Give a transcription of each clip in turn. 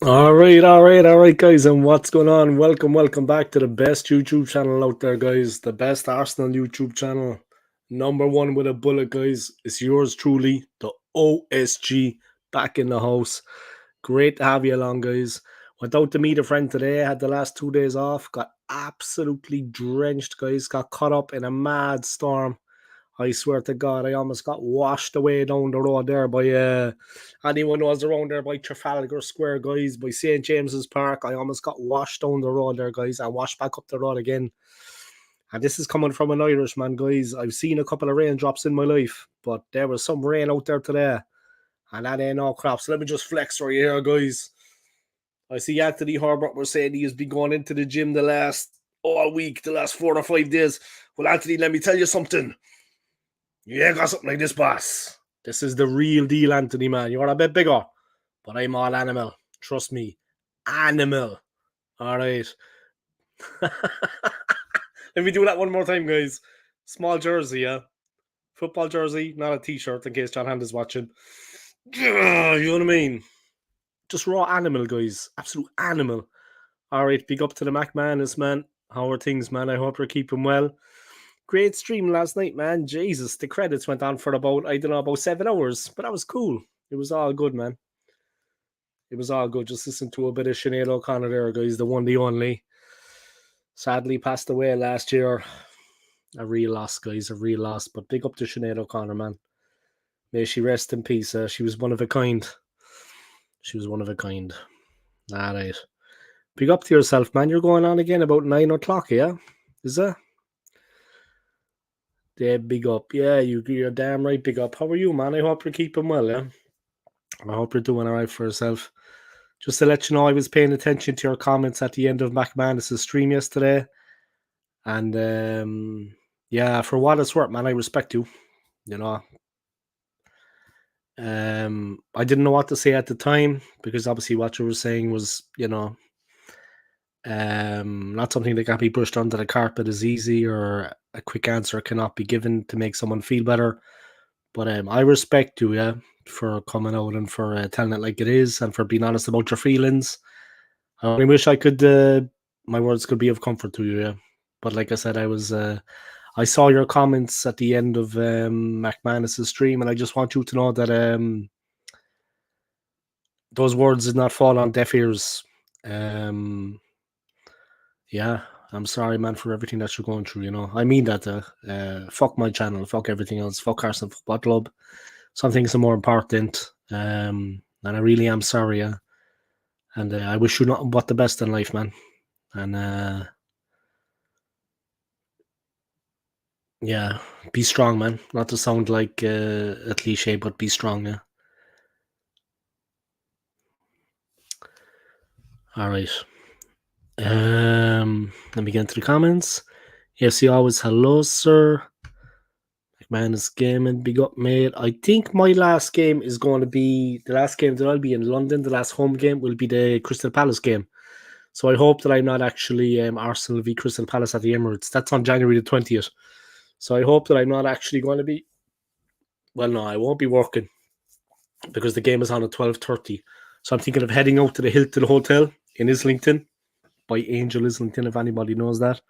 All right, guys, and what's going on? Welcome back to the best YouTube channel out there, guys. The best Arsenal YouTube channel, number one with a bullet, guys. It's yours truly, the OSG, back in the house. Great to have you along, guys. Went out to meet a friend today. I had the last 2 days off. Got absolutely drenched, guys. Got caught up in a mad storm. I swear to God, I almost got washed away down the road there by anyone who was around there by Trafalgar Square, guys, by St. James's Park. I almost got washed down the road there, guys, and washed back up the road again. And this is coming from an Irishman, guys. I've seen a couple of raindrops in my life, but there was some rain out there today, and that ain't all crap. So let me just flex right here, guys. I see Anthony Herbert was saying he has been going into the gym the last 4 or 5 days. Well, Anthony, let me tell you something. You ain't got something like this, boss. This is the real deal, Anthony, man. You're a bit bigger, but I'm all animal. Trust me. Animal. All right. Let me do that one more time, guys. Small jersey, yeah. Football jersey, not a t-shirt in case John Hand is watching. You know what I mean? Just raw animal, guys. Absolute animal. All right, big up to the McManus, man. How are things, man? I hope you're keeping well. Great stream last night, man. Jesus, the credits went on for about 7 hours, but that was cool. It was all good, man. It was all good. Just listen to a bit of Sinead O'Connor there, guys, the one, the only. Sadly passed away last year. A real loss, guys, a real loss. But big up to Sinead O'Connor, man. May she rest in peace. She was one of a kind. She was one of a kind. All right. Big up to yourself, man. You're going on again about 9 o'clock, yeah? Is it? Yeah, big up. Yeah, you're damn right, big up. How are you, man? I hope you're keeping well, yeah? I hope you're doing all right for yourself. Just to let you know, I was paying attention to your comments at the end of McManus' stream yesterday. And yeah, for what it's worth, man, I respect you. You know. I didn't know what to say at the time because obviously what you were saying was, not something that can be brushed under the carpet as easy, or a quick answer cannot be given to make someone feel better. But I respect you, yeah, for coming out and for telling it like it is and for being honest about your feelings. I only wish I could, my words could be of comfort to you, yeah. But like I said, I saw your comments at the end of McManus's stream, and I just want you to know that those words did not fall on deaf ears. Yeah, I'm sorry, man, for everything that you're going through. You know, I mean that. Fuck my channel, fuck everything else, fuck Arsenal Football Club. Some things are more important. And I really am sorry. Yeah, and I wish you nothing but the best in life, man. And yeah, be strong, man. Not to sound like a cliche, but be strong. Yeah. All right. Let me get into the comments. Yes, you always hello, sir. McManus game and big up, mate. I think my last game is going to be the last game that I'll be in London. The last home game will be the Crystal Palace game. So I hope that I'm not actually Arsenal v Crystal Palace at the Emirates. That's on January the 20th. So I hope that I'm not actually going to be. Well, no, I won't be working because the game is on at 12:30. So I'm thinking of heading out to the Hilton Hotel in Islington by Angel Islington, if anybody knows that.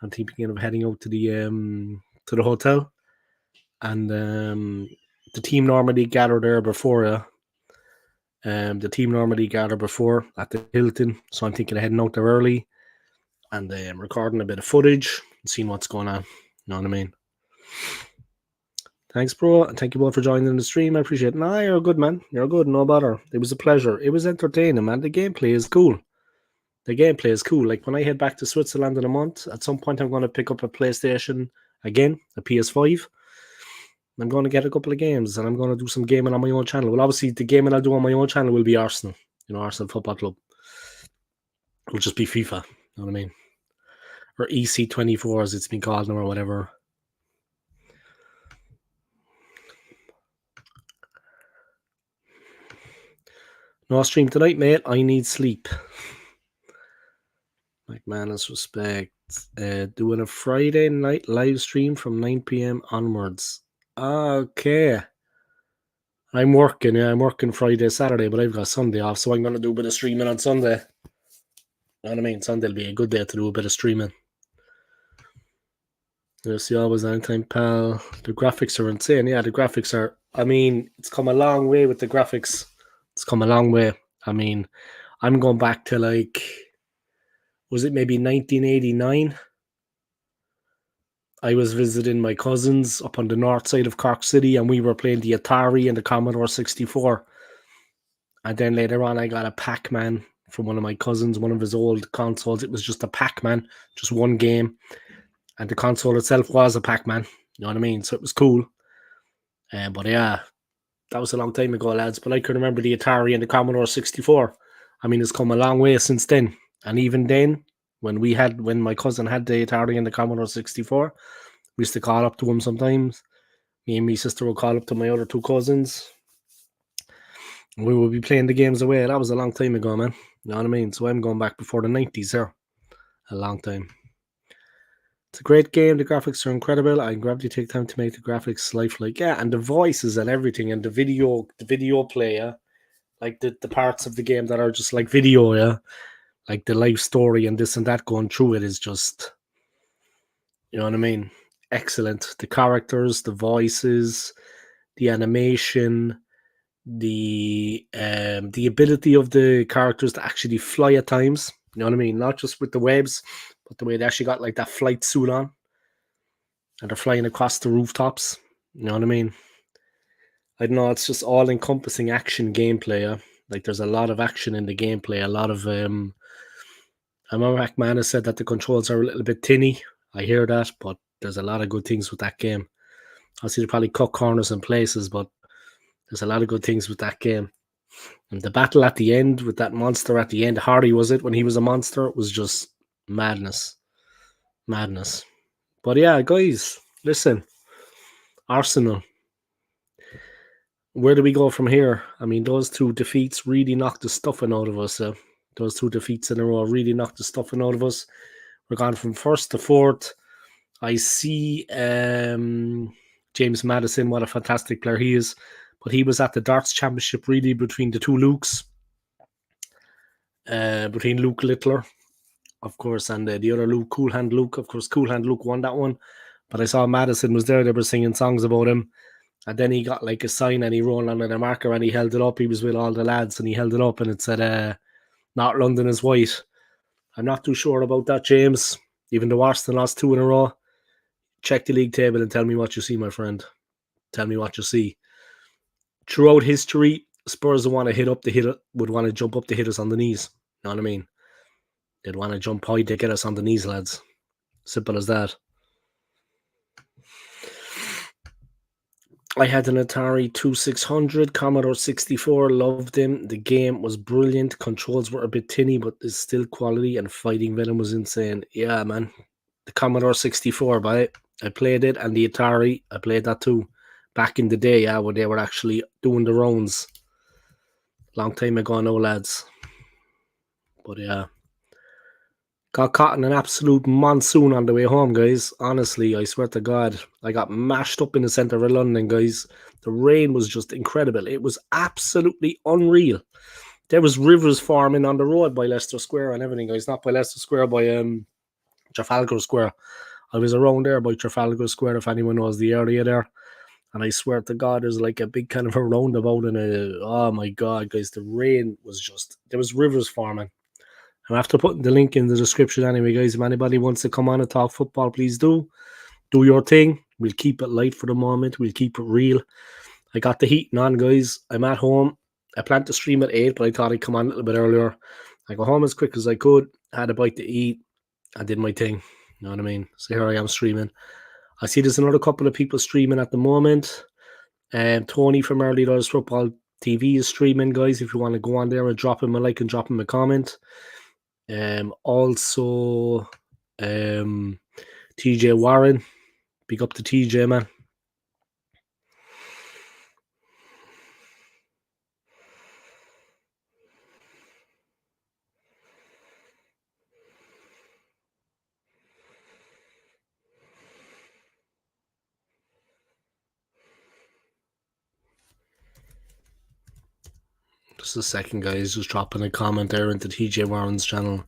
I'm thinking of heading out to the hotel, and the team normally gather there before. The team normally gather before at the Hilton, so I'm thinking of heading out there early and recording a bit of footage and seeing what's going on. You know what I mean? Thanks, bro. And thank you both for joining the stream. I appreciate it. Nah, you're good, man. You're good. No bother. It was a pleasure. It was entertaining, man. The gameplay is cool. The gameplay is cool. Like when I head back to Switzerland in a month, at some point I'm going to pick up a PlayStation again, a PS5. I'm going to get a couple of games and I'm going to do some gaming on my own channel. Well, obviously, the gaming I'll do on my own channel will be Arsenal, Arsenal Football Club. It'll just be FIFA, you know what I mean? Or EC24 as it's been called now or whatever. No stream tonight, mate. I need sleep. McManus respect. Doing a Friday night live stream from 9 p.m. onwards. Okay. I'm working, yeah, I'm working Friday, Saturday, but I've got Sunday off, so I'm gonna do a bit of streaming on Sunday. You know what I mean? Sunday'll be a good day to do a bit of streaming. You'll see always anytime, pal. The graphics are insane. Yeah, the graphics are. I mean, it's come a long way with the graphics. It's come a long way. I mean, I'm going back to like, was it maybe 1989? I was visiting my cousins up on the north side of Cork City, and we were playing the Atari and the Commodore 64. And then later on, I got a Pac Man from one of my cousins, one of his old consoles. It was just a Pac Man, just one game. And the console itself was a Pac Man. You know what I mean? So it was cool. But yeah, that was a long time ago, lads. But I can remember the Atari and the Commodore 64. I mean, it's come a long way since then. And even then, when my cousin had the Atari and the Commodore 64, we used to call up to him sometimes. Me and my sister would call up to my other two cousins. We would be playing the games away. That was a long time ago, man. You know what I mean? So I'm going back before the 90s here. A long time. It's a great game. The graphics are incredible. I gravity take time to make the graphics lifelike. Yeah, and the voices and everything, and the video player, like the parts of the game that are just like video, yeah. Like the life story and this and that going through it is just, you know what I mean? Excellent. The characters, the voices, the animation, the ability of the characters to actually fly at times. You know what I mean? Not just with the webs, but the way they actually got like that flight suit on and they're flying across the rooftops. You know what I mean? I don't know. It's just all encompassing action gameplay. Yeah? Like there's a lot of action in the gameplay. A lot of I remember McManus said that the controls are a little bit tinny. I hear that, but there's a lot of good things with that game. Obviously, they probably cut corners in places, but there's a lot of good things with that game. And the battle at the end with that monster at the end, Hardy was it when he was a monster? It was just madness. Madness. But yeah, guys, listen. Arsenal. Where do we go from here? I mean, those two defeats really knocked the stuffing out of us. Those two defeats in a row really knocked the stuffing out of us. We're gone from first to fourth. I see James Maddison, what a fantastic player he is. But he was at the darts championship really between the two Lukes. Between Luke Littler, of course, and the other Luke, Cool Hand Luke. Of course, Cool Hand Luke won that one. But I saw Madison was there. They were singing songs about him. And then he got like a sign and he rolled under the marker and he held it up. He was with all the lads and he held it up and it said, "Not London is white." I'm not too sure about that, James. Even though Arsenal lost two in a row. Check the league table and tell me what you see, my friend. Tell me what you see. Throughout history, Spurs would want to jump up to hit us on the knees. You know what I mean? They'd want to jump high to get us on the knees, lads. Simple as that. I had an Atari 2600, Commodore 64, loved him. The game was brilliant. Controls were a bit tinny, but it's still quality, and fighting venom was insane. Yeah, man. The Commodore 64, I played it, and the Atari, I played that too. Back in the day, yeah, when they were actually doing the rounds. Long time ago now, lads. But yeah. Got caught in an absolute monsoon on the way home, guys. Honestly, I swear to God, I got mashed up in the centre of London, guys. The rain was just incredible. It was absolutely unreal. There was rivers forming on the road by Leicester Square and everything, guys. Not by Leicester Square, by Trafalgar Square. I was around there by Trafalgar Square, if anyone knows the area there. And I swear to God, there's like a big kind of a roundabout oh my God, guys, the rain was just, there was rivers forming. I'm after putting the link in the description anyway, guys. If anybody wants to come on and talk football, please do. Do your thing. We'll keep it light for the moment. We'll keep it real. I got the heating on, guys. I'm at home. I planned to stream at 8, but I thought I'd come on a little bit earlier. I got home as quick as I could. Had a bite to eat. I did my thing. You know what I mean? So here I am streaming. I see there's another couple of people streaming at the moment. Tony from Early Doors Football TV is streaming, guys. If you want to go on there and drop him a like and drop him a comment. Also, TJ Warren, big up to TJ, man. Just a second, guys. Just dropping a comment there into TJ Warren's channel.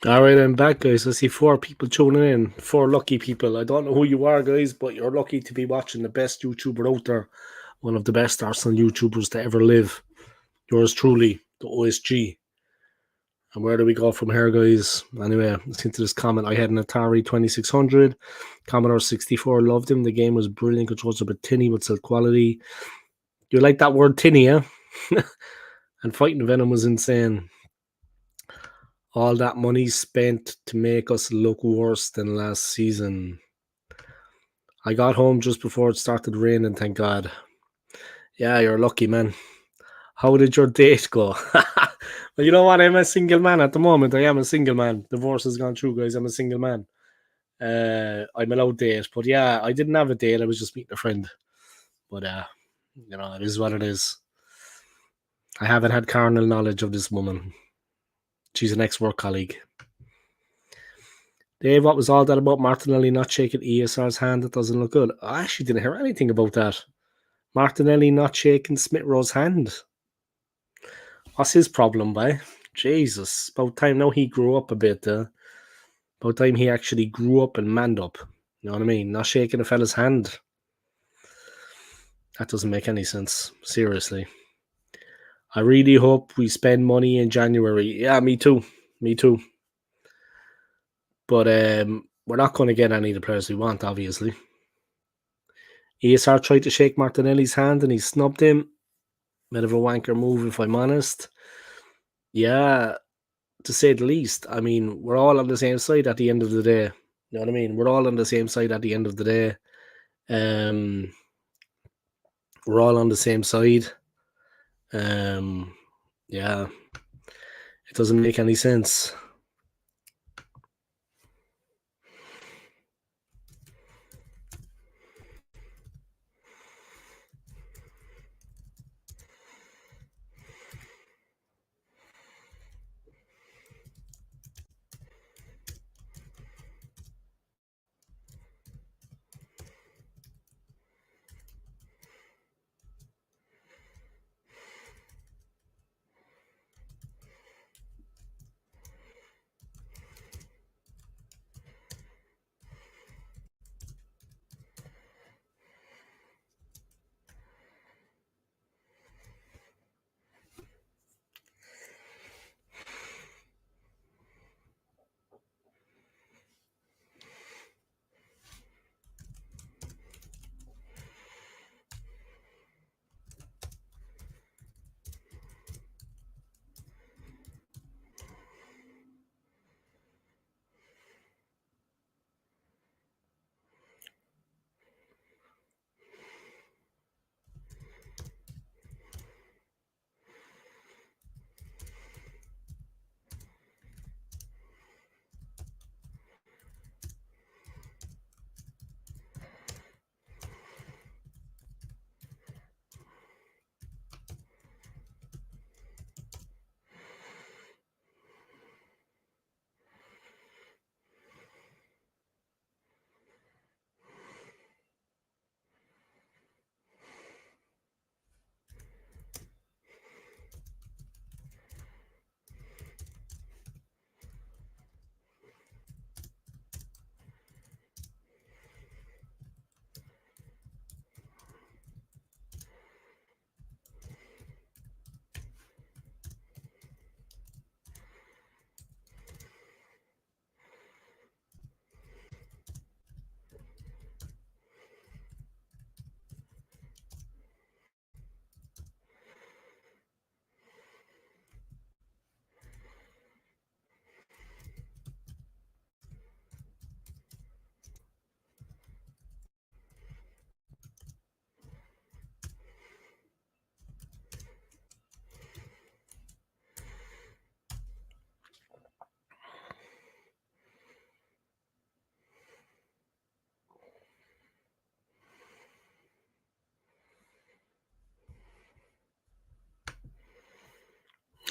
All right, I'm back, guys. I see 4 people tuning in. 4 lucky people. I don't know who you are, guys, but you're lucky to be watching the best YouTuber out there. One of the best Arsenal YouTubers to ever live. Yours truly, the OSG. And where do we go from here, guys? Anyway, let's get into this comment. I had an Atari 2600. Commodore 64. Loved him. The game was brilliant. Controls a bit tinny, but still quality. You like that word tinny, yeah? And Fighting Venom was insane. All that money spent to make us look worse than last season. I got home just before it started raining, thank God. Yeah, you're lucky, man. How did your date go? Well, you know what? I'm a single man at the moment. I am a single man. Divorce has gone through, guys. I'm a single man. I'm allowed date. But yeah, I didn't have a date. I was just meeting a friend. But you know, it is what it is. I haven't had carnal knowledge of this woman. She's an ex-work colleague. Dave, what was all that about Martinelli not shaking ESR's hand? That doesn't look good. I actually didn't hear anything about that. Martinelli not shaking Smith Rowe's hand. What's his problem, boy? Jesus. About time now he grew up a bit. About time he actually grew up and manned up. You know what I mean? Not shaking a fella's hand. That doesn't make any sense. Seriously. I really hope we spend money in January. Yeah, me too. Me too. But we're not going to get any of the players we want, obviously. ESR tried to shake Martinelli's hand and he snubbed him. Bit of a wanker move, if I'm honest. Yeah, to say the least. I mean, we're all on the same side at the end of the day. You know what I mean? We're all on the same side at the end of the day. We're all on the same side. Yeah, it doesn't make any sense.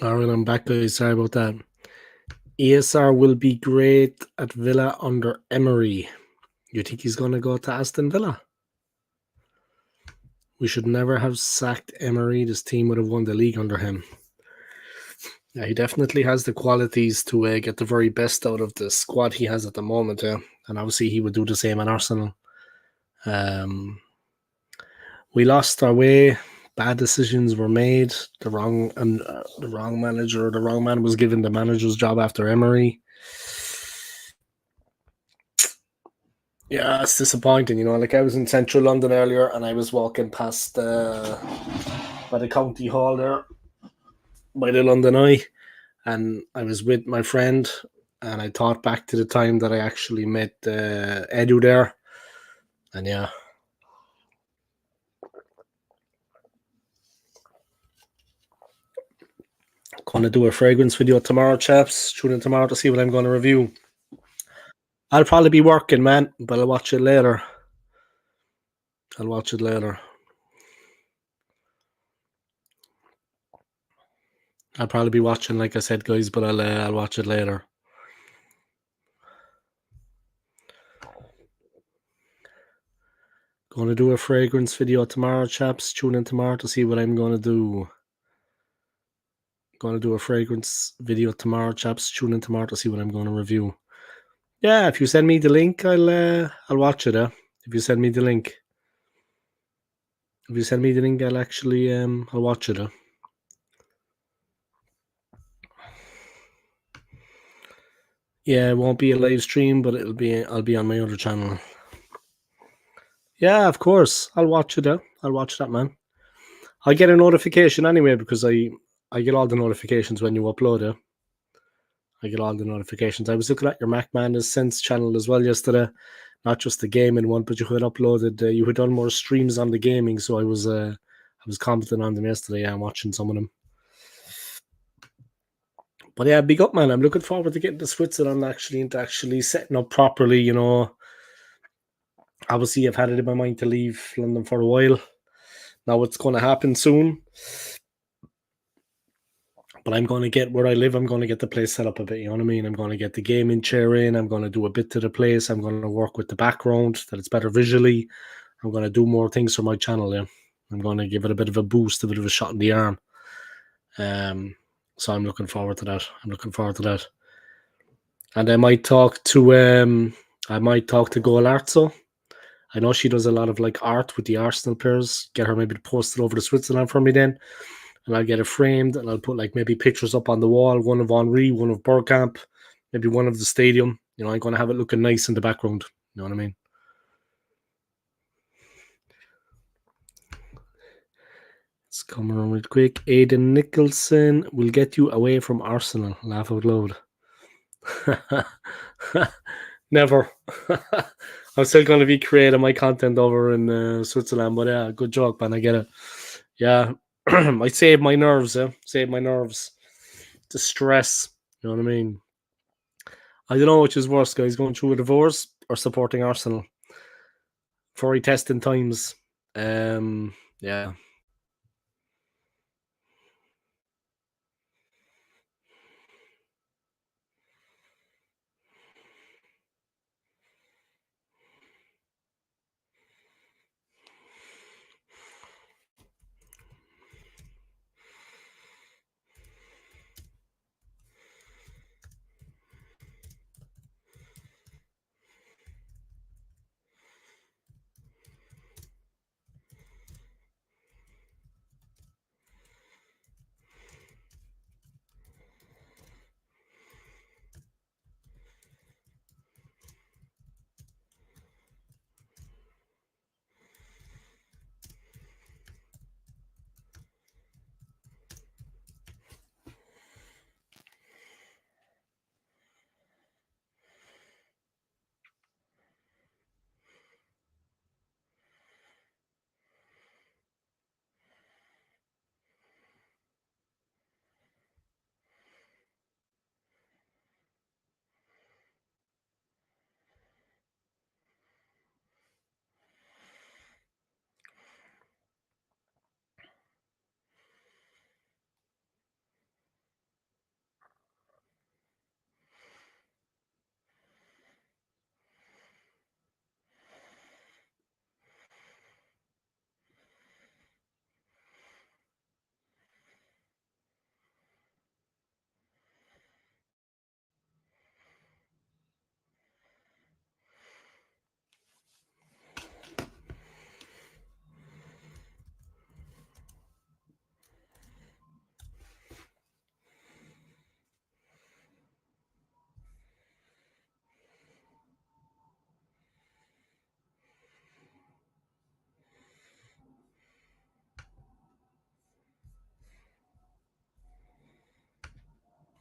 All right, I'm back, guys. Sorry about that. ESR will be great at Villa under Emery. You think he's going to go to Aston Villa? We should never have sacked Emery. This team would have won the league under him. Yeah, he definitely has the qualities to get the very best out of the squad he has at the moment. Yeah, and obviously he would do the same at Arsenal. We lost our way. Bad decisions were made. The wrong manager, the wrong man was given the manager's job after Emery. Yeah, it's disappointing. Like I was in central London earlier, and I was walking past by the county hall there, by the London Eye, and I was with my friend, and I thought back to the time that I actually met Edu there, and yeah. Going to do a fragrance video tomorrow, chaps. Tune in tomorrow to see what I'm going to review. I'll probably be working, man, but I'll watch it later. I'll probably be watching, like I said, guys, but I'll watch it later. Going to do a fragrance video tomorrow, chaps. Tune in tomorrow to see what I'm going to do. Going to do a fragrance video tomorrow, chaps. Tune in tomorrow to see what I'm going to review. Yeah, if you send me the link, I'll watch it. If you send me the link, I'll actually I'll watch it. Yeah, it won't be a live stream, but I'll be on my other channel. Yeah, of course. I'll watch it. I'll watch that, man. I get a notification anyway because I get all the notifications when you upload it. I get all the notifications. I was looking at your Mac Man Sense channel as well yesterday. Not just the gaming one, but you had uploaded. You had done more streams on the gaming, so I was commenting on them yesterday. I'm watching some of them. But yeah, big up, man. I'm looking forward to getting to Switzerland actually setting up properly. Obviously, I've had it in my mind to leave London for a while. Now it's going to happen soon. But I'm going to get where I live. I'm going to get the place set up a bit. You know what I mean? I'm going to get the gaming chair in. I'm going to do a bit to the place. I'm going to work with the background that it's better visually. I'm going to do more things for my channel. Yeah, I'm going to give it a bit of a boost, a bit of a shot in the arm. So I'm looking forward to that. And I might talk to Golarzo. I know she does a lot of like art with the Arsenal players. Get her maybe to post it over to Switzerland for me then. And I'll get it framed and I'll put like maybe pictures up on the wall, one of Henri, one of Bergkamp, maybe one of the stadium. I'm going to have it looking nice in the background. You know what I mean? It's coming on real quick. Aidan Nicholson will get you away from Arsenal. Laugh out loud. Never. I'm still going to be creating my content over in Switzerland, but yeah, good joke, man. I get it. Yeah, I save my nerves. Save my nerves. The stress. You know what I mean? I don't know which is worse, guys. Going through a divorce or supporting Arsenal. Very testing times. Yeah.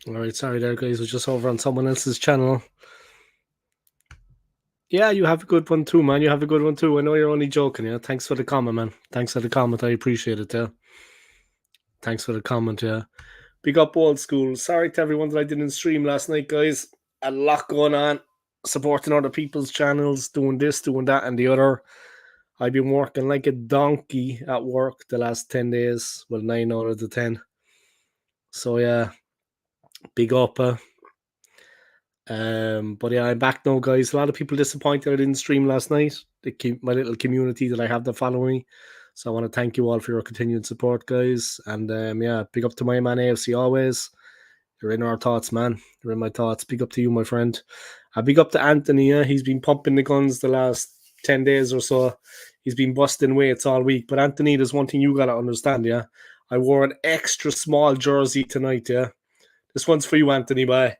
All right, sorry there, guys. We're just over on someone else's channel. Yeah, you have a good one too, man. You have a good one too. I know you're only joking, yeah. Thanks for the comment, man. Thanks for the comment. I appreciate it, yeah. Thanks for the comment, yeah. Big up old school. Sorry to everyone that I didn't stream last night, guys. A lot going on. Supporting other people's channels, doing this, doing that, and the other. I've been working like a donkey at work the last 10 days. Well, 9 out of the 10. So, yeah, big up. But yeah, I'm back now, guys. A lot of people disappointed I didn't stream last night. My little community that I have that follow me. So I want to thank you all for your continued support, guys. And yeah, big up to my man AFC always. You're in our thoughts, man. You're in my thoughts. Big up to you, my friend. Big up to Anthony. Yeah, he's been pumping the guns the last 10 days or so. He's been busting weights all week. But Anthony, there's one thing you gotta understand, yeah. I wore an extra small jersey tonight, yeah. This one's for you, Anthony. Bye.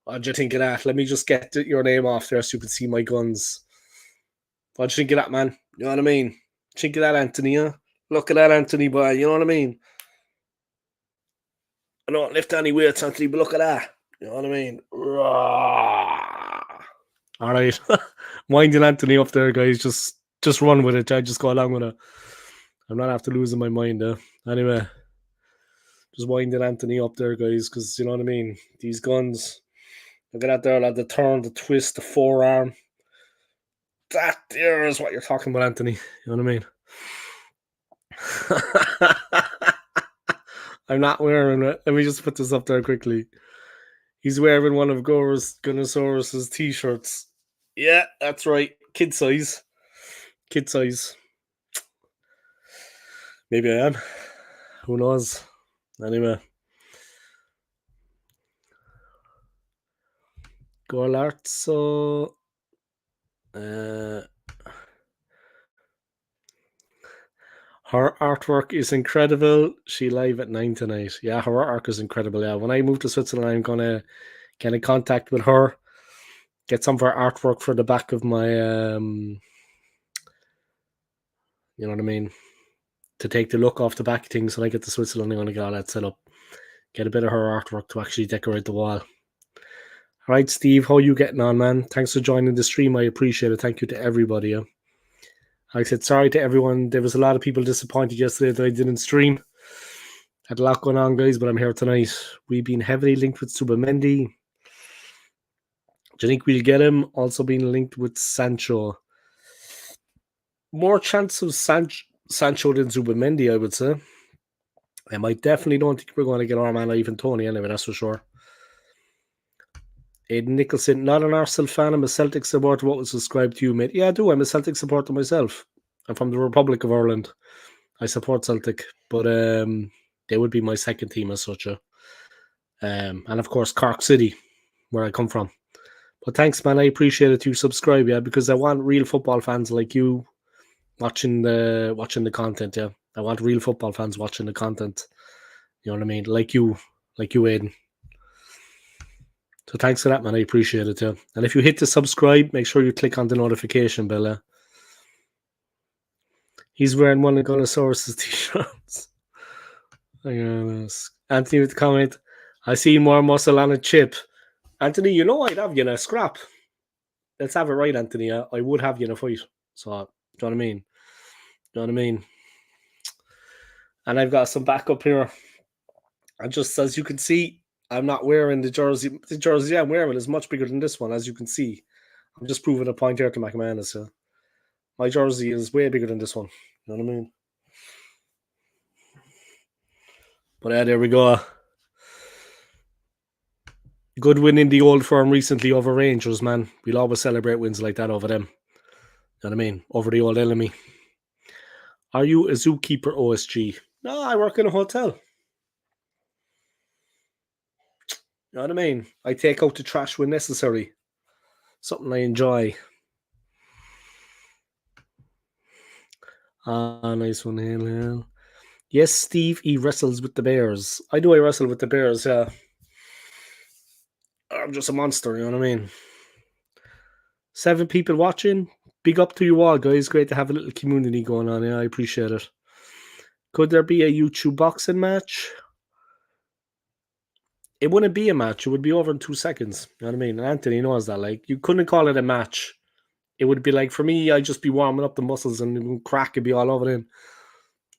What do you think of that? Let me just get your name off there so you can see my guns. What do you think of that, man? You know what I mean? Think of that, Anthony, huh? Look at that, Anthony, boy. You know what I mean? I don't lift any weights, Anthony, but look at that. You know what I mean? All right. Winding Anthony up there, guys. Just run with it. I just go along with it. I'm not after losing my mind, Anyway, just winding Anthony up there, guys, because you know what I mean? These guns. Look at that there, lad. The turn, the twist, the forearm. That there is what you're talking about, Anthony. You know what I mean? I'm not wearing it. Let me just put this up there quickly. He's wearing one of Gunnosaurus's t-shirts. Yeah, that's right. Kid size. Kid size. Maybe I am. Who knows? Anyway. Gorlarzo. Her artwork is incredible. She live at 9 tonight. Yeah, her artwork is incredible. Yeah, when I move to Switzerland, I'm gonna get in contact with her, get some of her artwork for the back of my, you know what I mean, to take the look off the back of things. When I get to Switzerland, I'm gonna get all that set up, get a bit of her artwork to actually decorate the wall. All right, Steve, how are you getting on, man? Thanks for joining the stream. I appreciate it. Thank you to everybody. Yeah. I said sorry to everyone. There was a lot of people disappointed yesterday that I didn't stream. Had a lot going on, guys, but I'm here tonight. We've been heavily linked with Subamendi. Do you think we'll get him? Also being linked with Sancho. More chance of Sancho than Subamendi, I would say. I definitely don't think we're going to get our man Ivan Toney anyway, that's for sure. Aidan Nicholson, not an Arsenal fan. I'm a Celtic supporter. What was subscribed to you, mate? Yeah, I do. I'm a Celtic supporter myself. I'm from the Republic of Ireland. I support Celtic, but they would be my second team as such. And of course, Cork City, where I come from. But thanks, man. I appreciate it. You subscribe, yeah, because I want real football fans like you watching the content. Yeah, I want real football fans watching the content. You know what I mean? Like you, Aidan. So thanks for that, man. I appreciate it, yeah. And if you hit the subscribe, make sure you click on the notification bell. He's wearing one of Gunnosaurus's t-shirts. Anthony with the comment, I see more muscle on a chip. Anthony, you know I'd have you in a scrap. Let's have it right, Anthony. I would have you in a fight. So, do you know what I mean? Do you know what I mean? And I've got some backup here. And just as you can see, I'm not wearing the jersey. The jersey I'm wearing is much bigger than this one, as you can see. I'm just proving a point here to McManus. So my jersey is way bigger than this one. You know what I mean? But yeah, there we go. Good win in the Old Firm recently over Rangers, man. We'll always celebrate wins like that over them. You know what I mean? Over the old enemy. Are you a zookeeper, OSG? No, I work in a hotel. You know what I mean? I take out the trash when necessary. Something I enjoy. Nice one, Hale. Yes, Steve, he wrestles with the Bears. I wrestle with the Bears, yeah. I'm just a monster, you know what I mean? 7 people watching. Big up to you all, guys. Great to have a little community going on. Yeah, I appreciate it. Could there be a YouTube boxing match? it wouldn't be a match. It would be over in 2 seconds. You know what I mean? And Anthony knows that. Like, you couldn't call it a match. It would be like, for me, I'd just be warming up the muscles and crack would be all over them.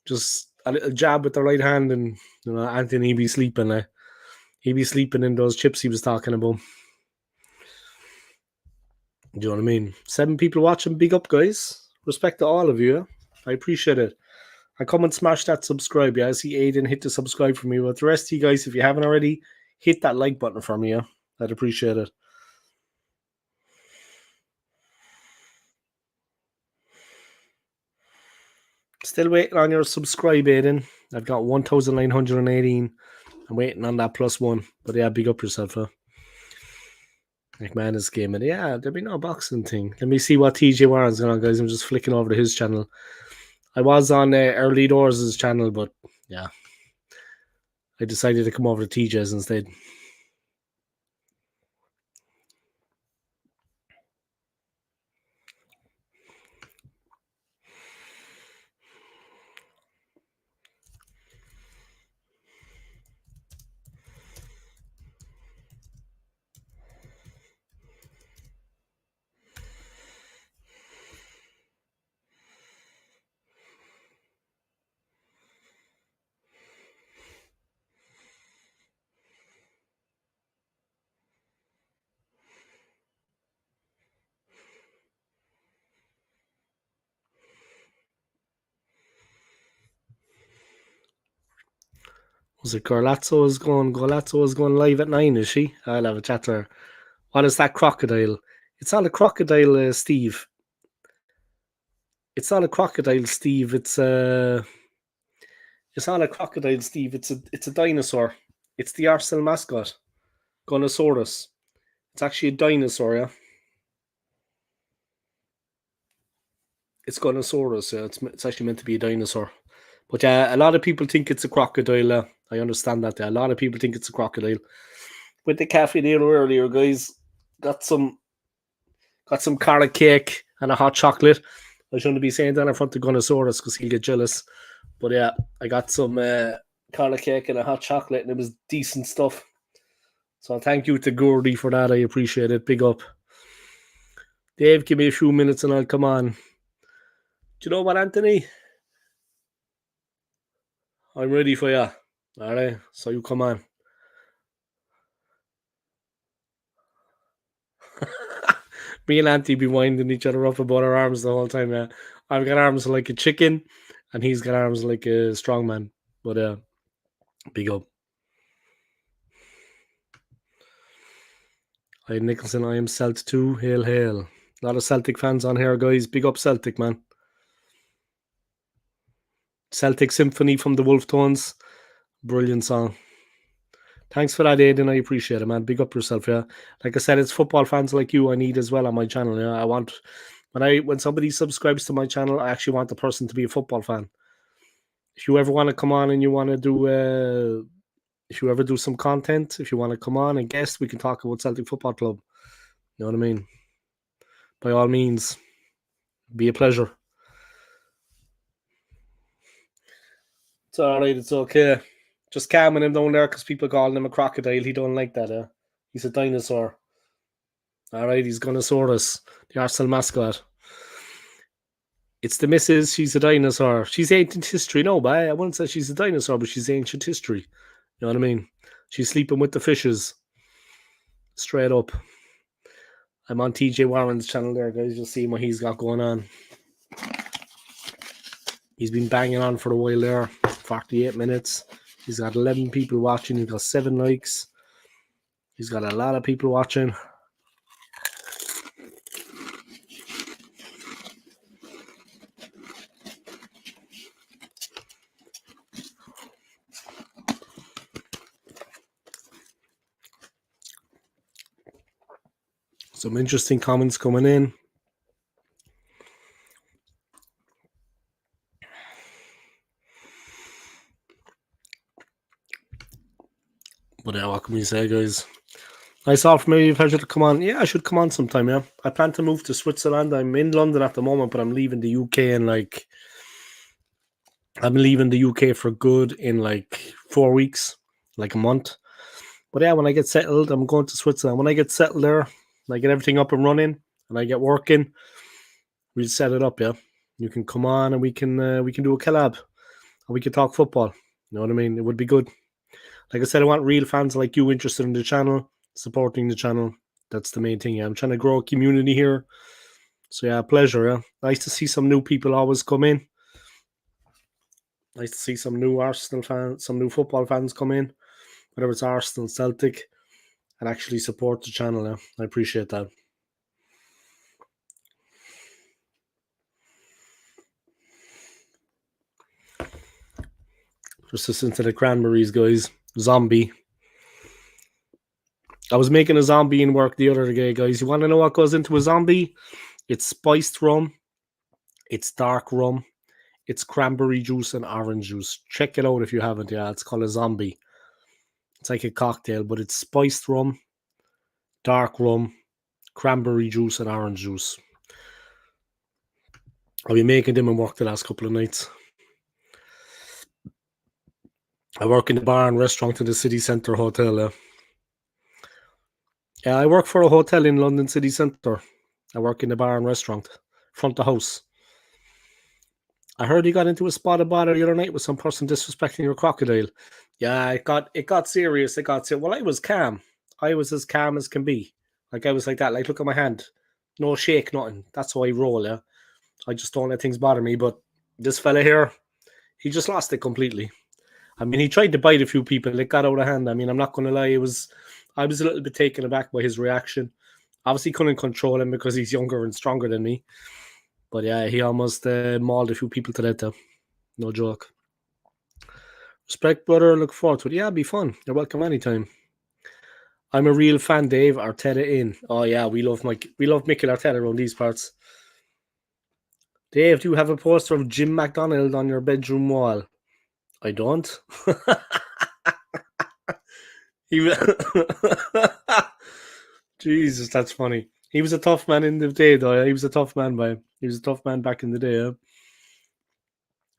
Just a little jab with the right hand, and Anthony be sleeping. He'd be sleeping in those chips he was talking about. Do you know what I mean? 7 people watching. Big up, guys. Respect to all of you. I appreciate it. And come and smash that subscribe. Yeah, I see Aiden hit the subscribe for me. But the rest of you guys, if you haven't already, hit that like button for me. Yeah, I'd appreciate it. Still waiting on your subscribe, Aiden. I've got 1,918. I'm waiting on that +1. But yeah, big up yourself, huh? McMahon is gaming. Yeah, there'll be no boxing thing. Let me see what TJ Warren's going on, guys. I'm just flicking over to his channel. I was on Early Doors' channel, but yeah. I decided to come over to TJ's instead. Was it Golazzo is going live at 9, is she? I'll have a chat to her. What is that crocodile? It's not a crocodile, Steve. It's not a crocodile, Steve. It's not a crocodile, Steve. It's a dinosaur. It's the Arsenal mascot, Gonosaurus. It's actually a dinosaur, yeah. It's Gonosaurus. Yeah. It's actually meant to be a dinosaur. But yeah, a lot of people think it's a crocodile. I understand that. A lot of people think it's a crocodile. With the cafe there earlier, guys, got some carrot cake and a hot chocolate. I shouldn't be saying that in front of Gonosaurus because he'll get jealous. But yeah, I got some carrot cake and a hot chocolate, and it was decent stuff. So thank you to Gordy for that. I appreciate it. Big up. Dave, give me a few minutes and I'll come on. Do you know what, Anthony? I'm ready for you. All right, so you come on. Me and Auntie be winding each other up about our arms the whole time. Yeah, I've got arms like a chicken, and he's got arms like a strong man. But big up. Hi Nicholson, I am Celt too. Hail, hail. A lot of Celtic fans on here, guys. Big up Celtic, man. Celtic Symphony from the Wolf Tones. Brilliant song. Thanks for that, Aiden. I appreciate it, man. Big up yourself, yeah. Like I said, it's football fans like you I need as well on my channel. Yeah, I want when somebody subscribes to my channel, I actually want the person to be a football fan. If you ever want to come on and you want to do if you ever do some content, if you want to come on and guest, we can talk about Celtic Football Club. You know what I mean? By all means, be a pleasure. It's all right. It's okay. Just calming him down there because people calling him a crocodile. He don't like that. He's a dinosaur. All right, he's Gonosaurus, the Arsenal mascot. It's the missus. She's a dinosaur. She's ancient history. No, but I wouldn't say she's a dinosaur, but she's ancient history. You know what I mean? She's sleeping with the fishes. Straight up. I'm on TJ Warren's channel there, guys. You'll see what he's got going on. He's been banging on for a while there. 48 minutes. He's got 11 people watching. He's got 7 likes. He's got a lot of people watching. Some interesting comments coming in. But yeah, what can we say, guys? Nice offer, maybe a pleasure to come on. Yeah, I should come on sometime, yeah. I plan to move to Switzerland. I'm in London at the moment, but I'm leaving the UK in I'm leaving the UK for good in 4 weeks, like a month. But yeah, when I get settled, I'm going to Switzerland. When I get settled there, and I get everything up and running, and I get working, we'll set it up. Yeah, you can come on, and we can do a collab, and we can talk football. You know what I mean? It would be good. Like I said, I want real fans like you interested in the channel, supporting the channel. That's the main thing. Yeah, I'm trying to grow a community here. So yeah, pleasure. Yeah, nice to see some new people always come in. Nice to see some new Arsenal fans, some new football fans come in, whether it's Arsenal, Celtic, and actually support the channel. Yeah, I appreciate that. Just listen to the cranberries, guys. Zombie. I was making a zombie in work the other day, guys. You want to know what goes into a zombie? It's spiced rum, it's dark rum, it's cranberry juice and orange juice. Check it out if you haven't. Yeah, it's called a zombie. It's like a cocktail, but it's spiced rum, dark rum, cranberry juice, and orange juice. I'll be making them in work the last couple of nights. I work in the bar and restaurant in the city centre hotel. Yeah, I work for a hotel in London city centre. I work in the bar and restaurant, front of house. I heard you got into a spot of bother the other night with some person disrespecting your crocodile. Yeah, it got serious. It got serious. Well, I was calm. I was as calm as can be. Like I was like that. Like, look at my hand. No shake, nothing. That's how I roll. Yeah, I just don't let things bother me. But this fella here, he just lost it completely. I mean, he tried to bite a few people. It got out of hand. I mean, I'm not going to lie. I was a little bit taken aback by his reaction. Obviously, couldn't control him because he's younger and stronger than me. But yeah, he almost mauled a few people to death. No joke. Respect, brother. Look forward to it. Yeah, it'll be fun. You're welcome anytime. I'm a real fan, Dave. Arteta in. Oh yeah, we love Mikel Arteta around these parts. Dave, do you have a poster of Jim McDonald on your bedroom wall? I don't. Jesus, that's funny. He was a tough man in the day, though. He was a tough man, by. He was a tough man back in the day. Yeah?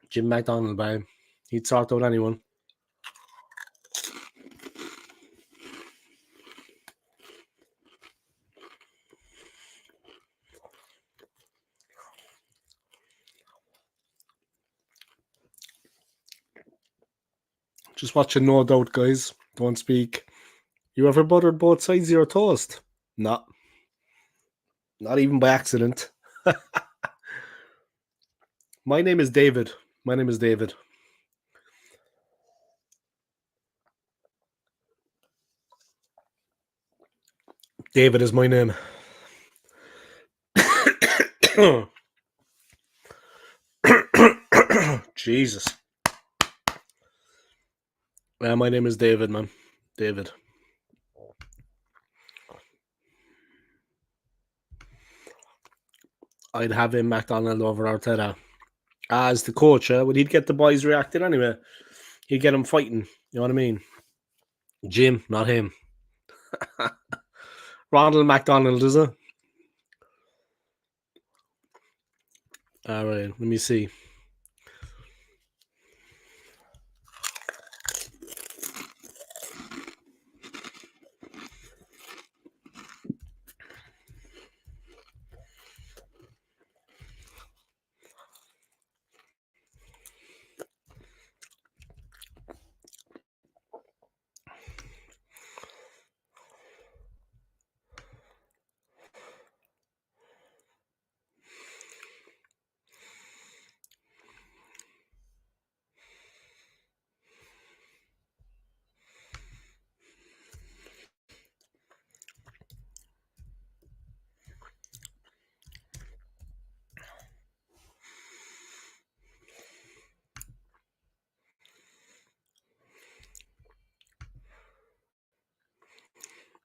Jim McDonald, by. He'd sort out anyone. Just watching No Doubt, guys. Don't speak. You ever buttered both sides of your toast? No. Not even by accident. My name is David. My name is David. David is my name. Jesus. Yeah, my name is David, man. David. I'd have him McDonald over Arteta. As the coach, well, he'd get the boys reacting anyway. He'd get them fighting. You know what I mean? Jim, not him. Ronald McDonald, is it? All right, let me see.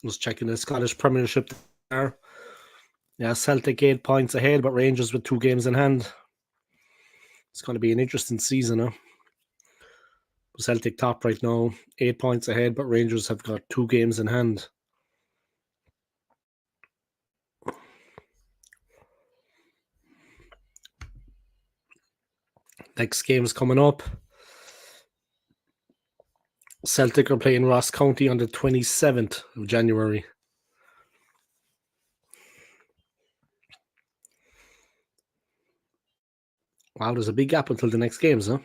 Was checking the Scottish Premiership there. Yeah, Celtic 8 points ahead, but Rangers with 2 games in hand. It's going to be an interesting season, huh? Celtic top right now, 8 points ahead, but Rangers have got 2 games in hand. Next game's coming up. Celtic are playing Ross County on the 27th of January. Wow, there's a big gap until the next games, huh?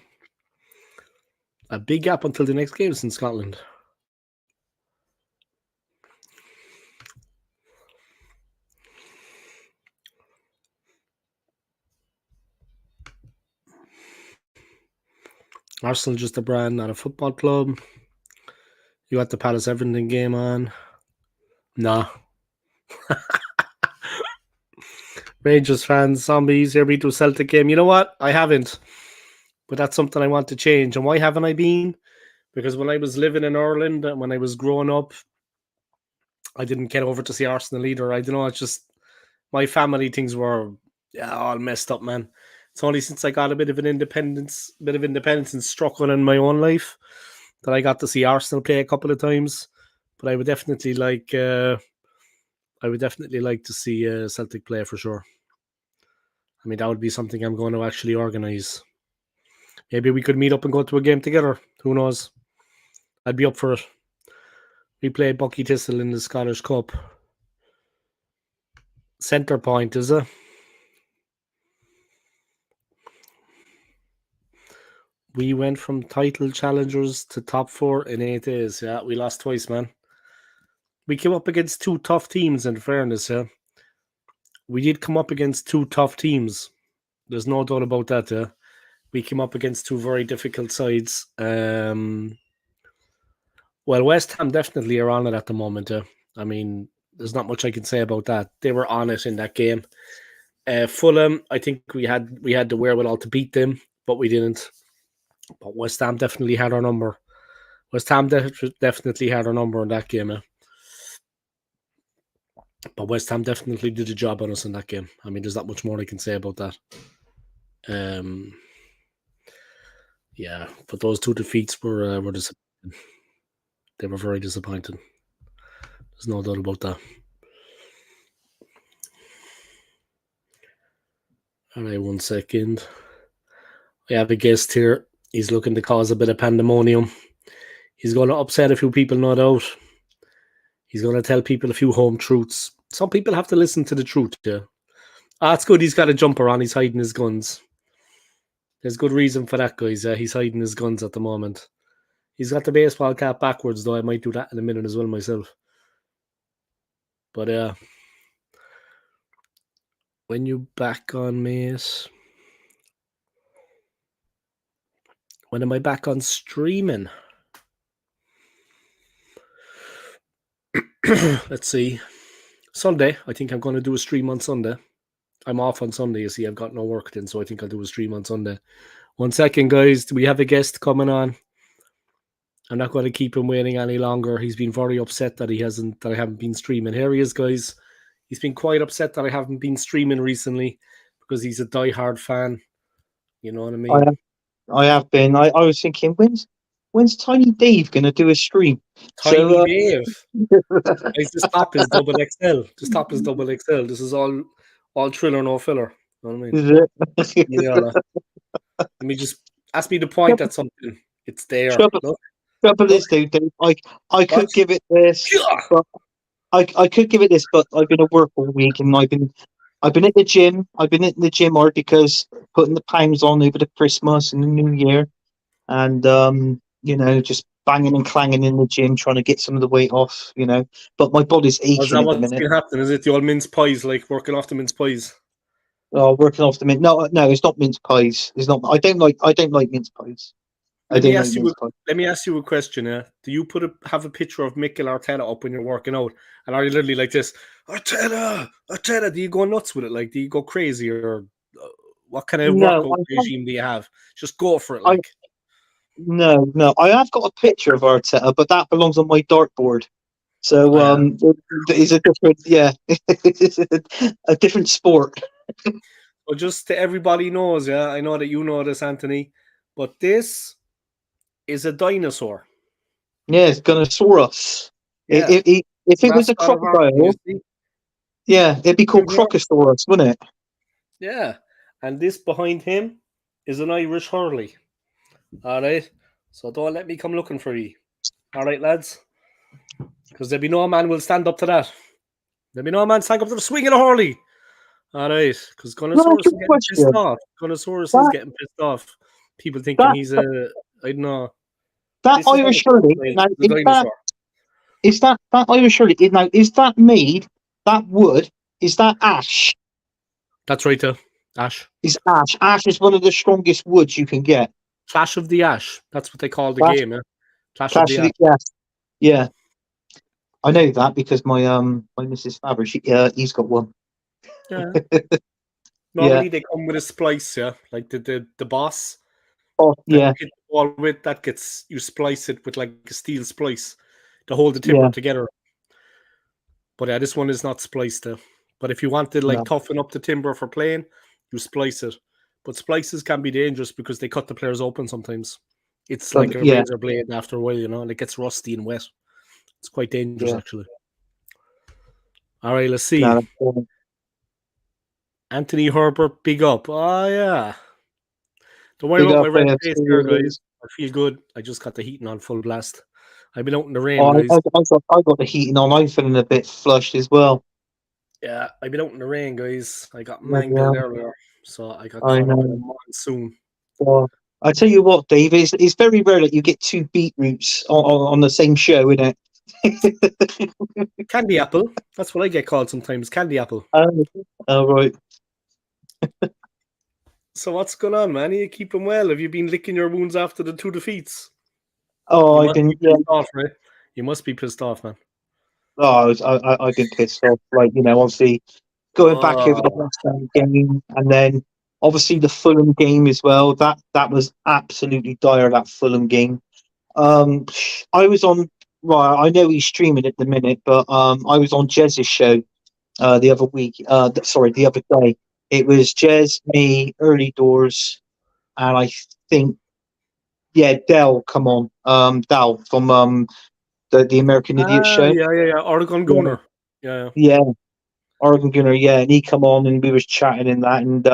A big gap until the next games in Scotland. Arsenal just a brand, not a football club. You got the Palace Everton game on. Nah. Rangers fans, zombies, here we do Celtic game. You know what? I haven't. But that's something I want to change. And why haven't I been? Because when I was living in Ireland and when I was growing up, I didn't get over to see Arsenal either. I don't know, it's just my family things were all messed up, man. It's only since I got a bit of independence and struck on in my own life that I got to see Arsenal play a couple of times. But I would definitely like to see Celtic play for sure. I mean, that would be something I'm going to actually organise. Maybe we could meet up and go to a game together. Who knows? I'd be up for it. We played Bucky Thistle in the Scottish Cup. Centre point, is it? We went from title challengers to top 4 in 8 days. Yeah, we lost twice, man. We came up against 2 tough teams, in fairness, yeah. We did come up against 2 tough teams. There's no doubt about that, yeah. We came up against 2 very difficult sides. Well, West Ham definitely are on it at the moment, yeah. I mean, there's not much I can say about that. They were on it in that game. Fulham, I think we had the wherewithal to beat them, but we didn't. But West Ham definitely had our number. West Ham definitely had our number in that game. But West Ham definitely did a job on us in that game. I mean, there's not much more I can say about that. Yeah, but those 2 defeats were disappointing. They were very disappointing. There's no doubt about that. All right, 1 second. We have a guest here. He's looking to cause a bit of pandemonium. He's going to upset a few people, no doubt. He's going to tell people a few home truths. Some people have to listen to the truth, yeah. It's good he's got a jumper on. He's hiding his guns. There's good reason for that, guys. He's hiding his guns at the moment. He's got the baseball cap backwards, though. I might do that in a minute as well myself. But when you back on, mate? When am I back on streaming? Let's see. Sunday. I think I'm going to do a stream on Sunday. I'm off on Sunday, you see. I've got no work then, so I think I'll do a stream on Sunday. 1 second, guys. We have a guest coming on. I'm not going to keep him waiting any longer. He's been very upset that I haven't been streaming. Here he is, guys. He's been quite upset that I haven't been streaming recently because he's a diehard fan. You know what I mean? I have been. I was thinking, when's Tiny Dave going to do a stream? Tiny Dave. Guys, this top is double XL. This top is double XL. This is all thriller, no filler. You know what I mean? Yeah. Let me just ask me to point at something. It's there. Trouble is, Dave, I could give it this. But I could give it this, but I've been at work all week and I've been at the gym. I've been in the gym hard because putting the pounds on over the Christmas and the New Year, and just banging and clanging in the gym trying to get some of the weight off. But my body's aching. Is that what's been happening? Is it the old mince pies, like working off the mince pies? Oh, working off the mince. No, it's not mince pies. It's not. I don't like mince pies. Let me ask you a question. Do you have a picture of Mikel Arteta up when you're working out, and are you literally like this? Arteta. Do you go nuts with it? Like, do you go crazy, or what kind of workout regime do you have? Just go for it, like. No. I have got a picture of Arteta, but that belongs on my dartboard. So it's a different, it's a different sport. Well, just to everybody knows, I know that you know this, Anthony, but this is a dinosaur. Yeah, it's gonna soar us. Yeah. If it was a crocodile, it'd be called Crocosaurus, wouldn't it? Yeah, and this behind him is an Irish Hurley. All right, so don't let me come looking for you. All right, lads. Because there'll be no man will stand up to that. There'll be no man stand up to the swing of the Hurley. All right, because Can I ask Gunnosaurus you is a getting pissed question? off. Gunnosaurus is That getting pissed off. People thinking that he's a, I don't know. that This is what Irish it's called, Hurley. man. Now The dinosaur. is that Irish Hurley? Now is that made? That wood is that ash? That's right, Ash. Is ash? Ash is one of the strongest woods you can get. Clash of the Ash. That's what they call the Clash, game, yeah. Clash of clash the of Ash. the yes, yeah. I know that because my Mrs. Faber, he's got one. Yeah. Yeah. Normally they come with a splice, yeah. Like the boss Oh that yeah, you hit the wall with, that gets you splice it with like a steel splice to hold the timber yeah. together. But yeah, this one is not spliced there. But if you want to like No, toughen up the timber for playing, you splice it. But splices can be dangerous because they cut the players open sometimes. It's but like a yeah, razor blade after a while, and it gets rusty and wet. It's quite dangerous yeah. actually. All right, let's see. No, that's Anthony Herbert, big up. Oh yeah. Don't worry big about my up red face here, guys. AFC. I feel good. I just got the heating on full blast. I've been out in the rain, Oh, guys. I got the heating on. I'm feeling a bit flushed as well. Yeah, I've been out in the rain, guys. I got Bloody hell. mangled earlier, so I got I caught up in a know. monsoon. Well, I tell you what, Dave, it's very rare that you get two beetroots on the same show, isn't it? Candy apple. That's what I get called sometimes. Candy apple. Oh, right. So what's going on, man? Are you keeping well? Have you been licking your wounds after the 2 defeats? Oh, You I've must been be pissed off, right? You must be pissed off, man. I've been pissed off. Like, obviously going back over the Oh, West Ham game, and then obviously the Fulham game as well. That was absolutely dire. That Fulham game. I was on. Well, I know he's streaming at the minute, but I was on Jez's show the other week. Sorry, the other day. It was Jez, me, early doors, and I think Dell. Come on, Dell from the American Idiot show. yeah. Oregon Yeah, Gooner. Yeah. yeah. Oregon Gunner, yeah, and he come on and we was chatting in that, and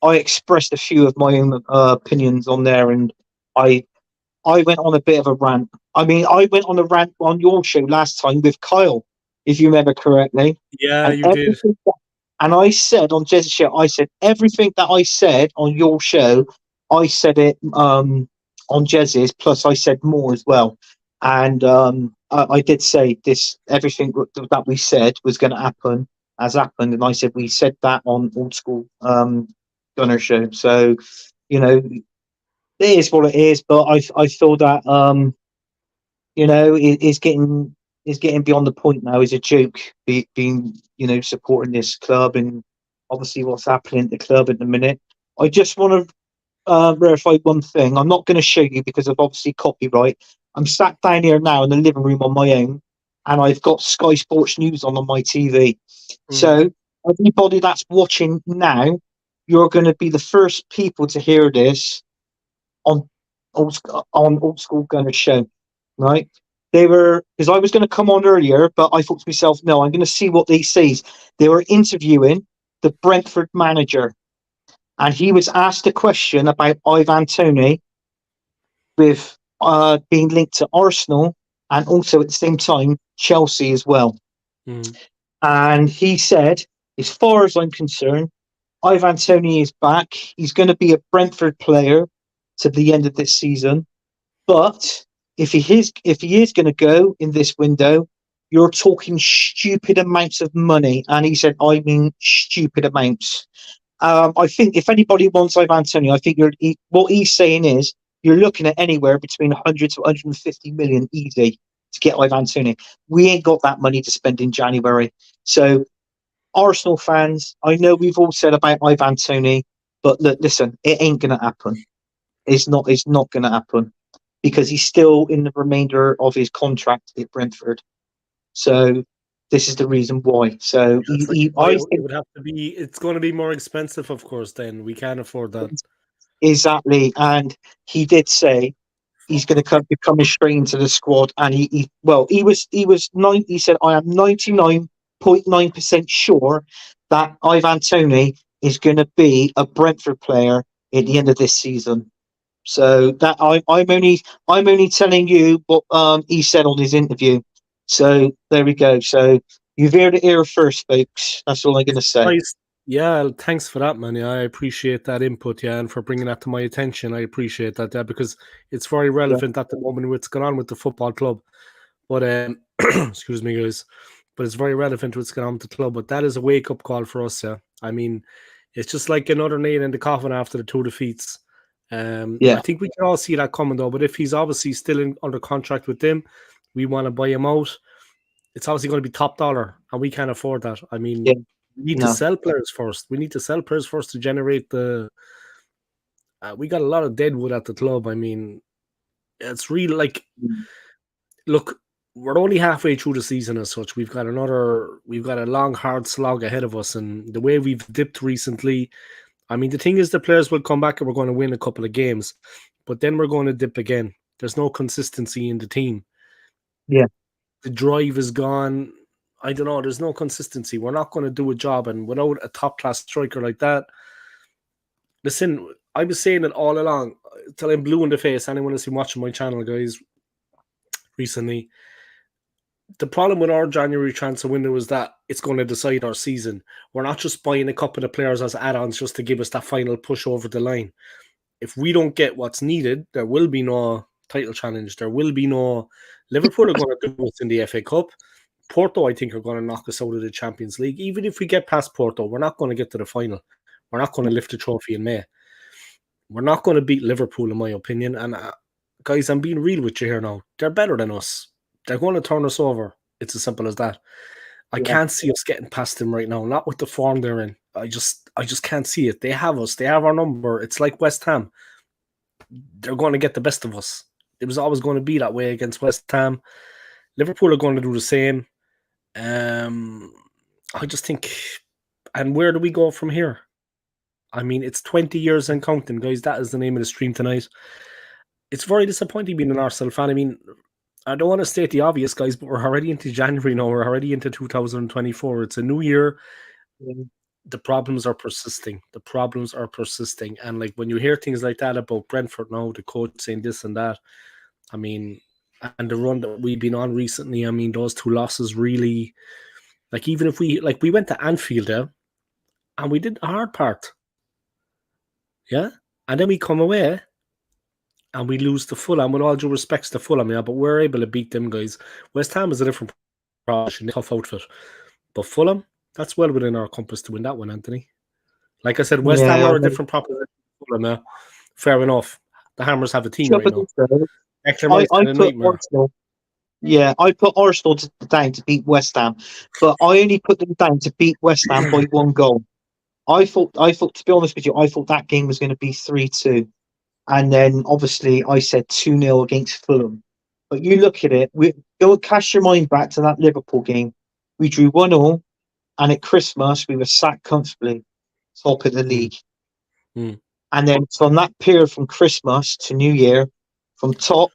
I expressed a few of my own opinions on there, and I I went on a bit of a rant. I mean, I went on a rant on your show last time with Kyle, if you remember correctly, Yeah, and you did. everything. And I said on Jez's show, I said everything that I said on your show, I said it on Jez's, plus I said more as well. And I did say this, everything that we said was going to happen has happened. And I said, we said that on Old School Gunner show. So, it is what it is. But I feel that, it's getting beyond the point now. Is a joke being supporting this club and obviously what's happening at the club at the minute. I just want to verify one thing. I'm not going to show you because of obviously copyright. I'm sat down here now in the living room on my own, and I've got Sky Sports News on my TV. So everybody that's watching now, you're going to be the first people to hear this on Old School Gunner show, right? They were, because I was going to come on earlier, but I thought to myself, no, I'm going to see what they say. They were interviewing the Brentford manager, and he was asked a question about Ivan Toney with being linked to Arsenal and also at the same time Chelsea as well. And he said, as far as I'm concerned, Ivan Toney is back. He's going to be a Brentford player to the end of this season. But if he is going to go in this window, you're talking stupid amounts of money. And he said, I mean stupid amounts. I think if anybody wants Ivan Toney, I think what he's saying is you're looking at anywhere between 100 to 150 million easy to get Ivan Toney. We ain't got that money to spend in January. So, Arsenal fans, I know we've all said about Ivan Toney, but look, listen, it ain't going to happen. It's not going to happen because he's still in the remainder of his contract at Brentford. So, this is the reason why. So, I It think would have to be. It's going to be more expensive, of course. Then we can't afford that. exactly. And he did say he's going to become straight into the squad. And he said, I am 99.9% sure that Ivan Toney is going to be a Brentford player at the end of this season. So that I'm only telling you what he said on his interview. So there we go. So you've heard it here first, folks. That's all I'm going to say. Nice. Yeah, thanks for that, man. Yeah, I appreciate that input, yeah, and for bringing that to my attention. I appreciate that, yeah, because it's very Yeah, relevant at the moment what's going on with the football club. But excuse me, guys. But it's very relevant what's going on with the club. But that is a wake up call for us, yeah. I mean, it's just like another nail in the coffin after the two defeats. I yeah, think we can all see that coming though. But if he's obviously still under contract with them, we want to buy him out. It's obviously going to be top dollar, and we can't afford that. I yeah. mean, we need to No, sell players first. We need to sell players first to generate the. We got a lot of deadwood at the club. I mean, it's really like, look, we're only halfway through the season as such. We've got a long, hard slog ahead of us, and the way we've dipped recently. I mean, the thing is, the players will come back and we're going to win a couple of games, but then we're going to dip again. There's no consistency in the team. yeah, The drive is gone. I don't know. There's no consistency. We're not going to do a job, and without a top class striker like that, listen. I was saying it all along till I'm blue in the face. Anyone who's been watching my channel, guys, recently, the problem with our January transfer window is that it's going to decide our season. We're not just buying a couple of players as add-ons just to give us that final push over the line. If we don't get what's needed, there will be no title challenge. There will be no. Liverpool are going to do us in the FA Cup. Porto, I think, are going to knock us out of the Champions League. Even if we get past Porto, we're not going to get to the final. We're not going to lift the trophy in May. We're not going to beat Liverpool, in my opinion. And guys, I'm being real with you here now. They're better than us. They're going to turn us over. It's as simple as that. I yeah, can't see us getting past them right now. Not with the form they're in. I just can't see it. They have us. They have our number. It's like West Ham. They're going to get the best of us. It was always going to be that way against West Ham. Liverpool are going to do the same. I just think, and where do we go from here? I mean, it's 20 years and counting, guys. That is the name of the stream tonight. It's very disappointing being an Arsenal fan. I mean, I don't want to state the obvious, guys, but we're already into January now. We're already into 2024. It's a new year. yeah, The problems are persisting. The problems are persisting. And like when you hear things like that about Brentford now, the coach saying this and that, I mean, and the run that we've been on recently, I mean, those two losses really, like even if we went to Anfield, and we did the hard part. Yeah. And then we come away and we lose to Fulham, with all due respects to Fulham, yeah, but we're able to beat them, guys. West Ham is a different proposition, tough outfit. But Fulham, that's well within our compass to win that one, Anthony. Like I said, West Ham yeah. are a different proposition to Fulham, yeah. Fair enough. The Hammers have a team right Trouble now. is, though, Extra Rice I had a put nightmare. Arsenal. Yeah, I put Arsenal down to beat West Ham, but I only put them down to beat West Ham by one goal. I thought, to be honest with you, I thought that game was going to be 3-2. And then obviously I said 2-0 against Fulham. But you look at it, go cast your mind back to that Liverpool game. We drew 1-1, and at Christmas we were sat comfortably top of the league. Mm. And then from that period from Christmas to New Year, from top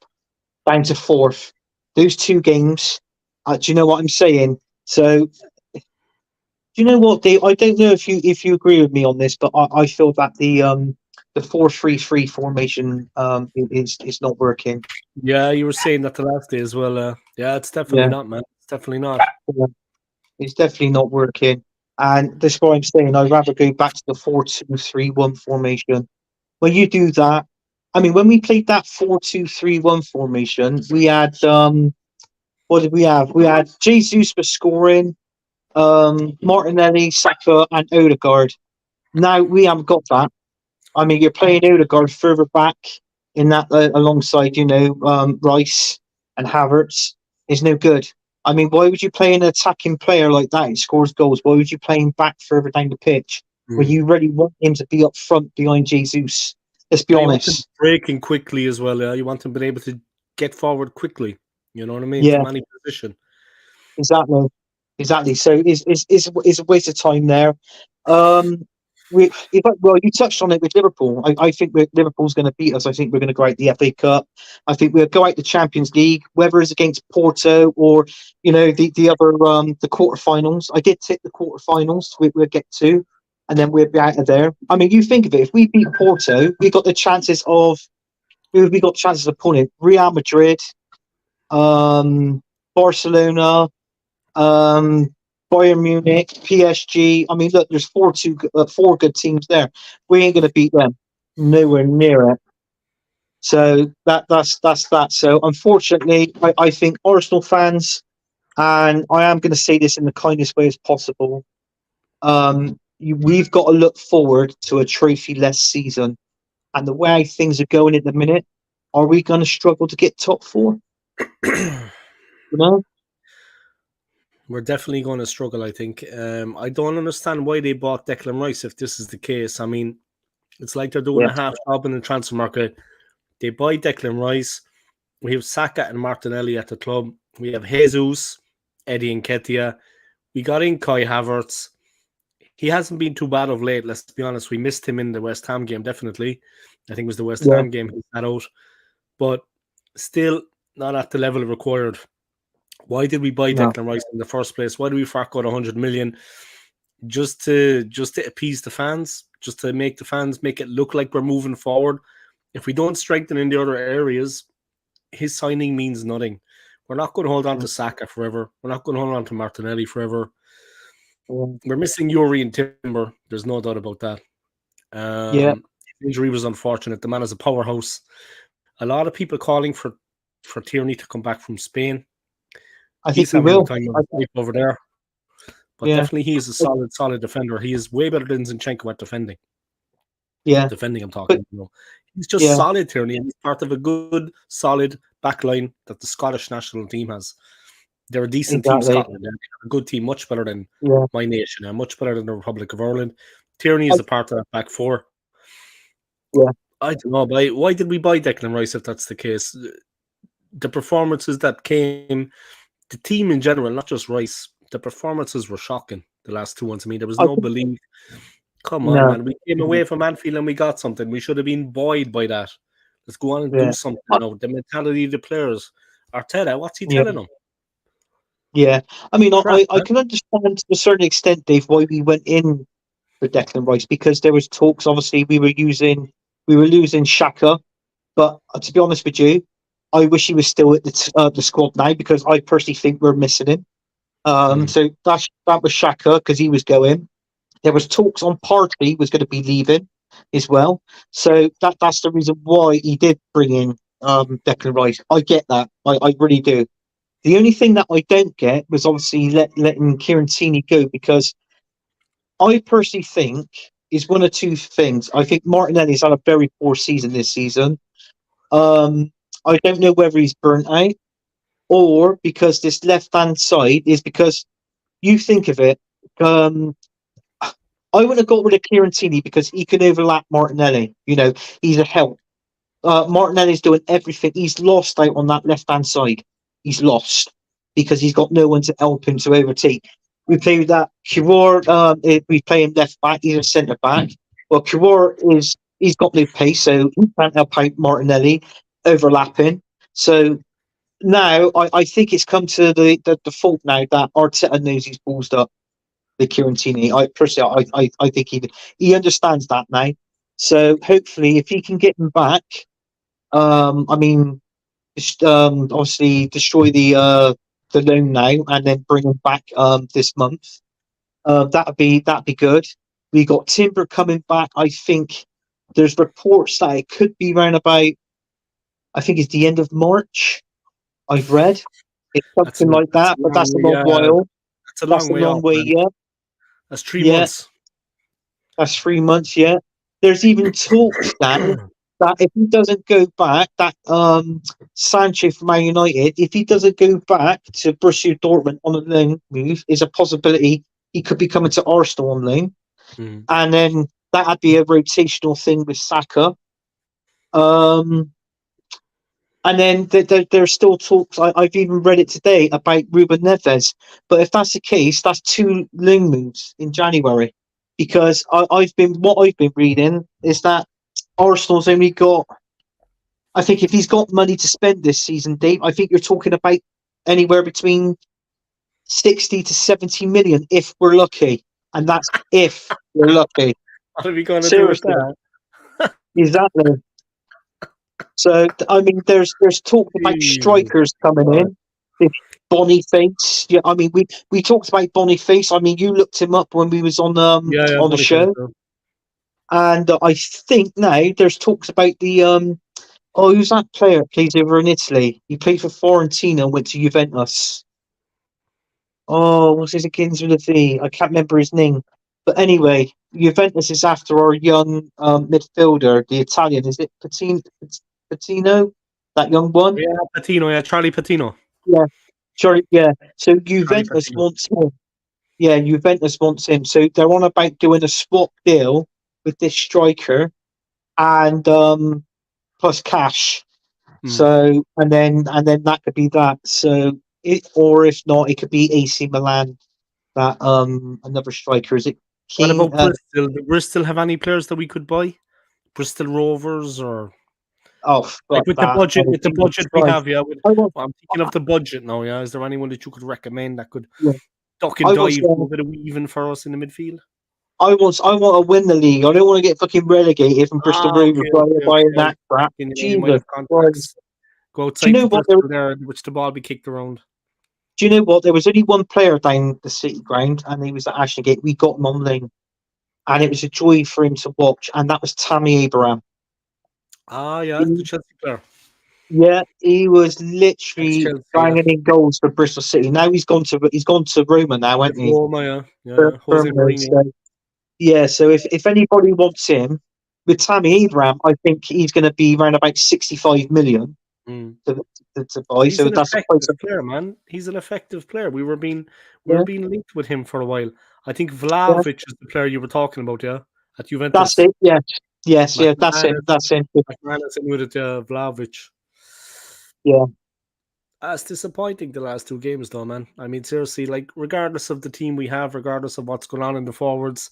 down to fourth, those two games, do you know what I'm saying? So do you know what, Dave? I don't know if you agree with me on this, but I feel that the 4-3-3 formation is not working. Yeah, you were saying that the last day as well. Yeah, it's definitely Yeah, not, man. It's definitely not. it's definitely not working. And that's why I'm saying I'd rather go back to the 4-2-3-1 formation. When you do that, I mean, when we played that 4-2-3-1 formation, we had what did we have? We had Jesus for scoring, Martinelli, Saka, and Odegaard. Now we haven't got that. I mean, you're playing Odegaard further back in that alongside, Rice and Havertz is no good. I mean, why would you play an attacking player like that who scores goals? Why would you play him back further down the pitch where you really want him to be up front behind Jesus? Let's be Yeah, you want him honest. breaking quickly as well. Yeah, you want him being able to get forward quickly. You know what I mean? Yeah, From any position. exactly. Exactly. So it's a waste of time there. Well, you touched on it with Liverpool. I think Liverpool's going to beat us. I think we're going to go out the FA Cup. I think we'll go out the Champions League, whether it's against Porto or the other the quarterfinals. I did tip the quarterfinals. We'll get to, and then we'll be out of there. I mean, you think of it. If we beat Porto, we got the chances of who have we got chances of pulling? Real Madrid, Barcelona, Bayern Munich, PSG. I mean, look, there's four good teams there. We ain't going to beat them. Nowhere near it. So that's that. So unfortunately, I think Arsenal fans, and I am going to say this in the kindest way as possible, we've got to look forward to a trophy-less season. And the way things are going at the minute, are we going to struggle to get top four? You know? We're definitely going to struggle, I think. I don't understand why they bought Declan Rice if this is the case. I mean, it's like they're doing a half job in the transfer market. They buy Declan Rice. We have Saka and Martinelli at the club. We have Jesus, Eddie Nketiah. We got in Kai Havertz. He hasn't been too bad of late, let's be honest. We missed him in the West Ham game, definitely. I think it was the West Ham game he sat out. But still not at the level required. Why did we buy Declan Rice in the first place? Why did we fork out 100 million? Just to appease the fans, just to make the fans make it look like we're moving forward. If we don't strengthen in the other areas, his signing means nothing. We're not going to hold on to Saka forever. We're not going to hold on to Martinelli forever. We're missing Yuri and Timber. There's no doubt about that. Injury was unfortunate. The man is a powerhouse. A lot of people calling for Tierney to come back from Spain. I think he will. Time over there. But definitely he is a solid defender. He is way better than Zinchenko at defending. Yeah. Defending I'm talking about. He's just solid, Tierney, and he's part of a good, solid back line that the Scottish national team has. They're a decent team, Scotland. They're a good team, much better than my nation, and much better than the Republic of Ireland. Tierney is a part of that back four. Yeah. I don't know, but why did we buy Declan Rice if that's the case? The performances that came, the team in general, not just Rice, the performances were shocking the last 2 months. I mean, there was no belief. Come on, man. We came away from Anfield and we got something. We should have been buoyed by that. Let's go on and do something now. The mentality of the players. Arteta, what's he telling them? Yeah. I mean, I can understand to a certain extent, Dave, why we went in for Declan Rice, because there was talks, obviously, we were losing Xhaka. But to be honest with you, I wish he was still at the squad now, because I personally think we're missing him. So that was Xhaka, because he was going. There was talks on Partey was going to be leaving as well. So that's the reason why he did bring in Declan Rice. I get that. I really do. The only thing that I don't get was obviously letting Kieran Tierney go, because I personally think is one of two things. I think Martinelli's had a very poor season this season. I don't know whether he's burnt out or because this left-hand side is because you think of it. I would have got rid of Kieran Tierney because he can overlap Martinelli. You know, he's a help. Martinelli's doing everything. He's lost out on that left-hand side. He's lost because he's got no one to help him to overtake. We play with that. Kiroor, we play him left back. He's a centre back. Well, Kiroor he's got no pace, so he can't help out Martinelli overlapping. So now I think it's come to the fault now that Arteta knows he's ballsed up the Kieran Tierney. I think he understands that now. So hopefully, if he can get him back, obviously destroy the loan now and then bring him back this month. That'd be good. We got Timber coming back. I think there's reports that it could be around about, I think it's the end of March. I've read it's something like that, but that's a long while. That's a long way yet. That's 3 months. That's 3 months yet. There's even talks now that if he doesn't go back, that Sancho from Man United, if he doesn't go back to Borussia Dortmund on a loan move, is a possibility he could be coming to Arsenal on loan. And then that'd be a rotational thing with Saka. And then there's still talks, I've even read it today, about Ruben Neves. But if that's the case, that's 2 loan moves in January. Because what I've been reading is that Arsenal's only got, I think if he's got money to spend this season, Dave, I think you're talking about anywhere between 60 to 70 million if we're lucky. And that's if we're lucky. What are we going to do with that? Exactly. So I mean, there's talk about Jesus strikers coming Christ. in. If Boniface, yeah, I mean, we talked about Boniface. I mean, you looked him up when we was Yeah, on the Boniface. show, and I think now there's talks about the oh, who's that player that plays over in Italy? He played for Fiorentina and went to Juventus. Oh, what's his begins with a V? I can't remember his name. But anyway, Juventus is after our young midfielder, the Italian. Is it Patino? That young one? Yeah, Patino. Yeah, Charlie Patino. Yeah, sorry, yeah. So Charlie Juventus Patino. wants him. Yeah, Juventus wants him. So they're on about doing a swap deal with this striker and plus cash. Mm. So and then that could be that. So it or if not, it could be AC Milan. That another striker is it What King? about Bristol? Do Bristol have any players that we could buy? Bristol Rovers or Oh like fuck that! Oh, with the Jesus budget we Christ! have, yeah. With, I want, well, I'm thinking of the budget now, yeah. Is there anyone that you could recommend that could yeah, duck and I want, dive, do a bit of weaving for us in the midfield? I want to win the league. I don't want to get fucking relegated from Bristol Ah, Rovers okay, by okay, buying okay. that crap. You know, you might Jesus have Christ! contacts. Go Do you outside know to what? There, Bristol there, in which the ball be kicked around. do you know what? There was only one player down the City ground, and he was at Ashley. We got him on loan, and it was a joy for him to watch. And that was Tammy Abraham. Ah, yeah, the He, Chelsea player. yeah, he was Ex literally Chelsea, yeah. banging in goals for Bristol City. Now he's gone to Roma now, hasn't With he? Roma, yeah. Yeah, yeah. Jose Permanently. Mourinho. So yeah, so if anybody wants him with Tammy Abraham, I think he's going to be around about 65 million Mm. to, to buy. He's So an that's the price effective of player, man. He's an effective player. We were yeah, being linked with him for a while. I think yeah. Vlahovic is the player you were talking about, yeah, at That's Juventus. it. Yes, yes, yeah. That's it. McManus, That's it. McManus in with it, Vlahovic. Yeah, It's disappointing the last two games, though, man. I mean, seriously, like regardless of the team we have, regardless of what's going on in the forwards,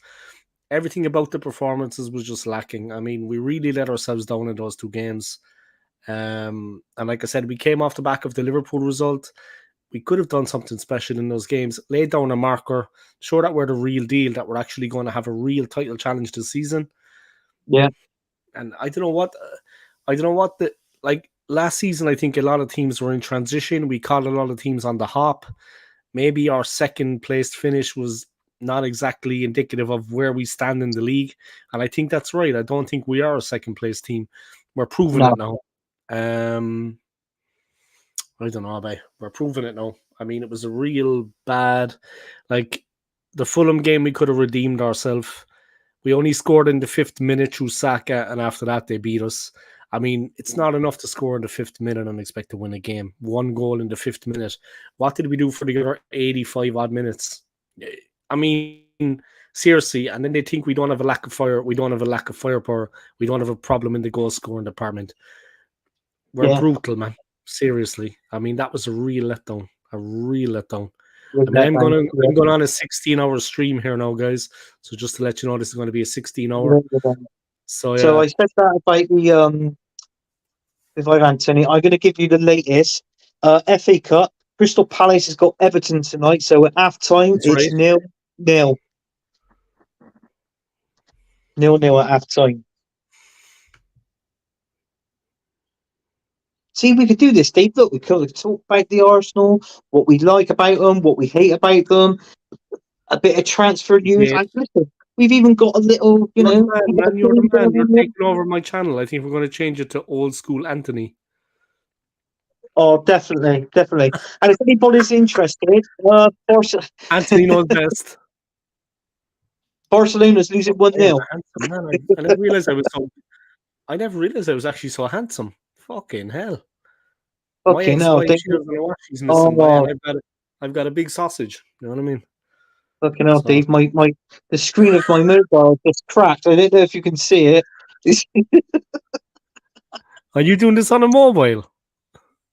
everything about the performances was just lacking. I mean, we really let ourselves down in those two games. And like I said, we came off the back of the Liverpool result. We could have done something special in those games, laid down a marker, show that we're the real deal, that we're actually going to have a real title challenge this season. yeah, And I don't know what the like last season. I think a lot of teams were in transition. We caught a lot of teams on the hop. Maybe our second placed finish was not exactly indicative of where we stand in the league, and I think that's right. I don't think we are a second place team. We're proving no, it now. Um, I don't know, but we're proving it now. I mean, it was a real bad, like the Fulham game. We could have redeemed ourselves. We only scored in the 5th minute through Saka, and after that, they beat us. I mean, it's not enough to score in the 5th minute and expect to win a game. One goal in the 5th minute. What did we do for the other 85 odd minutes? I mean, seriously. And then they think we don't have a lack of fire. We don't have a lack of firepower. We don't have a problem in the goal scoring department. We're yeah. brutal, man. Seriously. I mean, that was a real letdown. A real letdown. With I mean, that man, yeah, I'm going on a 16-hour stream here now, guys. So just to let you know, this is going to be a 16-hour. with that. So So yeah, I said that about the if I Anthony, I'm going to give you the latest FA Cup. Crystal Palace has got Everton tonight, so at half time that's it's right. 0-0. 0-0 at half time. See, we could do this, Dave. Look, we could talk about the Arsenal, what we like about them, what we hate about them, a bit of transfer news. Yeah, And listen, we've even got a little, you're the man, we got a man. You're the game man. going You're on here. taking over my channel. I think we're going to change it to Old School Anthony. Oh, definitely, definitely. And if anybody's interested, Anthony knows best. Barcelona's losing Oh, damn, 1-0. a handsome man. I never realized I was so. I never realized I was actually so handsome. Fucking hell. My Fucking hell. ex-wife, she doesn't know what she's missing, but Oh, I've got a big sausage. You know what I mean? fucking hell, So, Dave. The screen of my mobile just cracked. I don't know if you can see it. are you doing this on a mobile?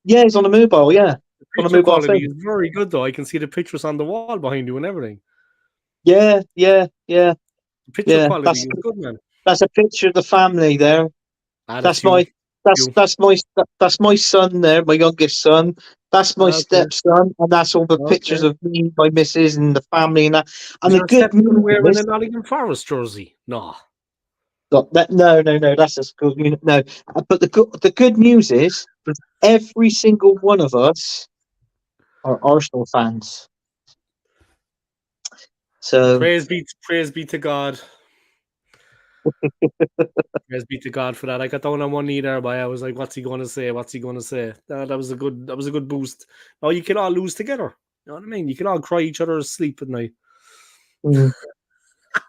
Yeah, it's on a mobile, yeah. The On a picture mobile quality is phone. very good, though. I can see the pictures on the wall behind you and everything. Yeah, yeah, yeah, The picture yeah. quality is good, man. That's a picture of the family there. Ah, That's that's you. my that's You. that's my that's my son there, my youngest son. That's my Okay. stepson, and that's all the pictures Okay. of me, my missus, and the family, and that. And Is the your good stepson news wearing a is, Nottingham Forest jersey? No. No, that's a school. No, but the good news is every single one of us are Arsenal fans. So Praise be to God. Praise be to God for that. I got down on one knee there, but I was like, "What's he going to say? What's he going to say?" That was a good boost. Oh, you can all lose together. You know what I mean? You can all cry each other asleep at night. mm,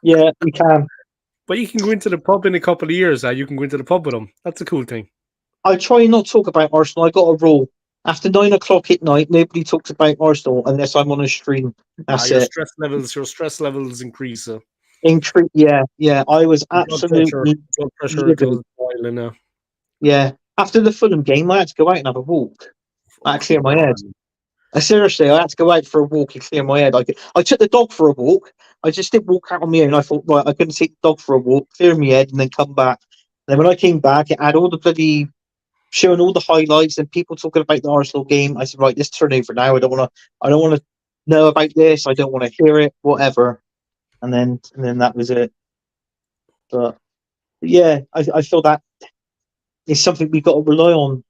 yeah, we can. But you can go into the pub in a couple of years. You can go into the pub with them. That's a cool thing. I try not to talk about Arsenal. I got a rule. After 9 o'clock at night, nobody talks about Arsenal unless I'm on a stream. That's Your it. stress levels increase. Yeah. I was Blood pressure, absolutely blood pressure livid. goes boiling now. Yeah. After the Fulham game, I had to go out and have a walk. I Oh, had to clear come my head. on. Seriously, I had to go out for a walk and clear my head. I took the dog for a walk. I just didn't walk out on my own. I thought, right, I'm going to take the dog for a walk, clear my head, and then come back. And then when I came back, it had all the bloody showing all the highlights and people talking about the Arsenal game. I said, right, let's turn over now. I don't want to know about this. I don't want to hear it. Whatever. And then that was it. But yeah, I feel that is something we've got to rely on.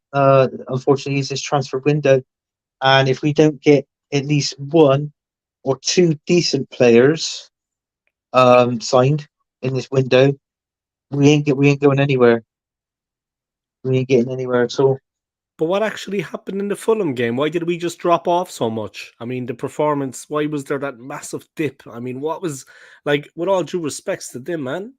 Unfortunately, is this transfer window, and if we don't get at least one or two decent players signed in this window, we ain't going anywhere. We ain't getting anywhere at all. But what actually happened in the Fulham game? Why did we just drop off so much? I mean, the performance, why was there that massive dip? I mean, what was, like, with all due respects to them, man,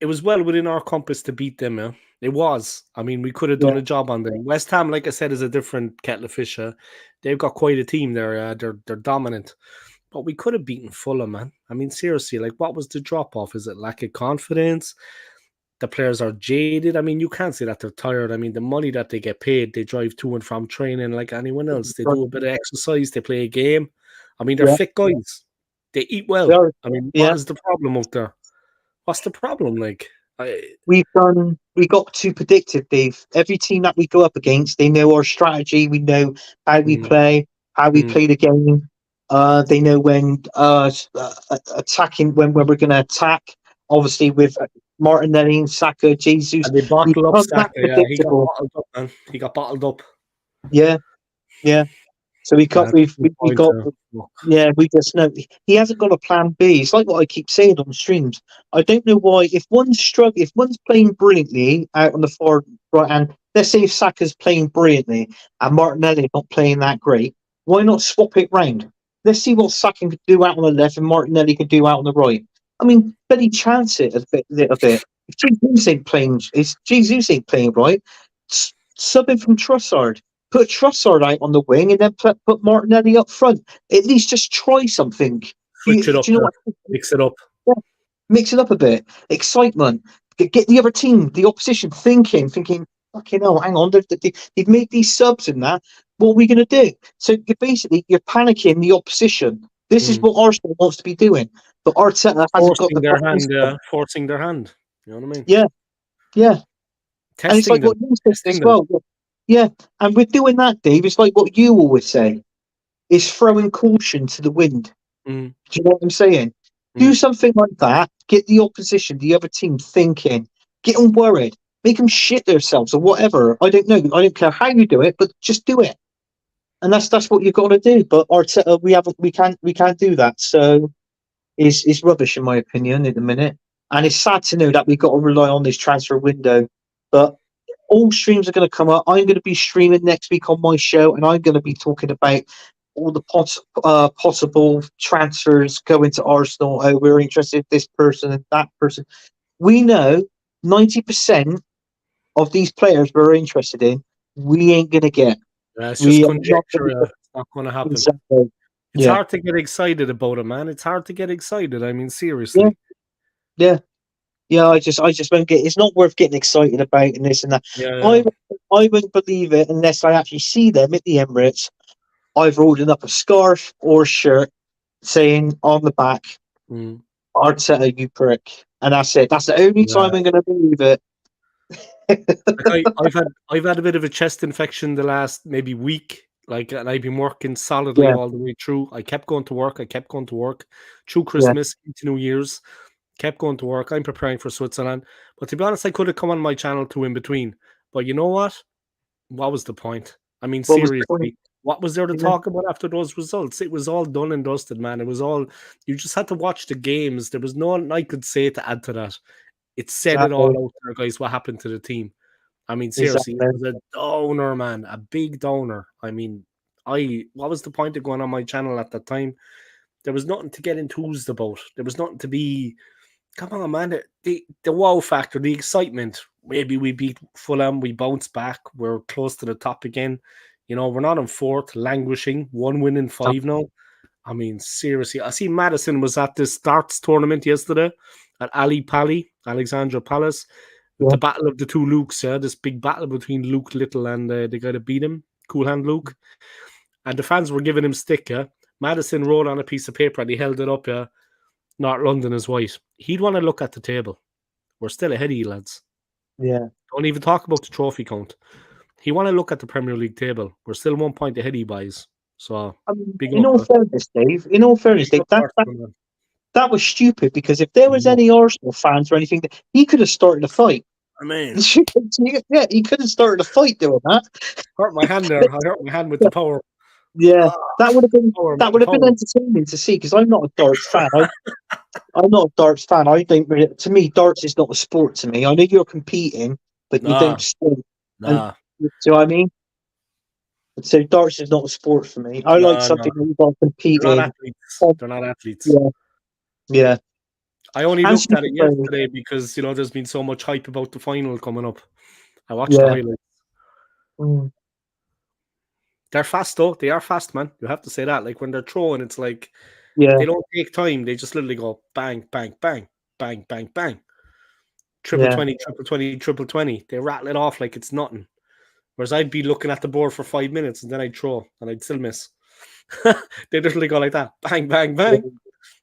it was well within our compass to beat them, man. It was. I mean, we could have Yeah, done a job on them. West Ham, like I said, is a different kettle of fish. They've got quite a team there. They're dominant. But we could have beaten Fulham, man. I mean, seriously, like, what was the drop off? Is it lack of confidence? The players are jaded. I mean, you can't say that they're tired. I mean, the money that they get paid, they drive to and from training like anyone else. They do a bit of exercise, they play a game. I mean, they're yeah, fit guys. They eat they well. are. I mean, what Yeah. is the problem out there? What's the problem? Like, I, We got too predictive, Dave. Every team that we go up against, they know our strategy. We know how we mm, play, how we mm. play the game. They know when attacking, when we're going to attack. Obviously, with Martinelli, Saka, Jesus, And they we bottle up become Saka. that Yeah, he got predictable. bottled up, man. He got bottled up. Yeah, yeah. So we got That's we've a good we point. got Look, yeah, we just know he hasn't got a plan B. It's like what I keep saying on streams. I don't know why if one's playing brilliantly out on the far right hand, let's say if Saka's playing brilliantly and Martinelli not playing that great, why not swap it round? Let's see what Saka can do out on the left and Martinelli can do out on the right. I mean, let me chance it little bit. If Jesus ain't playing right, sub in from Trossard. Put Trossard out on the wing and then put Martinelli up front. At least just try something. switch it Do up you know there. what? Mix it up. Yeah, mix it up a bit. Excitement. Get the other team, the opposition, thinking. Fucking hell, hang on. They've made these subs and that. What are we going to do? So you're panicking the opposition. This is Mm. what Arsenal wants to be doing, but Arteta hasn't got Forcing the their guidance. hand. Forcing their hand. You know what I mean? Yeah, yeah. And it's Testing like them. what you said Testing as them. well. Yeah, and with doing that, Dave, it's like what you always say. Is throwing caution to the wind. Mm. Do you know what I'm saying? Do Mm. something like that. Get the opposition, the other team thinking. Get them worried. Make them shit themselves or whatever. I don't know. I don't care how you do it, but just do it. And that's what you've got to do. But Arteta, we can't do that. So it's rubbish in my opinion at the minute. And it's sad to know that we've got to rely on this transfer window. But all streams are going to come up. I'm going to be streaming next week on my show, and I'm going to be talking about all the possible transfers going to Arsenal. Oh, we're interested in this person and that person. We know 90% of these players we're interested in, we ain't going to get. It's just We are not going conjecture. to get It's not going to happen. exactly. It's Yeah, hard to get excited about it, man. It's hard to get excited. I mean, yeah, seriously. yeah. Yeah, I just won't get. It's not worth getting excited about and this and that. Yeah, I yeah. I wouldn't believe it unless I actually see them at the Emirates. I've holding up a scarf or shirt saying on the back, Mm. Arteta, you prick. And that's it. That's the only Yeah. time I'm going to believe it. Like I've had a bit of a chest infection the last maybe week. Like, and I've been working solidly Yeah, all the way through. I kept going to work. I kept going to work through yeah, Christmas into New Year's. kept going to work. I'm preparing for Switzerland. But to be honest, I could have come on my channel too in between. But you know what? What was the point? I mean, What was the point? seriously, what was there to Yeah, talk about after those results? It was all done and dusted, man. It was all, you just had to watch the games. There was no nothing I could say to add to that. It said it all exactly. out there, guys, what happened to the team. I mean, seriously, it Exactly. was a downer, man, a big downer. I mean, what was the point of going on my channel at that time? There was nothing to get enthused about. There was nothing to be. Come on, man. The wow factor, the excitement. Maybe we beat Fulham, we bounce back, we're close to the top again. You know, we're not in fourth, languishing, 1 win in five now. I mean, seriously, I see Madison was at this darts tournament yesterday at Ali Pali, Alexandra Palace, with Yeah, the battle of the two Lukes. Yeah, this big battle between Luke Little and the guy that beat him, Cool Hand Luke. And the fans were giving him stick. Yeah, Madison wrote on a piece of paper and he held it up. Yeah, North London is white. He'd want to look at the table. We're still ahead of you, lads. yeah. Don't even talk about the trophy count. He want to look at the Premier League table. We're still 1 point ahead of you, boys. So I mean, big in up, all fairness, Dave. In all fairness, big Dave, up, Arsenal. that was stupid because if there was No, any Arsenal fans or anything, he could have started a fight. I mean, Yeah, he could have started a fight doing that. hurt my hand there. I hurt my hand with the power. Yeah, Ah, that would have been power, that man, would have been power. entertaining to see because I'm not a darts fan. I'm not a darts fan. I think to me, darts is not a sport to me. I know you're competing, but you don't Nah, sport. And nah, so what I mean, so darts is not a sport for me. I like no. something where you got to compete They're not in. athletes. They're not athletes. Yeah, yeah. I only And looked at super it players. yesterday because, there's been so much hype about the final coming up. I watched the Yeah, highlights. mm, They're fast though. They are fast, man. You have to say that. Like when they're throwing, it's like yeah, they don't take time. They just literally go bang, bang, bang, bang, bang, bang. Triple yeah, 20, triple 20, triple 20. They rattle it off like it's nothing. Whereas I'd be looking at the board for 5 minutes and then I'd throw and I'd still miss. They literally go like that. Bang, bang, yeah, bang.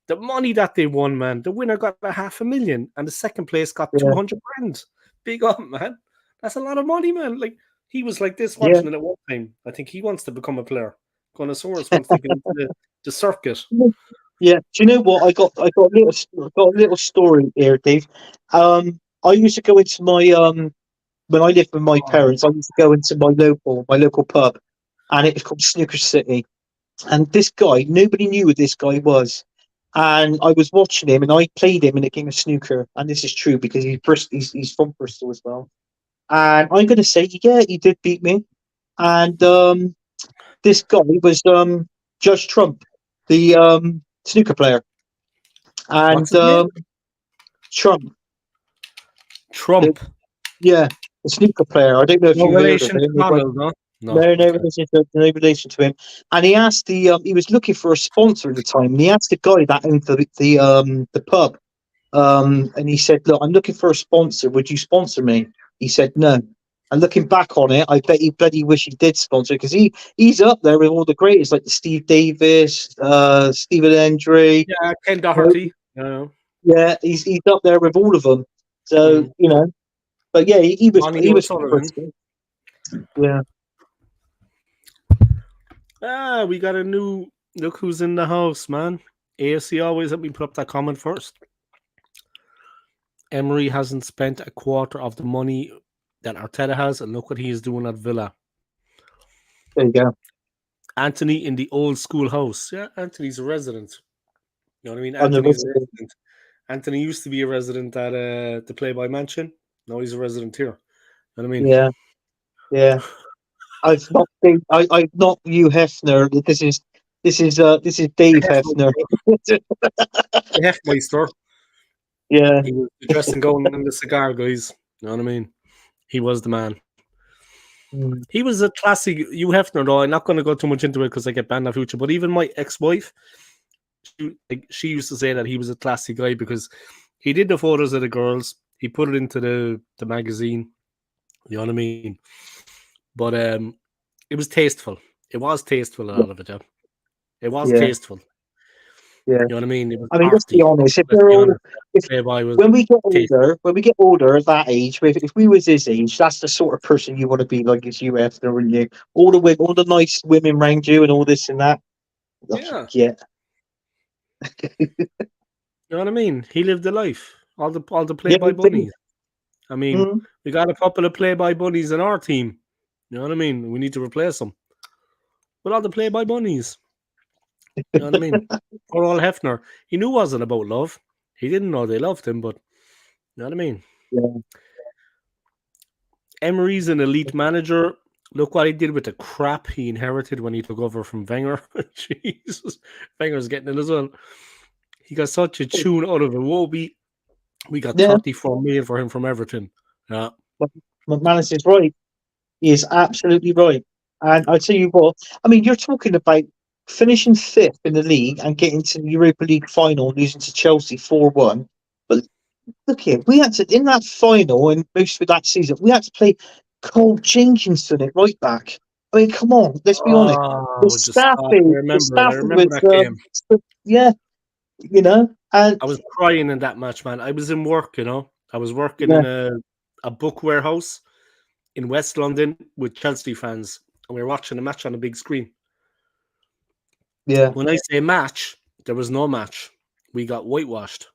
The money that they won, man. The winner got 500,000 and the second place got yeah, 200 grand. Big up, man. That's a lot of money, man. Like he was like this yeah. watching it at one time. I think he wants to become a player. Connoisseurs wants to get into the circuit. Yeah. Do you know what? I got a little story here, Dave. I used to go into my when I lived with my Oh, parents. I used to go into my local pub, and it was called Snooker City. And this guy, nobody knew who this guy was. And I was watching him, and I played him in a game of snooker. And this is true because he's from Bristol as well. And I'm going to say, yeah, he did beat me. And this guy was Judge Trump, the snooker player, what's and his name? Trump, the, Trump. yeah, the snooker player. I don't know if No you heard of relation to him. Donald, no? No. No, Okay. no relation to him. And he asked he was looking for a sponsor at the time, and he asked the guy that owned the pub, and he said, "Look, I'm looking for a sponsor. Would you sponsor me?" He said, "No." And looking back on it, I bet he bloody wish he did sponsor because he's up there with all the greatest like Steve Davis, Stephen Hendry. Yeah, Ken Doherty. Yeah. Yeah, he's up there with all of them. So Mm. but yeah, Ronnie he was from O'Sullivan. Bristol. Yeah, Ah, we got a new look who's in the house, man. ASC always let me put up that comment first. Emery hasn't spent a quarter of the money that Arteta has, and look what he is doing at Villa. there you go. Anthony in the old school house. Yeah, Anthony's a resident. You know what I mean? On the Anthony's a Bristol. resident. Anthony used to be a resident at the Playboy Mansion. Now he's a resident here. You know what I mean? Yeah, yeah. I've not you Hefner. This is Dave Hefner. The Hefmeister. Yeah, He was the dressing gown and the cigar guys. You know what I mean? He was the man. mm, He was a classic Hugh Hefner, though. I'm not going to go too much into it because I get banned in the future. But even my ex-wife, she used to say that he was a classy guy because he did the photos of the girls. He put it into the magazine. You know what I mean? But it was tasteful. It was tasteful, a lot of it, yeah. It was yeah, tasteful. yeah. You know what I mean? It was I mean, let's be arty. honest. Let's be honest. Playboy was tasteful. When we get older at that age, if we was his age, that's the sort of person you want to be like as you Hefner, wouldn't you? All the nice women around you, and all this and that. Oh, Yeah. yeah, You know what I mean? He lived the life. All the Yeah, play-by bunnies. I mean, mm. we got a couple of play-by bunnies in our team. You know what I mean? We need to replace them. But all the play-by bunnies. You know what I mean? Poor old Hefner. He knew it wasn't about love. He didn't know they loved him, but you know what I mean? Yeah. Emery's an elite manager. Look what he did with the crap he inherited when he took over from Wenger. Jesus. Wenger's getting it as well. He got such a tune out of Iwobi. We got Yeah. 34 million for him from Everton. Yeah. McManus is right. He is absolutely right. And I tell you what, I mean, you're talking about finishing fifth in the league and getting to the Europa League final, losing to Chelsea 4-1. But look here, we had to in that final and most of that season, we had to play Cole Jenkinson at right back. I mean, come on, let's be honest. The Oh, just stop. staffing, I remember was, that game. yeah, and I was crying in that match, man. I was in work, I was working yeah, in a book warehouse in West London with Chelsea fans, and we were watching a match on a big screen. yeah, When I say match, there was no match. We got whitewashed.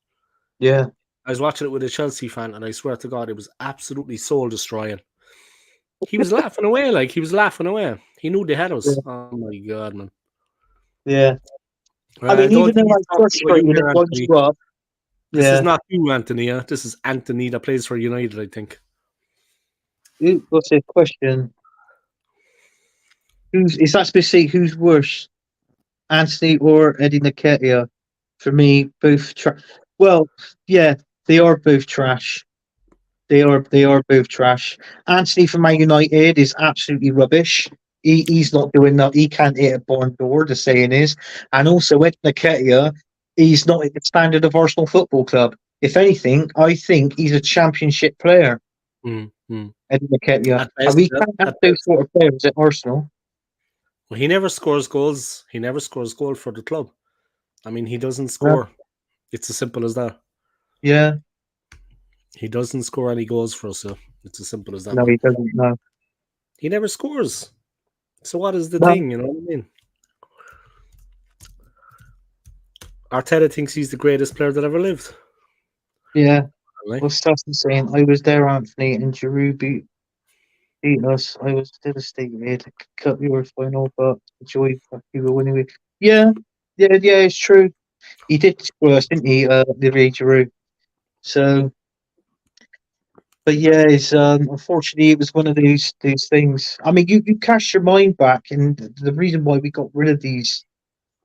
yeah. I was watching it with a Chelsea fan, and I swear to God, it was absolutely soul destroying. He was laughing away, like he was laughing away. He knew they had us. Yeah. Oh my God, man! Yeah. I I mean, don't even think though he's I'm talking about you frustrated, here, it winds Anthony. you up. This is Yeah. not you, Anthony. This is Anthony that plays for United, I think. What's the question? Is that supposed to say who's worse, Anthony or Eddie Nketiah? For me, both well, yeah, they are both trash. They are both trash. Anthony from Man United is absolutely rubbish. He's not doing that. He can't hit a barn door. The saying is, and also Eddie Nketiah, he's not at the standard of Arsenal Football Club. If anything, I think he's a championship player. Mm. Eddie Nketiah, At and best, we yeah, can't have at those best. sort of players at Arsenal. Well, he never scores goals. He never scores goal for the club. I mean, he doesn't No. score. It's as simple as that. Yeah, He doesn't score any goals for us. So it's as simple as that, no, man. he doesn't. No, He never scores. So what is the no, thing? You know what I mean? Arteta thinks he's the greatest player that ever lived. yeah. Like, What's Sutton saying? I was there, Anthony, and Giroud beat us. I was devastated. Cut your final, but enjoy you were winning. Yeah, yeah. It's true. He did for us, didn't he? Olivier Giroud. So, but yeah, it's unfortunately it was one of these things. I mean, you cast your mind back, and the reason why we got rid of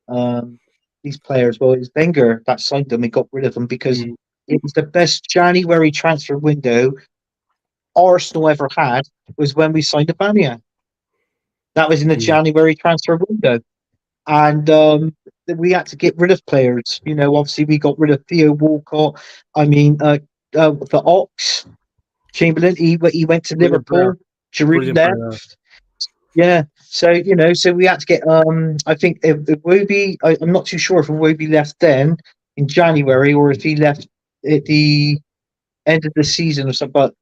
um these players, well, it's Wenger that signed them. We got rid of them because mm, it was the best January transfer window Arsenal ever had. Was when we signed Abania. That was in the mm, January transfer window, and we had to get rid of players. Obviously we got rid of Theo Walcott. I mean, the Ox Chamberlain. He went to brilliant player. Liverpool. Giroud Brilliant player. left. Yeah. So so we had to get. I think if Iwobi, I'm not too sure if Iwobi left then in January or if he left at the end of the season or something. But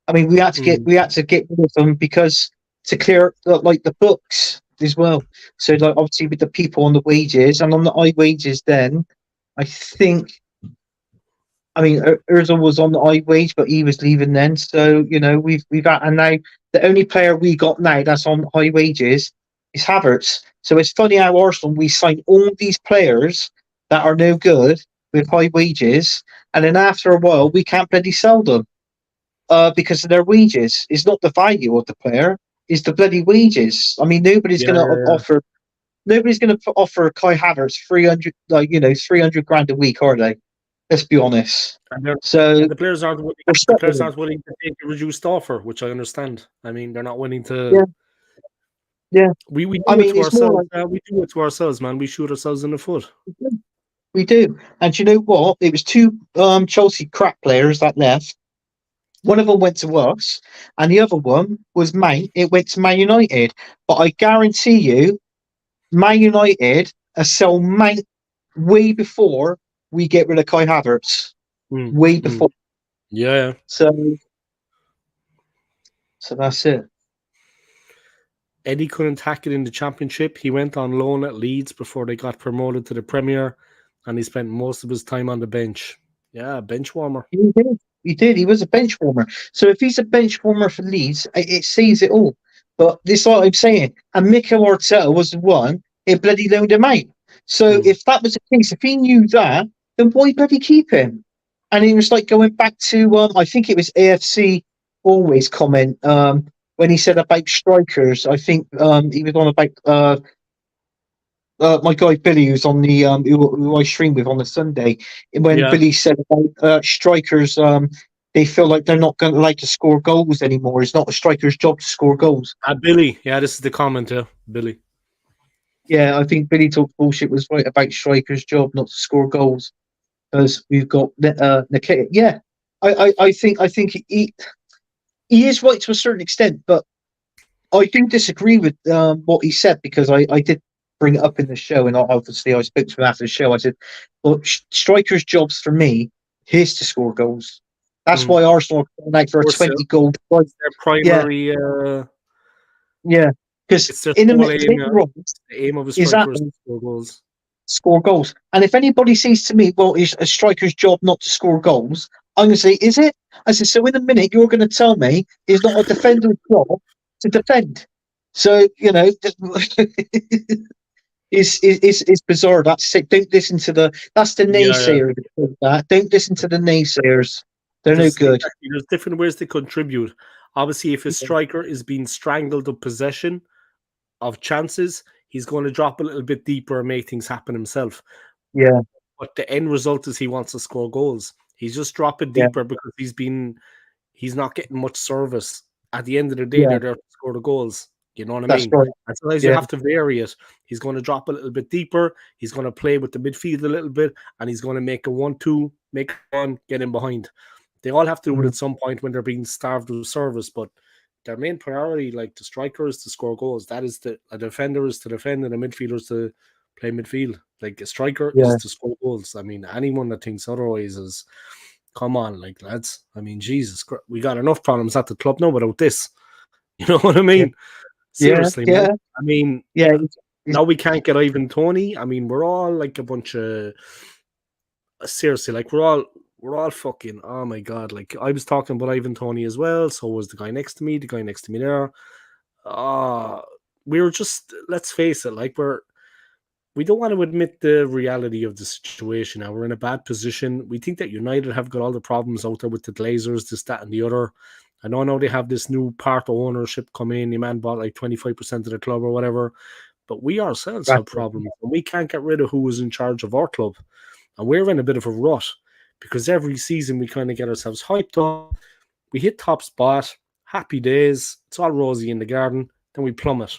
I mean, Mm, we had to get rid of them because to clear like the books as well. So like obviously with the people on the wages and on the high wages, then I think. I mean, Özil was on the high wage, but he was leaving then. So we've got, and now the only player we got now that's on high wages is Havertz. So it's funny how Arsenal we sign all these players that are no good with high wages, and then after a while we can't bloody sell them because of their wages. It's not the value of the player; it's the bloody wages. I mean, yeah. nobody's going to offer Kai Havertz 300, 300 grand a week, are they? Let's be honest. And they're So and the players aren't willing. we're The stuck with players them. aren't willing to take a reduced offer, which I understand. I mean, they're not willing to. Yeah, yeah. We I do it mean, to it's more ourselves. like We do it to ourselves, man. We shoot ourselves in the foot. we do. And you know what? It was two Chelsea crap players that left. One of them went to us, and the other one was Mount. It went to Man United. But I guarantee you, Man United sell Mount way before we get rid of Kai Havertz. Mm, Way mm. before. Yeah. So that's it. Eddie couldn't hack it in the championship. He went on loan at Leeds before they got promoted to the Premier. and he spent most of his time on the bench. Yeah, bench warmer. He did. He did. He was a bench warmer. So if he's a bench warmer for Leeds, it sees it all. But this is what I'm saying. And Mikel Arteta was the one who bloody loaned him out. So Mm. if that was the case, if he knew that, then why bloody keep him? And it was like going back to I think it was AFC always comment when he said about strikers. I think he was on about my guy Billy, who's on the who I stream with on the Sunday, when Yeah, Billy said about strikers, they feel like they're not going to like to score goals anymore. It's not a striker's job to score goals. Billy. Yeah, this is the comment. Billy. Yeah, I think Billy talked bullshit was right about strikers' job not to score goals because we've got Nikita. Yeah, I think he is right to a certain extent, but I do disagree with what he said because I did bring it up in the show, and obviously I spoke to him after the show. I said, "Well, strikers' jobs for me is to score goals. That's Mm. why Arsenal are going out for a Or so 20-goal strike." it's their Yeah, primary. yeah. Because It's their in the sole minute, aim. The aim of a is striker that is to score goals. score goals. And if anybody says to me, "Well, it's a striker's job not to score goals," I'm going to say, "Is it?" I said, "So in a minute, you're going to tell me it's not a defender's job to defend." So it's bizarre. That's it. Don't listen to that's the Yeah, yeah. naysayers. That don't listen to the naysayers. They're no There's good. exactly there's different ways to contribute. Obviously, if a striker is being strangled of possession of chances, he's going to drop a little bit deeper and make things happen himself. Yeah, But the end result is he wants to score goals. He's just dropping yeah, deeper because he's not getting much service. At the end of the day, yeah. they're there to score the goals. You know what I That's mean? right. And sometimes you Yeah, have to vary it. He's going to drop a little bit deeper. He's going to play with the midfield a little bit, and he's going to make a 1-2, make one, get in behind. They all have to do it mm, at some point when they're being starved of service, but their main priority, like the striker, is to score goals. That is a defender is to defend and a midfielder is to play midfield. Like a striker is yeah, to score goals. I mean, anyone that thinks otherwise is, come on, like lads. I mean, Jesus, we got enough problems at the club now without this. You know what I yeah, mean? yeah, Seriously, man. yeah, I mean, yeah. now we can't get Ivan Tony. I mean, we're all like a bunch of seriously, like we're all fucking, oh my god, like I was talking about Ivan Tony as well, so was the guy next to me, there. Uh we were just, let's face it, like we don't want to admit the reality of the situation now. We're in a bad position. We think that United have got all the problems out there with the Glazers, this, that, and the other. I know now they have this new part of ownership come in. The man bought like 25% of the club or whatever. But we ourselves That's have problems. And we can't get rid of who was in charge of our club. And we're in a bit of a rut because every season we kind of get ourselves hyped up. We hit top spot, happy days. It's all rosy in the garden. Then we plummet.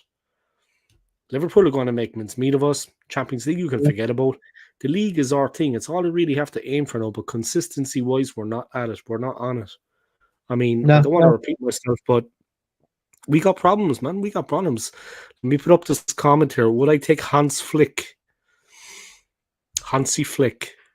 Liverpool are going to make mincemeat of us. Champions League, you can it. forget about. The league is our thing. It's all we really have to aim for now. But consistency wise, we're not at it. We're not on it. I mean, I No, don't want to no. repeat myself, but we got problems, man. We got problems. Let me put up this comment here. Would I take Hansi Flick?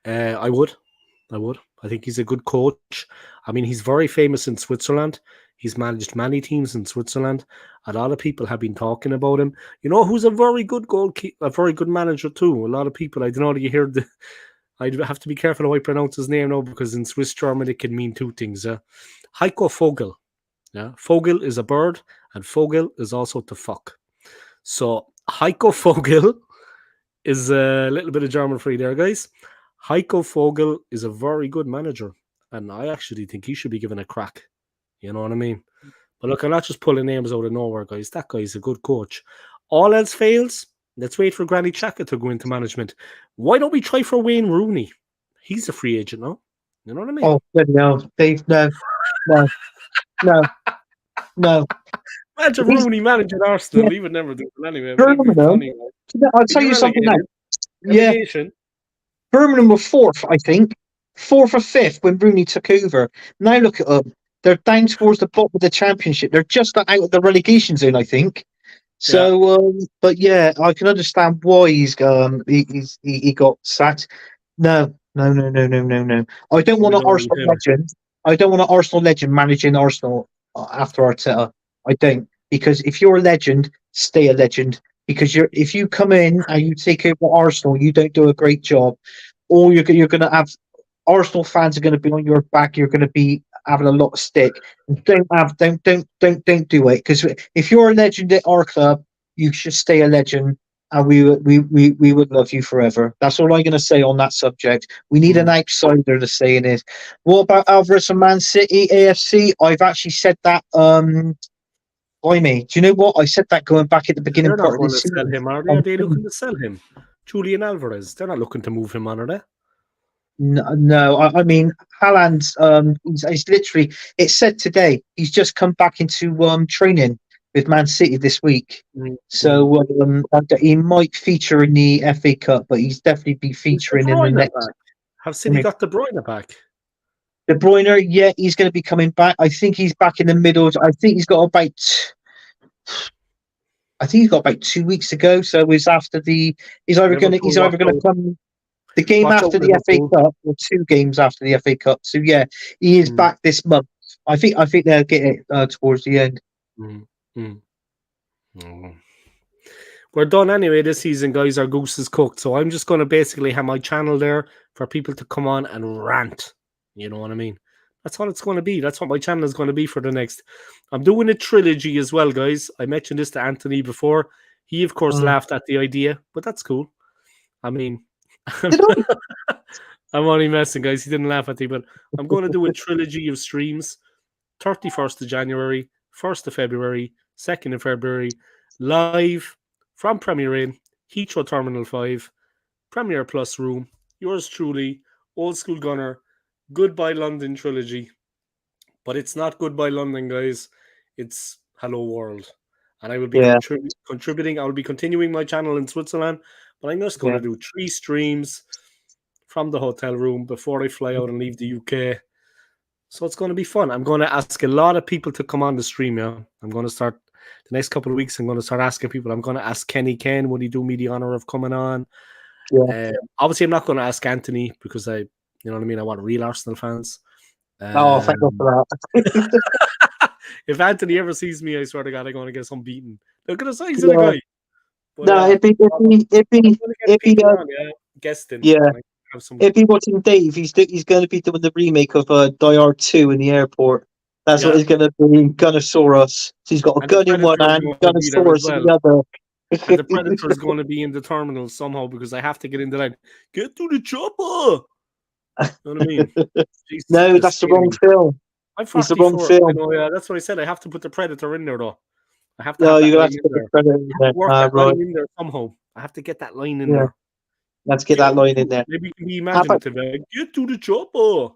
I would. I think he's a good coach. I mean, he's very famous in Switzerland. He's managed many teams in Switzerland. A lot of people have been talking about him. You know who's a very good goalkeeper, a very good manager too. A lot of people, I don't know, you hear the. I have to be careful how I pronounce his name now because in Swiss German it can mean two things. Heiko Vogel. Yeah, Vogel is a bird, and Vogel is also to fuck. So Heiko Vogel is a little bit of German for you there, guys. Heiko Vogel is a very good manager, and I actually think he should be given a crack. You know what I mean? But look, I'm not just pulling names out of nowhere, guys. That guy's a good coach. All else fails, let's wait for Granny Xhaka to go into management. Why don't we try for Wayne Rooney? He's a free agent now. You know what I mean? Oh, no, Dave, no, no, no, no. Imagine He's Rooney managing yeah, Arsenal. He would never do it anyway, but that'd be Birmingham. funny. I'll Are tell you you something now. relegated? Yeah, Relegation? Birmingham were fourth, I think, fourth or fifth when Rooney took over. Now look at them; they're down towards the bottom of the championship. They're just out of the relegation zone, I think. Yeah. So, but yeah, I can understand why he got sacked. No, no, no, no, no, no, no. I don't want We an don't want Arsenal him. legend. I don't want an Arsenal legend managing Arsenal after Arteta. I don't, because if you're a legend, stay a legend. Because if you come in and you take over Arsenal, you don't do a great job. or you're going to have Arsenal fans are going to be on your back. You're going to be having a lot of stick. Don't do it, because if you're a legend at our club, you should stay a legend, and we would love you forever. That's all I'm going to say on that subject. We need an outsider to say in it. What about Alvarez and Man City AFC? I've actually said that. By me, do you know what I said that going back at the beginning They're not part of going this to sell season? him, are they? Are they looking to sell him? Julian Alvarez. They're not looking to move him on, are they? No, I mean Haaland's. He's literally. It said today he's just come back into training with Man City this week, so he might feature in the FA Cup, but he's definitely be Is De featuring in the Bruyne next. back? Have City got De Bruyne back? De Bruyne, yeah, he's going to be coming back. I think he's back in the middle. I think he's got about. I think he's got about 2 weeks to go. So he's after the. He's either going to come. The game Watch out, after the FA Liverpool. Cup, or 2 games after the FA Cup. So yeah, he is back this month. I think they'll get it towards the end. We're done anyway this season, guys. Our goose is cooked. So I'm just going to basically have my channel there for people to come on and rant. You know what I mean? That's what it's going to be. That's what my channel is going to be for the next. I'm doing a trilogy as well, guys. I mentioned this to Anthony before. He, of course, laughed at the idea, but that's cool. I mean, I'm only messing, guys. He didn't laugh at me, but I'm going to do a trilogy of streams. 31st of January, 1st of February, 2nd of February, live from Premier Inn, Heathrow Terminal 5, Premier Plus Room, yours truly, Old School Gunner, Goodbye London trilogy. But it's not Goodbye London, guys. It's Hello World. And I will be contributing. I will be continuing my channel in Switzerland, but I'm just going to do 3 streams from the hotel room before I fly out and leave the UK. So it's going to be fun. I'm going to ask a lot of people to come on the stream. Yeah, I'm going to start the next couple of weeks. I'm going to start asking people. I'm going to ask Kenny Ken, would he do me the honor of coming on? Yeah. Obviously, I'm not going to ask Anthony because you know what I mean. I want real Arsenal fans. Thank God for that. If Anthony ever sees me, I swear to God, I'm going to get some beaten. Look at the size of the guy. But, no, it'd be guesting. Yeah. If he watching Dave, he's going to be doing the remake of Die Hard 2 in the airport. That's what he's going to be. Gunnosaurus. So he's got a gun in one hand, Gunnosaurus in the other. And the Predator is going to be in the terminal somehow because I have to get in the line. Get to the chopper. You know what I mean? Jesus, no, that's the wrong film. It's the wrong film. You know, that's what I said. I have to put the Predator in there, though. I have to have that line in there. Line in there somehow. I have to get that line in there. Let's get that line in there. Maybe you can be imaginative. Get to the chopper.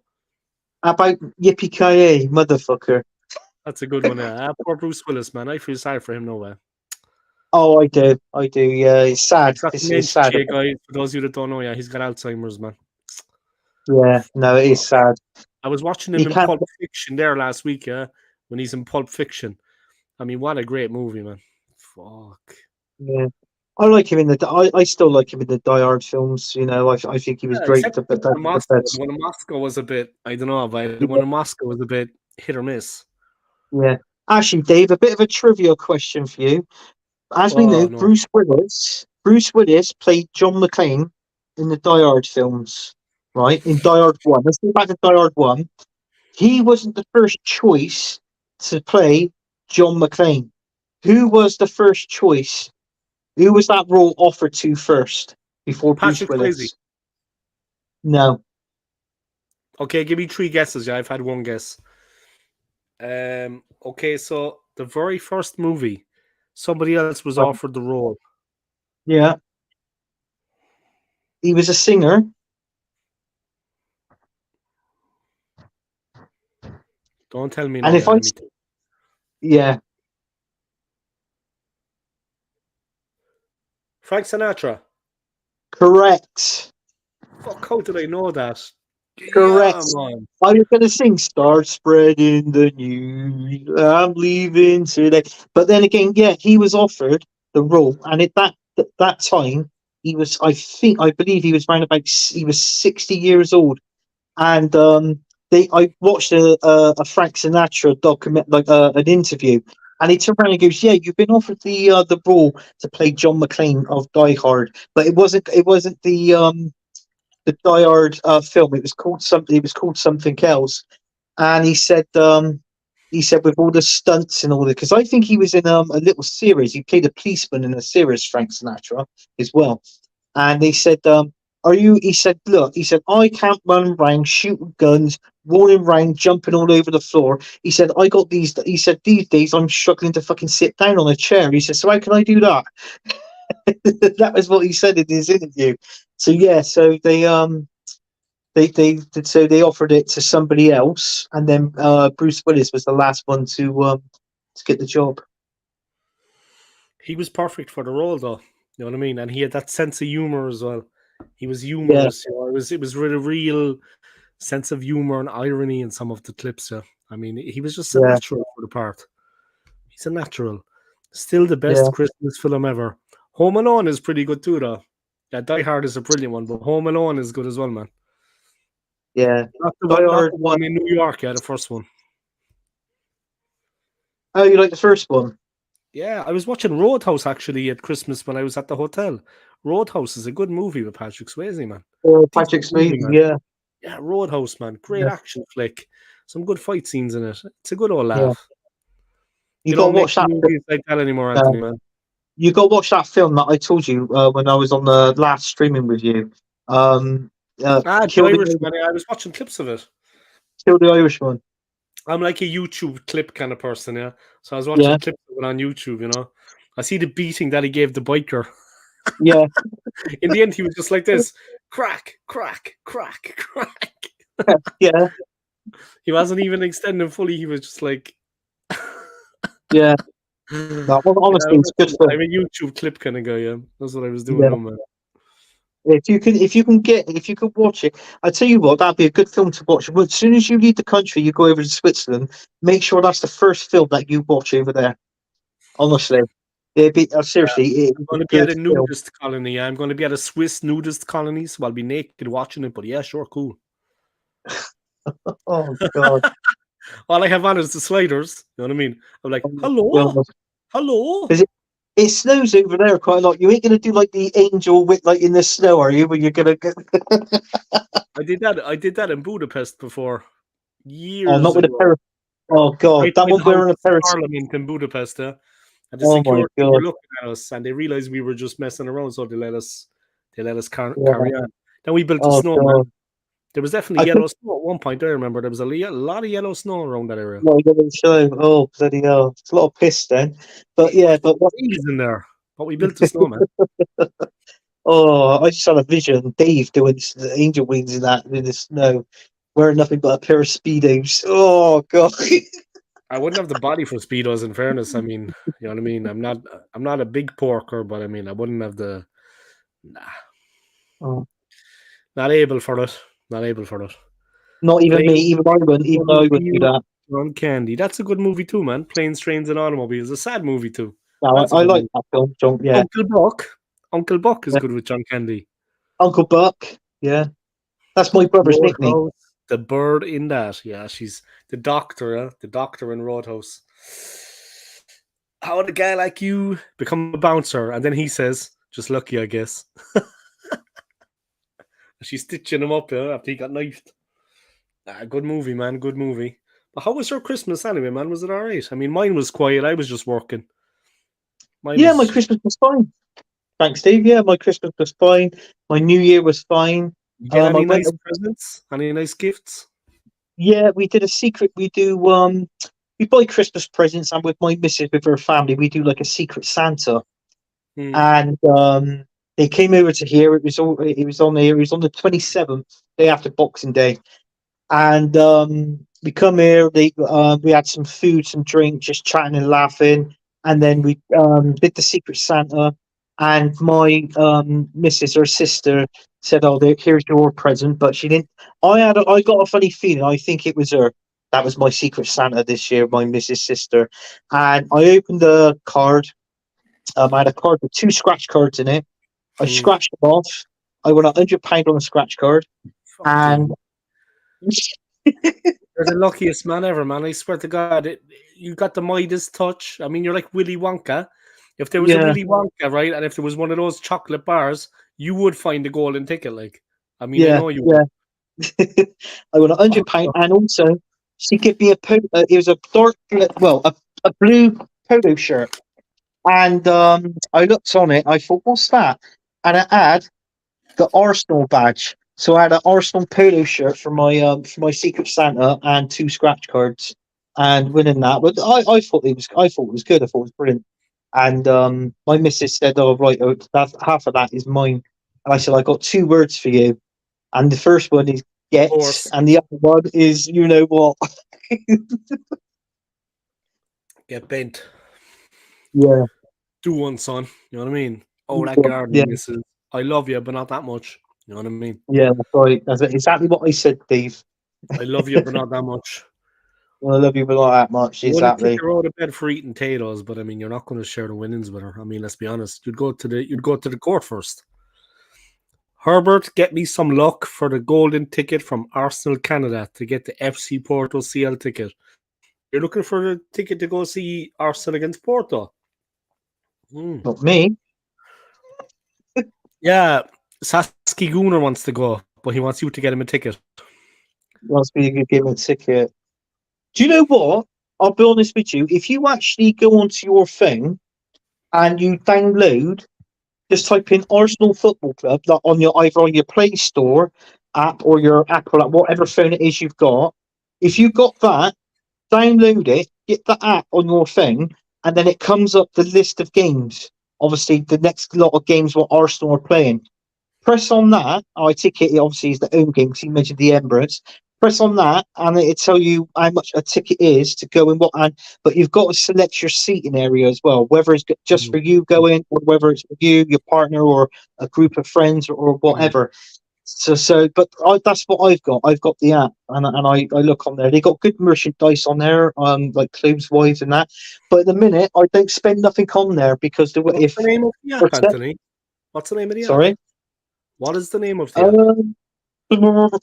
How about Yippee-ki-yay, motherfucker? That's a good one. Poor Bruce Willis, man. I feel sorry for him, no way. Oh, I do. Yeah, it's sad. It's sad. Guys, for those of you that don't know, he's got Alzheimer's, man. Yeah, no, it is sad. I was watching him in Pulp Fiction there last week, when he's in Pulp Fiction. I mean, what a great movie, man. Fuck. Yeah. I like him in the. I still like him in the Die Hard films. You know, I think he was great. When Moscow was a bit, I don't know, but when Moscow was a bit hit or miss. Yeah, actually, Dave, a bit of a trivia question for you. As we know, no. Bruce Willis played John McClane in the Die Hard films, right? In Die Hard 1. Let's go back to Die Hard 1. He wasn't the first choice to play John McClane. Who was the first choice? Who was that role offered to first before Patrick Bruce Willis? Swayze. No. Okay, give me 3 guesses. Yeah, I've had 1 guess. Okay, so the very first movie, somebody else was offered the role. Yeah. He was a singer. Don't tell me. And yeah. Frank Sinatra. Correct. Fuck, how did I know that? Correct. Yeah, I was going to sing "Start Spreading the News." I'm leaving today, but then again, yeah, he was offered the role, and at that time, he was. I believe he was around about. He was 60 years old, and I watched a Frank Sinatra document, like an interview, and he turned around and goes, "Yeah, you've been offered the role to play John McClane of Die Hard, but it wasn't the the Die Hard film. It was called something. It was called something else. And he said with all the stunts and all that, because I think he was in a little series. He played a policeman in a series, Frank Sinatra, as well. And they said, "Are you?" He said, "Look," he said, "I can't run around shooting guns, rolling around, jumping all over the floor." He said, "I got these." He said, "These days I'm struggling to fucking sit down on a chair." He said, "So how can I do that?" That was what he said in his interview. So yeah, so they offered it to somebody else, and then Bruce Willis was the last one to get the job. He was perfect for the role, though. You know what I mean? And he had that sense of humor as well. He was Yeah, humorous. You know, it was really real sense of humor and irony in some of the clips. Yeah, I mean, he was just a yeah, natural for the part. He's a natural. Still the yeah, best Christmas film ever. Home Alone is pretty good too, though. Yeah, Die Hard is a brilliant one, but Home Alone is good as well, man. yeah. Die Not Hard the one. one in New York, yeah, the first one. Oh, you like the first one? Yeah, I was watching Roadhouse actually at Christmas when I was at the hotel. Roadhouse is a good movie with Patrick Swayze, man. Patrick Decent movie, Swayze. man. Yeah, Yeah, Roadhouse, man. Great yeah, action flick. Some good fight scenes in it. It's a good old yeah. laugh. You They got to don't make watch that. movies like that anymore, Uh, Anthony, man. you got to watch that film that I told you when I was on the last streaming with you. Um, Ah, The Kill Irishman. I was watching clips of it. Kill the Irishman. I'm like a YouTube clip kind of person, yeah. So I was watching Yeah, clips of it on YouTube, you know. I see the beating that he gave the biker. yeah, In the end, he was just like this: crack, crack, crack, crack. yeah, He wasn't even extending fully. He was just like, yeah. No, honestly, it's a good I'm film. a YouTube clip kind of guy. Yeah, that's what I was doing, Yeah. now, man. If you could watch it, I tell you what, that'd be a good film to watch. But as soon as you leave the country, you go over to Switzerland. Make sure that's the first film that you watch over there. Honestly, seriously, I'm it's a going to be at good a film. nudist colony. I'm going to be at a Swiss nudist colony, so I'll be naked watching it. But yeah, sure, cool. Oh God, All I have on is the sliders. You know what I mean? I'm like, oh, hello, God. hello. 'Cause it snows over there quite a lot. You ain't gonna do like the angel with like in the snow, are you? Where you're gonna go. I did that. I did that in Budapest before, Oh, years not with a ago. pair of. Oh God, Right that by the won't wearing a House of pair of. Parliament in Budapest, and the Oh my security were God. looking at us, and they realized we were just messing around, so they let us Yeah. carry on. Then we built a Oh snowman. God. There was definitely I could. yellow snow at one point. I remember there was a lot of yellow snow around that area. No, you got to show. Oh bloody hell! It's a lot of piss then. But It yeah, was but what? freezing there, but we built a snowman. Oh, I just had a vision. Dave doing the angel wings in that in the snow, wearing nothing but a pair of speedos. Oh God. I wouldn't have the body for speedos. In fairness, I mean, you know what I mean. I'm not a big porker, but I mean, I wouldn't have the. Nah, Oh, not able for it. Not able for it. not even me. Planes, Even I wouldn't. Even I wouldn't do automobiles, that. John Candy. That's a good movie too, man. Planes, Trains, and Automobiles. A sad movie too. No, That's a I good like movie. that film. John, yeah. Uncle Buck. Uncle Buck is Yeah. good with John Candy. Uncle Buck. Yeah, that's my brother's nickname. Roadhouse. The bird in that. Yeah, she's the doctor. The doctor in Roadhouse. How would a guy like you become a bouncer? And then he says, "Just lucky, I guess." She's stitching him up after he got knifed. Good movie, man. Good movie. But how was your Christmas anyway, man? Was it all right? I mean, mine was quiet. I was just working. Mine Yeah, my was. Christmas was fine. Thanks, Steve. Yeah, my Christmas was fine. My New Year was fine. You get I any went. nice presents? Any nice gifts? Yeah, we did a secret. We buy Christmas presents, and with my missus, with her family, we do like a secret Santa. Hmm. And they came over to here. It was on the 27th, day after Boxing Day, and we come here. We had some food, some drink, just chatting and laughing, and then we did the Secret Santa. And my missus, her sister, said, "Oh, here's your present," but she didn't. I got a funny feeling. I think it was her. That was my Secret Santa this year, my missus' sister. And I opened the card. I had a card with two scratch cards in it. I Hmm. scratched them off. I won £100 on the scratch card, and Fucking. You're the luckiest man ever, man. I swear to God, you got the Midas touch. I mean, you're like Willy Wonka. If there was a yeah, Willy Wonka, right, and if there was one of those chocolate bars, you would find the golden ticket. Like, I mean, I Yeah, know you yeah. would. I won £100, and also she gave me it was a a blue polo shirt, and I looked on it. I thought, what's that? And it had the Arsenal badge. So I had an Arsenal polo shirt for my Secret Santa and 2 scratch cards, and winning that. But I thought it was good. I thought it was brilliant. And my missus said, "Oh, right, half of that is mine." And I said, "I got 2 words for you, and the first one is Of get, course, and the other one is you know what." get bent. Yeah, Do one, son. You know what I mean? Oh, that yeah, gardening, missus. I love you, but not that much. You know what I mean? yeah. That's right. That's exactly what I said, Dave. I love you, but not that much. Well, I love you, but not that much. You wouldn't kick Exactly. her out of bed for eating potatoes, but I mean, you're not going to share the winnings with her. I mean, let's be honest. You'd go to the court first. Herbert, get me some luck for the golden ticket from Arsenal Canada to get the FC Porto CL ticket. You're looking for the ticket to go see Arsenal against Porto. Hmm. Not me. Yeah, Saski Gunnar wants to go, but he wants you to get him a ticket. Must be a good game of ticket. Do you know what? I'll be honest with you. If you actually go onto your phone and you download, just type in Arsenal Football Club like on your either on your Play Store app or your Apple app, whatever phone it is you've got. If you got that, download it, get the app on your phone, and then it comes up the list of games. Obviously, the next lot of games what Arsenal are playing. Press on that. I take it obviously is the home game because you mentioned the Emirates. Press on that, and it'll tell you how much a ticket is to go in. But you've got to select your seating area as well, whether it's just for Mhm. you going, or whether it's for you, your partner, or a group of friends, or Mhm. whatever. But that's what I've got. I've got the app, and I look on there. They got good merchandise on there, like clothes wise and that. But at the minute, I don't spend nothing on there because What's the name of the app, what's that? Anthony? What's the name of the app? Sorry. What is the name of the app? Um,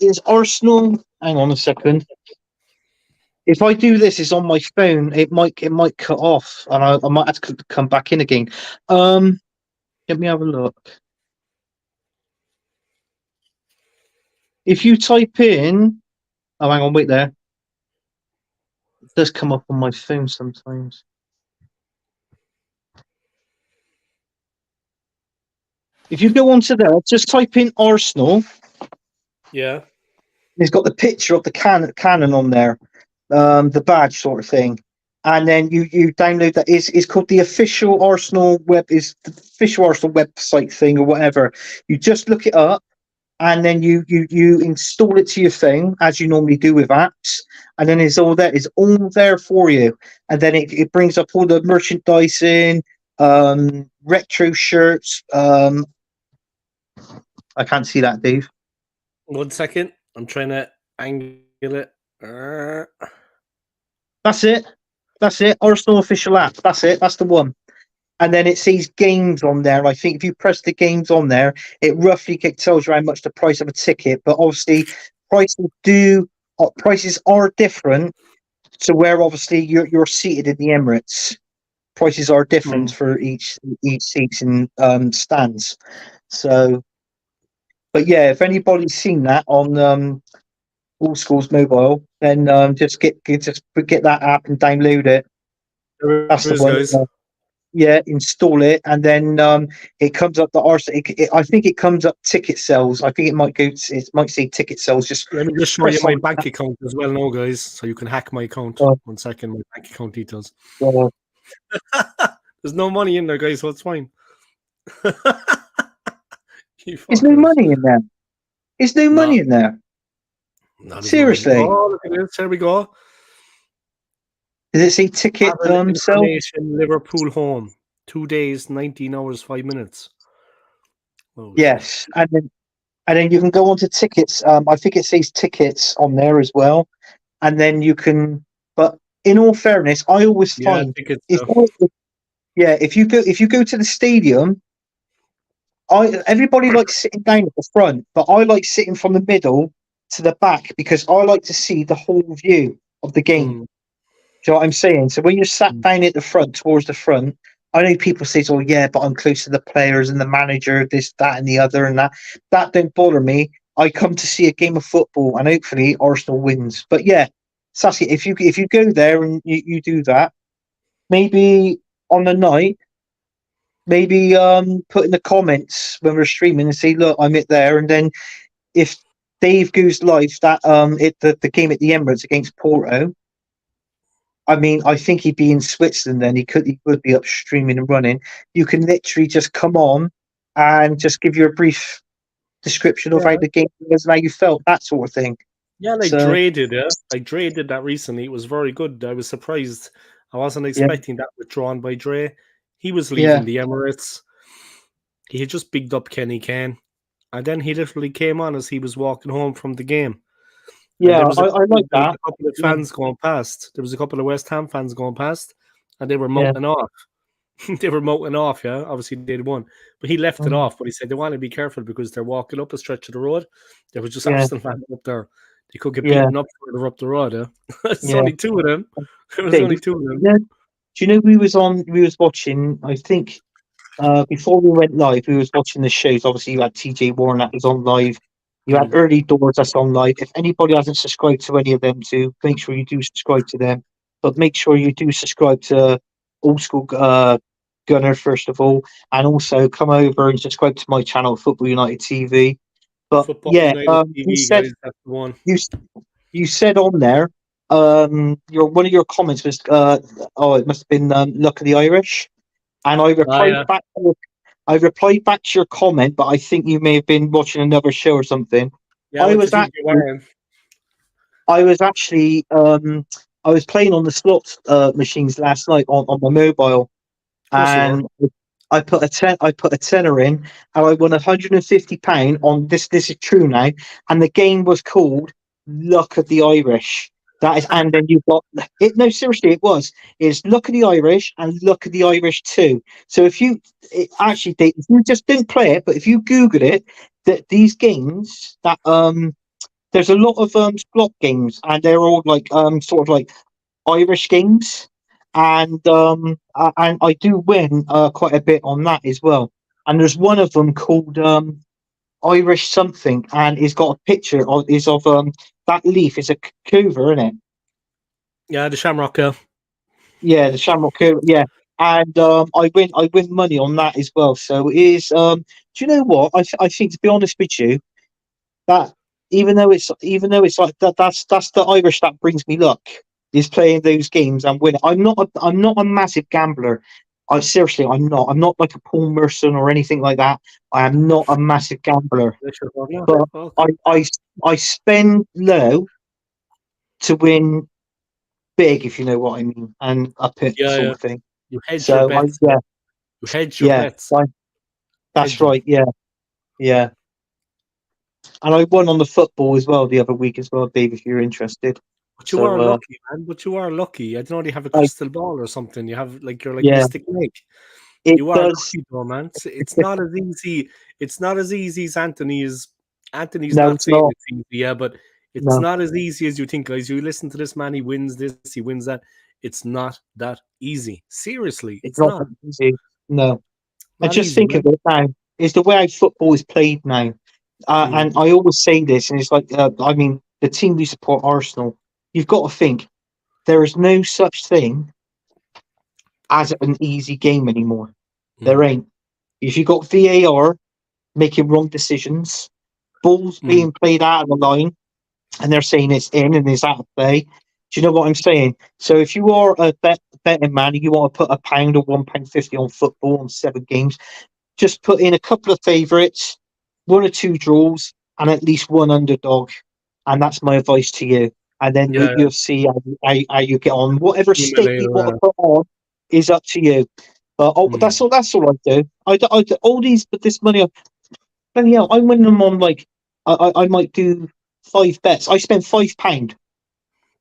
is Arsenal. Hang on a second. If I do this, it's on my phone. It might cut off, and I might have to come back in again. Um, Let me have a look. If you type in, oh, hang on, wait there. It does come up on my phone sometimes. If you go onto there, just type in Arsenal. Yeah. It's got the picture of the cannon on there, the badge sort of thing, and then you download that. Is called the official Arsenal website thing or whatever. You just look it up, and then you install it to your phone as you normally do with apps, and then it's all there. It's all there for you, and then it brings up all the merchandising, retro shirts. I can't see that, Dave. 1 second. I'm trying to angle it. That's it. That's it. Arsenal official app. That's it. That's the one. And then it says games on there. I think if you press the games on there, it roughly tells you how much the price of a ticket. But obviously, prices are different to where obviously you're seated in the Emirates. Prices are different Hmm. for each seating stands. So, but yeah, if anybody's seen that on All Schools mobile, then just get that app and download it. There That's it the is, one. guys. Yeah, install it, and then it comes up the Arsenal. I think it comes up ticket sales. I think it might go. It might say ticket sales. Just Let me just show you press my on. bank account as well now, guys, so you can hack my account. Uh, 1 second, my bank account details. uh, There's no money in there, guys, so it's fine. You there's no fuckers. money in there. There's no No, money in there. no, there's no money. Seriously, Oh, look at this. There we go. does it say ticket Travel sales? information, Liverpool home. 2 days, 19 hours, 5 minutes. Oh, shit. Yes, and then you can go on to tickets. I think it says tickets on there as well, and then you can. But in all fairness, I always Yeah, find tickets. if yeah, if you go to the stadium, everybody likes sitting down at the front, but I like sitting from the middle to the back because I like to see the whole view of the game. Mm, Do you know what I'm saying? So when you're sat mm. down at the front, towards the front, I know people say, "Oh yeah, but I'm close to the players and the manager, this, that, and the other, and that." That don't bother me. I come to see a game of football, and hopefully Arsenal wins. But yeah, Sassy, if you go there and you do that, maybe on the night, maybe put in the comments when we're streaming and say, look, I'm it there, and then if Dave goes live that the game at the Emirates against Porto, I mean, I think he'd be in Switzerland then. He would be up streaming and running. You can literally just come on and just give you a brief description of how Yeah. the game was and how you felt, that sort of thing. Yeah, like So Dre did, yeah. Like Dre did that recently. It was very good. I was surprised. I wasn't yeah, expecting that withdrawn by Dre. He was yeah, leaving the Emirates. He had just bigged up Kenny Kane. And then he literally came on as he was walking home from the game. And yeah. I like that. a couple of Yeah, fans going past. There was a couple of West Ham fans going past, and they were yeah, motoring off. They were motoring off, yeah. Obviously, they'd won. But he left it mm, off. But he said they want to be careful because they're walking up a stretch of the road. There was just yeah, Arsenal fans up there. They could get yeah, beaten up further up the road, yeah. It's yeah. only two of them. There was Dave, only two of them. yeah. Do you know we was watching? I think before we went live, we was watching the shows. Obviously, you had TJ Warren that was on live. You had Mm. Early Doors that's on live. If anybody hasn't subscribed to any of them, too, make sure you do subscribe to them. But make sure you do subscribe to Old School Gunner first of all, and also come over and subscribe to my channel, Football United TV. But Football yeah, United you TV, said guys, that's the one. you you said on there, your one of your comments was, oh, it must have been Luck of the Irish, and Ah, yeah. I replied back to your comment, but I think you may have been watching another show or something. Yeah, I what do you was think you actually, were? Of I was actually, I was playing on the slot machines last night on my mobile, course you were. and I put a tenner in, and I won £150 on this. This is true now, and the game was called Luck of the Irish. That is, and then you've got it. No, seriously, it was. It's Luck of the Irish and Luck of the Irish 2. So if you actually, if you just didn't play it, but if you Google it, that these games that there's a lot of slot games, and they're all like sort of like Irish games, and I do win quite a bit on that as well. And there's one of them called Irish something, and it's got a picture of that leaf is a clover, isn't it? Yeah, the Shamrock, yeah. Yeah, the Shamrock Clover. Yeah, and I win money on that as well. So it is do you know what I think, to be honest with you, that even though it's like that, that's the Irish that brings me luck, is playing those games and winning. I'm not a massive gambler. I seriously, I'm not like a Paul Merson or anything like that. I am not a massive gambler, That's your problem. but Okay. I spend low to win big, if you know what I mean, and up it Yeah, sort yeah. of thing. You hedge your So I bets. yeah, You hedge your yeah, bets. I, that's Hedge them. right. Yeah, yeah. And I won on the football as well the other week as well, Dave, if you're interested. But you So are lucky, man. But you are lucky. I don't know, do you have a I crystal ball or something? You have like you're like yeah, Mystic Lake. it You are does. lucky though, man. It's not as easy. It's not as easy as Anthony is. Anthony's No, not it's saying not. it's easy, yeah, but it's No, not as easy as you think, guys. You listen to this man, he wins this, he wins that. It's not that easy. Seriously, it's it's not not. that easy. No. And Not just easy, think of man. it now. Is the way how football is played now. Mm, And I always say this, and it's like, I mean, the team we support, Arsenal, you've got to think there is no such thing as an easy game anymore. There mm, ain't. If you've got VAR making wrong decisions, balls mm. being played out of the line, and they're saying it's in and it's out of play. Do you know what I'm saying? So if you are a betting man and you want to put £1 or £1.50 on football on 7 games, just put in a couple of favourites, 1 or 2 draws, and at least one underdog. And that's my advice to you. And then Yeah, you'll see how you get on. Whatever stake you accumulator. want to put on is up to you. But Mm. that's all I do. All these, but this money, bloody hell, I'm winning them on like I might do 5 bets. I spend £5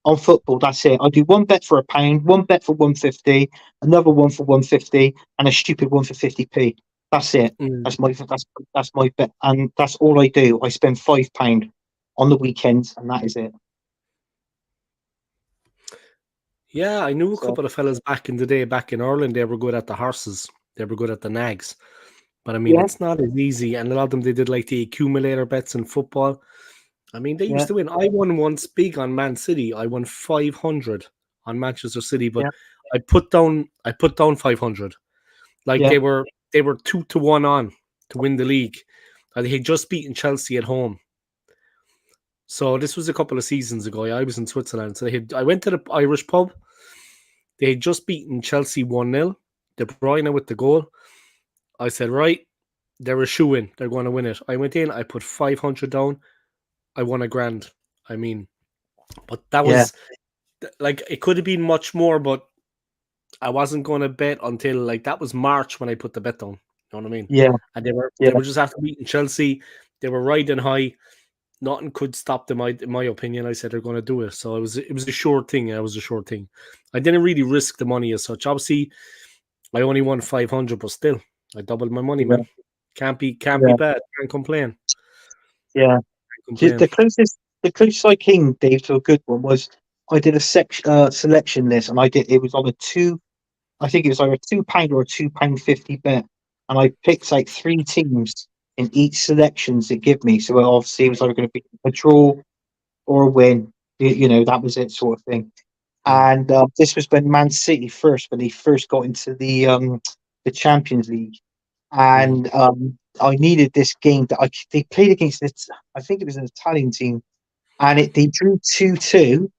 on football. That's it. I do one bet for £1, one bet for 150, another one for 150, and a stupid one for 50p. That's it. Mm. That's my bet, and that's all I do. I spend £5 on the weekends, and that is it. Yeah, I knew a So couple of fellas back in the day, back in Ireland. They were good at the horses. They were good at the nags. But I mean, Yeah, it's not as easy. And a lot of them, they did like the accumulator bets in football. I mean, they yeah, used to win. I won once big on Man City. I won 500 on Manchester City, but yeah, I put down 500. Like yeah, they were 2-1 on to win the league. They had just beaten Chelsea at home. So this was a couple of seasons ago. I was in Switzerland. So I went to the Irish pub. They had just beaten Chelsea 1-0. De Bruyne with the goal. I said, right, they're a shoe in. They're going to win it. I went in, I put 500 down. I won a grand. I mean, but that yeah, was like, it could have been much more, but I wasn't going to bet until like that was March when I put the bet down. You know what I mean? yeah, And they were yeah, they were just after beating Chelsea. They were riding high. Nothing could stop them. In my opinion, I said they're going to do it. So it was a sure thing. It was a sure thing. I didn't really risk the money as such. Obviously, I only won 500, but still, I doubled my money, yeah, man. Can't be yeah, bad. Can't complain. yeah. Can't complain. The closest I came, Dave, to a good one was I did a selection list, and it was on a two. I think it was either £2 or a £2.50 bet, and I picked like three teams in each selections it give me. So obviously it was either going to be a draw or a win. That was it, sort of thing. Mm, And this was when Man City when they first got into the Champions League, mm, and I needed this game that they played against this. I think it was an Italian team, and they drew 2-2,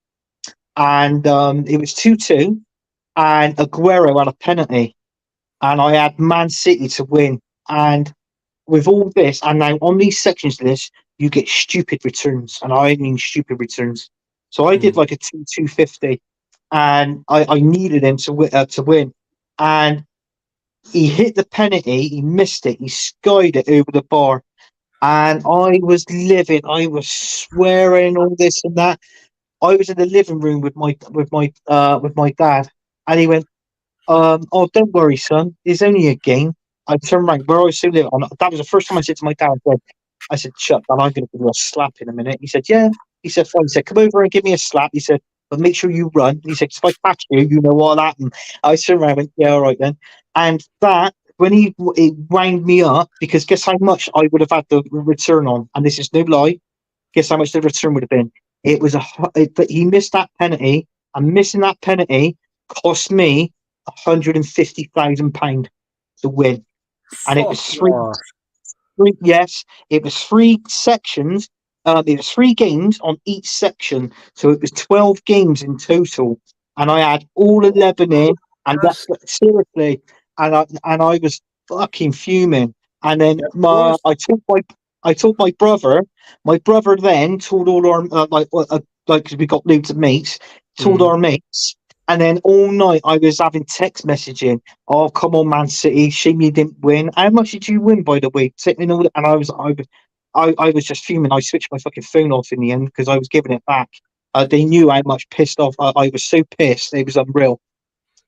and it was 2-2, and Aguero had a penalty, and I had Man City to win. And with all this, and now on these sections lists, you get stupid returns, and I mean stupid returns. So I did mm. like a 2-250, and I needed him to win, and he hit the penalty, he missed it, he skied it over the bar, and I was livid. I was swearing all this and that. I was in the living room with my dad, and he went, "Oh, don't worry, son. It's only a game." I turned around where I was still living. That was the first time I said to my dad, I said, "Shut down. I'm going to give you a slap in a minute." He said, "Yeah." He said, "Fine." He said, "Come over and give me a slap." He said, "But make sure you run." He said, "If I catch you, you know what'll happen." I turned around and went, "Yeah, all right then." And that, when he wound me up, because guess how much I would have had the return on? And this is no lie. Guess how much the return would have been? It was but he missed that penalty, and missing that penalty cost me £150,000 to win. And it was Fuck off. yes, it was three sections. It was three games on each section, so it was 12 games in total. And I had all 11 in, and that Yes. seriously, and I was fucking fuming. And then Yeah, of course. I told my brother. My brother then told all our like 'cause we got loads of mates. Told Mm. our mates, and then all night I was having text messaging. "Oh, come on, Man City! Shame you didn't win. How much did you win, by the way?" And I was just fuming. I switched my fucking phone off in the end because I was giving it back. They knew how much pissed off I was. So pissed, it was unreal.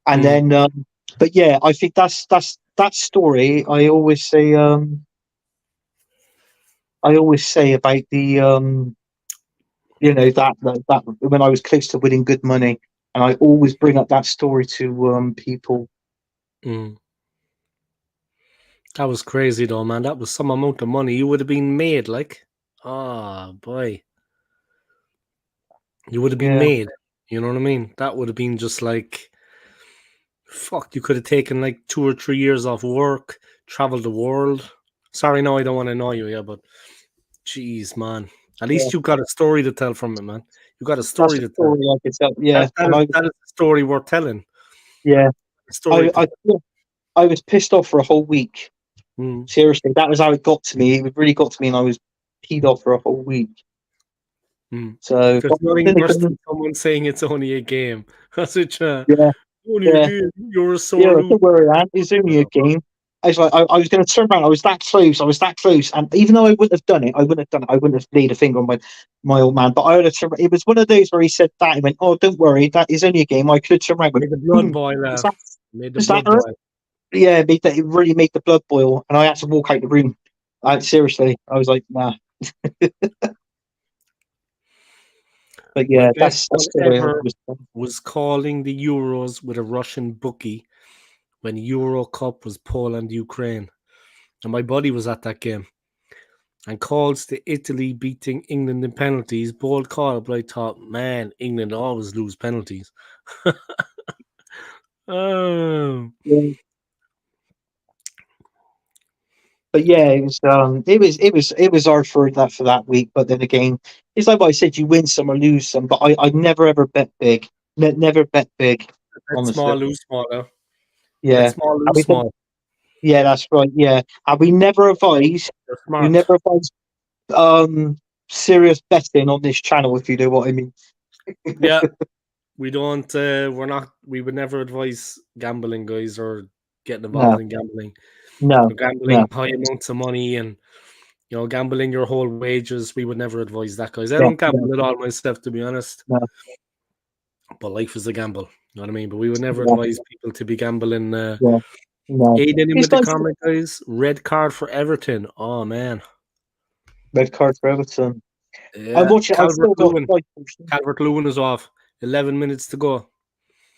And Mm. then, but yeah, I think that's that story. I always say about the that when I was close to winning good money, and I always bring up that story to people. Mm. That was crazy though, man. That was some amount of money you would have been made, like. Ah, boy. You would have been Yeah, made. You know what I mean? That would have been just like, fuck, you could have taken like 2 or 3 years off work, traveled the world. Sorry, no, I don't want to annoy you, yeah, but jeez, man. At yeah. least you got a story to tell from it, man. You got a That's story a to tell. story I could tell. Yeah, That, that and is I that is a story worth telling. yeah, A story to I I was pissed off for a whole week. mm, Seriously, that was how it got to me. It really got to me, and I was peed off for a whole week. mm. So, but There's nothing then worse again, than someone saying it's only a game. That's it, yeah, only a yeah, game. You're a yeah. sore loser. Don't worry, man. It's only a game. I was like, I was going to turn around. I was that close. I was that close. And even though I wouldn't have done it, I wouldn't have done it. I wouldn't have laid a finger on my old man. But I would have turned. It was one of those where he said that. He went, "Oh, don't worry. That is only a game." I could have turned around. And Made the went, blood boom. boil Is that, laugh. Made the is that blood her? boil. Yeah, it really made the blood boil. And I had to walk out the room. Seriously. I was like, nah. But My yeah, best that's one the way I ever was. was calling the Euros with a Russian bookie when Euro Cup was Poland Ukraine. and my buddy was at that game and calls the Italy beating England in penalties. Bold call, but I thought, man, England always lose penalties. Oh, Yeah. But yeah, it was hard for that week. But then again, it's like what I said: you win some or lose some. But I never ever bet big. Never bet big. bet Honestly, small, lose small. Now. Bet yeah. small, And lose small. yeah, that's right. Yeah, and we never advise. They're We smart. never advise serious betting on this channel. If you know what I mean. Yeah, we don't. We're not. We would never advise gambling, guys, or getting involved No, in gambling. no, no. Gambling high amounts of money and gambling your whole wages. We would never advise that, guys. I Yeah, don't no, gamble at all myself, to be honest. no, But life is a gamble. You know what I mean? But we would never yeah, advise people to be gambling. yeah, no. Aiding in It's with the nice. comment, guys. Red card for Everton. Oh man. Red card for Everton. I'm Yeah. watching. I Calvert still got. Lewin. Calvert Lewin is off. 11 minutes to go.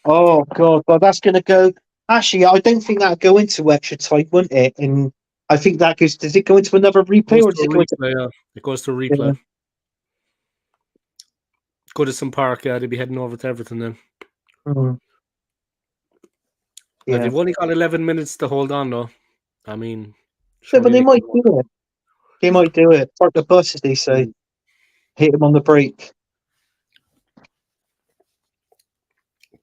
Oh God, well that's going to go. Actually, I don't think that'll go into extra time, wouldn't it? And I think that goes. Does it go into another It replay, goes or to does a it go into? replay, yeah. It goes to a Yeah. replay. Goodison Park, yeah, they'll be heading over to Everton then. Mhm. Now, Yeah. they've only got 11 minutes to hold on, though. I mean, Yeah, but surely they they might can. do it. They might do it. Park the bus, as they say. Hit him on the brake.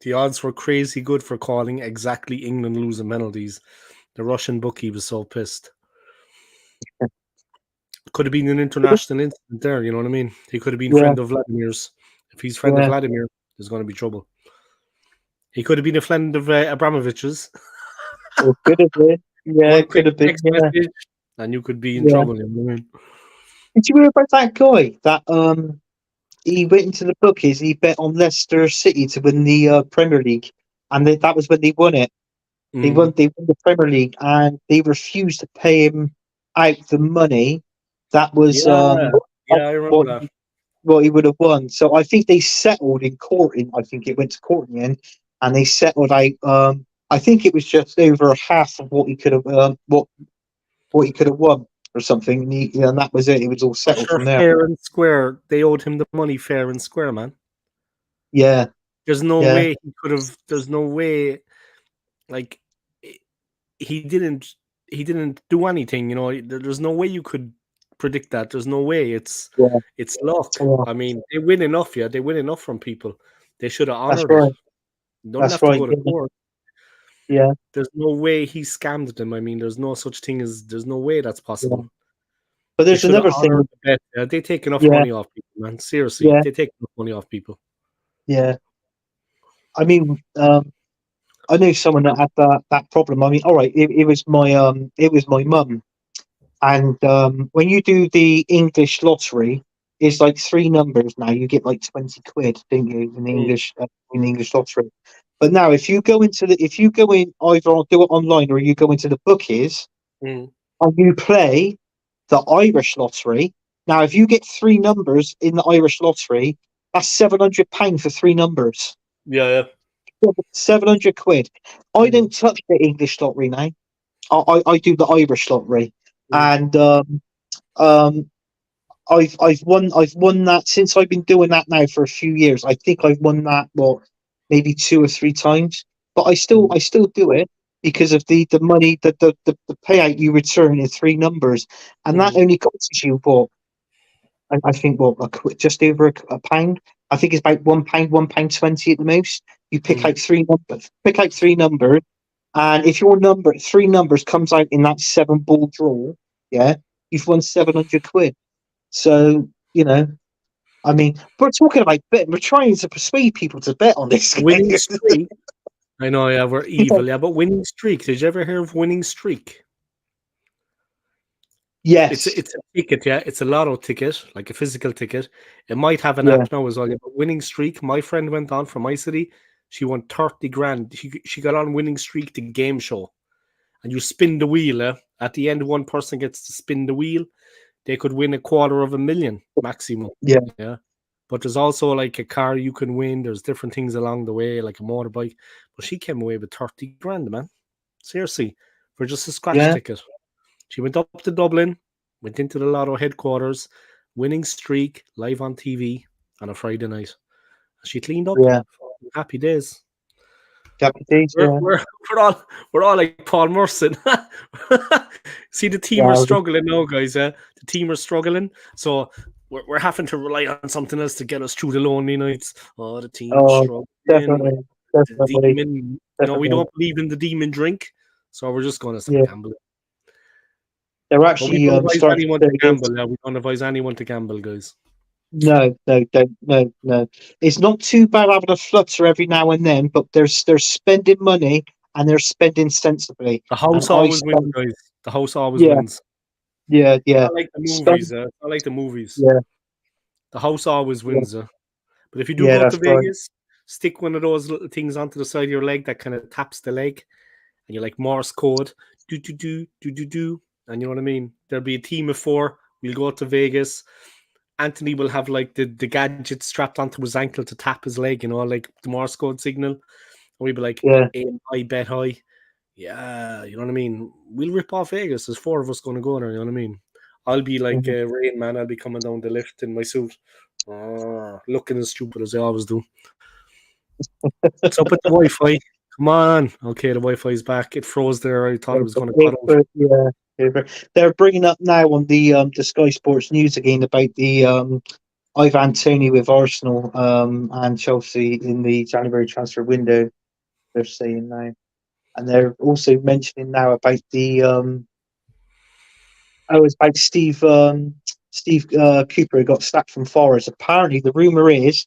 The odds were crazy good for calling exactly England losing penalties. The Russian bookie was so pissed. Could have been an international incident there, you know what I mean? He could have been Yeah, friend of Vladimir's. If he's friend of yeah. Vladimir, there's going to be trouble. He could have been a friend of Abramovich's. It could have been. Yeah, One it could quick have been. text Yeah, message, and you could be in yeah. trouble. You know what I mean? Did you hear about that guy? That he went into the bookies. He bet on Leicester City to win the Premier League, and that was when they won it. They Mm. won. They won the Premier League, and they refused to pay him out the money. That was Yeah, I remember what that. what he would have won. So I think they settled in court. I think it went to court in the end, and they settled out. I think it was just over half of what he could have what he could have won or something. And that was it. It was all For settled sure, from there. fair and square. They owed him the money fair and square, man. Yeah, There's no yeah, way he could have. There's no way, like, he didn't. He didn't do anything. You know, there's no way you could predict that. There's no way. yeah, It's luck. yeah. I mean, they win enough. Yeah, they win enough from people. They should have That's honored it. right. Don't That's have to right. go to Yeah, court. yeah, There's no way he scammed them. I mean, there's no such thing as. There's no way that's yeah. possible. But They there's should have another honored thing. the bet. Yeah, they take enough Yeah, money off people, man. Seriously, yeah, they take enough money off people. yeah. I mean, I knew someone that had that problem. I mean, all right, it was my mum. And when you do the English lottery, it's like three numbers now. You get like 20 quid, don't you, Mm, in the English lottery. But now, if you go in either I'll do it online or you go into the bookies mm. and you play the Irish lottery. Now, if you get three numbers in the Irish lottery, that's £700 for three numbers. Yeah, 700 quid. I yeah. don't touch the English lottery now. I do the Irish lottery, Mm, and um, I've won that since I've been doing that now for a few years. I think I've won that maybe two or three times, but mm, I still do it because of the money the payout you return in three numbers, and that mm, only costs you I think just over a pound. I think it's about £1, £1.20 at the most. You mm, pick out three numbers, and if your number three numbers comes out in that seven ball draw, yeah, you've won 700 quid. So I mean, we're talking about betting. We're trying to persuade people to bet on this game. Winning streak. I know, yeah, we're evil, yeah, but winning streak. Did you ever hear of winning streak? It's Yes. a, it's a ticket, yeah. It's a lotto ticket, like a physical ticket. It might have an Yeah. app now as well. Yeah, but winning streak. My friend went on from my city. She won 30 grand. She got on winning streak the game show, and you spin the wheel. At the end, one person gets to spin the wheel. They could win 250,000 maximum. Yeah. Yeah. But there's also like a car you can win. There's different things along the way, like a motorbike. But she came away with 30 grand, man. Seriously, for just a scratch Yeah. ticket. She went up to Dublin, went into the Lotto headquarters, winning streak live on TV on a Friday night. She cleaned up. Yeah. Happy days. Happy days. We're, Yeah. we're, we're all like Paul Merson. See, the team are Wow. struggling now, guys. The team are struggling. So we're having to rely on something else to get us through the lonely nights. Oh, the team is Oh, struggling. definitely, The definitely, demon, we definitely. don't believe in the demon drink. So we're just going to start Yeah, gambling. they're But we actually don't advise starting anyone to to say this. gamble. Yeah, we don't advise anyone to gamble, guys. No, no, don't, no, no. It's not too bad having a flutter every now and then, but they're spending money and they're spending sensibly. The And house I always wins, spend, guys. The house always yeah, wins. yeah, yeah. Not like the movies. Spend, Not like the movies. yeah, The house always yeah, wins. But if you do yeah. go That's to right. Vegas, stick one of those little things onto the side of your leg that kind of taps the leg, and you're like Morse code, do do do do do do, and you know what I mean. There'll be a team of four. We'll go to Vegas. Anthony will have like the gadget strapped onto his ankle to tap his leg, like the Morse code signal. And we'd be like, Yeah. aim high, bet high. Yeah, you know what I mean? We'll rip off Vegas. There's four of us going to go there, you know what I mean? I'll be like Mhm. Rain Man. I'll be coming down the lift in my suit, looking as stupid as I always do. What's up with the Wi-Fi? Come on. Okay, the Wi-Fi's back. It froze there. I thought it was going to cut out. Yeah, they're bringing up now on the Sky Sports News again about the Ivan Toney with Arsenal and Chelsea in the January transfer window. They're saying now, and they're also mentioning now about the it's about Steve Cooper who got sacked from Forest. Apparently, the rumor is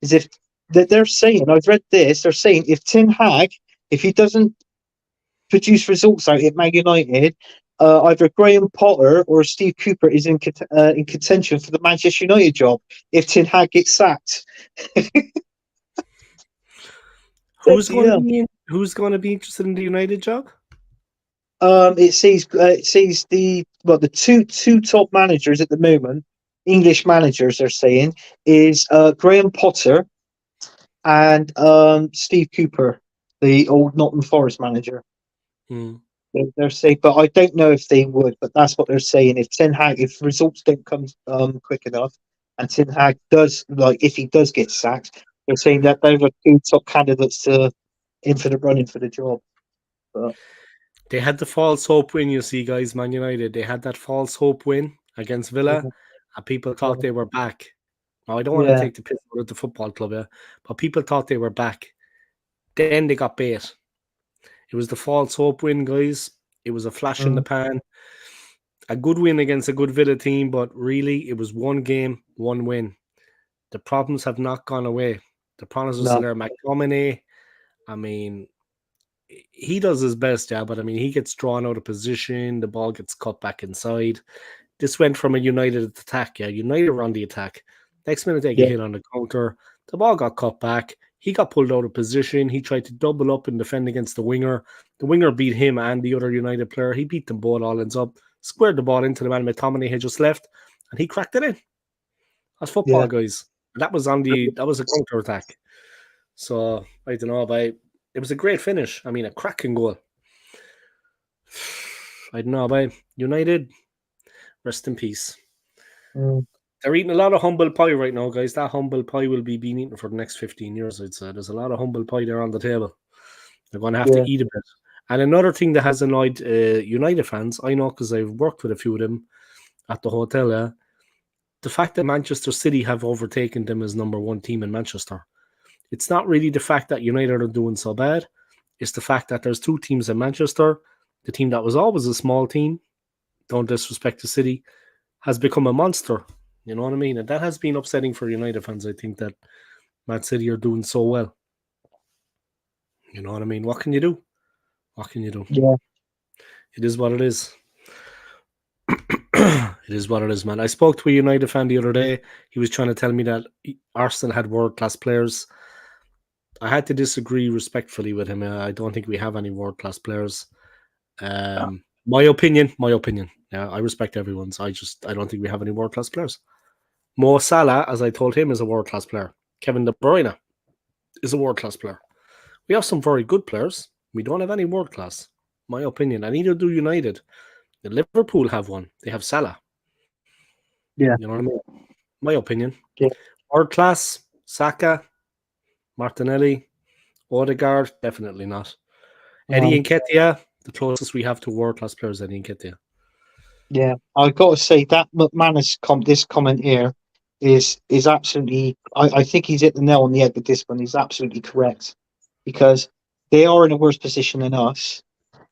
if that they're saying, I've read this, they're saying if Tim Hag, if he doesn't produce results out at Man United, either Graham Potter or Steve Cooper is in contention for the Manchester United job if Tim Hag gets sacked. Who's going to Yeah. be interested in the United job? It says the two top managers at the moment, English managers, they're saying, is Graham Potter and Steve Cooper, the old Nottingham Forest manager. Hmm. They're saying, but I don't know if they would. But that's what they're saying. If results don't come quick enough, and Ten Hag does if he does get sacked, they're saying that they're the two top candidates in for the running for the job. But They had the false hope win, you see, guys, Man United. They had that false hope win against Villa, and people thought they were back. Now, I don't want to yeah, take the piss out of the football club, yeah, but people thought they were back. Then they got bait. It was the false hope win, guys. It was a flash in the mm, pan. A good win against a good Villa team, but really, it was one game, one win. The problems have not gone away. The problems are still no, there. McTominay, I mean, he does his best, yeah, but I mean, he gets drawn out of position. The ball gets cut back inside. This went from a United attack, yeah. United were on the attack. Next minute, they get yeah, hit on the counter. The ball got cut back. He got pulled out of position. He tried to double up and defend against the winger. The winger beat him and the other United player. He beat them both all ends up, squared the ball into the man McTominay had just left, and he cracked it in. That's football, yeah, guys. That was that was a counter attack. So I don't know, but it was a great finish. I mean, a cracking goal. I don't know, but United, rest in peace. mm, They're eating a lot of humble pie right now, guys. That humble pie will be being eaten for the next 15 years, I'd say. There's a lot of humble pie there on the table. They're going to have yeah, to eat a bit. And another thing that has annoyed United fans, I know because I've worked with a few of them at the hotel, the fact that Manchester City have overtaken them as number one team in Manchester. It's not really the fact that United are doing so bad. It's the fact that there's two teams in Manchester. The team that was always a small team, don't disrespect the City, has become a monster. You know what I mean? And that has been upsetting for United fans. I think that Man City are doing so well. You know what I mean? What can you do? What can you do? yeah, It is what it is. It is what it is, man. I spoke to a United fan the other day. He was trying to tell me that Arsenal had world-class players. I had to disagree respectfully with him. I don't think we have any world-class players. My opinion. Yeah, I respect everyone's. I don't think we have any world-class players. Mo Salah, as I told him, is a world-class player. Kevin De Bruyne is a world-class player. We have some very good players. We don't have any world-class, my opinion. And neither do United. The Liverpool have one. They have Salah. Yeah, You know what I mean? My opinion. yeah, World class, Saka, Martinelli, Odegaard, definitely not. Eddie no, Nketiah, the closest we have to world class players, Eddie Nketiah. yeah. I got to say that McManus this comment here is absolutely. I think he's hit the nail on the head with this one. He's absolutely correct because they are in a worse position than us,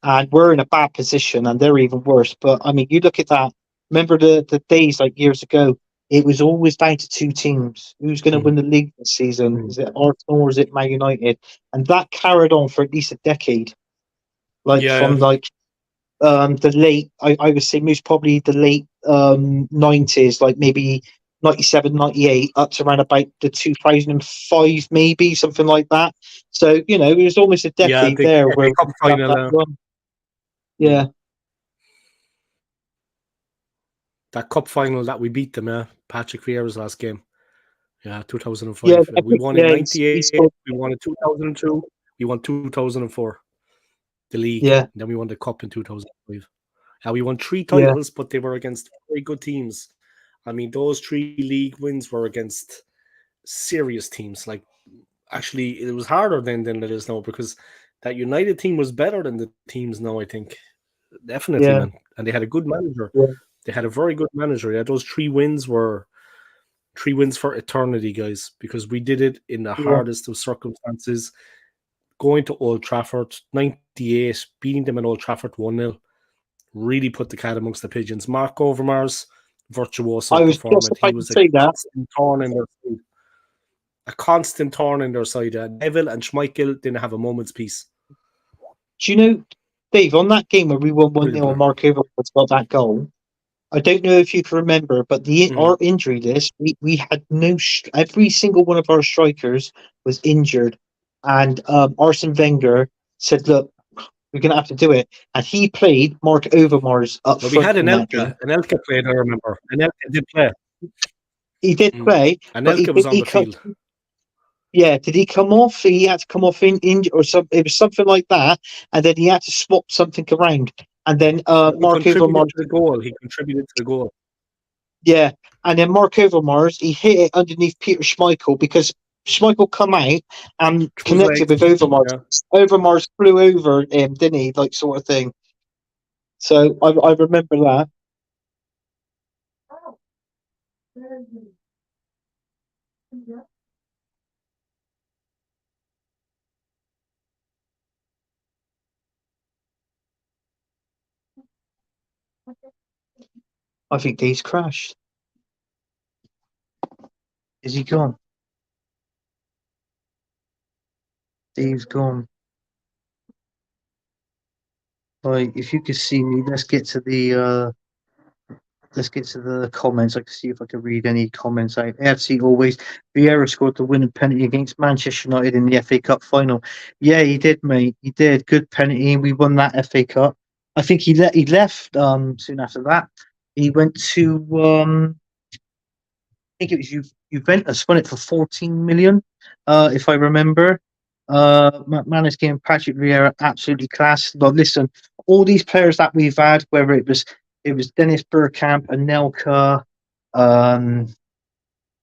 and we're in a bad position, and they're even worse. But I mean, you look at that. Remember the days like years ago. It was always down to two teams. Who's going to win Mhm. the league this season? Mhm. Is it Arsenal or is it Man United? And that carried on for at least a decade. Like Yeah, from like the late, I would say most probably the late 90s, like maybe 97, 98, up to around about the 2005, maybe something like that. So, it was almost a yeah, decade the there where FA we Cup had final. that run. Mm. Yeah, That cup final that we beat them, yeah. Patrick Vieira's last game. Yeah, yeah, 2005. I We think, won in yeah, he 98. scored. We won in 2002. We won 2004, the league. Yeah, And then we won the cup in 2005. We won three yeah, titles, but they were against very good teams. I mean, those three league wins were against serious teams. Like, actually, it was harder then than it is now because that United team was better than the teams now, I think. Definitely, yeah, man. And they had a good manager. yeah, They had a very good manager. Yeah, those three wins were three wins for eternity, guys, because we did it in the yeah. hardest of circumstances. Going to Old Trafford, 98, beating them in Old Trafford 1-0, really put the cat amongst the pigeons. Mark Overmars, virtuoso I was just performance. He about to was a say that. constant thorn in their side. A constant thorn in their side. Neville and Schmeichel didn't have a moment's peace. Do you know, Dave, on that game where we won 1 Brilliant 0 and player. Mark Overmars got that goal? I don't know if you can remember, but Mhm. our injury list, we had no, every single one of our strikers was injured. And Arsene Wenger said, look, we're going to have to do it. And he played Mark Overmars up Well, we front had in that game. An Elka played, I remember. An Elka did play. He did Mm. play, An but Elka was on the field. yeah, did he come off? He had to come off in or something. It was something like that. And then he had to swap something around. And then He Mark contributed Overmars. to the goal. He contributed to the goal. Yeah, and then Mark Overmars, he hit it underneath Peter Schmeichel because Schmeichel come out and Through his connected legs. with Overmars. Yeah. Overmars flew over him, didn't he? Like sort of thing. So I remember that. I think Dave's crashed. Is he gone? Dave's gone. Right, if you could see me, let's get to the comments. I can see if I can read any comments out. AFC always. Vieira scored the winning penalty against Manchester United in the FA Cup final. Yeah, he did, mate. He did. Good penalty. We won that FA Cup. I think he left soon after that. He went to I think it was Juventus. Won it for 14 million, if I remember. McManus game Patrick Vieira absolutely class. But listen, all these players that we've had, whether it was Dennis Bergkamp, Anelka, um,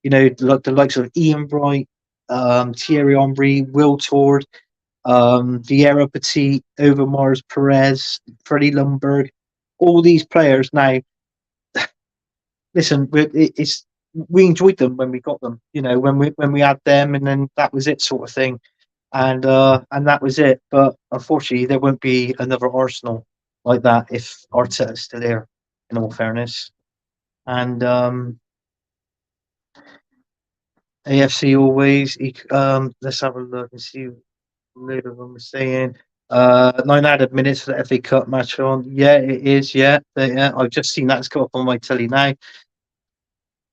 like the likes of Ian Bright, Thierry Henry, Will Tord, Vieira Petit, Overmars Perez, Freddie Lundberg, all these players now. Listen, we enjoyed them when we got them. When we had them, and then that was it, sort of thing. And that was it. But unfortunately, there won't be another Arsenal like that if Arteta's still there. In all fairness, and AFC always. Let's have a look and see what of them are saying. 9 added minutes for the FA Cup match on. Yeah, it is. Yeah, I've just seen that's come up on my telly now.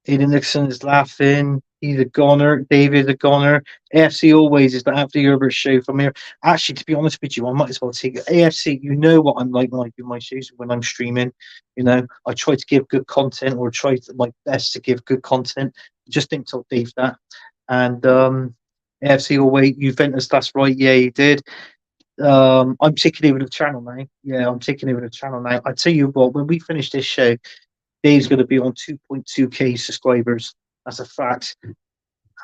Aiden Nixon is laughing. He's a goner. David a goner. AFC always is the Anthony Herbert show from here. Actually, to be honest with you, I might as well take it. AFC. You know what I'm like when I do my shows when I'm streaming. I try to give good content or try my best to give good content. Just think tell Dave that. And AFC always Juventus. That's right. Yeah, he did. I'm taking over the channel now. Yeah, I'm taking over the channel now. I tell you what, when we finish this show, Dave's going to be on 2.2k subscribers. That's a fact.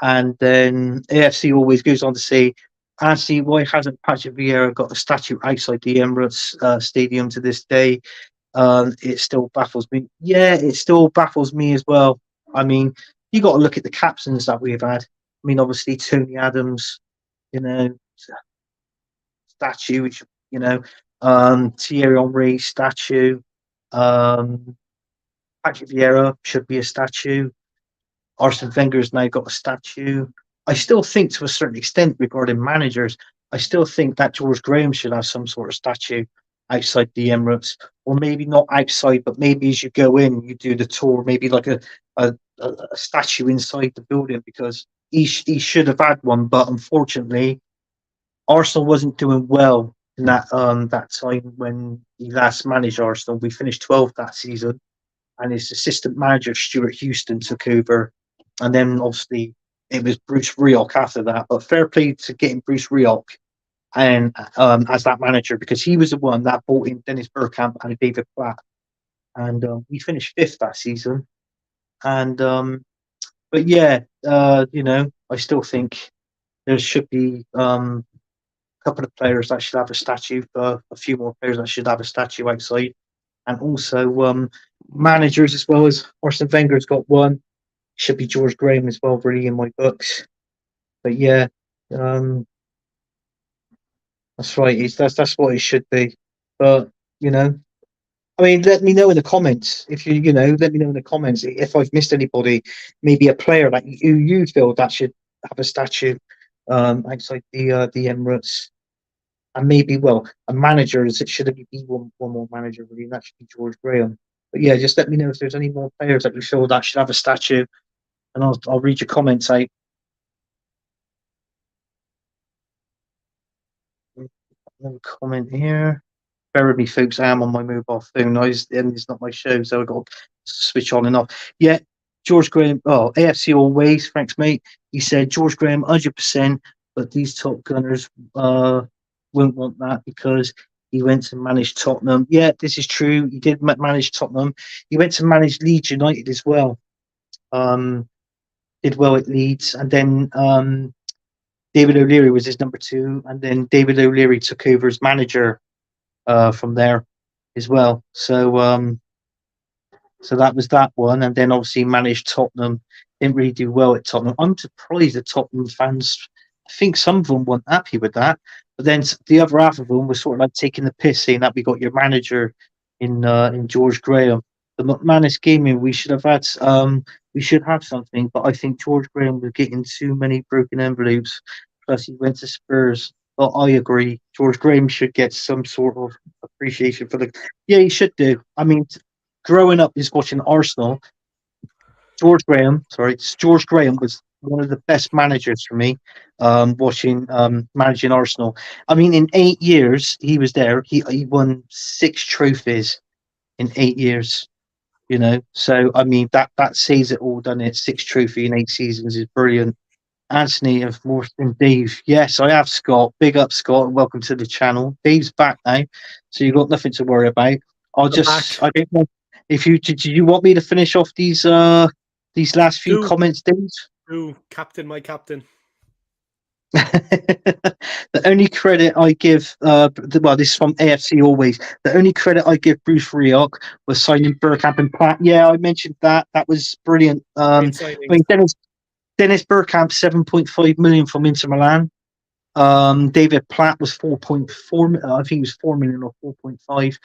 And then AFC always goes on to say, Anthony, why hasn't Patrick Vieira got a statue outside the Emirates Stadium to this day? It still baffles me. Yeah, it still baffles me as well. I mean, you got to look at the captains that we've had. I mean, obviously Tony Adams, you know, statue, which Thierry Henry statue, um, Patrick Vieira should be a statue. Arsene Wenger's now got a statue. I still think, to a certain extent, regarding managers, I still think that George Graham should have some sort of statue outside the Emirates, or maybe not outside, but maybe as you go in, you do the tour, maybe like a statue inside the building, because he should have had one, but unfortunately, Arsenal wasn't doing well in that time when he last managed Arsenal. We finished 12th that season, and his assistant manager Stuart Houston took over, and then obviously it was Bruce Rioch after that. But fair play to getting Bruce Rioch and as that manager, because he was the one that brought in Dennis Bergkamp and David Platt, and we finished 5th that season. And but yeah, I still think there should be couple of players that should have a statue, a few more players that should have a statue outside, and also managers as well. As Arsene Wenger's got one, should be George Graham as well, really, in my books. But yeah, that's right. That's what it should be. But I mean, let me know in the comments if let me know in the comments if I've missed anybody. Maybe a player that you feel that should have a statue outside the Emirates. And maybe, a manager, it should be one more manager, really, and that should be George Graham. But yeah, just let me know if there's any more players that you feel that should have a statue, and I'll read your comments out. Another comment here. Bear with me, folks. I am on my mobile phone now, and it's not my show, so I've got to switch on and off. Yeah, George Graham. Oh, AFC always. Thanks, mate. He said George Graham, 100%, but these top gunners won't want that because he went to manage Tottenham. Yeah, this is true. He did manage Tottenham. He went to manage Leeds United as well. Did well at Leeds, and then David O'Leary was his number 2, and then David O'Leary took over as manager from there as well. So so that was that one, and then obviously managed Tottenham. Didn't really do well at Tottenham. I'm surprised the Tottenham fans. I think some of them weren't happy with that, but then the other half of them was sort of like taking the piss, saying that we got your manager in George Graham. The McManus Gaming, we should have had we should have something, but I think George Graham was getting too many broken envelopes. Plus, he went to Spurs. But I agree. George Graham should get some sort of appreciation for the. Yeah, he should do. I mean, growing up is watching Arsenal. George Graham was one of the best managers for me. Watching managing Arsenal. I mean, in 8 years he was there. He won 6 trophies in 8 years. So I mean that says it all, doesn't it? 6 trophy in 8 seasons is brilliant. Anthony of Morstan Dave. Yes, I have, Scott. Big up, Scott, and welcome to the channel. Dave's back now, so you've got nothing to worry about. I don't know if do you want me to finish off these last few comments, Dave? Captain, my captain. The only credit I give, this is from AFC always. The only credit I give Bruce Rioch was signing Bergkamp and Platt. Yeah, I mentioned that. That was brilliant. I mean, Dennis Bergkamp, 7.5 million from Inter Milan. David Platt was 4.4. I think it was 4 million or 4.5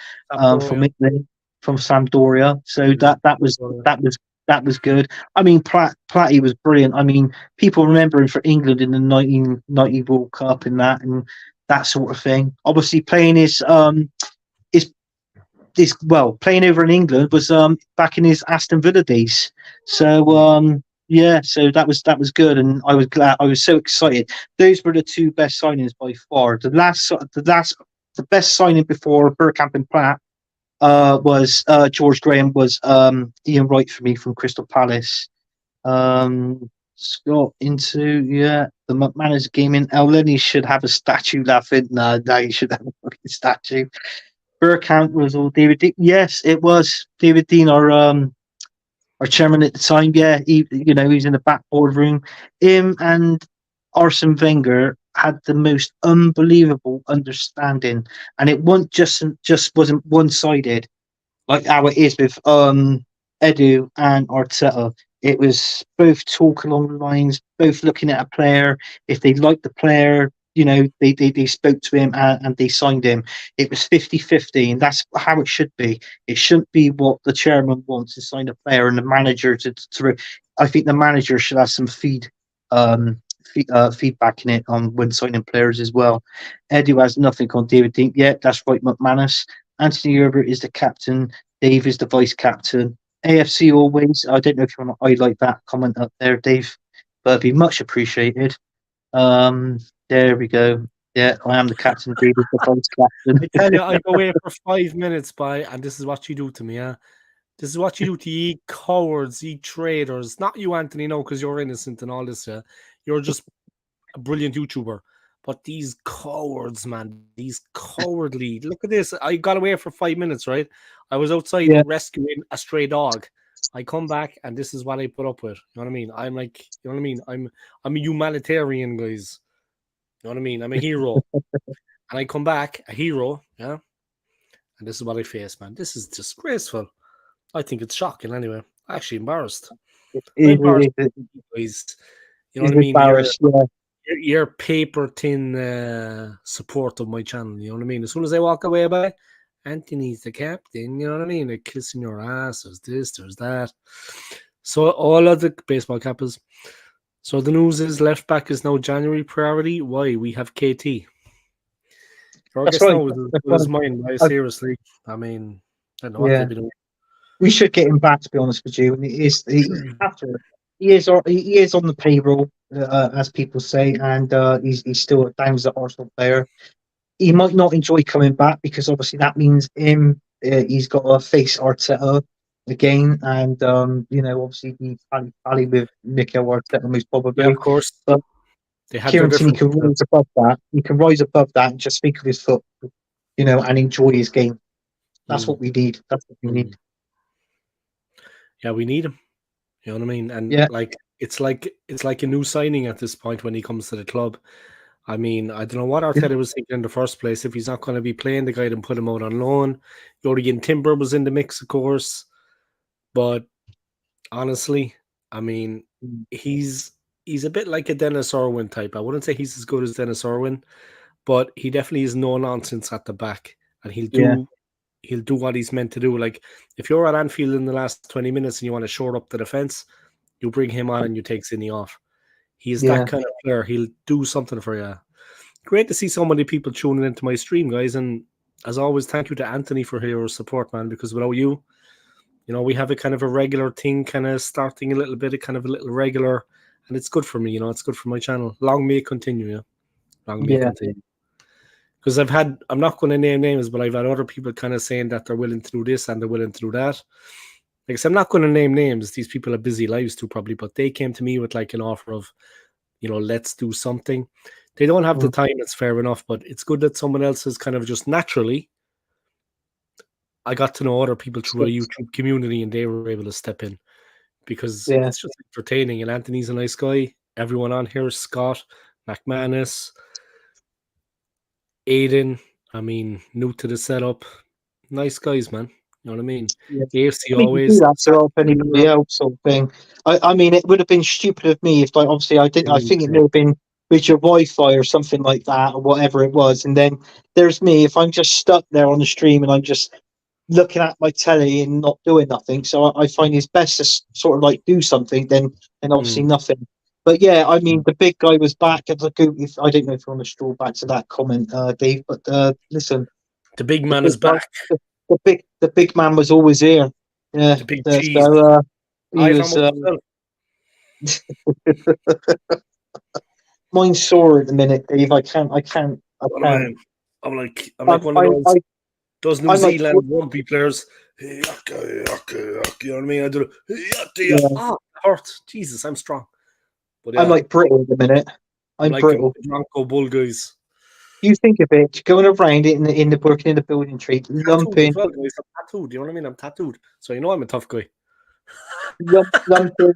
from Italy, from Sampdoria. So that was good. I mean, Platty was brilliant. I mean, people remember him for England in the 1990 World Cup and that sort of thing. Obviously, playing playing over in England was back in his Aston Villa days. So yeah, so that was good, and I was glad. I was so excited. Those were the 2 best signings by far. The best signing before Bergkamp and Platt was George Graham was Ian Wright for me from Crystal Palace. Scott into the McManus gaming. El Lenny should have a statue laughing. No, he should have a fucking statue. Burkamp was all David Dean. Yes, it was David Dean, our chairman at the time. Yeah, he's in the back boardroom. Him and Arsene Wenger had the most unbelievable understanding, and it wasn't one sided like how it is with Edu and Arteta. It was both talk along the lines, both looking at a player. If they liked the player, they spoke to him and they signed him. It was 50-50, and that's how it should be. It shouldn't be what the chairman wants to sign a player and the manager to I think the manager should have some feedback in it on when signing players as well. Edu has nothing on David Dean. Yeah, that's right, McManus. Anthony Herbert is the captain. Dave is the vice captain. AFC always. I don't know if you want to highlight that comment up there, Dave, but it'd be much appreciated. There we go. Yeah, I am the captain. Dave is the vice captain. I tell you, I go away for 5 minutes, and this is what you do to me, yeah? This is what you do to ye cowards, ye traitors. Not you, Anthony, no, because you're innocent and all this, yeah? You're just a brilliant YouTuber. But these cowards, man, these cowardly. Look at this. I got away for 5 minutes, right? I was outside rescuing a stray dog. I come back and this is what I put up with. You know what I mean? I'm like, you know what I mean? I'm a humanitarian, guys. You know what I mean? I'm a hero. And I come back, a hero, yeah? And this is what I face, man. This is disgraceful. I think it's shocking anyway. I'm actually embarrassed. I'm embarrassed, guys. You know what I mean? Your paper thin support of my channel. You know what I mean? As soon as I walk away by Anthony's the captain, you know what I mean? They're kissing your ass, there's this, there's that. So all of the baseball cappers. So the news is left back is now January priority. Why? We have KT. That's right. Was mine, seriously. I mean, I don't know what they've been doing. We should get him back, to be honest with you. And he is on the payroll, as people say, and he's still a Downs Arsenal player. He might not enjoy coming back because obviously that means he's got to face Arteta again, and obviously he's probably with Mikel Arteta most probably. Yeah, of course. But they have Kieran can rise above that. He can rise above that and just speak with his foot, and enjoy his game. That's what we need. That's what we need. Yeah, we need him. You know what I mean? And it's like a new signing at this point when he comes to the club. I mean, I don't know what Arteta was thinking in the first place. If he's not going to be playing the guy, then put him out on loan. Jorian Timber was in the mix, of course. But honestly, I mean, he's a bit like a Dennis Irwin type. I wouldn't say he's as good as Dennis Irwin, but he definitely is no nonsense at the back. And he'll do what he's meant to do. Like, if you're at Anfield in the last 20 minutes and you want to shore up the defense, you bring him on and you take Sidney off. He's that kind of player. He'll do something for you. Great to see so many people tuning into my stream, guys. And as always, thank you to Anthony for your support, man, because without you, we have a kind of a regular thing, kind of starting a little bit, a kind of a little regular, and it's good for me, it's good for my channel. Long may it continue, Long may it continue. Because I'm not going to name names, but I've had other people kind of saying that they're willing to do this and they're willing to do that. Like I said, I'm not going to name names. These people have busy lives too, probably, but they came to me with like an offer of, let's do something. They don't have the time, it's fair enough, but it's good that someone else is kind of just naturally. I got to know other people through a YouTube community and they were able to step in because it's just entertaining. And Anthony's a nice guy. Everyone on here, Scott, McManus, Aiden, I mean, new to the setup. Nice guys, man. You know what I mean? AFC always. That's off anybody else sort of thing. I mean, it would have been stupid of me if obviously I didn't. I think it may have been with your Wi-Fi or something like that or whatever it was. And then there's me if I'm just stuck there on the stream and I'm just looking at my telly and not doing nothing. So I find it's best to sort of like do something than obviously nothing. But yeah, I mean, the big guy was back. I don't know if you want to stroll back to that comment, Dave. But listen, the big man is back. The big man was always here. Yeah, the big cheese. So, he was. Mine's sore at the minute, Dave. I can't. I'm like one of those New Zealand rugby players. You know what I mean? I do. Oh, hurt. Jesus, I'm strong. But I'm yeah, like brittle at the minute. I'm I'm like him, brittle. the Bronco Bull guys. You think of it, going around it in the working in the building trade, Tattooed as lumping, well, guys. I'm tattooed. You know what I mean? I'm tattooed. So you know I'm a tough guy. lumping,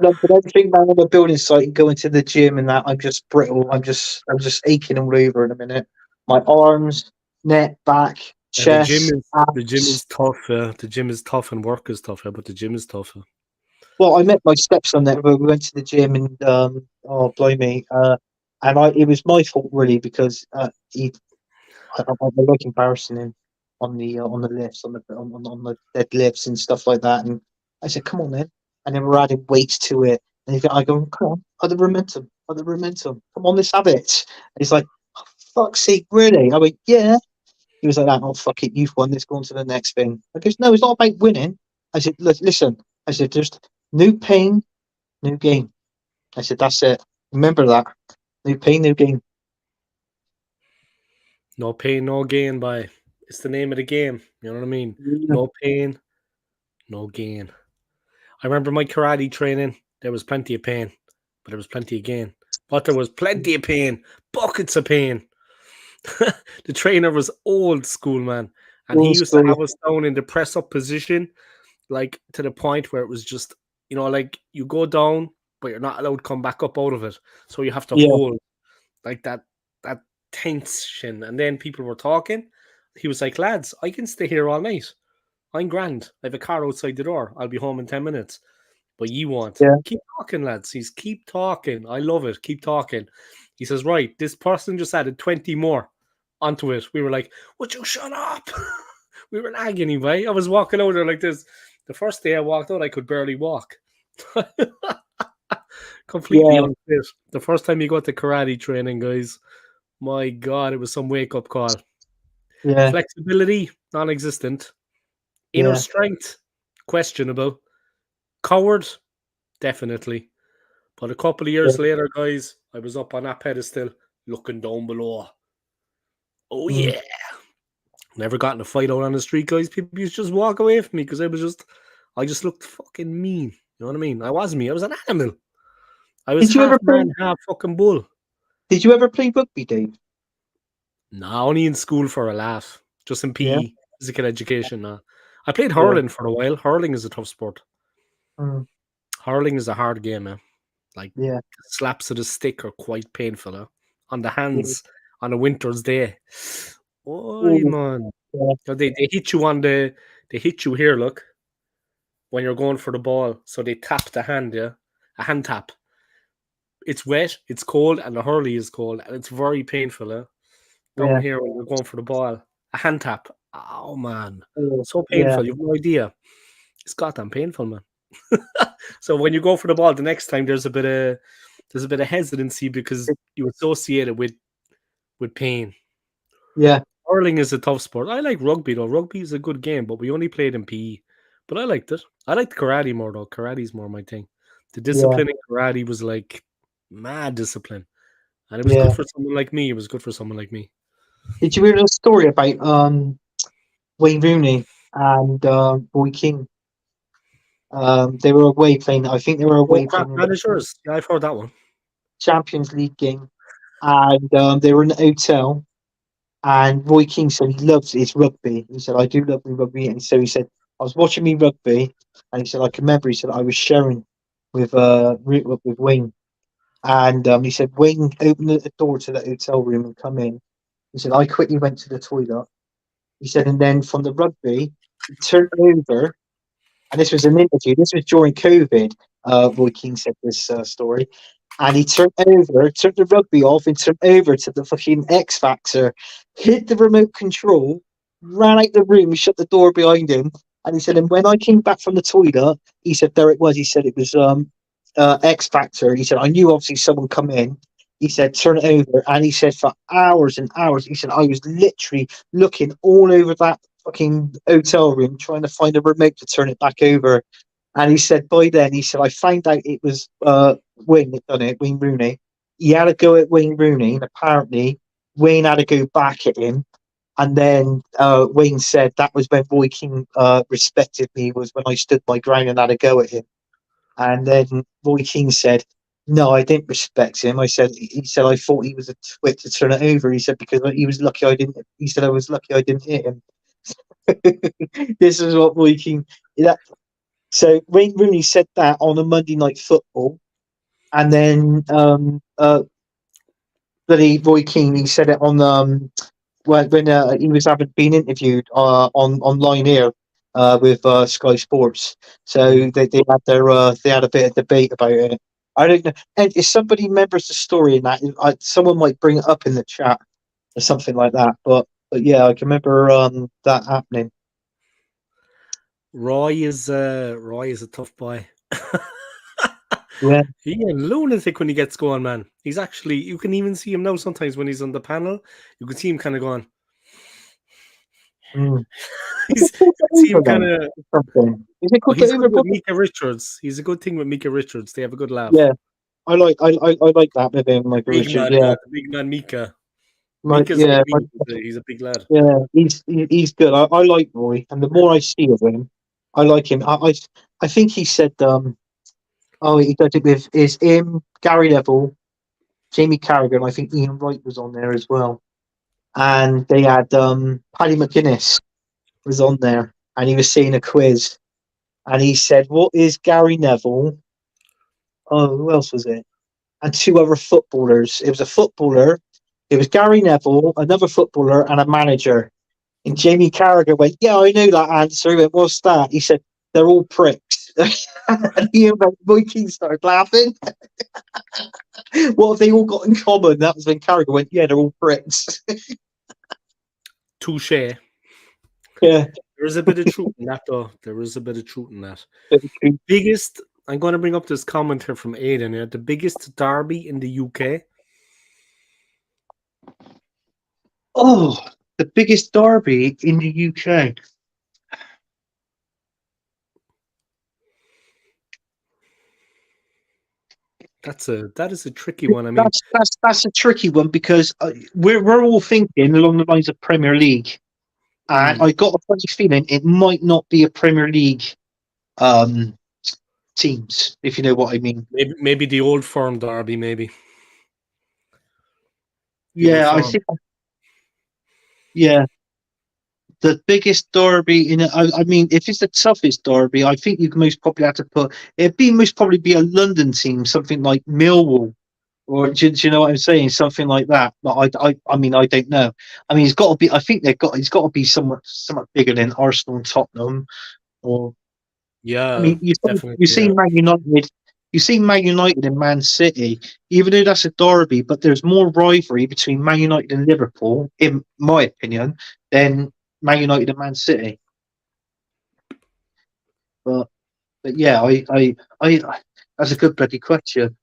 lumping everything down on the building site and going to the gym and that. I'm just brittle. I'm just aching all over in a minute. My arms, neck, back, Yeah, chest, the gym abs. is tough. The gym is tough and work is tough. Yeah, but the gym is tough. Well, I met my stepson there. We went to the gym and oh, blimey, and it was my fault really because I like embarrassing him on the lifts, on the deadlifts and stuff like that. And I said, "Come on, then." And then we're adding weights to it. And I go, "Come on, add the momentum. Come on, let's have it." And he's like, oh, "Fuck's sake, really?" I went, "Yeah." He was like, "That, oh fuck it, you've won. Let's go on to the next thing." I goes, "No, it's not about winning." I said, "Listen." I said, "There's new pain, new gain." I said, "That's it. Remember that. New pain, new gain." No pain, no gain. By it's the name of the game. You know what I mean? Yeah, No pain, no gain. I remember my karate training. There was plenty of pain, but there was plenty of gain. But there was plenty of pain, buckets of pain. The trainer was old school, man, and he old used to school. have us down in the press up position, like to the point where it was just, like you go down, but you're not allowed to come back up out of it. So you have to Yeah, hold like that tension. And then people were talking. He was like, "Lads, I can stay here all night. I'm grand. I have a car outside the door. I'll be home in 10 minutes. But you won't. yeah, Keep talking, lads." He's keep talking. I love it. Keep talking. He says, "Right, this person just added 20 more onto it." We were like, "Would you shut up?" We were in agony, way. I was walking out there like this. The first day I walked out, I could barely walk. Completely yeah, unfit. The first time you got to karate training, guys, my God, it was some wake up call. yeah, Flexibility, non existent. Inner yeah, strength, questionable. Coward, definitely. But a couple of yeah. years later, guys, I was up on that pedestal looking down below. Oh, Mm. yeah. Never got in a fight out on the street, guys. People used to just walk away from me because I just looked fucking mean. You know what I mean? I was me. I was an animal. I was Did you half ever play? man, half fucking bull. Did you ever play rugby, Dave? Nah, only in school for a laugh. Just in Yeah, PE, physical education. Nah. I played yeah, hurling for a while. Hurling is a tough sport. mm, Hurling is a hard game, man. Like yeah, slaps of the stick are quite painful, on the yeah. hands on a winter's day. Oh Ooh, man. yeah, They hit you they hit you here, look, when you're going for the ball. So they tap the hand, yeah. A hand tap. It's wet, it's cold, and the hurley is cold, and it's very painful, down yeah, here when you're going for the ball. A hand tap. Oh man. ooh, So yeah, painful. You've no idea. It's goddamn painful, man. So when you go for the ball the next time, there's a bit of hesitancy because you associate it with pain. yeah, Hurling is a tough sport. I like rugby though. Rugby is a good game, but we only played in PE. But I liked it. I liked karate more though. Karate's more my thing. The yeah, discipline in karate was like mad discipline, and it was good yeah. for someone like me. It was good for someone like me. Did you hear the story about Wayne Rooney and Roy King? They were away playing. I think they were Oh, away crap playing in the managers. Yeah, I've heard that one. Champions League game, and they were in the hotel. And Roy King said he loves his rugby. He said, "I do love my rugby." And so he said, "I was watching me rugby," and he said, "I can remember." He said, "I was sharing with Wayne." And he said, Wayne opened the door to the hotel room and come in. He said, I quickly went to the toilet. He said, and then from the rugby, he turned over, and this was an interview. This was during COVID. Roy Keane said this story. And he turned the rugby off, and turned over to the fucking X Factor, hit the remote control, ran out the room, shut the door behind him. And he said, and when I came back from the toilet, he said, there it was. He said, it was X Factor. He said, I knew obviously someone come in. He said, turn it over. And he said, for hours and hours, he said, I was literally looking all over that fucking hotel room trying to find a remote to turn it back over. And he said, by then, he said, I found out it was Wayne that done it, Wayne Rooney. He had a go at Wayne Rooney, and apparently Wayne had to go back at him. And then Wayne said that was when Roy King respected me, was when I stood my ground and had a go at him. And then Roy Keane said, "No, I didn't respect him." He said, I thought he was a twit to turn it over. He said, because he was lucky I didn't. He said, I was lucky I didn't hit him. This is what Roy Keane. That, so Wayne Rooney said that on a Monday Night Football, and then bloody Roy Keane, he said it on when he was having been interviewed on online here with Sky Sports. So they had they had a bit of debate about it. I don't know. And if somebody remembers the story in that, someone might bring it up in the chat or something like that. But yeah, I can remember that happening. Roy is a tough boy. Yeah. He's a lunatic when he gets going, man. He's actually, you can even see him now sometimes when he's on the panel. You can see him kind of going. Mm. You can see him kind of. Is it called the He's good with Overboard? Mika Richards. He's a good thing with Mika Richards. They have a good laugh. Yeah, I like that with him, like Richard. Yeah, The big man Mika. like Mika's yeah, like me. He's a big lad. yeah. He's good. I like Roy, and the more I see of him, I like him. I think he said oh, he does it with is him, Gary Neville, Jamie Carragher. I think Ian Wright was on there as well, and they had Paddy McGuinness was on there, and he was saying a quiz, and he said, "What is Gary Neville?" Oh, who else was it? And two other footballers. It was a footballer. It was Gary Neville, another footballer, and a manager. And Jamie Carragher went, "Yeah, I know that answer." He went, "What's that?" He said, "They're all pricks." And he and Roy Keane started laughing. What have they all got in common? That was when Carragher went, "Yeah, they're all pricks." Touche. Yeah. There is a bit of truth in that, though. There is a bit of truth in that. Biggest, I'm going to bring up this comment here from Aidan. The biggest derby in the UK. Oh, the biggest derby in the UK. That is a tricky one. I mean, That's a tricky one because we're all thinking along the lines of Premier League, and I got a funny feeling it might not be a Premier League um, teams, if you know what I mean. maybe the Old Firm derby, maybe. Yeah, I think. Yeah, the biggest derby in it. I mean, if it's the toughest derby, I think you can most probably have to put it'd be most probably be a London team, something like Millwall, or do you know what I'm saying? Something like that. But I mean, I don't know. I mean, it's got to be. I think it's got to be somewhat bigger than Arsenal and Tottenham, or I Yeah, mean, you definitely. see Man United, you see Man United and Man City, even though that's a derby, but there's more rivalry between Man United and Liverpool, in my opinion, than Man United and Man City. But yeah, that's a good bloody question.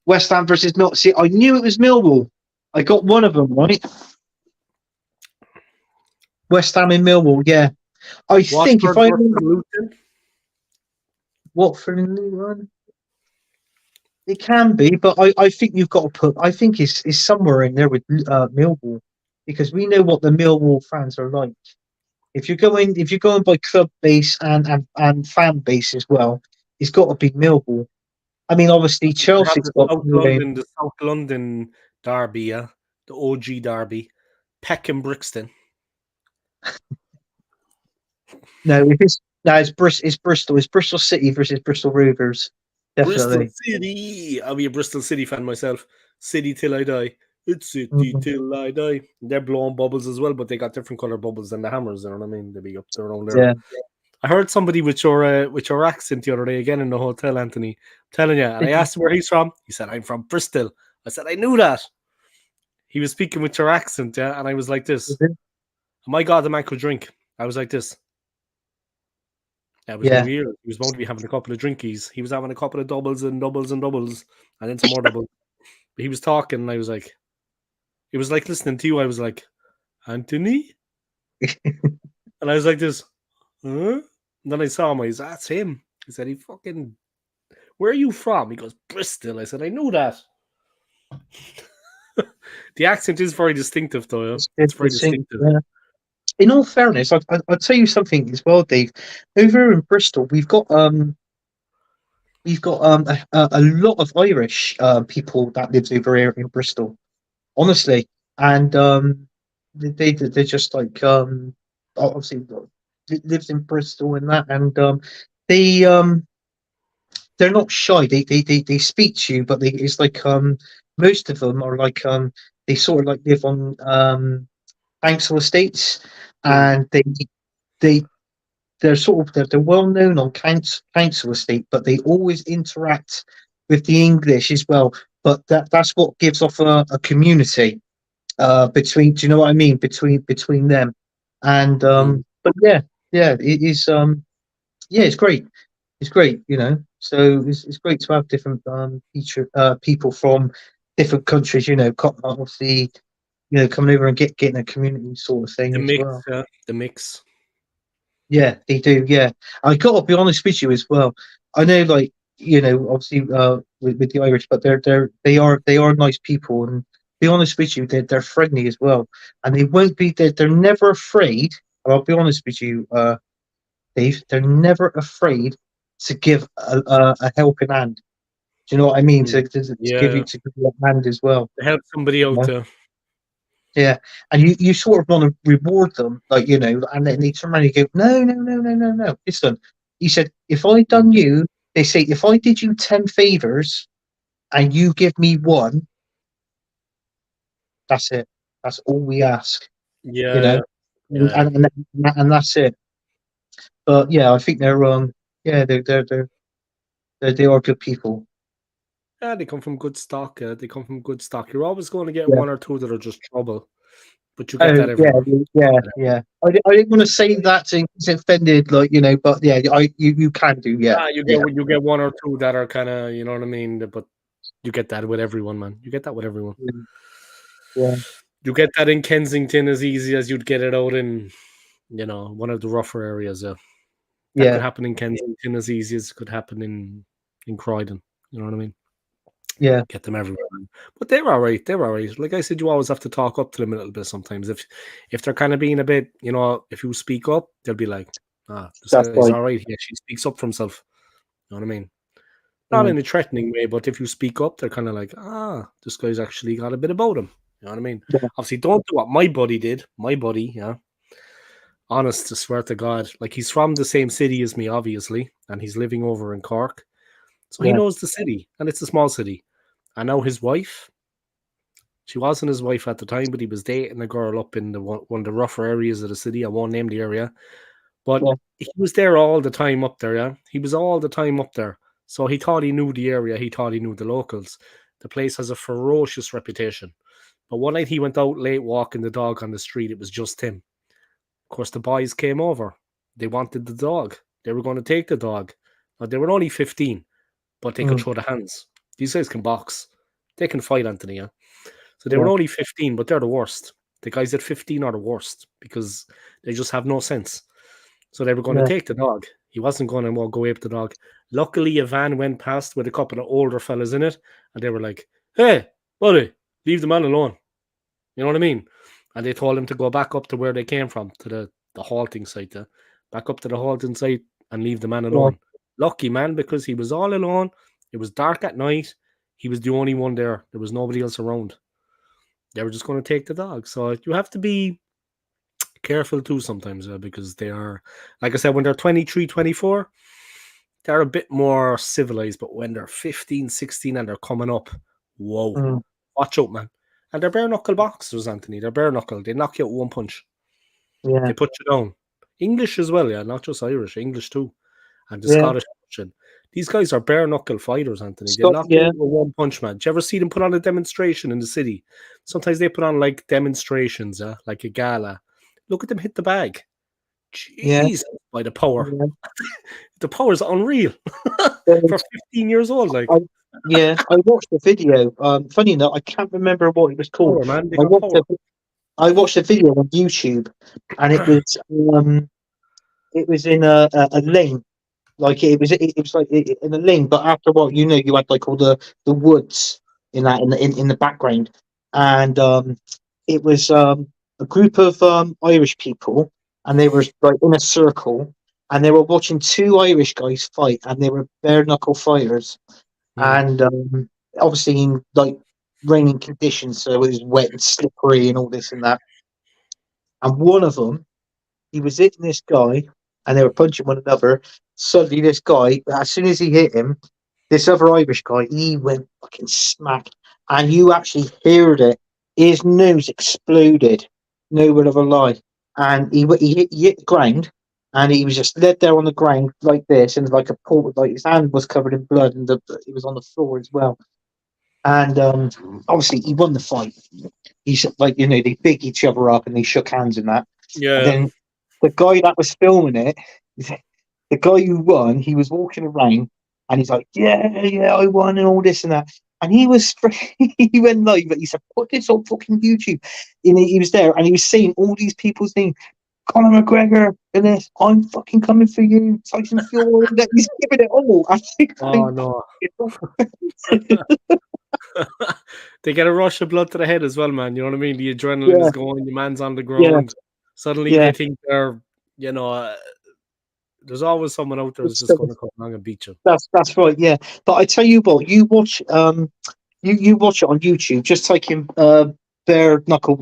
West Ham versus Millwall. See, I knew it was Millwall. I got one of them right. West Ham and Millwall. Yeah, I think if Watford I versus remember Luton. Watford and Luton. It can be, but I think you've got to put. I think it's somewhere in there with Millwall, because we know what the Millwall fans are like. If you're going by club base and fan base as well, it's got to be Millwall. I mean, obviously You have Chelsea's got The South London derby, yeah, the OG derby, Peckham Brixton. no. It's Bristol. It's Bristol City versus Bristol Rovers. Bristol Definitely. City. I'll be a Bristol City fan myself. City till I die. It's City Mhm. till I die. They're blowing bubbles as well, but they got different color bubbles than the Hammers. You know what I mean? They be up there around there. Yeah. I heard somebody with your accent the other day again in the hotel, Anthony. I'm telling you, and I asked him where he's from. He said, "I'm from Bristol." I said, "I knew that." He was speaking with your accent, yeah, and I was like this. Oh my God, the man could drink. I was like this. That was Yeah. New Year. He was about to be having a couple of drinkies. He was having a couple of doubles and doubles and doubles, and then some more doubles. But he was talking, and I was like, it was like listening to you. I was like, Anthony? And I was like this, huh? And then I saw him. I was, that's him. He said, where are you from? He goes, Bristol. I said, I knew that. The accent is very distinctive, though. Yeah? It's very distinctive. Yeah. In all fairness, I'll tell you something as well, Dave. Over in Bristol, we've got we've got a lot of Irish people that lives over here in Bristol, honestly, and they're just like obviously lives in Bristol and that, and they they're not shy. They speak to you, but it's like most of them are like they sort of like live on council estates, Mm. and they they're sort of they're well known on council estate, but they always interact with the English as well. But that's what gives off a community between. Do you know what I mean? Between them, and Mm. but yeah, it is yeah, it's great. It's great, you know. So it's great to have different people from different countries, you know, obviously, you know, coming over and getting a community sort of thing The as mix, well. the mix. Yeah, they do. Yeah, I got to be honest with you as well. I know, like you know, obviously with the Irish, but they are nice people, and be honest with you, they're friendly as well, and they won't be. They're never afraid. And I'll be honest with you, Dave. They're never afraid to give a helping hand. Do you know what I mean? Mm. To give Yeah, you a hand as well. to help somebody You out. know? Yeah, and you sort of want to reward them, like you know, and then they turn around and go, no, no, no, no, no, no. Listen, he said, if I done you, they say, if I did you 10 favors and you give me one, that's it. That's all we ask, you know, Yeah, and yeah. and that's it. But yeah, I think they're yeah, they are good people. Yeah, they come from good stock. They come from good stock. You're always going to get Yeah. one or two that are just trouble, but you get Oh that yeah, everywhere. yeah, yeah. I didn't want to say that to get offended, like you know, but yeah, you can do, yeah, Ah, yeah, you get one or two that are kind of, you know what I mean. But you get that with everyone, man. You get that with everyone. yeah, You get that in Kensington as easy as you'd get it out in, one of the rougher areas. That could yeah, happen in Kensington as easy as it could happen in Croydon. You know what I mean? yeah, Get them everywhere, man. But they're all right. They're all right. Like I said, you always have to talk up to them a little bit sometimes. If they're kind of being a bit, if you speak up, they'll be like, this that's guy's right. all right. He actually speaks up for himself. You know what I mean? Not Mm, in a threatening way, but if you speak up, they're kind of like, this guy's actually got a bit about him. You know what I mean? yeah, Obviously, don't do what my buddy did. My buddy, yeah. Honest to swear to God. Like he's from the same city as me, obviously, and he's living over in Cork. So he yeah, knows the city, and it's a small city. I know his wife. She wasn't his wife at the time, but he was dating a girl up in one of the rougher areas of the city. I won't name the area, but yeah, he was there all the time up there. Yeah, he was all the time up there. So he thought he knew the area. He thought he knew the locals. The place has a ferocious reputation. But one night he went out late walking the dog on the street. It was just him. Of course, the boys came over. They wanted the dog. They were going to take the dog. Now, they were only 15, but they could mm, throw the hands. These guys can box. They can fight, Anthony. Yeah? So they were yeah, only 15, but they're the worst. The guys at 15 are the worst because they just have no sense. So they were going to yeah, take the dog. He wasn't going to go away with the dog. Luckily, a van went past with a couple of older fellas in it, and they were like, "Hey, buddy, leave the man alone." You know what I mean? And they told him to go back up to where they came from, to the halting site, back up to the halting site and leave the man yeah, alone. Lucky man, because he was all alone. It was dark at night. He was the only one there. There was nobody else around. They were just going to take the dog. So you have to be careful too sometimes because they are, like I said, when they're 23, 24, they're a bit more civilized. But when they're 15, 16 and they're coming up, whoa, mm, watch out, man. And they're bare knuckle boxers, Anthony. They're bare knuckle. They knock you out with one punch. yeah, They put you down. English as well, yeah, not just Irish, English too. And the yeah. Scottish version. These guys are bare knuckle fighters, Anthony. They'll Scott, knock you yeah, out with one punch, man. Do you ever see them put on a demonstration in the city? Sometimes they put on like demonstrations, like a gala. Look at them hit the bag. yeah, Jeez, by the power. yeah. The power is unreal for There's- 15 years old. I, Like, yeah, I watched the video. Funny enough, I can't remember what it was called. power, man. They I got watched power. a, I watched a video on YouTube, and um, it was in a lane. Like it was like in a lane, but after a while, you know, you had like all the woods in that in the background, and it was a group of Irish people, and they were like in a circle, and they were watching two Irish guys fight, and they were bare knuckle fighters, Mm. and obviously in like raining conditions, so it was wet and slippery and all this and that. And one of them, he was hitting this guy, and they were punching one another. Suddenly, this guy, as soon as he hit him, this other Irish guy, he went fucking smack, and you actually heard it. His nose exploded. No word of a lie. And he hit the ground, and he was just led there on the ground like this, and like a pool, like his hand was covered in blood, and he was on the floor as well. And obviously, he won the fight. He's like, they picked each other up and they shook hands and that. And Yeah. then the guy that was filming it, the guy who won, he was walking around and he's like, yeah, I won and all this and that. And he was, he went live, but he said, put this on fucking YouTube. And he was there and he was saying all these people's names. Conor McGregor, and this, I'm fucking coming for you, Tyson Fury. He's giving it all. I think, Oh no. They get a rush of blood to the head as well, man. You know what I mean? The adrenaline yeah, is going, your man's on the yeah, ground. Suddenly yeah. they think they're, there's always someone out there who's It's, just going to come along and beat you. that's right, yeah. But I tell you what, you watch it on YouTube. Just type in bare knuckle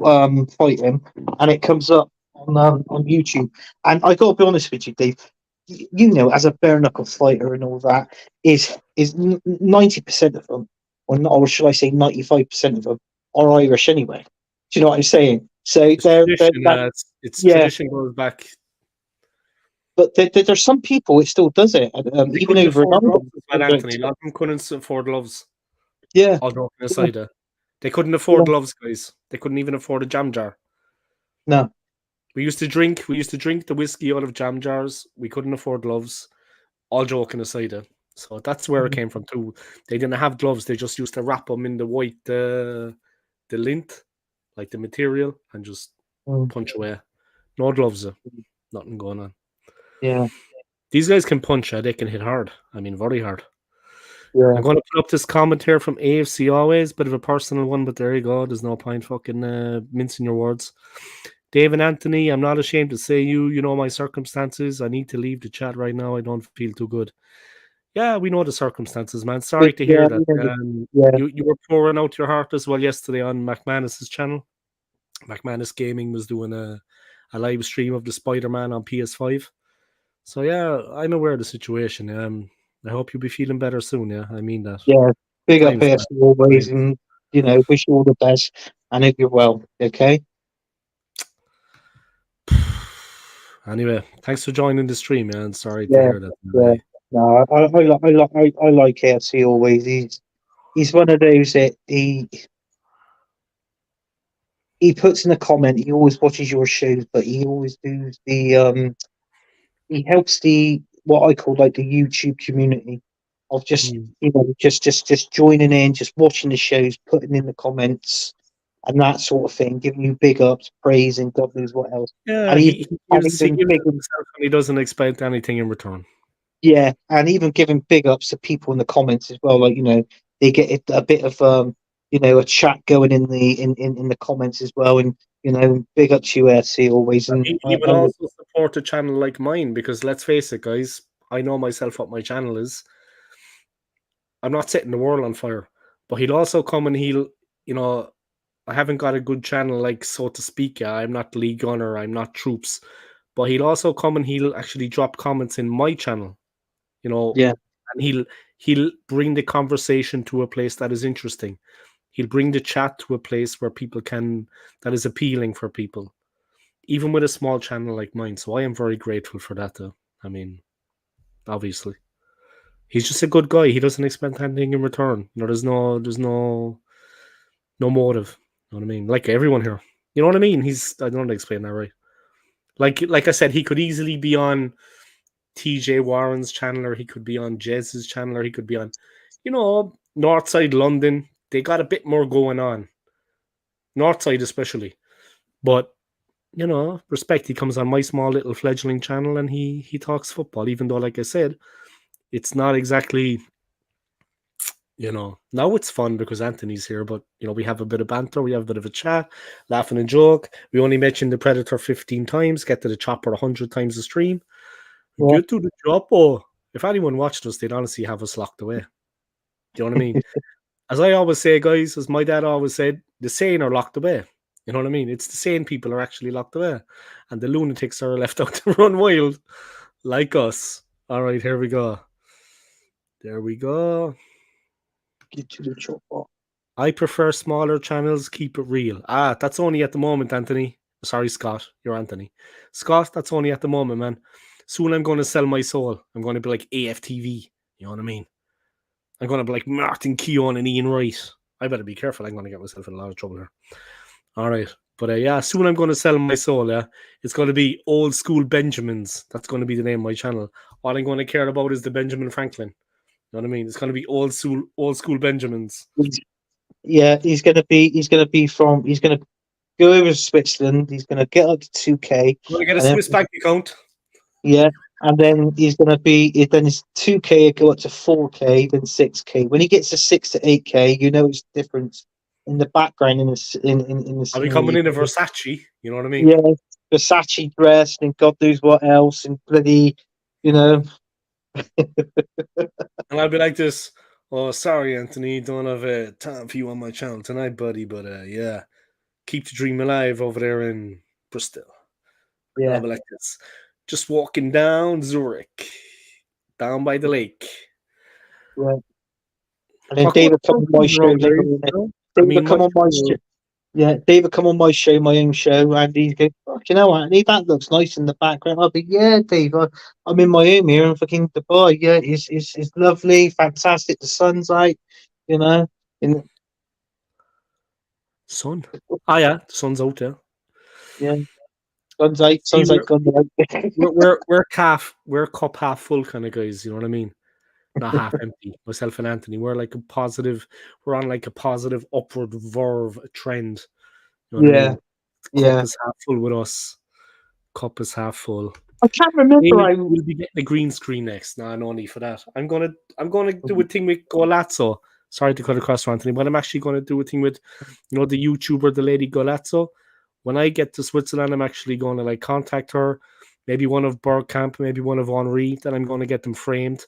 fighting, and it comes up on YouTube. And I got to be honest with you, Dave. As a bare knuckle fighter and all that, is 90% of them, or should I say 95% of them, are Irish anyway. Do you know what I'm saying? So It's tradition. that It's yeah. tradition goes back. But there's some people it still does it, They even couldn't over in afford gloves Ireland. as well, Anthony. A lot of them couldn't afford gloves. Yeah, All joking yeah, aside, they couldn't afford yeah. gloves, guys. They couldn't even afford a jam jar. No. We used to drink the whiskey out of jam jars. We couldn't afford gloves. All joking aside, so that's where it Mm, came from too. They didn't have gloves. They just used to wrap them in the white, the lint, like the material, and just mm, punch away. No gloves, nothing going on. yeah, These guys can punch. They can hit hard. I mean, very hard. yeah. I'm going to put up this comment here from AFC Always, bit of a personal one, but there you go. There's no point fucking mincing your words. Dave and Anthony, I'm not ashamed to say you know my circumstances. I need to leave the chat right now. I don't feel too good. Yeah, we know the circumstances, man. Sorry to hear Yeah, that. yeah, You were pouring out your heart as well yesterday on McManus's channel. McManus Gaming was doing a live stream of the Spider-Man on PS5. So yeah, I'm aware of the situation. I hope you'll be feeling better soon. Yeah, I mean that. yeah. Big up Times, here man. always, Times. and wish you all the best. And hope you're well. Okay. Anyway, thanks for joining the stream, man. Sorry to Yeah, hear that. yeah. No, I like KFC always. He's one of those that he puts in a comment. He always watches your shows, but he always does he helps the what I call like the YouTube community of just Mm. just joining in, just watching the shows, putting in the comments and that sort of thing, giving you big ups, praise, and God knows what else. Yeah, And he gives even it big himself and he doesn't expect anything in return. yeah, and even giving big ups to people in the comments as well. Like they get a bit of a chat going in the comments as well, and big up to UFC always. And He would also support a channel like mine because let's face it, guys, I know myself what my channel is. I'm not setting the world on fire, but he'll also come and I haven't got a good channel, like so to speak. Yeah, I'm not League Gunner, I'm not Troops, but he'll also come and he'll actually drop comments in my channel, yeah, and he'll bring the conversation to a place that is interesting. He'll bring the chat to a place where that is appealing for people, even with a small channel like mine. So I am very grateful for that. I mean, obviously, he's just a good guy. He doesn't expect anything in return. There's no motive. You know what I mean? Like everyone here. You know what I mean? I don't know how to explain that right. Like I said, he could easily be on TJ Warren's channel, or he could be on Jez's channel, or he could be on, Northside London. They got a bit more going on. Northside especially. But, respect, he comes on my small little fledgling channel and he talks football, even though, like I said, it's not exactly, now it's fun because Anthony's here, but, we have a bit of banter, we have a bit of a chat, laughing and joke. We only mention the Predator 15 times, get to the chopper 100 times a stream. Yeah. good to the job, but if anyone watched us, they'd honestly have us locked away. Do you know what I mean? As I always say, guys, as my dad always said, the sane are locked away. You know what I mean? It's the sane people are actually locked away, and the lunatics are left out to run wild, like us. All right, here we go. There we go. Get to the chopper. I prefer smaller channels. Keep it real. That's only at the moment, Anthony. Sorry, Scott. You're Anthony. Scott, that's only at the moment, man. Soon I'm going to sell my soul. I'm going to be like AFTV. You know what I mean? I'm going to be like Martin Keown and Ian Wright. I better be careful. I'm going to get myself in a lot of trouble here. All right. But yeah, soon I'm going to sell my soul. Yeah. It's going to be Old School Benjamins. That's going to be the name of my channel. All I'm going to care about is the Benjamin Franklin. You know what I mean? It's going to be old school Benjamins. Yeah, he's gonna be he's gonna go over to Switzerland. He's gonna get up to 2K. I'm going to get a And then, Swiss bank account. yeah, and then he's gonna be then his 2K go up to 4K, then 6K. When he gets to 6 to 8K, you know it's difference in the background in the I'll be scene. coming in a Versace. You know what I mean? Yeah, Versace dress and God knows what else and bloody, you know. And I'll be like this. Oh, sorry, Anthony. Don't have time for you on my channel tonight, buddy. But yeah, keep the dream alive over there in Bristol. And I'll Yeah, be like this. Just walking down Zurich, down by the lake. yeah. And then Talk about David come on my food show around there. later You on. know? I David mean, come much on my show. Yeah, David come on my show, my own show, and he's going, "Fuck, you know, Anthony, that looks nice in the background." I'll be, "Yeah, Dave, I'm in my home here in fucking Dubai. Yeah, it's lovely, fantastic. The sun's out, you know." And sun. Ah, yeah, the sun's out there. yeah, See, sun's out, guns out. we're cup half full kind of guys. You know what I mean? Not half empty. Myself and Anthony, we're like a positive. We're on like a positive upward verve trend. You know what I Yeah, mean? Cup yeah. is half full with us. Cup is half full. I can't remember. David will be getting a green screen next. No need for that. I'm gonna do a thing with Golazzo. Sorry to cut across to Anthony, but I'm actually gonna do a thing with, the YouTuber, the lady Golazzo. When I get to Switzerland, I'm actually gonna like contact her, maybe one of Bergkamp, maybe one of Henri. Then I'm gonna get them framed,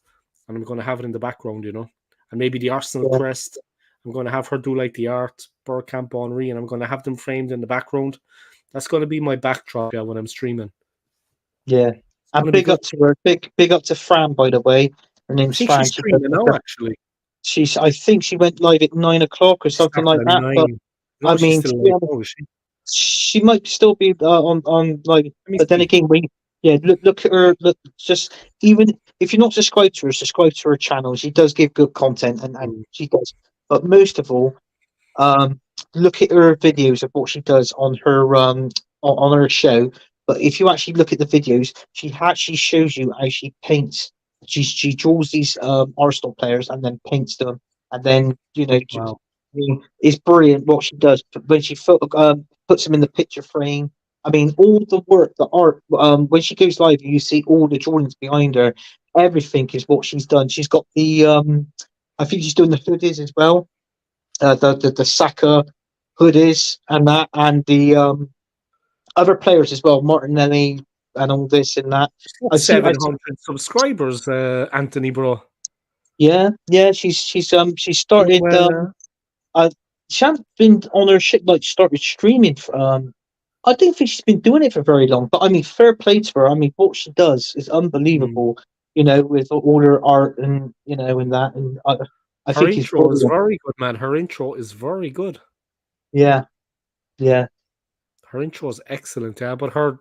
and I'm gonna have it in the background, and maybe the Arsenal Yeah, crest. I'm gonna have her do like the art, Bergkamp, Henri, and I'm gonna have them framed in the background. That's gonna be my backdrop, when I'm streaming. yeah. It's And gonna be big good. up to her. Big up to Fran, by the way. Her I name's think Fran. she's streaming now, actually. I think she went live at 9 o'clock or She something started like at that. But 9. I No, she's mean, still to be alive honest, now, is she? she might still be on like. Let me But then see. again, yeah, look at her. Look, just even if you're not subscribed to her, subscribe to her channel. She does give good content, and Mm. she does. But most of all, um, look at her videos of what she does on her on her show. But if you actually look at the videos, she actually shows you how she paints. She draws these Arsenal players and then paints them, and then Wow. I mean, it's brilliant what she does. But when she puts them in the picture frame, I mean, all the work, the art. When she goes live, you see all the drawings behind her. Everything is what she's done. She's got the I think she's doing the hoodies as well, the Saka hoodies and that, and the other players as well, Martinelli and all this and that. She's got I see 700 subscribers, Anthony, bro. yeah, yeah. She Doing started. well now. Uh, she hasn't been on her shit like started streaming. I don't think she's been doing it for very long, but I mean, fair play to her. I mean, what she does is Mm. unbelievable. With all her art and and that, and I Her think it's intro is brilliant. very good, man. Her intro is very good. Yeah, yeah. Her intro is excellent, yeah. But her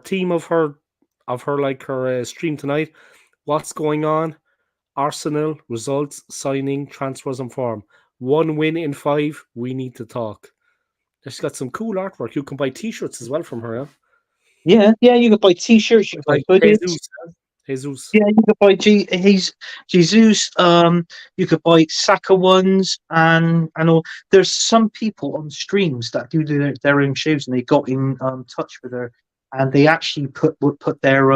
team of her like her stream tonight. What's going on? Arsenal results, signing, transfers, and form. 1 win in 5. We need to talk. She's got some cool artwork. You can buy T-shirts as well from her. Yeah? Yeah, yeah, you could buy T-shirts, you could buy Like hoodies. Jesus, yeah? Jesus. Yeah, you could buy he's Jesus. You could buy Saka ones and all. There's some people on streams that do their own shows, and they got in touch with her, and they actually would put their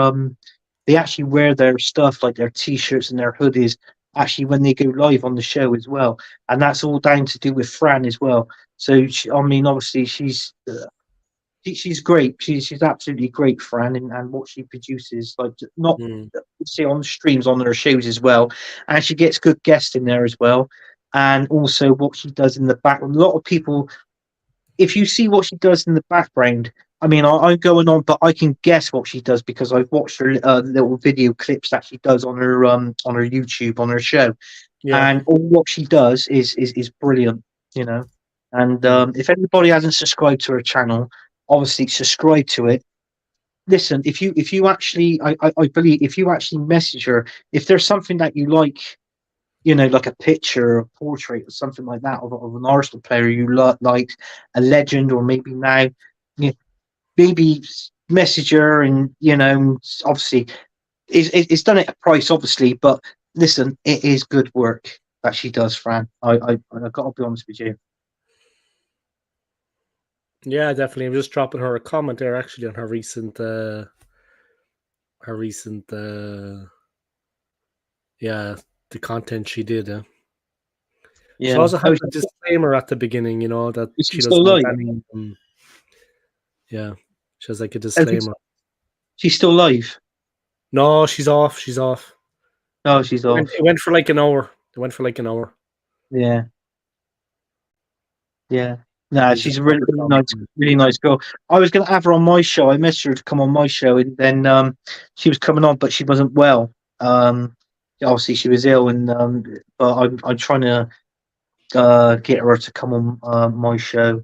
they actually wear their stuff like their T-shirts and their hoodies actually when they go live on the show as well, and that's all down to do with Fran as well. So I mean, obviously she's great. She's absolutely great, Fran, and what she produces, like not Mm. see on streams on her shows as well, and she gets good guests in there as well, and also what she does in the background. A lot of people, if you see what she does in the background, I mean, I'm going on, but I can guess what she does because I've watched her little video clips that she does on her YouTube on her show, Yeah. and all what she does is brilliant, you know. And Mm. if anybody hasn't subscribed to her channel, obviously subscribe to it. Listen, if you actually, I believe if you actually message her, if there's something that you like, you know, like a picture, a portrait, or something like that of an Arsenal player you like, a legend, or maybe now, you maybe message her, and you know, obviously, it's done at a price, obviously, but listen, it is good work that she does, Fran. I got to be honest with you. Yeah, definitely. I'm just dropping her a comment there actually on her recent yeah, the content she did. She Yeah. also Oh, had the disclaimer at the beginning, you know, that is she she still doesn't want live? any yeah. She has like a Oh, disclaimer. she's still live. No, she's off. She's off. Oh, she's off. It went for like an hour. It went for like an hour. Yeah. Yeah. Nah, We just she's a dropped really, the comment. really nice girl. I was going to have her on my show. I messaged her to come on my show, and then she was coming on, but she wasn't well. Obviously, she was ill, and but I'm trying to get her to come on my show,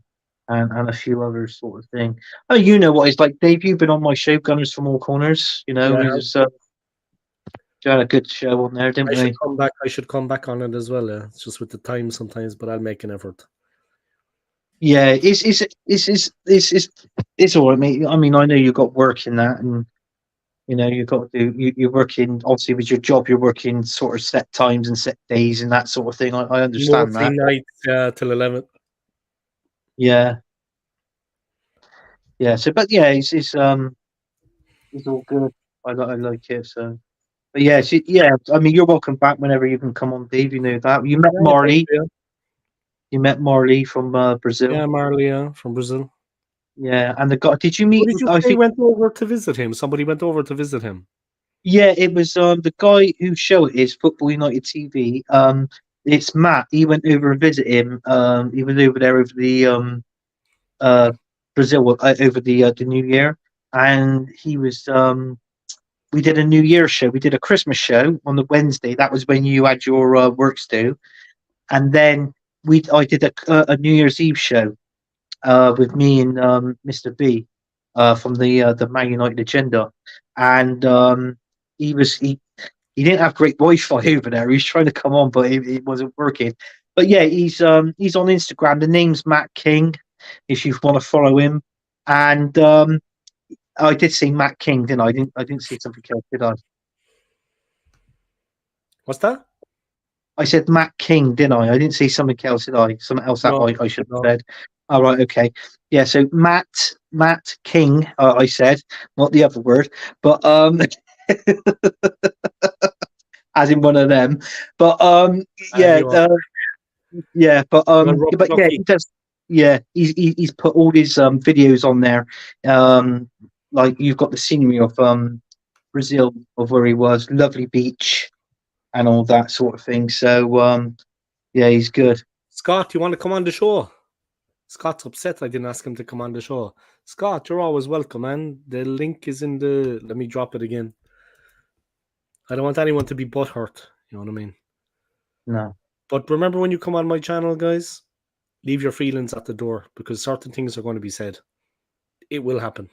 and a few others sort of thing. Oh, you know what it's like, Dave. You've been on my show, Gunners from All Corners. You know, Yeah, we just we had a good show on there, didn't I should we? come back. I should come back on it as well. It's just with the time sometimes, but I'll make an effort. Yeah, it's all right, mate. I mean, I know you've got work in that, and you know you've got to do. You're working obviously with your job. You're working sort of set times and set days and that sort of thing. I understand Mostly that. nights till 11. Yeah, yeah. So, but yeah, it's all good. I like it. So, but yeah, yeah. I mean, you're welcome back whenever you can come on, Dave. You know that. You met Yeah, thank Marley. you. You met Marley from Brazil. Yeah, Marley from Brazil. Yeah, and the guy. Did you Who meet? did you I say think. went over to visit him? Somebody went over to visit him. Yeah, it was the guy whose show it is, Football United TV. It's Matt. He went over and visited him. He was over there over the uh Brazil over the New Year, and he was we did a New Year show. We did a Christmas show on the Wednesday. That was when you had your works due, and then I did a New Year's Eve show with me and Mr. B from the Man United agenda, and he didn't have great Wi-Fi over there. He was trying to come on, but it wasn't working. But yeah, he's on Instagram. The name's Matt King, if you want to follow him. And I did see Matt King, didn't I? I didn't see something else, did I? What's that? I said Matt King, didn't I? I didn't see something else, did I? Something else that No, I should have no. said. All right, okay. Yeah, so Matt King, I said, not the other word, but as in one of them. But yeah, You are yeah, well, rough but yeah, lucky. he does. Yeah, he's put all his videos on there. Like you've got the scenery of Brazil, of where he was, lovely beach and all that sort of thing. So yeah, he's good. Scott, you want to come on the show? Scott's upset I didn't ask him to come on the show. Scott, you're always welcome, man. The link is in the. Let me drop it again. I don't want anyone to be butthurt. You know what I mean? No, But remember when you come on my channel, guys, leave your feelings at the door because certain things are going to be said. It will happen.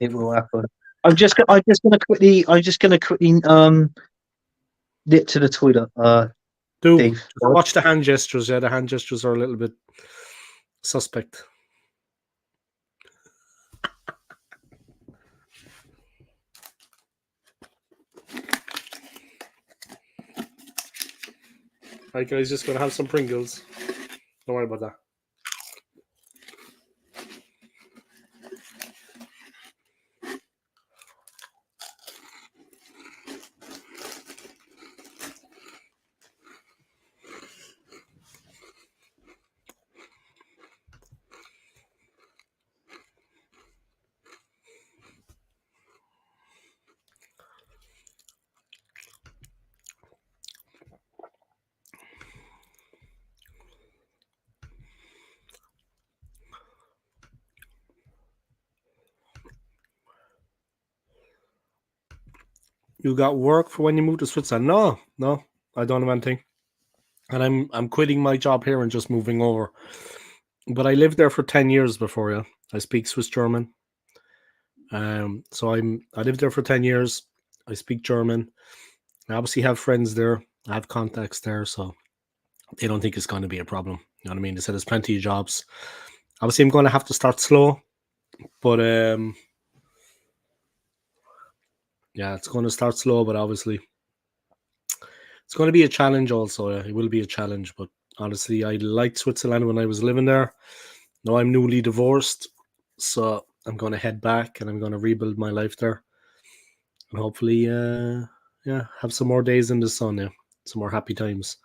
it will happen. I'm just gonna quickly nip to the toilet, Do Dave. just watch the hand gestures. Yeah, the hand gestures are a little bit suspect. Right, guys, just gonna have some Pringles. Don't worry about that. You got work for when you move to Switzerland? No, I don't have anything. And I'm quitting my job here and just moving over. But I lived there for 10 years before, yeah. I speak Swiss German. So I lived there for 10 years. I speak German. I obviously have friends there. I have contacts there, so they don't think it's going to be a problem. You know what I mean? They said there's plenty of jobs. Obviously, I'm going to have to start slow, but yeah, it's going to start slow, but obviously it's going to be a challenge also. Yeah, it will be a challenge, but honestly, I liked Switzerland when I was living there. Now I'm newly divorced, so I'm going to head back and I'm going to rebuild my life there. And hopefully, yeah, have some more days in the sun, yeah, some more happy times.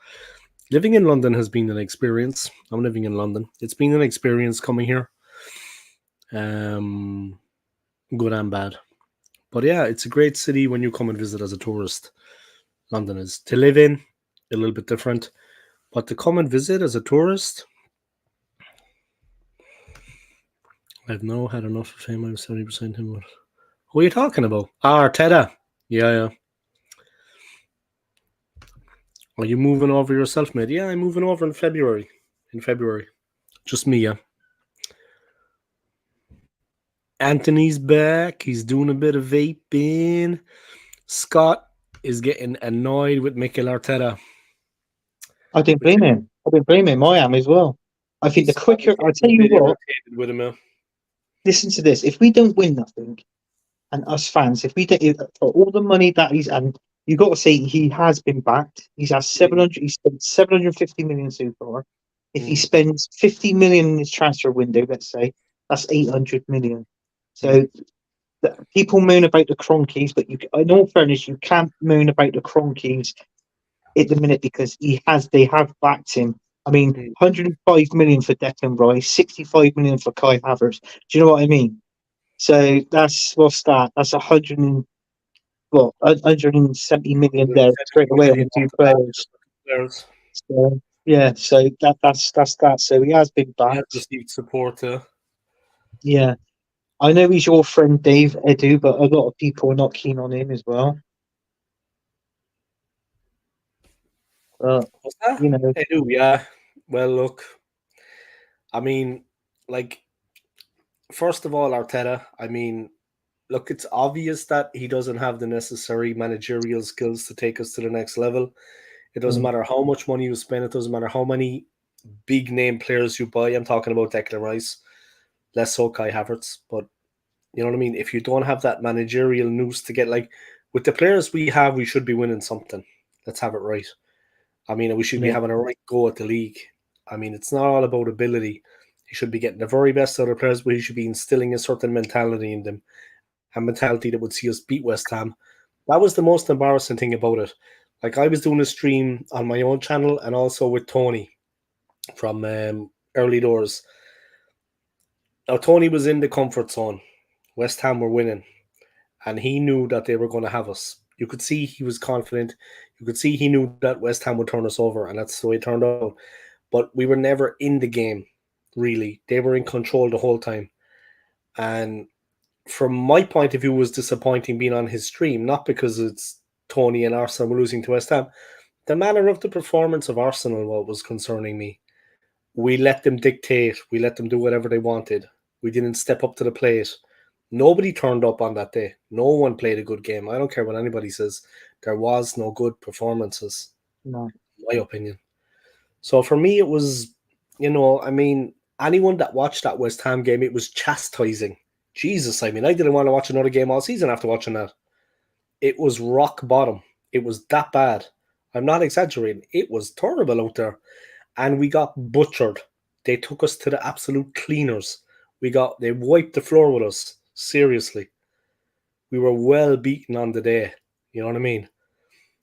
Living in London has been an experience. I'm living in London. It's been an experience coming here. Good and bad. But yeah, it's a great city when you come and visit as a tourist. London is. To live in, a little bit different. But to come and visit as a tourist, I've now had enough of him. I'm 70% him. Who are you talking about? Arteta. Yeah. Are you moving over yourself, mate? Yeah, I'm moving over in February. Just me, yeah. Anthony's back. He's doing a bit of vaping. Scott is getting annoyed with Mikel Arteta. I didn't blame him. I am as well. I think the quicker, I'll tell you what, with him, listen to this. If we don't win nothing, and us fans, if we don't, for all the money that and you got to say he has been backed. He's had 700. He spent 750 million so far. If he spends 50 million in his transfer window, let's say that's 800 million. So people moan about the Cronkies, but in all fairness, you can't moan about the Cronkies at the minute because they have backed him. I mean, 105 million for Declan Rice, 65 million for Kai Havertz. Do you know what I mean? So what's that? That's 170 million there straight away on two players. So, yeah, so that's that. So he has been backed. He has received support. Yeah, I know he's your friend Dave Edu, but a lot of people are not keen on him as well. What's that? You know, Edu, yeah. Well, look, I mean, like, first of all, Arteta. I mean, look, it's obvious that he doesn't have the necessary managerial skills to take us to the next level. It doesn't matter how much money you spend. It doesn't matter how many big name players you buy. I'm talking about Declan Rice, less so Kai Havertz. But you know what I mean? If you don't have that managerial nous to get, like, with the players we have, we should be winning something. Let's have it right. I mean, we should be having a right go at the league. I mean, it's not all about ability. He should be getting the very best out of players, but he should be instilling a certain mentality in them, a mentality that would see us beat West Ham. That was the most embarrassing thing about it. Like, I was doing a stream on my own channel and also with Tony from Early Doors. Now, Tony was in the comfort zone. West Ham were winning, and he knew that they were going to have us. You could see he was confident. You could see he knew that West Ham would turn us over, and that's the way it turned out. But we were never in the game, really. They were in control the whole time. And from my point of view, it was disappointing being on his stream, not because it's Tony and Arsenal were losing to West Ham. The manner of the performance of Arsenal what was concerning me. We let them dictate. We let them do whatever they wanted. We didn't step up to the plate. Nobody turned up on that day. No one played a good game. I don't care what anybody says. There was no good performances, no. in my opinion. So for me, it was, I mean, anyone that watched that West Ham game, it was chastising. Jesus, I mean, I didn't want to watch another game all season after watching that. It was rock bottom. It was that bad. I'm not exaggerating. It was terrible out there. And we got butchered. They took us to the absolute cleaners. They wiped the floor with us. Seriously. We were well beaten on the day. You know what I mean?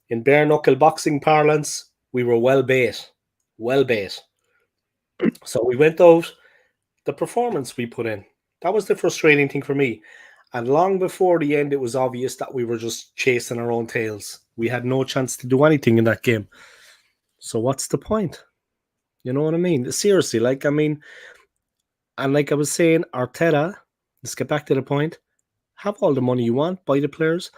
In bare knuckle boxing parlance, we were well bait. Well bait. So we went out. The performance we put in, that was the frustrating thing for me. And long before the end, it was obvious that we were just chasing our own tails. We had no chance to do anything in that game. So what's the point? You know what I mean? Seriously, and like I was saying, Arteta, let's get back to the point. Have all the money you want, buy the players,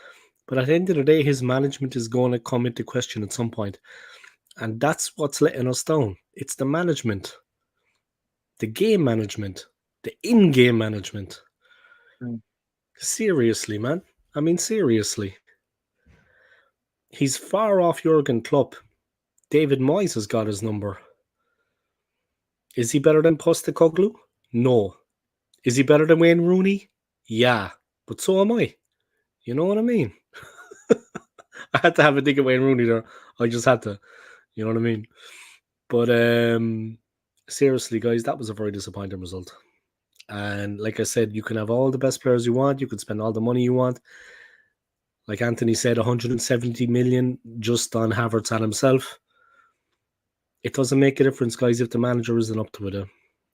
But at the end of the day, his management is going to come into question at some point. And that's what's letting us down. It's the management, the game management, the in-game management. Mm. Seriously, man. I mean, seriously. He's far off Jurgen Klopp. David Moyes has got his number. Is he better than Postecoglou? No. Is he better than Wayne Rooney? Yeah. But so am I. You know what I mean? I had to have a dig at Wayne Rooney there. I just had to. You know what I mean? But seriously, guys, that was a very disappointing result. And like I said, you can have all the best players you want. You can spend all the money you want. Like Anthony said, 170 million just on Havertz and himself. It doesn't make a difference, guys, if the manager isn't up to it.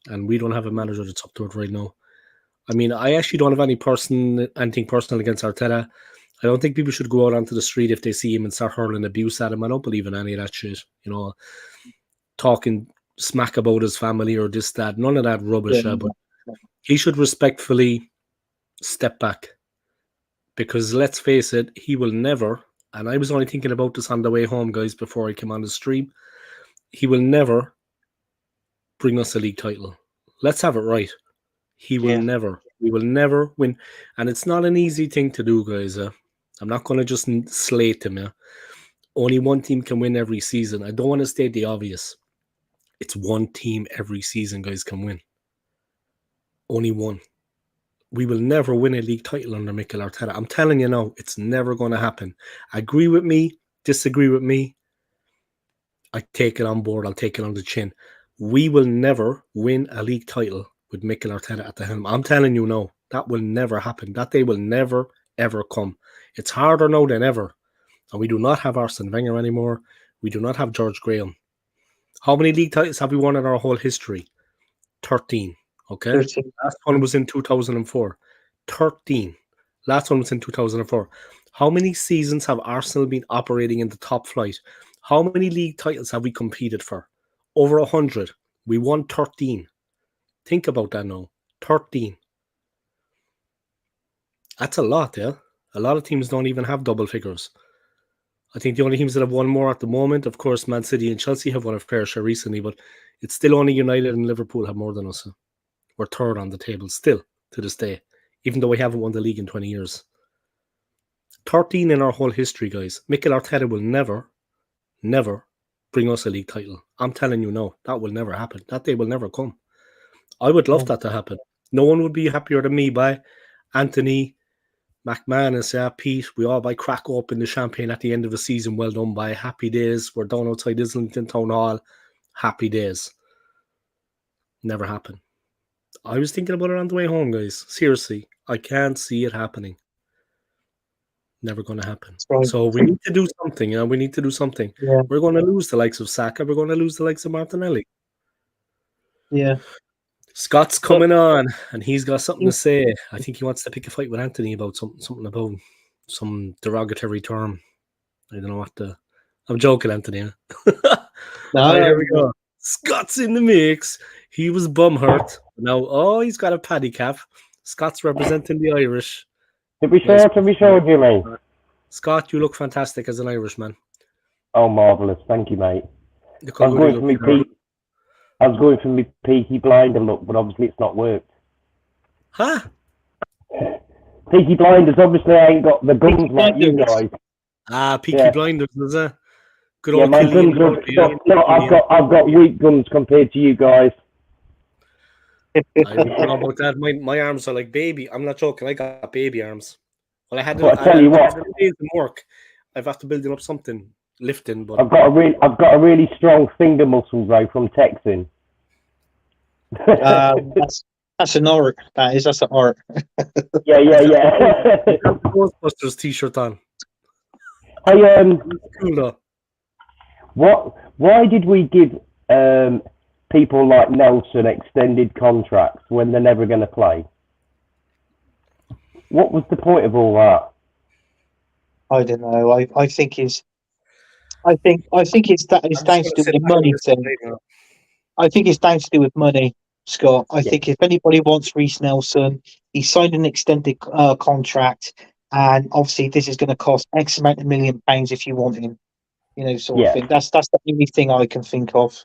And we don't have a manager that's up to it right now. I mean, I actually don't have anything personal against Arteta. I don't think people should go out onto the street if they see him and start hurling abuse at him. I don't believe in any of that shit. You know, talking smack about his family or this, that. None of that rubbish. But he should respectfully step back. Because let's face it, he will never, and I was only thinking about this on the way home, guys, before I came on the stream, he will never bring us a league title. Let's have it right. He will never. We will never win. And it's not an easy thing to do, guys. I'm not going to just slate him. Only one team can win every season. I don't want to state the obvious. It's one team every season, guys, can win. Only one. We will never win a league title under Mikel Arteta. I'm telling you now, it's never going to happen. Agree with me, disagree with me. I take it on board. I'll take it on the chin. We will never win a league title with Mikel Arteta at the helm. I'm telling you now, that will never happen. That day will never, ever come. It's harder now than ever. And we do not have Arsene Wenger anymore. We do not have George Graham. How many league titles have we won in our whole history? 13. Okay? 13. Last one was in 2004. 13. Last one was in 2004. How many seasons have Arsenal been operating in the top flight? How many league titles have we competed for? Over 100. We won 13. Think about that now. 13. That's a lot, yeah? A lot of teams don't even have double figures. I think the only teams that have won more at the moment, of course, Man City and Chelsea have won a fair share recently, but it's still only United and Liverpool have more than us. We're third on the table still to this day, even though we haven't won the league in 20 years. 13 in our whole history, guys. Mikel Arteta will never, never bring us a league title. I'm telling you now, that will never happen. That day will never come. I would love that to happen. No one would be happier than me by Anthony, McManus, Pete. We all buy crack open the champagne at the end of the season. Well done, by happy days. We're down outside Islington Town Hall. Happy days. Never happen. I was thinking about it on the way home, guys. Seriously, I can't see it happening. Never going to happen. Right. So we need to do something. We need to do something. Yeah. We're going to lose the likes of Saka. We're going to lose the likes of Martinelli. Yeah. Scott's coming on, and he's got something to say. I think he wants to pick a fight with Anthony about something about some derogatory term. I don't know what the... I'm joking, Anthony. No, here we go. Scott's in the mix. He was bumhurt. Now, he's got a paddy cap. Scott's representing the Irish. To be sure, Jimmy. Scott, you look fantastic as an Irishman. Oh, marvellous. Thank you, mate. I was going for my Peaky Blinder look, but obviously it's not worked. Huh? Peaky Blinders, obviously I ain't got the guns like you guys. Peaky Blinders, is it? Good old my guns are, I've got weak guns compared to you guys. I don't know about that. My arms are like baby. I'm not joking. I got baby arms. Well, I had to tell you what. Work. I've had to build up something, lifting. But I've got a really strong finger muscles though from texting. That's an art. That's an art. Yeah. Ghostbusters t-shirt on. Cool though. Why did we give people like Nelson extended contracts when they're never going to play? What was the point of all that? I don't know. I think it's down to do with the money thing. I think it's down to do with money, Scott. I think if anybody wants Reece Nelson, he signed an extended contract, and obviously this is going to cost X amount of £1 million if you want him. Sort of thing. That's the only thing I can think of.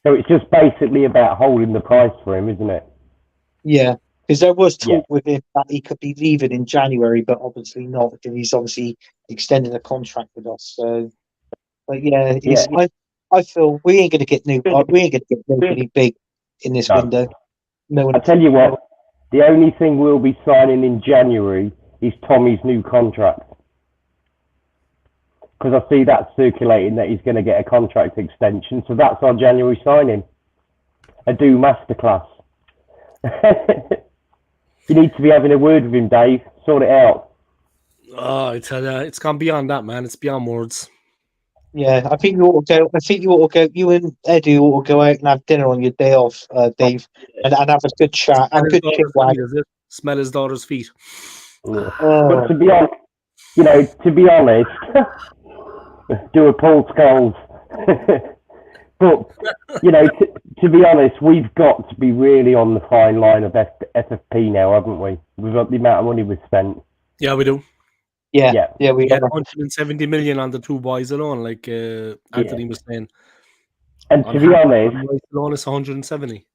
So it's just basically about holding the price for him, isn't it? Yeah, because there was talk with him that he could be leaving in January, but obviously not, because he's obviously extended a contract with us. So, but I feel we ain't going to get nobody big in this window. No, I tell you what, the only thing we'll be signing in January is Tommy's new contract. Because I see that circulating that he's going to get a contract extension. So that's our January signing. A do masterclass. You need to be having a word with him, Dave. Sort it out. Oh, I tell you, it's gone beyond that, man. It's beyond words. Yeah, I think you ought to go. You and Eddie ought to go out and have dinner on your day off, Dave, and have a good chat and good kid wag. Smell his daughter's feet. Yeah. But to be honest, do a Paul Scholes. But, to be honest, we've got to be really on the fine line of FFP now, haven't we? We've got the amount of money we've spent. Yeah, we do. Yeah, we got 170 million on the two boys alone, like Anthony was saying. And to be honest, alone is 170.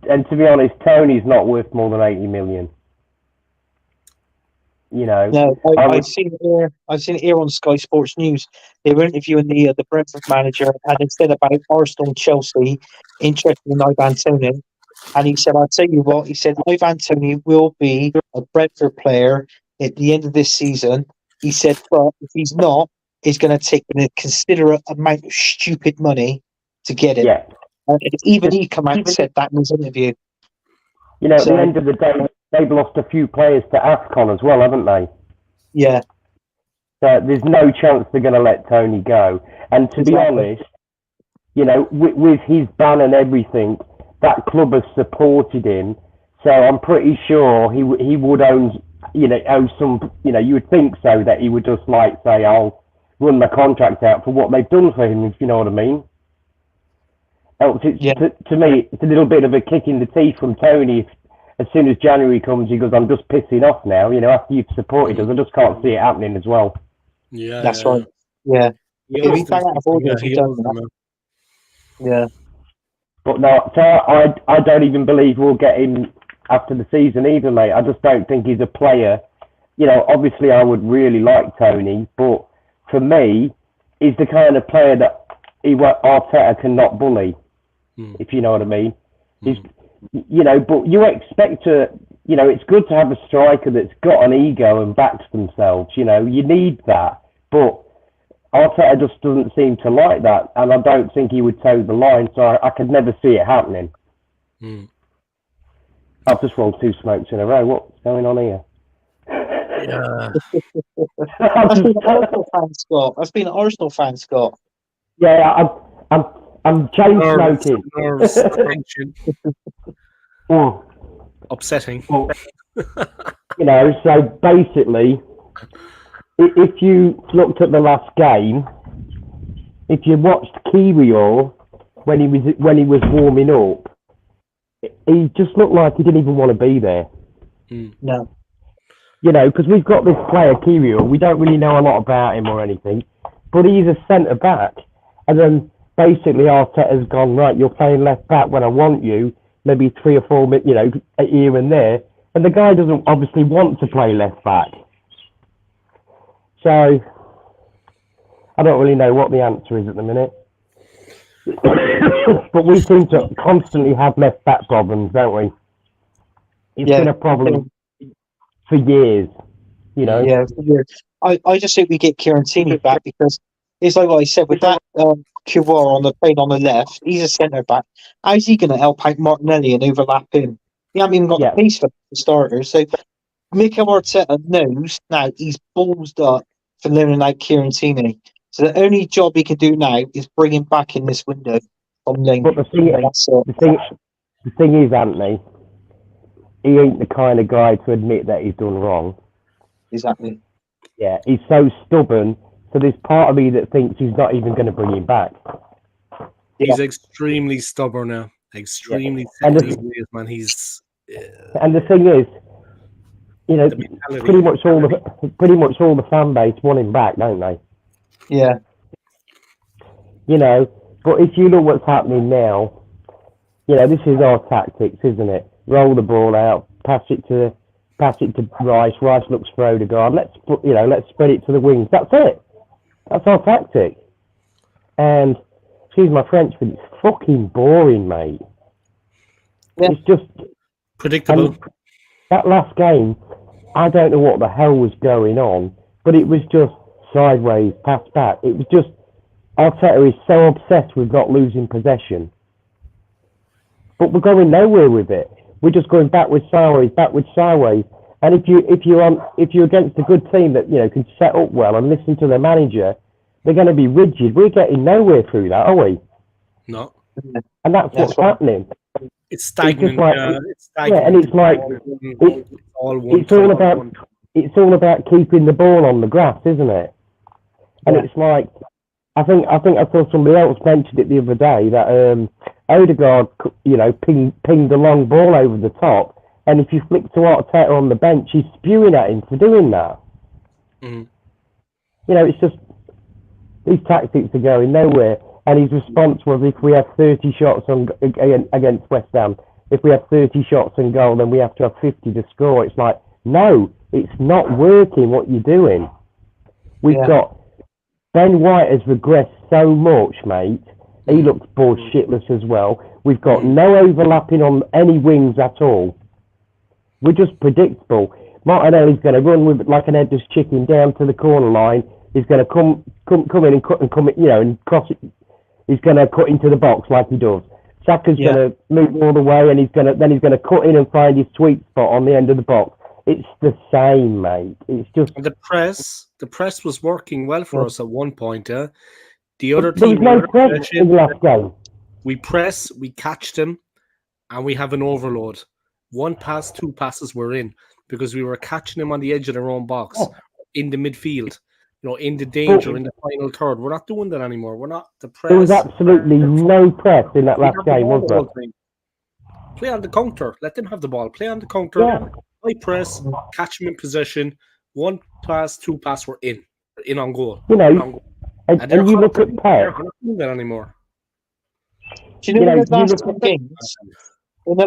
And to be honest, Tony's not worth more than 80 million. No, I've seen it here on Sky Sports News. They were interviewing the Brentford manager, and they said about Arsenal and Chelsea interested in Ivan Toney. And he said, "I'll tell you what," he said, "Ivan Toney will be a Brentford player at the end of this season." He said, "But if he's not, he's going to take a considerate amount of stupid money to get it." Yeah. Even he come out and said that in his interview. At the end of the day, they've lost a few players to AFCON as well, haven't they? Yeah. So there's no chance they're going to let Tony go. And to be honest, with his ban and everything, that club has supported him. So I'm pretty sure he would owe some, you would think so, that he would just say, I'll run the contract out for what they've done for him, if you know what I mean. To me, it's a little bit of a kick in the teeth from Tony. As soon as January comes, he goes, I'm just pissing off now. After you've supported us, I just can't see it happening as well. Yeah, that's right. Yeah. He bang out of order if he does that. Yeah. But no, so I don't even believe we'll get him after the season either, mate. I just don't think he's a player. Obviously I would really like Tony, but for me, he's the kind of player that Arteta cannot bully, if you know what I mean. He's, but you expect it's good to have a striker that's got an ego and backs themselves. You need that, but Arteta just doesn't seem to like that, and I don't think he would toe the line, so I could never see it happening. I've just rolled two smokes in a row. What's going on here? Yeah. That's been an Arsenal fan, Scott. That's been an Arsenal fan, Scott. Yeah, I'm chain smoking. Upsetting. So basically, if you looked at the last game, if you watched Kiwior when he was warming up, he just looked like he didn't even want to be there. No. Because we've got this player Kiwior, we don't really know a lot about him or anything, but he's a centre back, and then basically Arteta's gone, right, you're playing left back when I want you, maybe 3 or 4 minutes, here and there, and the guy doesn't obviously want to play left back. So I don't really know what the answer is at the minute. But we seem to constantly have left back problems, don't we? It's been a problem for years, Yeah, for years. I just hope we get Chiarantini back, because it's like what I said with that Kiwior playing on the left. He's a centre back. How's he going to help out Martinelli and overlap him? He hasn't even got the pace for the starters. So Mikel Arteta knows now he's ballsed up for learning out Chiarantini. So the only job he can do now is bring him back in this window from Lane. But the thing is, Anthony, he ain't the kind of guy to admit that he's done wrong. Exactly. Yeah, he's so stubborn. So there's part of me that thinks he's not even going to bring him back. He's extremely stubborn now. Extremely. And man. He's. And the thing is, you know, pretty much all the fan base want him back, don't they? Yeah. You know, but if you look what's happening now, you know, this is our tactics, isn't it? Roll the ball out, pass it to Rice. Rice looks for Odegaard. Let's spread it to the wings. That's it. That's our tactic. And excuse my French, but it's fucking boring, mate. Yeah. It's just predictable. That last game, I don't know what the hell was going on, but it was just sideways, pass back. It was just, Arteta is so obsessed with not losing possession. But we're going nowhere with it. We're just going backwards, sideways. And if you're against a good team that, you know, can set up well and listen to their manager, they're going to be rigid. We're getting nowhere through that, are we? No. And that's what's happening. It's stagnant. It's stagnant. Yeah, and it's like it's all about keeping the ball on the grass, isn't it? And it's like I think I saw somebody else mentioned it the other day that Odegaard, you know, pinged a long ball over the top, and if you flick to Arteta on the bench, he's spewing at him for doing that. Mm. You know, it's just these tactics are going nowhere. And his response was, if we have 30 shots against West Ham, if we have 30 shots on goal, then we have to have 50 to score. It's like, no, it's not working what you're doing. We've got Ben White has regressed so much, mate. He looks bored shitless as well. We've got no overlapping on any wings at all. We're just predictable. Martinelli's going to run with it like an headless chicken down to the corner line. He's going to come in and come, you know, and cross it. He's going to cut into the box like he does. Saka's going to move all the way, and he's going to cut in and find his sweet spot on the end of the box. It's the same, mate. It's just the press was working well for us at one point. The other there team, was no press in the last game. We press, we catch them, and we have an overload. One pass, two passes, we're in because we were catching them on the edge of their own box in the midfield. You know, in the danger, in the final third. We're not doing that anymore. We're not the press. There was absolutely no press in that last game, was there? Play on the counter. Let them have the ball. Play on the counter. High press, catch them in possession. One pass, two pass, we're in. We're in on goal. You know, and you look at Pep. We're not doing that anymore. Do you know, in the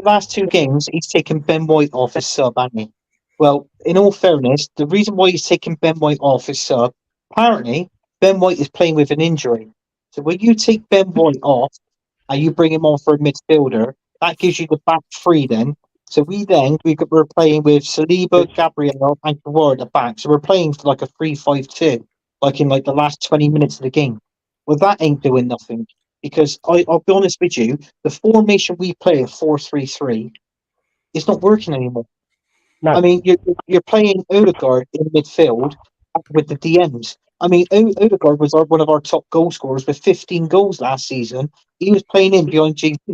last two games, he's taken Ben White off his sub, hasn't he? Well, in all fairness, the reason why he's taking Ben White off his sub, apparently, Ben White is playing with an injury. So when you take Ben White off and you bring him on for a midfielder, that gives you the back three then. So we're playing with Saliba, Gabriel, and Kawar at the back. So we're playing for like a 3-5-2, like in like the last 20 minutes of the game. Well, that ain't doing nothing. Because I'll be honest with you, the formation we play at 4-3-3 is not working anymore. No. I mean, you're playing Odegaard in midfield with the DMs. I mean, Odegaard was one of our top goal scorers with 15 goals last season. He was playing in behind Jesus. Do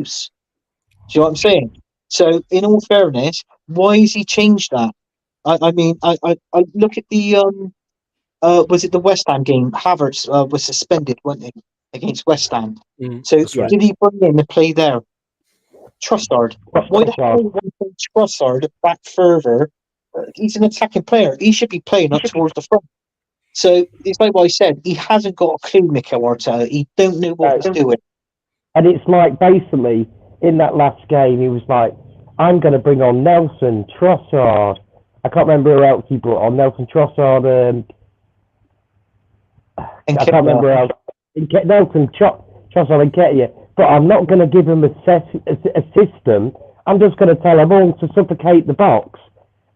you know what I'm saying? So, in all fairness, why has he changed that? I mean, I look at the was it the West Ham game? Havertz was suspended, wasn't he, against West Ham? So did he bring in the play there? Trossard. Why the hell would you Trossard back further? He's an attacking player. He should be playing up towards the front. So it's like what I said. He hasn't got a clue, Mikel Arteta. He don't know what he's doing. And it's like basically in that last game, he was like, "I'm going to bring on Nelson, Trossard." I can't remember who else he brought on. Nelson, Trossard. I can't remember who else. Nelson, Trossard, and Ketia. But I'm not going to give him a system. I'm just going to tell them all to suffocate the box.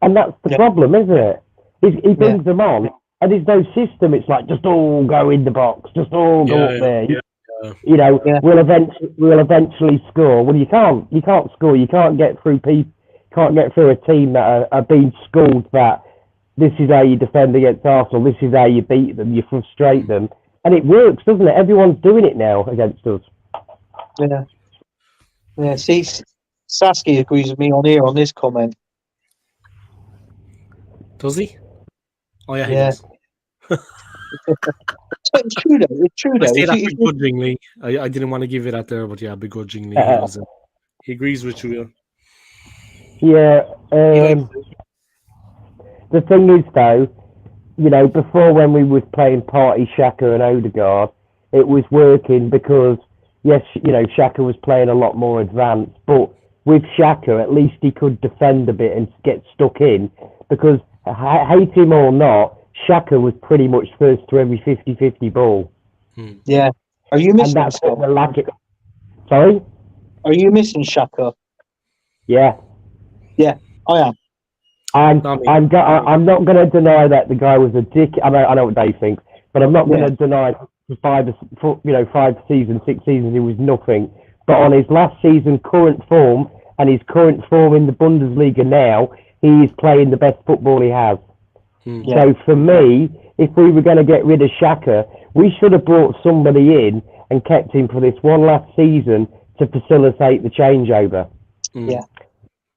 And that's the problem, isn't it? He brings them on, and there's no system. It's like, just all go in the box. Just all go up there. You know, we'll eventually score. Well, you can't score. You can't get through a team that are being schooled that this is how you defend against Arsenal. This is how you beat them. You frustrate them. And it works, doesn't it? Everyone's doing it now against us. Yeah. See, Saskia agrees with me on this comment. Does he? Oh yeah, he does. It's true though. It's true though. I say that begrudgingly. I didn't want to give it out there, but yeah, begrudgingly, he agrees with you. Yeah. the thing is though, before when we was playing Party Shaka and Odegaard, it was working because yes, Shaka was playing a lot more advanced, but with Shaka at least he could defend a bit and get stuck in because hate him or not, Shaka was pretty much first to every 50-50 ball. Yeah. Are you missing? And that's what we're lacking. Sorry? Are you missing Shaka? Yeah. Yeah, I am. I'm not going to deny that the guy was a dick. I know what Dave thinks, but I'm not going to deny for 5 seasons, 6 seasons, he was nothing. But on his last season, current form, and his current form in the Bundesliga now, he is playing the best football he has. So for me, if we were going to get rid of Shaka, we should have brought somebody in and kept him for this one last season to facilitate the changeover. Yeah.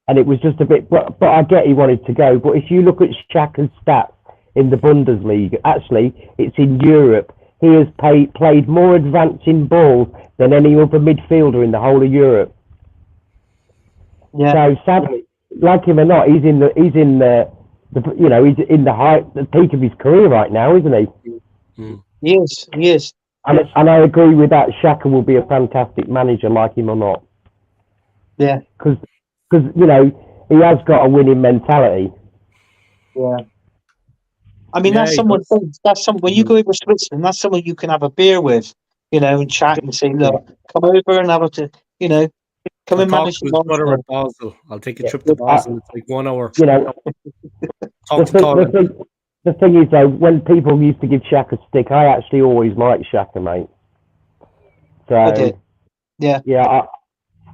And it was just a bit, but I get he wanted to go. But if you look at Shaka's stats in the Bundesliga, actually, it's in Europe. He has played more advancing balls than any other midfielder in the whole of Europe. Yeah. So sadly, like him or not, he's in the peak of his career right now, isn't he? He is. And I agree with that. Shaka will be a fantastic manager, like him or not. Yeah. Because he has got a winning mentality. Yeah. I mean, that's someone. When you go over to Switzerland, that's someone you can have a beer with, and chat and say, "Look, come over and have a, come and manage the brother at Basel. I'll take a trip to Basel. It's like 1 hour. The thing is, though, when people used to give Shaka stick, I actually always liked Shaka, mate. So I did. Yeah. Yeah,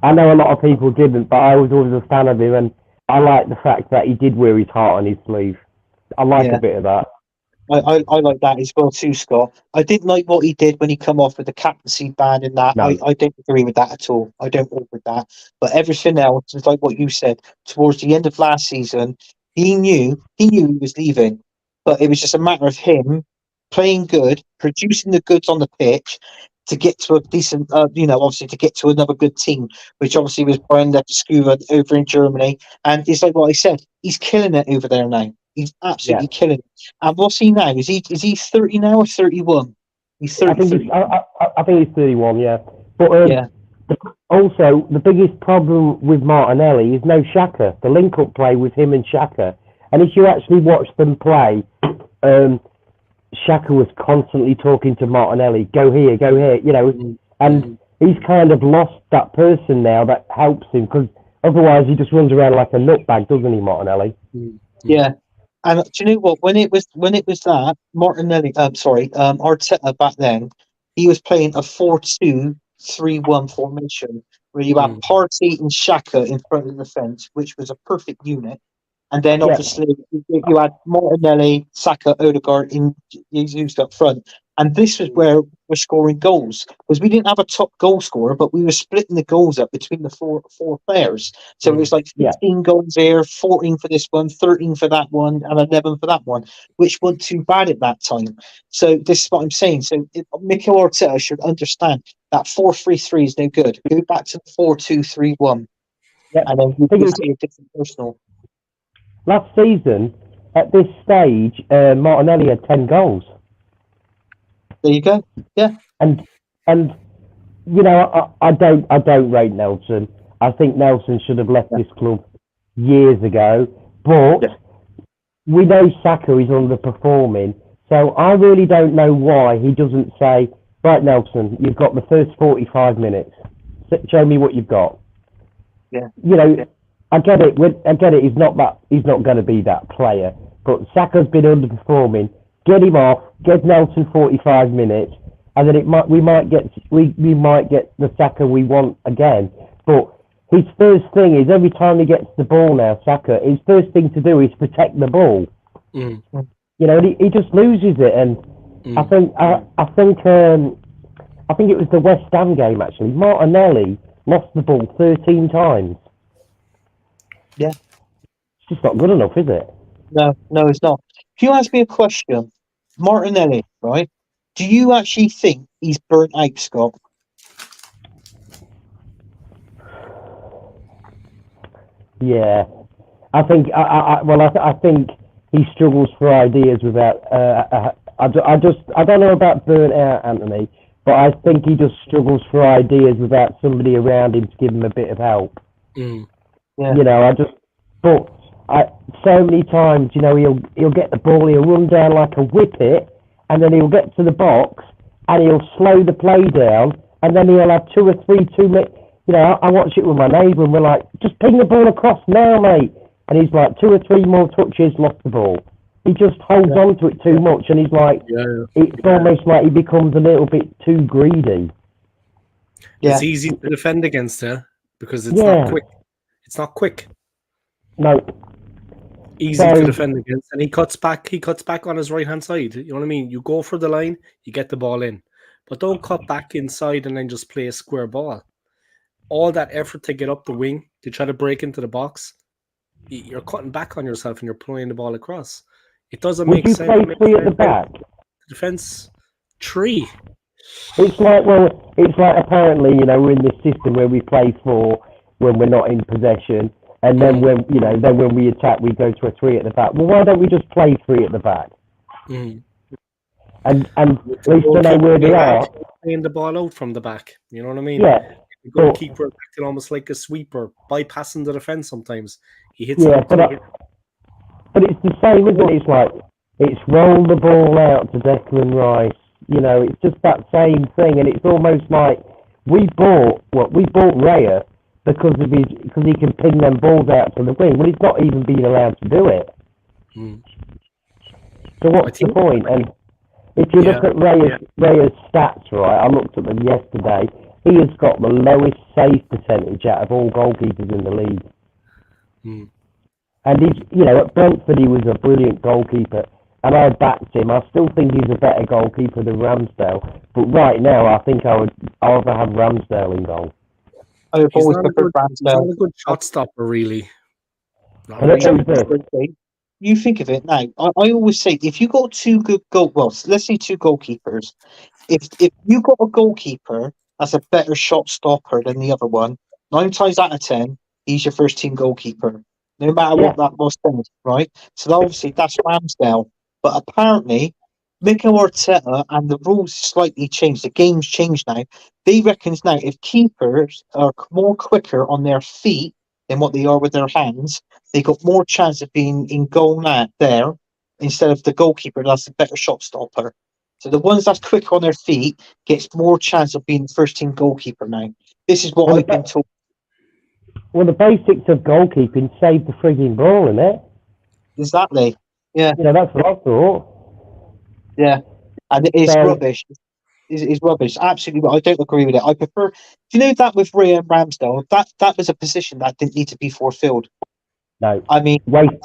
I know a lot of people didn't, but I was always a fan of him, and I like the fact that he did wear his heart on his sleeve. I like a bit of that. I like that as well too, Scott. I didn't like what he did when he come off with the captaincy ban and that. No. I don't agree with that at all. I don't agree with that. But everything else is like what you said. Towards the end of last season, he knew he was leaving, but it was just a matter of him playing good, producing the goods on the pitch to get to a decent, obviously to get to another good team, which obviously was Brian Skool over in Germany. And it's like what I said, he's killing it over there now. He's absolutely killing it. And what's he now? Is he 30 now or 31? He's 30. I think he's 31, yeah. But also, the biggest problem with Martinelli is no Shaka. The link-up play with him and Shaka. And if you actually watch them play, Shaka was constantly talking to Martinelli, go here, and he's kind of lost that person now that helps him, because otherwise he just runs around like a nutbag, doesn't he, Martinelli? Yeah. And do you know what? When it was that Martinelli, Arteta back then, he was playing a 4-2-3-1 formation where you had Partey and Xhaka in front of the defence, which was a perfect unit. And then obviously you had Martinelli, Saka, Odegaard in Jesus up front. And this was where we're scoring goals, because we didn't have a top goal scorer, but we were splitting the goals up between the four players. So it was like 15 goals there, 14 for this one, 13 for that one, and 11 for that one, which wasn't too bad at that time. So this is what I'm saying. So Mikel Arteta should understand that 4-3-3 is no good. Go back to the 4-2-3-1. Yep. And then you can see a different personal. Last season, at this stage, Martinelli had 10 goals. There you go. Yeah. And I don't rate Nelson. I think Nelson should have left this club years ago. But we know Saka is underperforming. So I really don't know why he doesn't say, right, Nelson, you've got the first 45 minutes. Show me what you've got. Yeah. I get it. He's not going to be that player. But Saka's been underperforming. Get him off. Get Nelson 45 minutes, and then we might get the Saka we want again. But his first thing is every time he gets the ball now, Saka, his first thing to do is protect the ball. He just loses it, and I think it was the West Ham game actually. Martinelli lost the ball 13 times. Yeah. It's just not good enough, is it? No, it's not. If you ask me a question, Martinelli, right? Do you actually think he's burnt out, Scott? Yeah, I think. I think he struggles for ideas without. I don't know about burnt out Anthony, but I think he just struggles for ideas without somebody around him to give him a bit of help. Mm. Yeah. You know, so many times, you know, he'll get the ball, he'll run down like a whippet, and then he'll get to the box and he'll slow the play down, and then he'll have 2 or 3 2-minute. You know, I watch it with my neighbour, and we're like, just ping the ball across now, mate. And he's like, 2 or 3 more touches, lost the ball. He just holds on to it too much, and he's like, it's almost like he becomes a little bit too greedy. Yeah. It's easy to defend against her because it's not quick. It's not quick. No. Easy to defend against, and he cuts back on his right hand side. You know what I mean? You go for the line, you get the ball in, but don't cut back inside and then just play a square ball. All that effort to get up the wing to try to break into the box, you're cutting back on yourself and you're playing the ball across. It doesn't make sense. Would you play 3 at the back? Defense 3. It's like apparently, you know, we're in this system where we play 4 when we're not in possession. And then when we attack, we go to a 3 at the back. Well, why don't we just play 3 at the back? Mm. And at least to know where they are. Playing the ball out from the back. You know what I mean? Yeah. The goalkeeper acting almost like a sweeper, bypassing the defense sometimes. He hits but it's the same, isn't it? It's like, it's roll the ball out to Declan Rice. You know, it's just that same thing. And it's almost like we bought Raya because he can ping them balls out to the wing. Well, he's not even been allowed to do it. Mm. So what's the point? And if you look at Raya's stats, right, I looked at them yesterday, he has got the lowest save percentage out of all goalkeepers in the league. Mm. And he's, you know, at Brentford he was a brilliant goalkeeper, and I backed him. I still think he's a better goalkeeper than Ramsdale, but right now I think I'd rather have Ramsdale in goal. I've always preferred Ramsdale. He's not a good shot stopper, really. You think of it now. I always say, if you got 2 good let's say 2 goalkeepers. If you got a goalkeeper that's a better shot stopper than the other one, 9 times out of 10, he's your first team goalkeeper, no matter what that was, right? So obviously that's Ramsdale. But apparently, Mikel Arteta and the rules slightly changed. The game's changed now. They reckon now if keepers are more quicker on their feet than what they are with their hands, they got more chance of being in goal there instead of the goalkeeper that's a better shot stopper. So the ones that's quicker on their feet gets more chance of being first team goalkeeper now. This is what I've been told. Well, the basics of goalkeeping save the frigging ball, isn't it? Exactly. Yeah. You know, that's what I thought. Yeah. And it's rubbish. It's rubbish. Absolutely. I don't agree with it. I prefer. Do you know that with Ray and Ramsdale, that was a position that didn't need to be fulfilled. No. I mean, waste.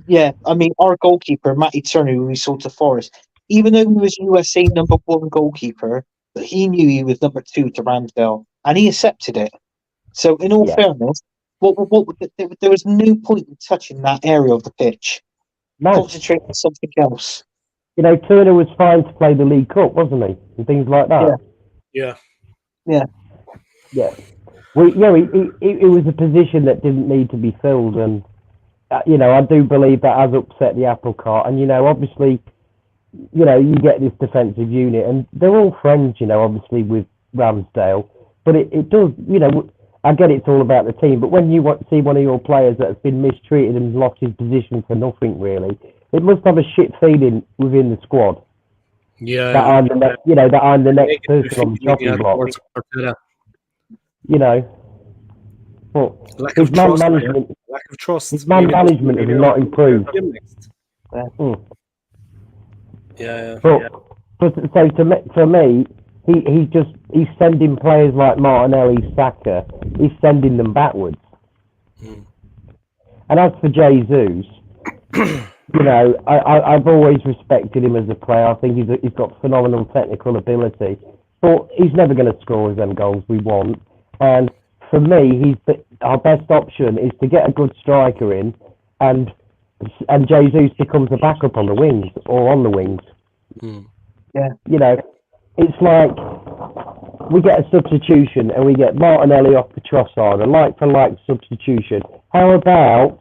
Yeah. I mean, our goalkeeper, Matty Turner, who we saw to Forest, even though he was USA #1 goalkeeper, but he knew he was #2 to Ramsdale, and he accepted it. So, in all fairness, there was no point in touching that area of the pitch. No. Concentrate on something else. You know, Turner was fine to play the League Cup, wasn't he? And things like that. Yeah. It was a position that didn't need to be filled, and you know, I do believe that has upset the apple cart. And you know, obviously, you know, you get this defensive unit, and they're all friends, you know, obviously with Ramsdale, but it does, you know, I get it's all about the team, but when you see one of your players that has been mistreated and lost his position for nothing, really, it must have a shit feeling within the squad. Yeah. That I'm the next person on the chopping block. You know, but lack of trust. His man management has not improved. Yeah. But so for me, he's sending players like Martinelli, Saka, he's sending them backwards. Mm. And as for Jesus, you know, I've always respected him as a player. I think he's got phenomenal technical ability, but he's never going to score as them goals we want. And for me, our best option is to get a good striker in, and Jesus becomes a backup on the wings or on the wings. Mm. Yeah, you know, it's like we get a substitution and we get Martinelli off the Trossard, a like for like substitution. How about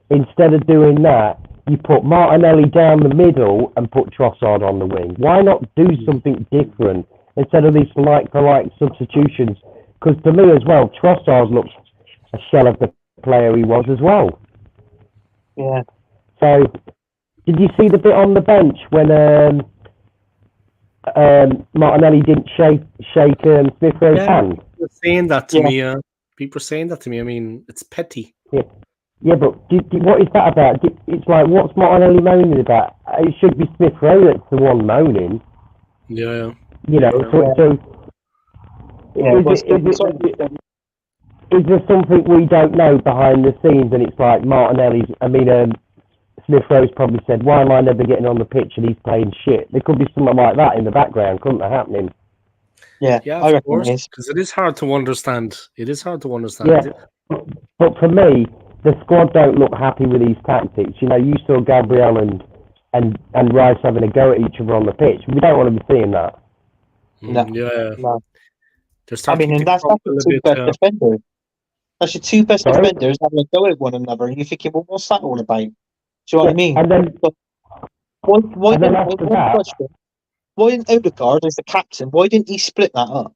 instead of doing that, you put Martinelli down the middle and put Trossard on the wing? Why not do something different instead of these like-for-like substitutions? Because to me as well, Trossard looks a shell of the player he was as well. Yeah. So, did you see the bit on the bench when Martinelli didn't shake Smith Rowe's hand? People are saying that to me. People are saying that to me. I mean, it's petty. Yeah, but what is that about? It's like, what's Martinelli moaning about? It should be Smith Rowe that's the one moaning. Yeah. You know, is there something we don't know behind the scenes? And it's like Smith Rowe's probably said, why am I never getting on the pitch and he's playing shit? There could be something like that in the background, couldn't there, happening? Yeah, of course, because it is hard to understand. Yeah, but for me, the squad don't look happy with these tactics. You know, you saw Gabriel and Rice having a go at each other on the pitch. We don't want to be seeing that. No. I mean, and that's the two best defenders. That's your two best defenders having a go at one another, and you're thinking, well, what's that all about? Do you know what I mean? And then, why didn't Odegaard, as the captain, why didn't he split that up?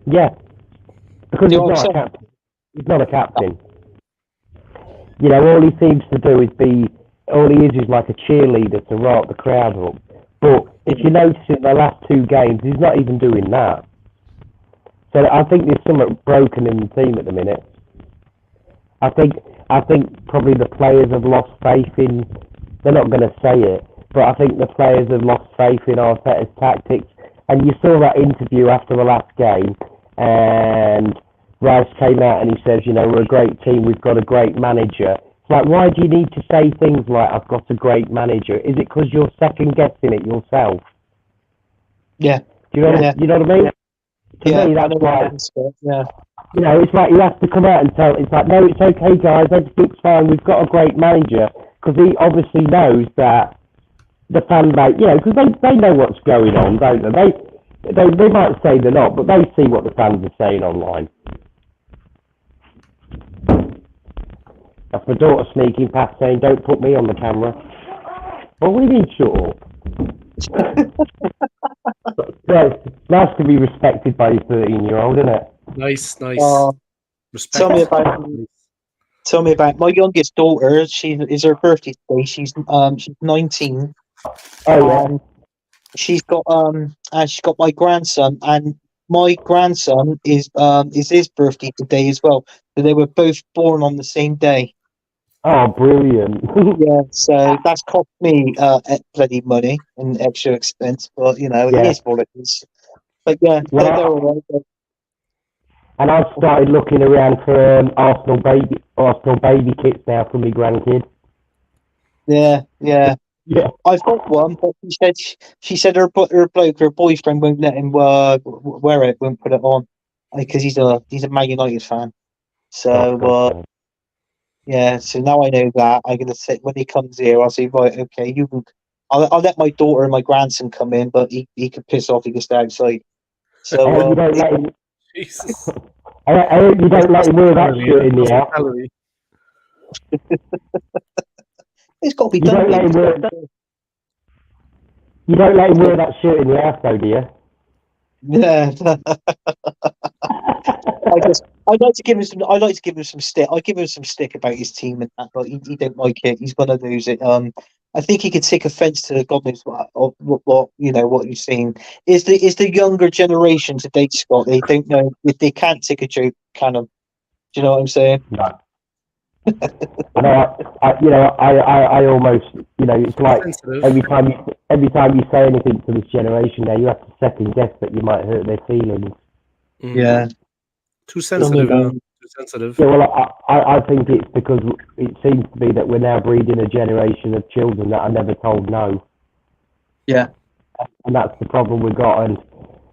Yeah, because he's not a captain. You know, all he seems to do is like a cheerleader to rile the crowd up. But if you notice in the last two games, he's not even doing that. So I think there's something broken in the team at the minute. I think probably the players have lost faith in. They're not going to say it, but I think the players have lost faith in Arteta's tactics. And you saw that interview after the last game, and Rice came out and he says, you know, we're a great team, we've got a great manager. It's like, why do you need to say things like, I've got a great manager? Is it because you're second guessing it yourself? Yeah. Do you know what I mean? To me, that's like, you know, it's like you have to come out and tell. It's like, no, it's okay, guys, everything's fine. We've got a great manager, because he obviously knows that the fan base, you know, because they know what's going on, don't they? They might say they're not, but they see what the fans are saying online. That's my daughter sneaking past saying, "Don't put me on the camera." Well, what do you mean, shut up? Well, it's nice to be respected by your 13-year-old, isn't it? Nice. Tell me about my youngest daughter. It's her birthday today. She's 19. She's got my grandson, and my grandson is his birthday today as well. So they were both born on the same day. Oh, brilliant! Yeah, so that's cost me bloody money and extra expense, but you know, it is what it is. But yeah, they're all right. And I've started looking around for Arsenal baby kits now for my grandkid. Yeah. I've got one, but she said her boyfriend won't let him wear it, won't put it on, because he's a Man United fan. So yeah. So now I know that I'm gonna say when he comes here, I'll say, right, okay, you can. I'll let my daughter and my grandson come in, but he could piss off. He can stay outside. So you don't let him. Jesus. I hope you don't let him wear that shirt in the house. It's got to be done. You don't let him wear that shirt in the house, though, do you? Yeah. I like to give him some stick. I give him some stick about his team and that, but he don't like it. He's gonna lose it. I think he could take offence to God knows what you've seen. Is the younger generation today, Scott? They don't know if they can't take a joke. Kind of. Do you know what I'm saying? No. I almost, it's like every time you say anything to this generation now, you have to second guess that you might hurt their feelings. Yeah. Too sensitive. Yeah, well, I think it's because it seems to be that we're now breeding a generation of children that are never told no. Yeah. And that's the problem we've got, and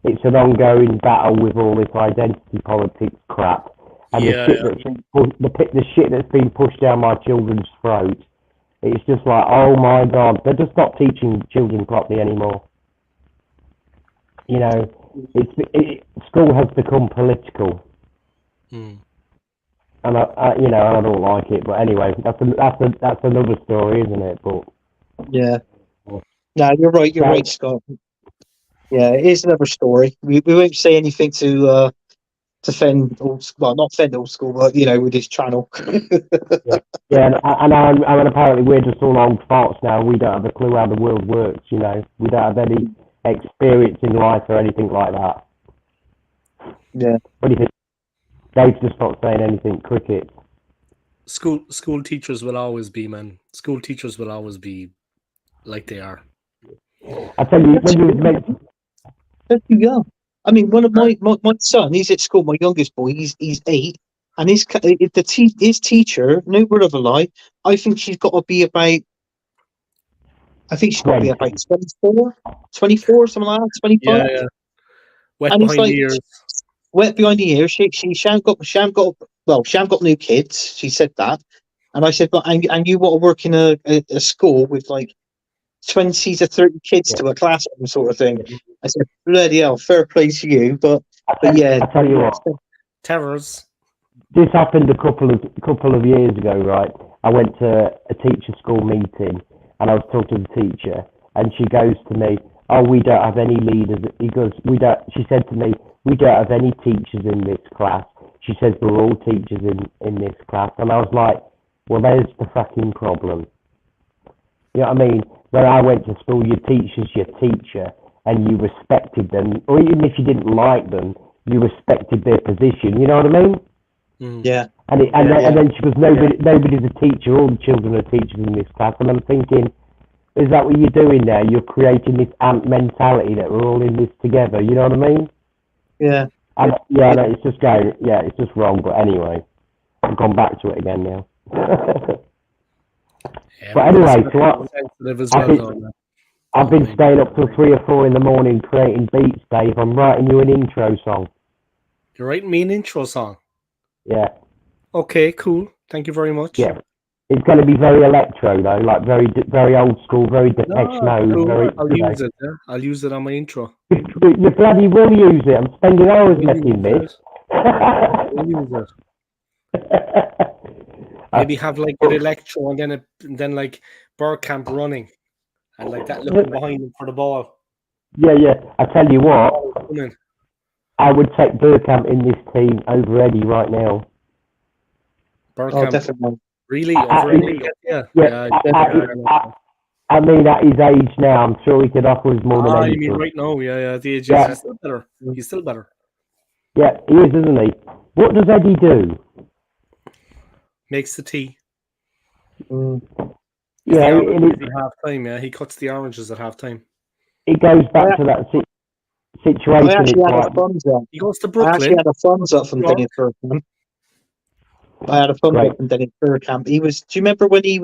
it's an ongoing battle with all this identity politics crap. And the shit that's been pushed down my children's throat, it's just like, oh my God, they're just not teaching children properly anymore. School has become political. And and I don't like it. But anyway, that's another story, isn't it? But Yeah. No, you're right. You're right, Scott. Yeah, it is another story. We won't say anything to defend not defend old school, but with this channel. yeah, and apparently we're just all old farts now. We don't have a clue how the world works. We don't have any experience in life or anything like that. Yeah. What do you think? Dave's just not saying anything. Cricket. School teachers will always be, man. School teachers will always be like they are. I tell you, when you mentioned. There you go. I mean, one of my son, he's at school. My youngest boy, he's 8, and his teacher, no word of a lie, I think she's got to be about. I think she's got to be about 24, something like that, 25. Yeah. Wet And behind the ears. Wet behind the ears. She shan't got new kids. She said that, and I said, but and you want to work in a school with like 20 to 30 kids to a classroom sort of thing. I said, bloody hell, fair play to you, but yeah. I tell you what, terrors. This happened a couple of years ago, right? I went to a teacher school meeting and I was talking to the teacher, and she goes to me, "Oh, we don't have any leaders." She said to me, "We don't have any teachers in this class." She says, "We're all teachers in this class." And I was like, well, there's the fucking problem. You know what I mean? When I went to school, your teacher's your teacher, and you respected them, or even if you didn't like them, you respected their position. You know what I mean? Yeah. And then she goes, nobody's a teacher. All the children are teachers in this class. And I'm thinking, is that what you're doing now? You're creating this ant mentality that we're all in this together. You know what I mean? Yeah. No, it's just going. Yeah, it's just wrong. But anyway, I've gone back to it again now. But anyway, I've been staying up till 3 or 4 in the morning creating beats, Dave. I'm writing you an intro song. You're writing me an intro song? Yeah. Okay, cool. Thank you very much. Yeah. It's going to be very electro, though, like very old school, very Depeche Mode. Cool. I'll use it on my intro. You bloody will use it. I'm spending hours making this. I'll use it. Maybe have like an electro and then like Bergkamp running and like that looking behind him for the ball. Yeah. I tell you what, I would take Bergkamp in this team over Eddie right now. Bergkamp, definitely. Really? Over Eddie? Yeah. I mean, at his age now, I'm sure he could offer us more than Eddie. You mean right now? Yeah. The age is still better. He's still better. Yeah, he is, isn't he? What does Eddie do? Makes the tea. Yeah, at half time. Yeah, he cuts the oranges at half time. It goes back to that situation. I actually had a thumbs up. He goes to Brooklyn. I actually had a thumbs up from Dennis Bergkamp. I had a thumbs up from Dennis Bergkamp. He was. Do you remember when he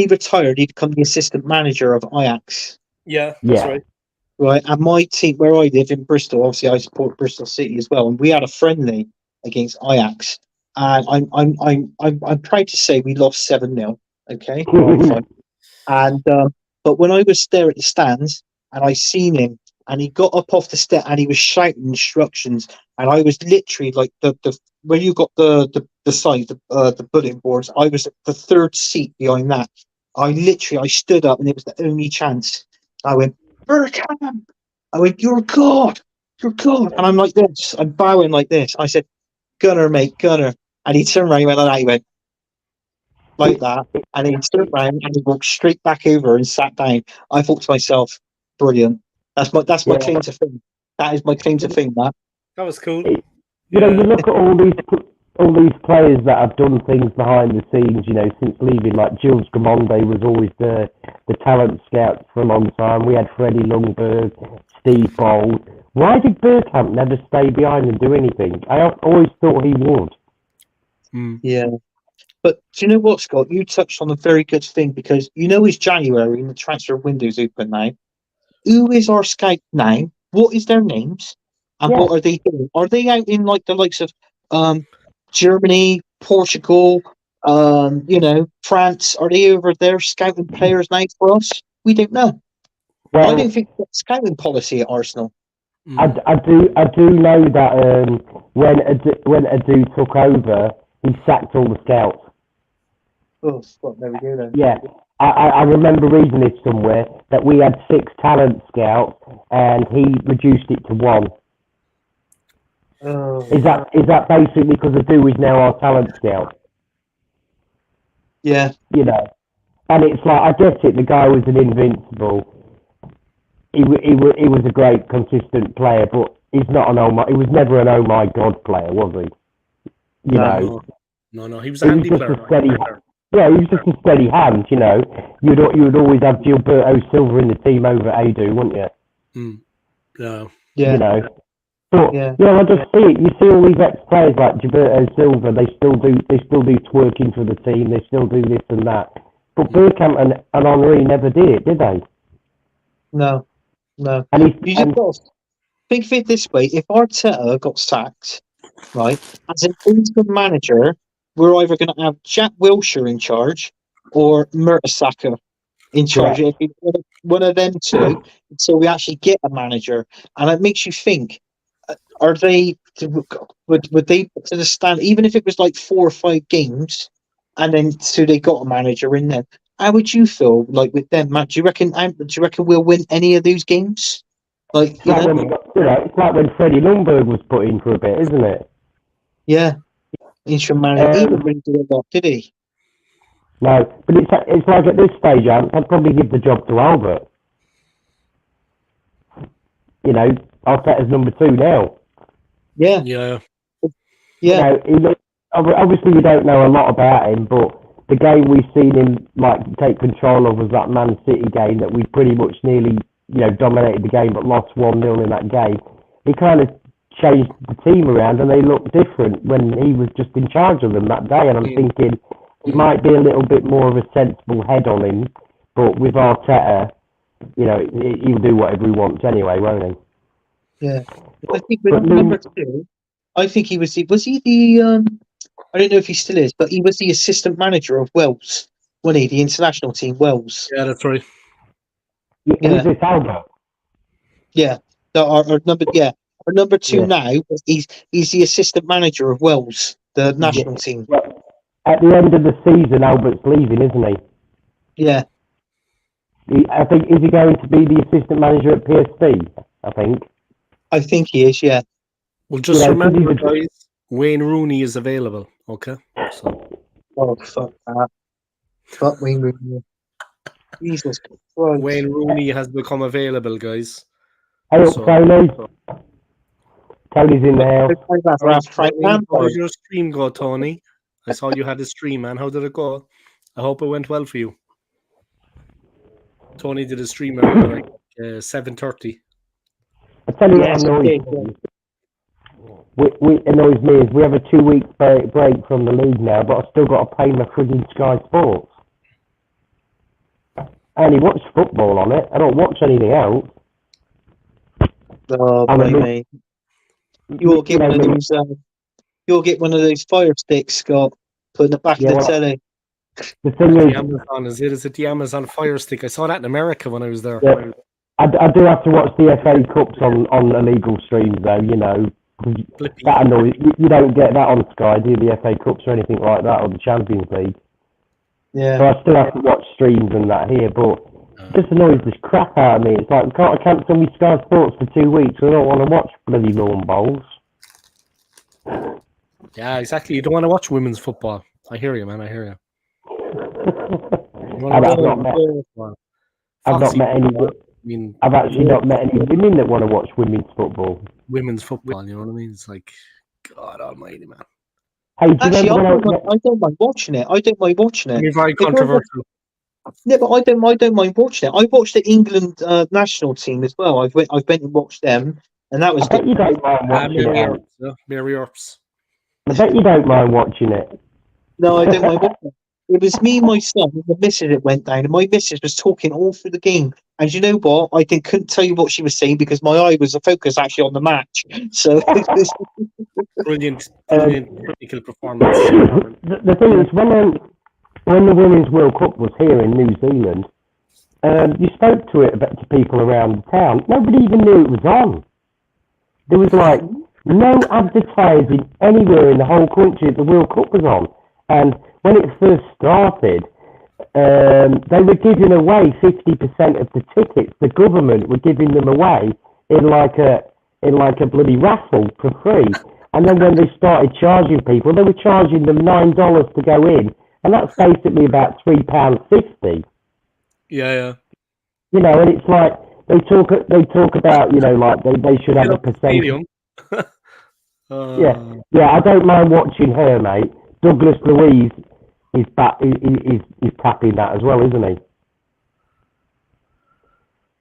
retired? He'd become the assistant manager of Ajax. Yeah, that's right. Right, and my team, where I live in Bristol, obviously I support Bristol City as well, and we had a friendly against Ajax, and I'm proud to say we lost 7-0. Okay, and but when I was there at the stands and I seen him, and he got up off the step and he was shouting instructions, and I was literally like the when you got the side the bulletin boards, I was at the third seat behind that. I stood up, and it was the only chance. I went, Bergkamp! I went, you're God! You're God! And I'm like this. I'm bowing like this. I said, Gunner, mate, Gunner. And he turned around, he went like that. He went like that. And he turned around and he walked straight back over and sat down. I thought to myself, brilliant. That's my claim to fame. That is my claim to fame, that. That was cool. You know, you look at all these players that have done things behind the scenes, you know, since leaving. Like Jules Gamonde was always the talent scout for a long time. We had Freddie Lundberg, Steve Bold. Why did Bergkamp never stay behind and do anything? I always thought he would. Yeah. But do you know what, Scott? You touched on a very good thing, because you know it's January and the transfer window's open now. Who is our scout now? What is their names? And what are they doing? Are they out in like the likes of Germany, Portugal, France? Are they over there scouting players now for us? We don't know. Well, I don't think that's scouting policy at Arsenal. I do know that when Adu took over, he sacked all the scouts. Oh, well, there we go then. Yeah, I remember reading this somewhere that we had 6 talent scouts and he reduced it to 1. Oh. Is that basically because the dude is now our talent scout? Yeah. You know, and it's like, I get it. The guy was an invincible. He was a great, consistent player, but he's not an he was never an oh my god player, was he? You know, no, he was a handy player. Yeah, he was just a steady hand. You know, you would always have Gilberto Silva in the team over Adu, wouldn't you? Yeah. You know. But I just see it. You see all these ex-players like Gilberto Silva. They still do twerking for the team. They still do this and that. But Bergkamp and Henry never did it, did they? No. And You just got to think of it this way: if Arteta got sacked, right, as an interim manager, we're either going to have Jack Wilshere in charge or Mertesacker in charge. Yeah. It'd be one of them two until we actually get a manager, and it makes you think. Are they would they put to the stand even if it was like 4 or 5 games, and then so they got a manager in there? How would you feel like with them, Matt? Do you reckon we'll win any of those games? Like it's like when Freddie Lundberg was put in for a bit, isn't it? Yeah, interim manager. He didn't really do a lot, did he? No, but it's like at this stage, I'd probably give the job to Albert. You know, Arteta's number 2 now. Yeah. You know, obviously we don't know a lot about him, but the game we've seen him like take control of was that Man City game that we pretty much nearly, dominated the game but lost 1-0 in that game. He kind of changed the team around and they looked different when he was just in charge of them that day. And I'm thinking he might be a little bit more of a sensible head on him, but with Arteta, he'll do whatever he wants anyway, won't he? Yeah. I think with number 2, I think he was he the I don't know if he still is, but he was the assistant manager of Wales, wasn't he? The international team, Wales. Yeah, that's right. Who's this Albert? Yeah. Our number 2 now. He's the assistant manager of Wales, the national team. Well, at the end of the season, Albert's leaving, isn't he? Yeah. I think is he going to be the assistant manager at PSV? I think he is. Yeah. Well, just remember, guys, Wayne Rooney is available. Okay. So. Oh fuck that! Fuck Wayne Rooney. Jesus Christ. Wayne Rooney has become available, guys. Hey, Tony. Tony's in the house. How did your stream go, Tony? I saw you had a stream, man. How did it go? I hope it went well for you. Tony did a stream around like 7:30. I tell you what annoys me is we have a 2-week break from the league now, but I've still got to pay my frigging Sky Sports. I only watch football on it. I don't watch anything else. Oh, me. You'll get one of those. You'll get one of those Fire Sticks, Scott. Put in the back of the telly. The thing is, Amazon is it the Amazon Fire Stick? I saw that in America when I was there. Yeah. I do have to watch the FA Cups on illegal streams, though. That annoys you. Don't get that on Sky, do the FA Cups or anything like that, or the Champions League. Yeah. So I still have to watch streams and that here, but it just annoys the crap out of me. It's like, can't I cancel my Sky Sports for 2 weeks? I don't want to watch bloody lawn bowls. Yeah, exactly. You don't want to watch women's football. I hear you, man. I hear you. I've actually not met any women that want to watch women's football. Women's football, you know what I mean? It's like, God Almighty, man. Hey, actually, I don't mind watching it. It's very controversial. Yeah, but I don't mind watching it. I watched the England national team as well. I've went and watched them, and that was good. You don't mind watching it. Mary Earps. I bet you don't mind watching it. No, I don't mind watching it. It was me and my son and the missus that went down, and my missus was talking all through the game. And you know what? I couldn't tell you what she was saying because my eye was focused actually on the match. So brilliant technical performance. The thing is, when the Women's World Cup was here in New Zealand, you spoke to people around the town. Nobody even knew it was on. There was like no advertising anywhere in the whole country that the World Cup was on. And when it first started, they were giving away 50% of the tickets. The government were giving them away in like a bloody raffle for free. And then when they started charging people, they were charging them $9 to go in, and that's basically about £3.50. Yeah. You know, and it's like they talk about, you know, like they should have a percentage. Yeah. I don't mind watching her, mate. Douglas Louise is tapping that as well, isn't he?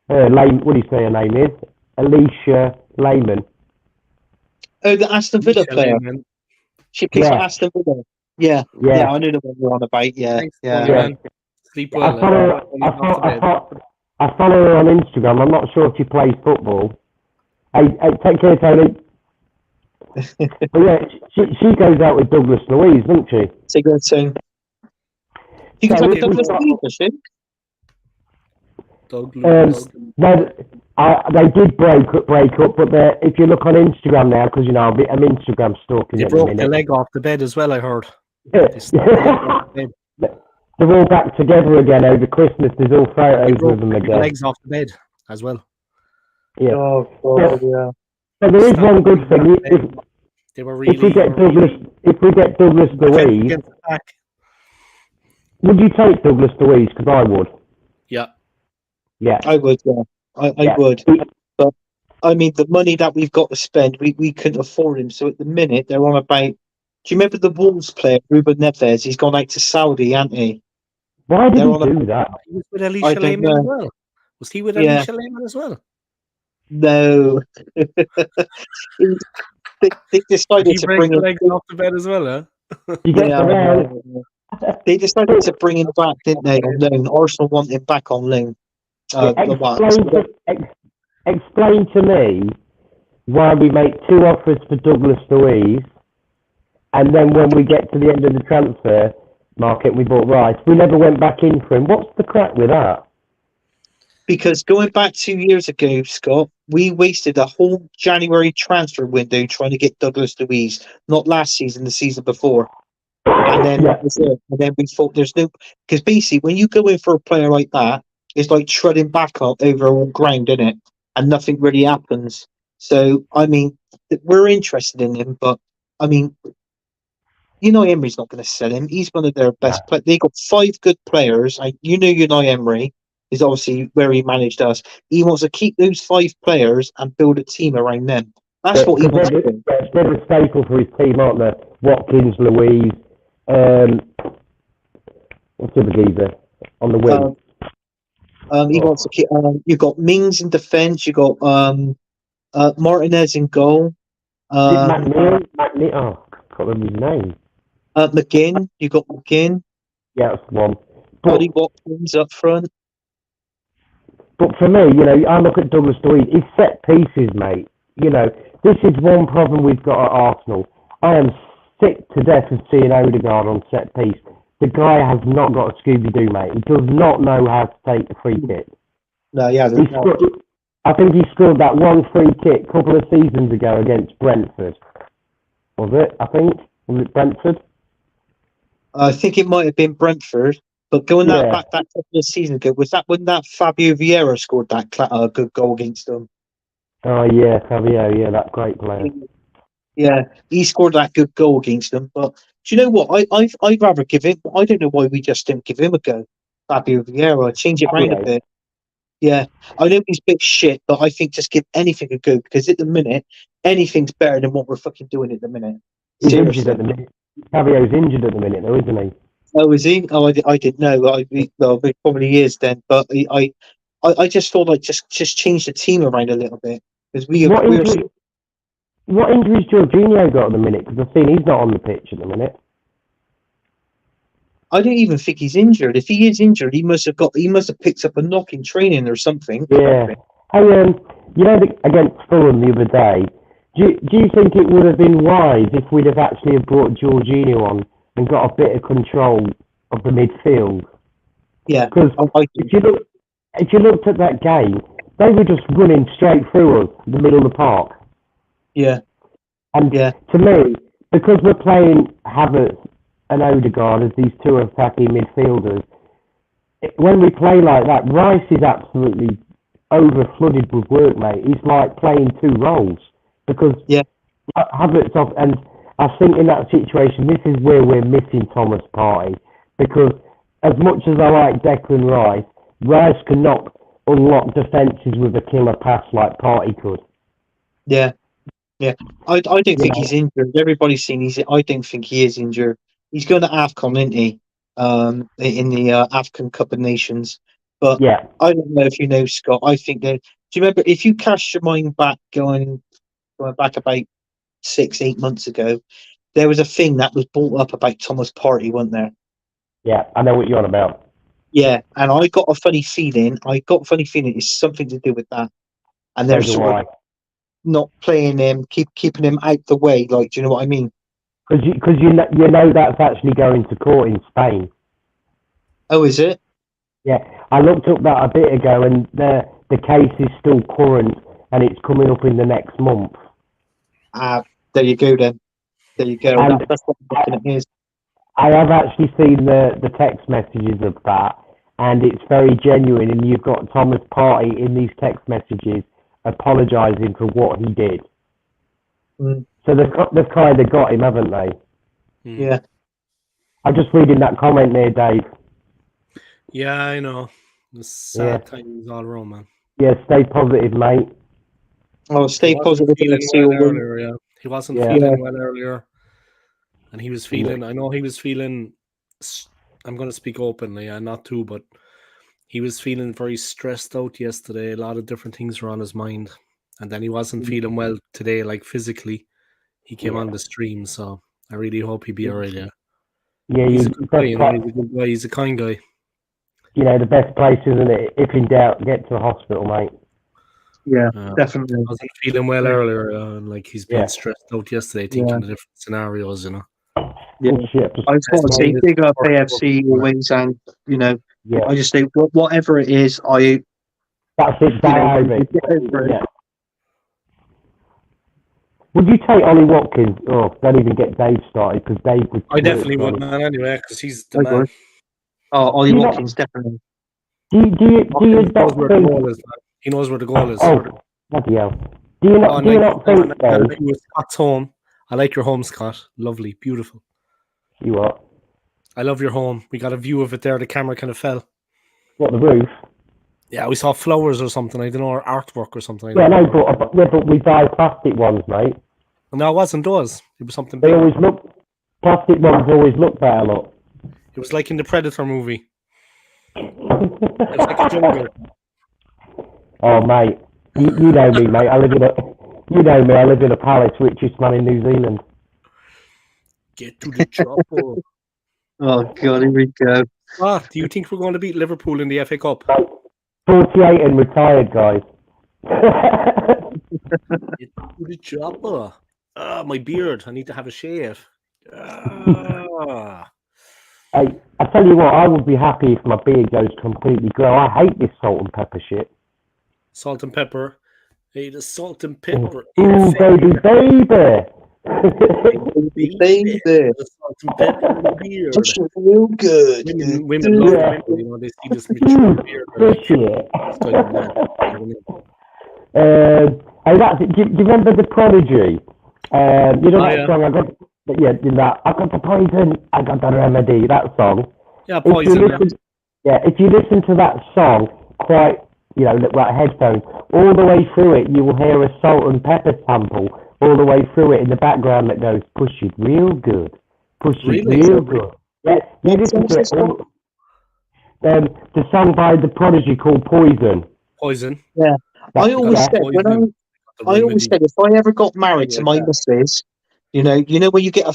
What do you say her name is? Alicia Lehman. Oh, the Aston Villa player. Lehman. She plays for Aston Villa. Yeah, I know the one you're on about. Yeah, Thanks, man. Sleep well. I follow her on Instagram. I'm not sure if she plays football. Hey, take care, Tony. But yeah, she goes out with Douglas Louise, doesn't she? It's a good thing. You can have Douglas Louise, does she? No, they did break up, but if you look on Instagram now, because you know I'm Instagram stalking. They broke the leg off the bed as well, I heard. They're all back together again over Christmas. There's all photos of them again. Legs off the bed as well. Yeah. Oh God, yeah. So there is one good thing. They were really. If we get Douglas Louise, would you take Douglas Louise? Because I would. Yeah, I would. Yeah, I would. But I mean, the money that we've got to spend, we couldn't afford him. So at the minute, they're on about. Do you remember the Wolves player, Ruben Neves? He's gone out to Saudi, hasn't he? Why did he do that? He was with Alicia Lehman as well. Was he with Alicia Lehman as well? No. they decided to bring him legs off the bed as well, huh? They decided to bring him back, didn't they? On loan. Arsenal want him back on loan. Explain to me why we make 2 offers for Douglas Louise, and then when we get to the end of the transfer market, we bought Rice. We never went back in for him. What's the crack with that? Because going back 2 years ago, Scott, we wasted a whole January transfer window trying to get Douglas Louise. Not last season, the season before. And then that was it. And then we thought there's no... Because basically, when you go in for a player like that, it's like treading back up over old ground, isn't it? And nothing really happens. So, I mean, we're interested in him, but, I mean, Emery's not going to sell him. He's one of their best players. They got 5 good players. Emery is obviously where he managed us. He wants to keep those 5 players and build a team around them. That's what he wants to do. They're a staple for his team, aren't they? Watkins, Louise, what's the other geezer on the wing? He wants to keep. You've got Mings in defence. You got Martinez in goal. McNeil. I can't remember his name. McGinn. You got McGinn. Yeah, that's the one. Body Watkins up front. But for me, I look at Douglas Louise. He's set pieces, mate. This is one problem we've got at Arsenal. I am sick to death of seeing Odegaard on set piece. The guy has not got a Scooby-Doo, mate. He does not know how to take a free kick. No, he hasn't. I think he scored that one free kick a couple of seasons ago against Brentford. Was it? Was it Brentford? I think it might have been Brentford. But going back that couple of seasons ago, was that when that Fabio Vieira scored that good goal against them? Oh, yeah, Fabio. Yeah, that great player. Yeah, he scored that good goal against them. But do you know what? I'd rather give him. I don't know why we just didn't give him a go. Fabio Vieira, change it around a bit. Yeah, I know he's a bit shit, but I think just give anything a go because at the minute, anything's better than what we're fucking doing at the minute. He's injured at the minute. Fabio's injured at the minute, though, isn't he? Oh, is he? Oh, I didn't know. Well, it probably is then. But I just thought like just change the team around a little bit because What injuries Jorginho got at the minute? Because I've seen he's not on the pitch at the minute. I don't even think he's injured. If he is injured, he must have picked up a knock in training or something. Yeah. Hey, against Fulham the other day, do you think it would have been wise if we'd have actually brought Jorginho on and got a bit of control of the midfield? Yeah. Because if you looked at that game, they were just running straight through us, the middle of the park. Yeah. And to me, because we're playing Havertz and Odegaard as these two attacking midfielders, when we play like that, Rice is absolutely over-flooded with work, mate. He's like playing two roles because Havertz off, and I think in that situation, this is where we're missing Thomas Partey, because as much as I like Declan Rice, Rice cannot unlock defences with a killer pass like Partey could. Yeah. I don't think he's injured. Everybody's seen I don't think he is injured. He's going to AFCON, isn't he? In the African Cup of Nations. But I don't know if you know, Scott. I think that. Do you remember if you cast your mind back going back about 6-8 months ago, there was a thing that was brought up about Thomas Partey, wasn't there? Yeah, I know what you're on about. Yeah, and I got a funny feeling. It's something to do with that. And they're sort of not playing him, keeping him out the way. Like, do you know what I mean? Because you know that's actually going to court in Spain. Oh, is it? Yeah, I looked up that a bit ago, and the case is still current, and it's coming up in the next month. There you go then. There you go. That's what I'm looking at here. I have actually seen the text messages of that, and it's very genuine, and you've got Thomas Partey in these text messages apologising for what he did. So they've kind of got him, haven't they? Yeah. I'm just reading that comment there, Dave. Yeah, I know. The sad times all around, man. Yeah, stay positive, mate. Oh, stay positive. He wasn't feeling well earlier. And he was feeling, I know he was feeling, I'm going to speak openly, not too, but he was feeling very stressed out yesterday. A lot of different things were on his mind. And then he wasn't feeling well today, like physically. He came on the stream, so I really hope he'll be all right, Yeah, he's a good guy, he's a good guy, he's a kind guy. You know, the best place, isn't it? If in doubt, get to the hospital, mate. Yeah, definitely. He wasn't feeling well earlier, and like he's been stressed out yesterday, thinking of different scenarios, you know. Yeah, I just want to say big up AFC always, and you know, I just think whatever it is, that's it. Yeah. Would you take Ollie Watkins? Oh, don't even get Dave started because Dave would. I definitely would, man. Anyway, because he's the man. Oh, Ollie Watkins, definitely. Do you knows where the goal is, man. He knows where the goal is. Oh, bloody hell. Do you not think so? Scott's home. I like your home, Scott. Lovely, beautiful. You what? I love your home. We got a view of it there. The camera kind of fell. What, the roof? Yeah, we saw flowers or something. I don't know, or artwork or something. But we buy plastic ones, mate. No, it wasn't those. It was something big. They always look. Plastic ones always look better, look. It was like in the Predator movie. It's like a jungle. Oh, mate. You know me, mate. I live in a palace, richest man in New Zealand. Get to the chopper. Oh, God, here we go. Do you think we're going to beat Liverpool in the FA Cup? 48 and retired, guys. Get to the chopper. My beard. I need to have a shave. Hey, I tell you what, I would be happy if my beard goes completely grey. I hate this salt and pepper shit. Salt and pepper. Hey, the salt and pepper. Ooh, baby, baby. Baby. The salt and pepper beard. That's real good. Women love it. You know, they see this mature beard. Do you remember The Prodigy? You know that song? I got the poison, I got the remedy. That song. Yeah, poison. If you listen to that song quite, like headphones, all the way through it, you will hear a salt and pepper sample all the way through it in the background that goes, push it real good. Push it real good. Yeah, you listen to it. The song by The Prodigy called Poison. Poison. Yeah. I always said if I ever got married to my missus, you know when you get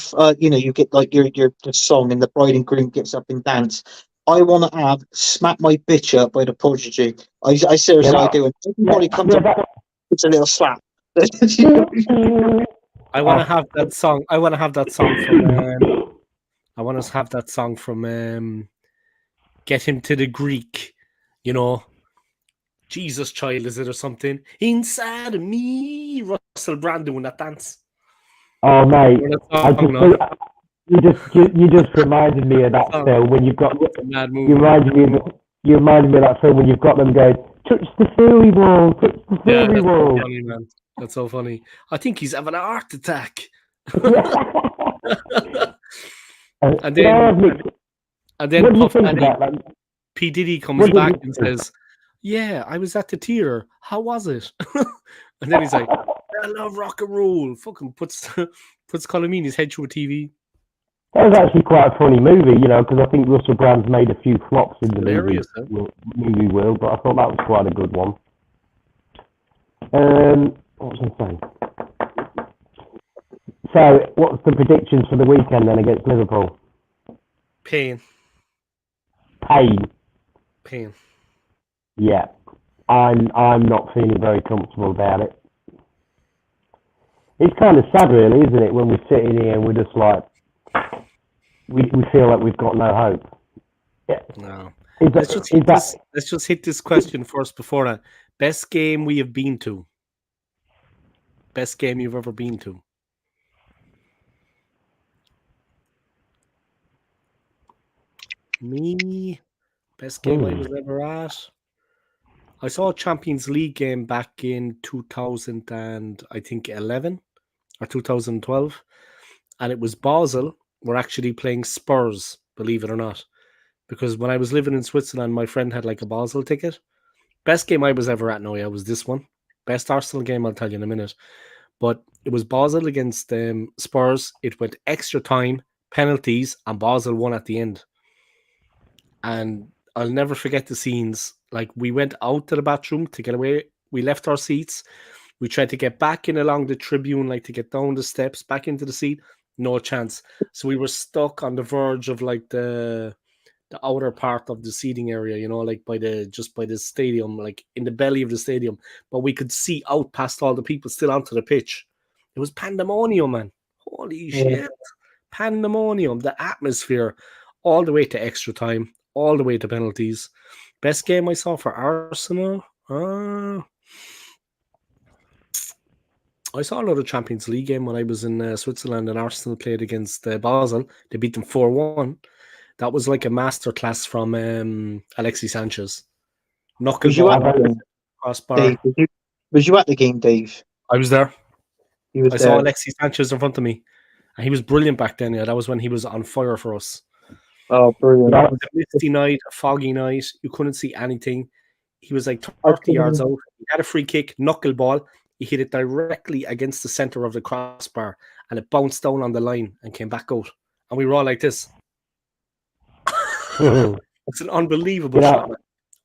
you get like your song and the bride and groom gets up and dance. I want to have "Smack My Bitch Up" by The Prodigy. I seriously I do. Everybody comes up, it's a little slap. I want to have that song. I want to have that song from. Get Him to the Greek. You know, Jesus Child is it or something? Inside of me, Russell Brand doing that dance. Oh mate, We're not I talking just now. you just reminded me of that Oh, film when you've got it's a mad movie. you reminded me of that film when you've got them going touch the fairy wall, touch the Yeah, fairy that's so wall. funny, man. That's so funny. I think he's having a heart attack. And Did I then, have mixed, and then what do you Puff think Daddy, about that? P Diddy comes What do back you and think? says, "Yeah, I was at the theater. How was it?" And then he's like, "I love rock and roll." Fucking puts Colomini's head through a TV. That was actually quite a funny movie, you know, because I think Russell Brand's made a few flops in the Hilarious, huh? movie world, but I thought that was quite a good one. What was I saying? So, what's the predictions for the weekend then against Liverpool? Pain. Pain. Yeah, I'm not feeling very comfortable about it. It's kind of sad, really, isn't it, when we're sitting here and we're just like, we feel like we've got no hope. Yeah. No. Is Let's that, just hit this question first before that. Best game we have been to. Best game you've ever been to. Me. Best game I was ever at. I saw a Champions League game back in 2000 and I think 11 or 2012, and it was Basel were actually playing Spurs, believe it or not, because when I was living in Switzerland, my friend had like a Basel ticket. Best game I was ever at, no, yeah, was this one. Best Arsenal game, I'll tell you in a minute. But it was Basel against Spurs. It went extra time, penalties, and Basel won at the end. And I'll never forget the scenes. Like, we went out to the bathroom to get away. We left our seats. We tried to get back in along the tribune, like to get down the steps, back into the seat. No chance. So we were stuck on the verge of like the outer part of the seating area, you know, like by the stadium, like in the belly of the stadium. But we could see out past all the people still onto the pitch. It was pandemonium, man. Holy shit. Pandemonium. The atmosphere, all the way to extra time, all the way to penalties. Best game I saw for Arsenal? I saw another Champions League game when I was in Switzerland and Arsenal played against Basel. They beat them 4-1. That was like a masterclass from Alexis Sanchez. Was you at the Knuckleball, game, crossbar. Dave? Was you at the game, Dave? I was there. He was I there. saw Alexis Sanchez in front of me. And he was brilliant back then. Yeah, that was when he was on fire for us. Oh, brilliant! It was a misty night, a foggy night. You couldn't see anything. He was like 30 yards out. He had a free kick, knuckleball. He hit it directly against the center of the crossbar, and it bounced down on the line and came back out. And we were all like this. It's an unbelievable shot, man.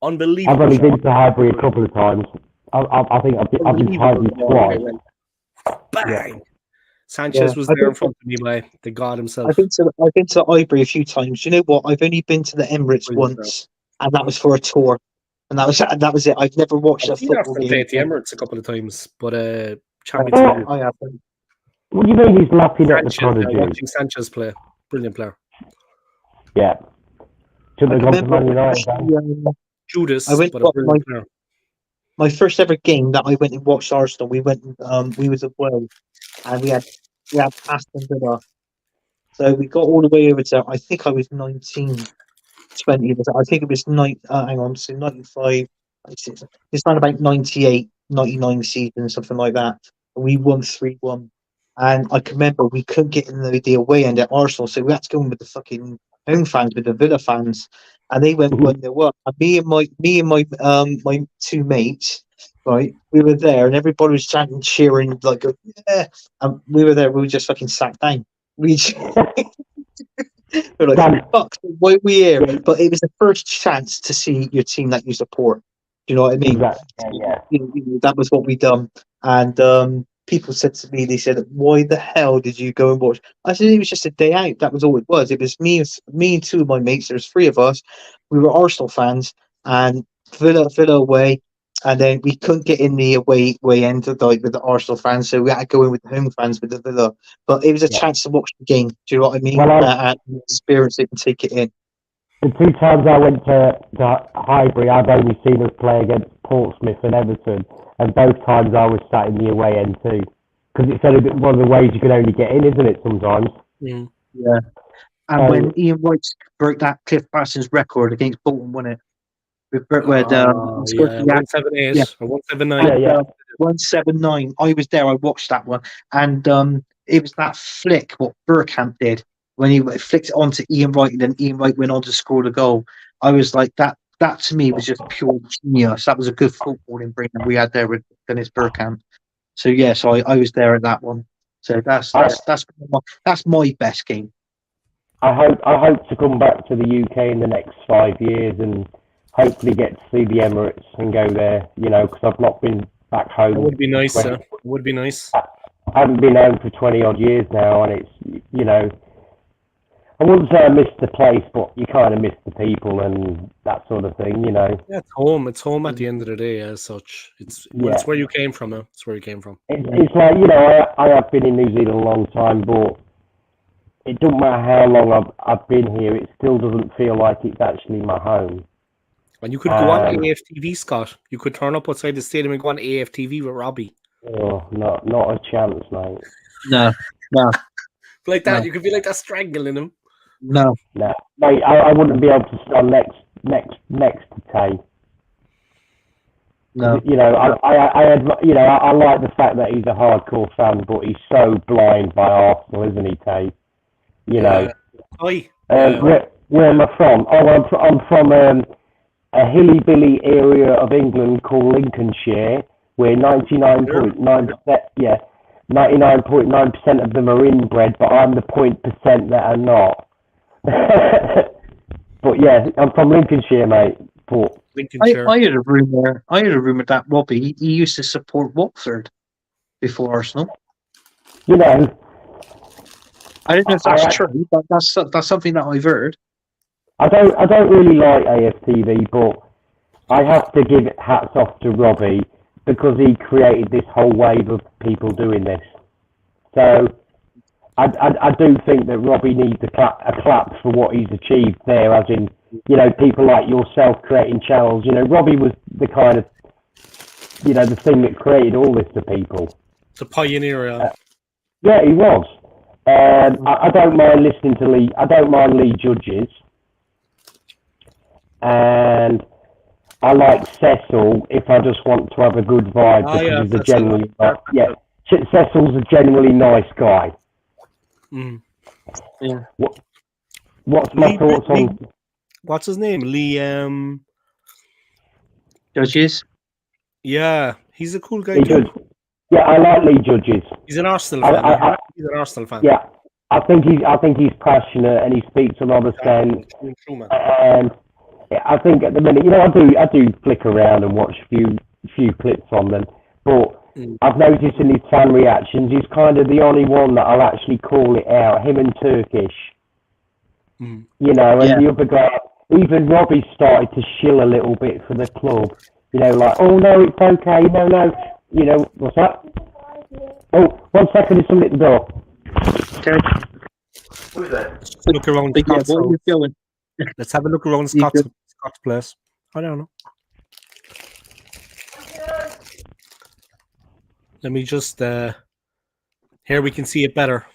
Unbelievable. I've only been to Highbury a couple of times. I think I've been to Highbury twice. Bang! Yeah. Sanchez was there in front of me by the God himself. I've been to Highbury a few times. You know what? I've only been to the Emirates once, and that was for a tour. And that was it. I've never watched a football game. Played the Emirates a couple of times, but Champions League. I haven't. What do you mean he's lapping at the prodigy? Watching Sanchez play, brilliant player. Yeah. Should have gone to Man United. Judas, I went but a brilliant player. My first ever game that I went and watched Arsenal. We went. We was away, and we had Aston Villa. So we got all the way over to. I think I was 19. 20, I think it was 95. It's not about 98, 99 season, something like that. We won 3-1. And I can remember we couldn't get in the away end at Arsenal, so we had to go in with the fucking home fans, with the Villa fans. And they went 1-0 up. And me and my my two mates, right, we were there and everybody was chanting, cheering, like, yeah. And we were there, we were just fucking sat down. We we're like, fuck, why are we here? But it was the first chance to see your team that you support. Do you know what I mean? Exactly. Yeah. That was what we done. And people said to me, they said, why the hell did you go and watch? I said, it was just a day out. That was all it was. It was me and two of my mates. There's three of us. We were Arsenal fans, and Villa away. And then we couldn't get in the away end of with the Arsenal fans, so we had to go in with the home fans with the Villa. But it was a chance to watch the game. Do you know what I mean? Well, experience it and take it in. The two times I went to Highbury, I've only seen us play against Portsmouth and Everton, and both times I was sat in the away end too. because it's only one of the ways you can only get in, isn't it? Sometimes. Mm. Yeah. And when Ian Wright broke that Cliff Parsons record against Bolton, won it with Yeah, 178 or 179. Yeah. 179. I was there. I watched that one, and it was that flick what Bergkamp did when he flicked it onto Ian Wright, and then Ian Wright went on to score the goal. I was like that. That to me was just pure genius. That was a good footballing bring that we had there with Dennis Bergkamp. So yes, I was there at that one. So that's my best game. I hope to come back to the UK in the next 5 years and hopefully get to see the Emirates and go there. Because I've not been back home. It would be nice. It would be nice. I haven't been home for 20 odd years now, and it's I wouldn't say I miss the place, but you kind of miss the people and that sort of thing. Yeah, it's home. It's home at the end of the day, as such. It's where you came from. It's where you came from. It's like I have been in New Zealand a long time, but it doesn't matter how long I've been here, it still doesn't feel like it's actually my home. And you could go on AFTV, Scott. You could turn up outside the stadium and go on AFTV with Robbie. Oh, not a chance, mate. No. Like that, you could be like that, strangling him. No, mate. I wouldn't be able to stand next to Tay. No. I like the fact that he's a hardcore fan, but he's so blind by Arsenal, isn't he, Tay? Where am I from? Oh, I'm from a hilly-billy area of England called Lincolnshire, where 99.9% of them are inbred, but I'm the 0.% that are not. But yeah, I'm from Lincolnshire, mate. But I heard a rumor. That Robbie he used to support Watford before Arsenal. I don't know if that's true, but that's something that I've heard. I don't really like AFTV, but I have to give hats off to Robbie because he created this whole wave of people doing this. So I do think that Robbie needs a clap for what he's achieved there, as in, people like yourself creating channels. Robbie was the kind of, the thing that created all this to people. It's a pioneer. Yeah, he was. I don't mind listening to Lee. I don't mind Lee Judges. And I like Cecil if I just want to have a good vibe because he's a genuinely Cecil's a genuinely nice guy. Mm. Yeah. What's my thoughts on? What's his name? Lee. Judges. Yeah, he's a cool guy. Yeah, I like Lee Judges. He's an Arsenal fan. He's an Arsenal fan. Yeah, I think he's passionate and he speaks a lot of sense. And I think at the minute, I do flick around and watch a few clips from them, but I've noticed in his fan reactions, he's kind of the only one that I'll actually call it out. Him and Turkish, and the other guy, even Robbie started to shill a little bit for the club. Like, oh no, it's okay, no. What's that? Oh, 1 second, there's somebody at the door. Okay. Who's that? Look around Scott's house. Let's have a look around Scott's place. I don't know. Let me just here we can see it better.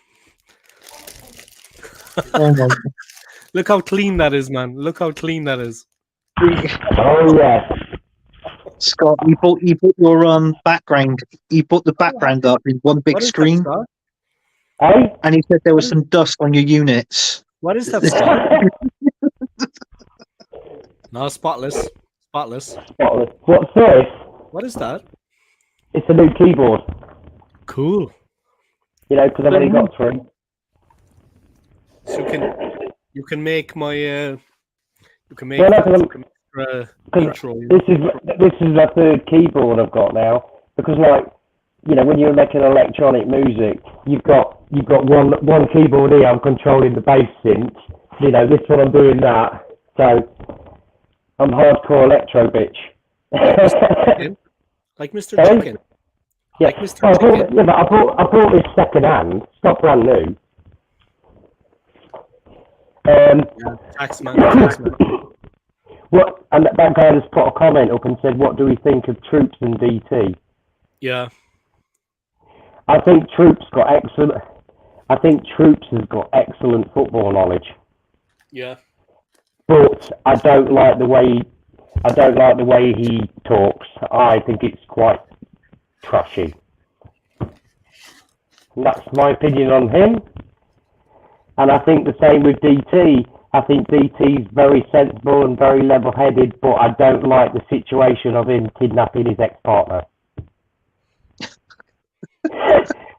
Oh my God. Look how clean that is, man. Look how clean that is. Oh yeah. Scott, you put your background. You put the background up in one big screen. Hey? And he said there was some dust on your units. What is that, Scott? No, spotless. What's this? What is that? It's a new keyboard. Cool. Because I've only got 3. So you can make my intro. This is the third keyboard I've got now, because when you're making electronic music, you've got one keyboard here. I'm controlling the bass synth. This one I'm doing that. So I'm hardcore electro bitch. Like Mr. Chicken. Yeah. Like Mr. Chicken. But I bought this second hand. It's not brand new. Taxman. What? And that guy just put a comment up and said, "What do we think of Troops and DT?" Yeah. I think Troop's got excellent. I think Troops has got excellent football knowledge, Yeah. but I don't like the way. I don't like the way he talks. I think it's quite trashy. And that's my opinion on him. And I think the same with DT. I think DT's very sensible and very level-headed, but I don't like the situation of him kidnapping his ex-partner.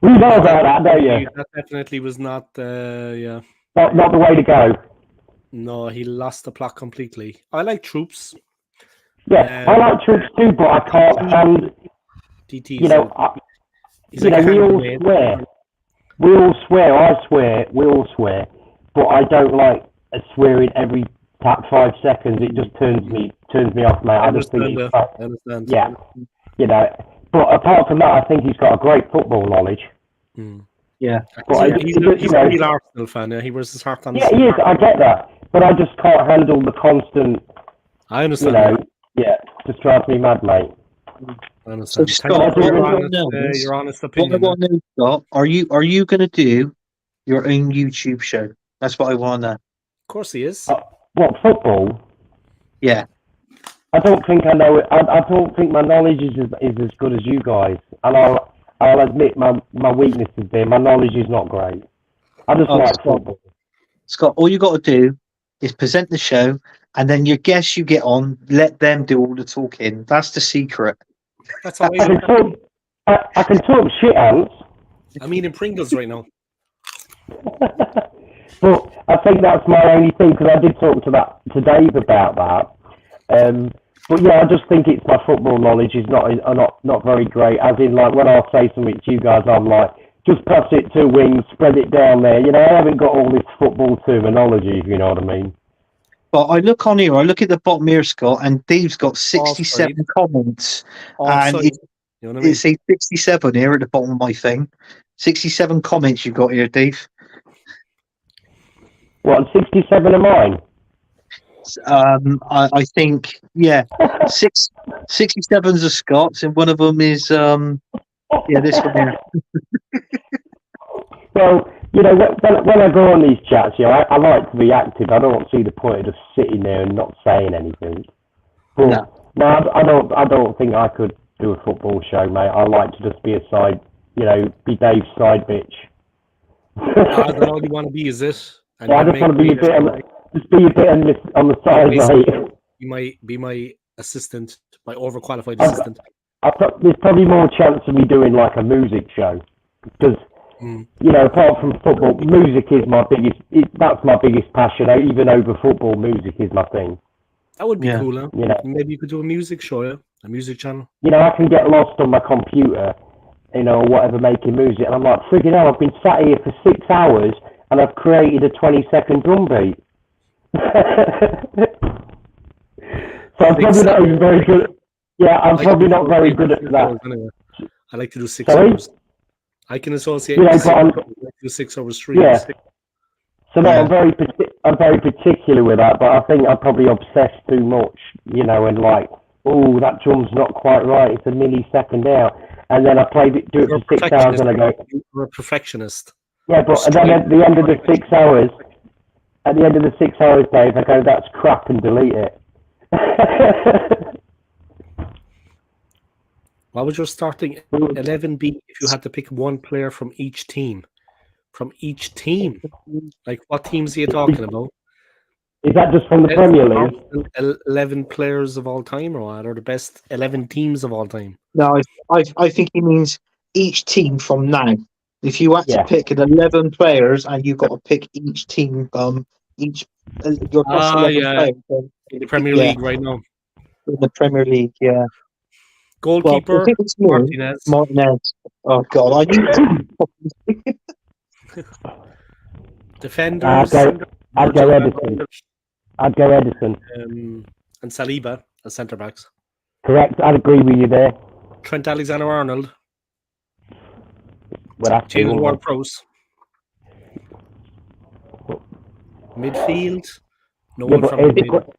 You know about that, don't you? That definitely was not, yeah. Not the way to go. No, he lost the plot completely. I like Troops. Yeah, I like Troops too, but I can't hand. DT. You know, he's like we all swear. We all swear. I swear. We all swear. But I don't like swearing every 5 seconds. It just turns me off, mate. I just think it's I understand. Yeah, you know. But apart from that, I think he's got a great football knowledge. Yeah, but he's a real Arsenal fan. Yeah, he wears his heart on his sleeve. Yeah, he is. I get that, but I just can't handle the constant. I understand. You know, yeah, just drives me mad, mate. I understand. So Scott, your honest opinion. What I want to know, Scott, are you going to do your own YouTube show? That's what I want to know. Of course he is. What, football? Yeah. I don't think I know it. I don't think my knowledge is as good as you guys. And I'll admit my weakness is there. My knowledge is not great. I just like football. Scott, all you got to do is present the show, and then your guests you get on, let them do all the talking. That's the secret. That's how I can talk shit, Ants. I'm eating Pringles right now. But I think that's my only thing, because I did talk to Dave about that. But yeah, I just think it's my football knowledge is not very great. As in, like, when I'll say something to you guys, I'm like, just pass it to wing, spread it down there. You know, I haven't got all this football terminology, if you know what I mean. But I look on here, I look at the bottom here, Scott, and Dave's got 67 comments. And you know what I mean? It says 67 here at the bottom of my thing. 67 comments you've got here, Dave. What, 67 of mine? I think, yeah, 67's of Scott's, and one of them is, this one here. Well, you know, when I go on these chats, you know, I like to be active. I don't see the point of just sitting there and not saying anything. But no, I don't think I could do a football show, mate. I like to just be a side, you know, be Dave's side bitch. That's all you want to be, is it? And I just want to be a bit on the side, mate. You might be my assistant, my overqualified assistant. There's probably more chance of me doing like a music show, because you know, apart from football, music is my biggest. That's my biggest passion. Even over football, music is my thing. That would be cool, huh? You know, maybe you could do a music show, yeah? A music channel. You know, I can get lost on my computer, you know, or whatever, making music, and I'm like, friggin' hell, I've been sat here for 6 hours and I've created a 20-second drum beat. So I'm probably not even very good. Yeah, I'm probably not very good at that. Anyway. I like to do 6 hours. I can associate. Yeah, but I do 6 hours streams. Yeah. So no, I'm very particular with that, but I think I'm probably obsessed too much, you know, and like, oh, that drum's not quite right. It's a millisecond out, and then I do it for 6 hours, and I go. You're a perfectionist. Yeah, but and then at the end of the 6 hours, Dave, I go, that's crap, and delete it. What was your starting 11 be if you had to pick one player from each team? From each team? Like, what teams are you talking about? Is that just from the Premier League? 11 players of all time, or what? Or the best 11 teams of all time? No, I think he means each team from now. If you had to pick 11 players and you got to pick each team, your best 11 players. In the Premier League right now. In the Premier League, yeah. Goalkeeper, Martinez. Oh, God. Defenders. I'd go Edison. And Saliba as centre-backs. Correct. I'd agree with you there. Trent Alexander-Arnold. James Ward-Prowse. Midfield. No one from midfield.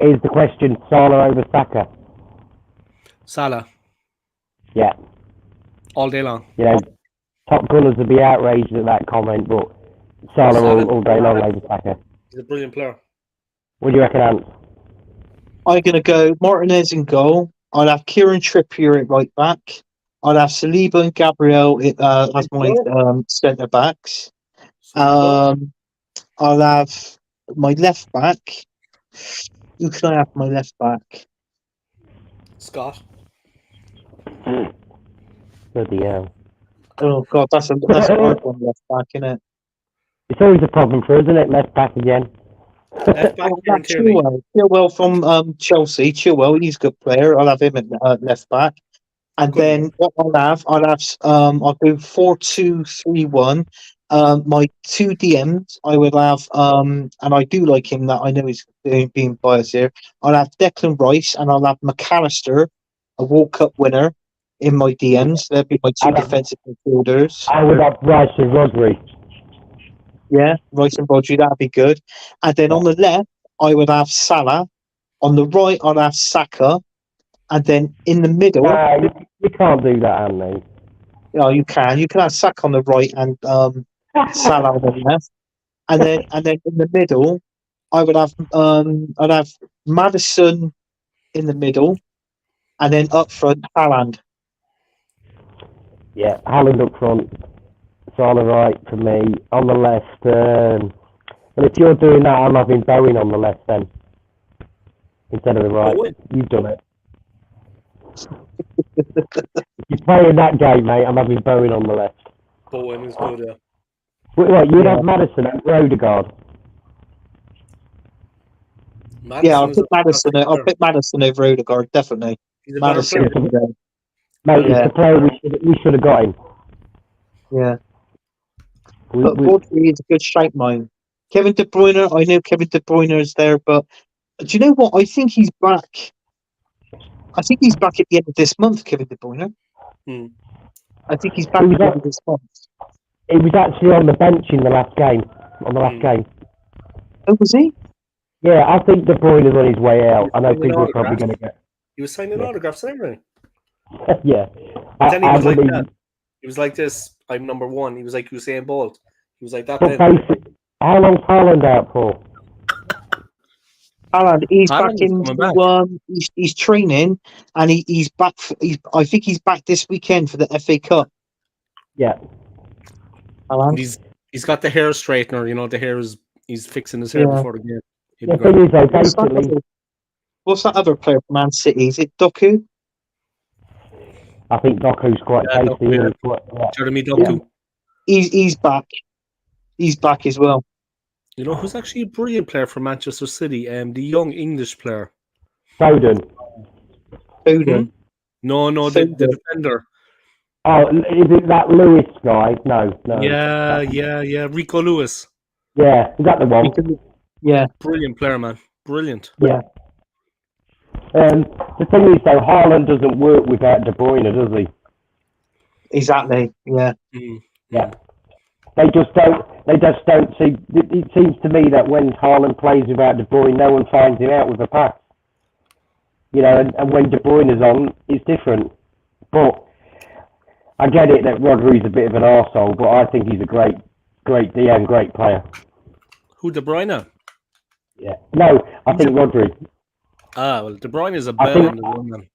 Is the question Salah over Saka? Salah. Yeah. All day long. You know, top gunners would be outraged at that comment, but Salah all day long over Saka. He's a brilliant player. What do you reckon, Ant? I'm going to go Martinez in goal. I'll have Kieran Trippier at right back. I'll have Saliba and Gabriel as my centre backs. I'll have my left back. Who can I have my left back? Scott. Bloody hell. Oh God, that's a hard one left back, isn't it? It's always a problem for us, isn't it? Left back again. Left back, Chilwell from Chelsea. Chilwell, he's a good player. I'll have him at left back. And then what I'll have I'll do 4-2-3-1. My two DMs I would have and I do like him that I know he's being biased here. I'll have Declan Rice and I'll have McAllister, a World Cup winner, in my DMs. That'd be my two defensive midfielders. I would have Rice and Rodri. Yeah, Rice and Rodri, that'd be good. And then on the left, I would have Salah. On the right, I'd have Saka. And then in the middle... you can't do that, Andy. No, you can. You can have Saka on the right and Salah on the left. And then in the middle, I'd have Maddison in the middle. And then up front, Haaland. Yeah, Haaland up front. Salah right for me. On the left, well, if you're doing that, I'm having Bowen on the left then. Instead of the right. You've done it. If you're playing that game, mate, I'm having Bowen on the left. Bowen is good, yeah. What, you'd have Maddison and Odegaard? I'll pick Maddison over Odegaard, definitely. Maddison. Mate, it's the player we should have got him. Yeah. But Rodri is a good strike mine. Kevin De Bruyne, I know Kevin De Bruyne is there, but do you know what? I think he's back. I think he's back at the end of this month, Kevin De Bruyne. I think he's back at the end of this month. He was actually on the bench in the last game. Game. Oh, was he? Yeah, I think De Bruyne is on his way out. I know people are probably going to get... He was signing autographs and everything. Yeah. Then he was like that. He was like this, I'm number one. He was like Usain Bolt. He was like that then. How long's Haaland out for? Haaland, he's back in he's training and he's back. I think he's back this weekend for the FA Cup. Yeah. Haaland. He's got the hair straightener, you know, the hair is he's fixing his hair before the game. What's that other player from Man City? Is it Doku? I think Doku's quite tasty. Jeremy Doku. Yeah. He's back. He's back as well. You know who's actually a brilliant player for Manchester City? The young English player. Foden. No, the defender. Oh, is it that Lewis guy? No. Yeah. Rico Lewis. Yeah, is that the one? Yeah. Brilliant player, man. Brilliant. Yeah. The thing is, though, Haaland doesn't work without De Bruyne, does he? Exactly. Yeah. Yeah. They just don't see. It seems to me that when Haaland plays without De Bruyne, no one finds him out with a pass. You know, and when De Bruyne is on, it's different. But I get it that Rodri's a bit of an arsehole, but I think he's a great DM, great player. Who, De Bruyne? Yeah. No, I think Rodri. Well, De Bruyne is a bell on the woman.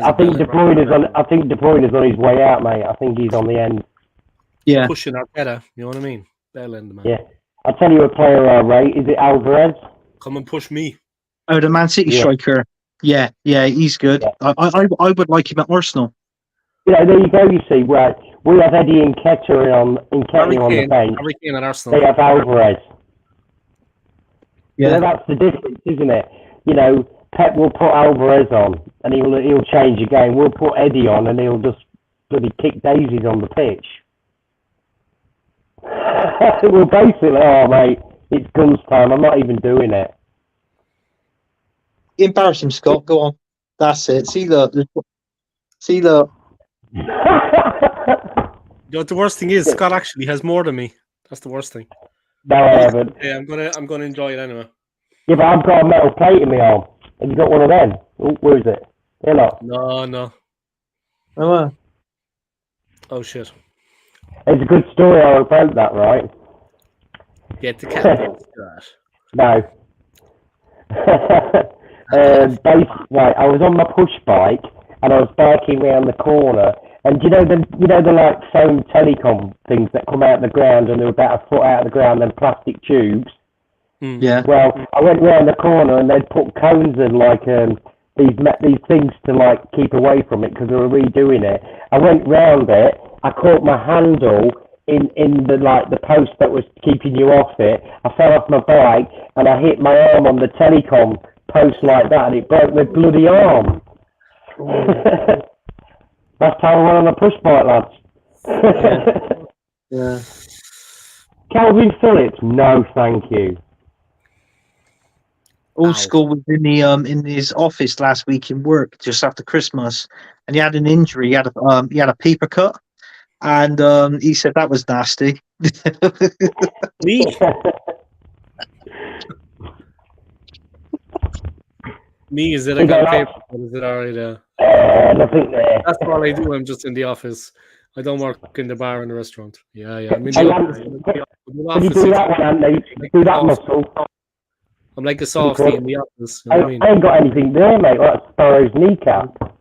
I think De Bruyne is on his way out, mate. I think he's on the end. Yeah. Pushing Arteta, you know what I mean? Bell end, man. Yeah. I'll tell you a player I rate. Is it Alvarez? Come and push me. Oh, the Man City striker. Yeah, he's good. Yeah. I would like him at Arsenal. You know, there you go. You see, right? We have Eddie and Nketiah on the bench. Harry Kane at Arsenal. They have Alvarez. Yeah, you know, that's the difference, isn't it? You know, Pep will put Alvarez on, and he'll change the game. We'll put Eddie on, and he'll just bloody kick daisies on the pitch. Well, basically, mate, it's guns time. I'm not even doing it. Embarrass him, Scott. Go on. That's it. See, look. You know, the worst thing is Scott actually has more than me. That's the worst thing. No, I haven't. Yeah, I'm gonna enjoy it anyway. Yeah, but I've got a metal plate in my arm. Have you got one of them? Oh, where is it? Here, look. No. Oh, Oh shit. It's a good story how I found that, right? Get the captain. No. Right, I was on my push bike and I was biking around the corner, and you know the like foam telecom things that come out of the ground and they're about a foot out of the ground, and plastic tubes. Yeah. Well, I went round the corner and they'd put cones in like these things to like keep away from it because they were redoing it. I went round it. I caught my handle in the post that was keeping you off it. I fell off my bike and I hit my arm on the telecom post like that, and it broke my bloody arm. That's how I went on a push bike, lads. Yeah. Calvin Phillips, no, thank you. Old School was in his office last week in work just after Christmas, and he had an injury. He had a paper cut, and he said that was nasty. Me? Me, is it? I got a paper. Is it all right? Nothing there. That's all I do. I'm just in the office. I don't work in the bar in the restaurant. Yeah. I'm in the Hey, office. Can you do that one, Andy? Do that muscle. I'm like a softie in the office. You know what I mean? I ain't got anything there, mate. That's Sparrow's kneecap.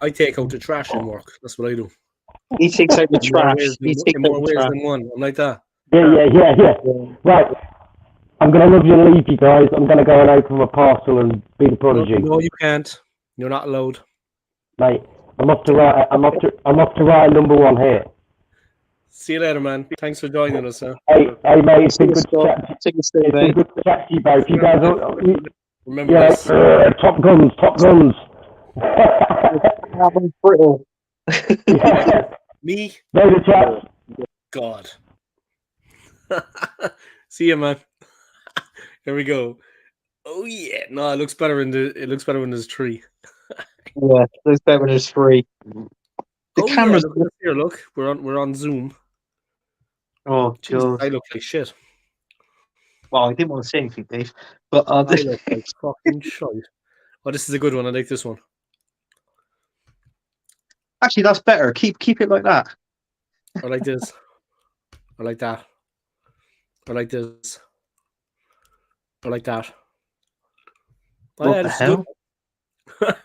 I take out the trash in work. That's what I do. He takes out the In more trash. ways He than- takes in out more the ways trash. than one. I'm like that. Yeah. Right. I'm going to love you and leave you guys. I'm going to go and open my parcel and be the prodigy. No, you can't. You're not allowed. Mate, I'm off to write a number one here. See you later, man. Thanks for joining us, huh? Hey, mate, it's been good to chat. Take a stay, It's been mate. good to chat to you both. You guys Remember yeah, this. top guns. I'm brittle. Yeah. Me? Later, chaps. God. See you, man. Here we go. Oh yeah. No, it looks better in this tree. Yeah, there's better when there's free. The Oh cameras. yeah, look here. Look, we're on Zoom. Oh Jesus, god. I look like shit. Well, I didn't want to say anything, Dave, but I look like fucking shite. Oh, this is a good one. I like this one. actually, that's better. Keep it like that. I like this. I like that. I like this. I like that. Oh, What yeah, the this is hell? good.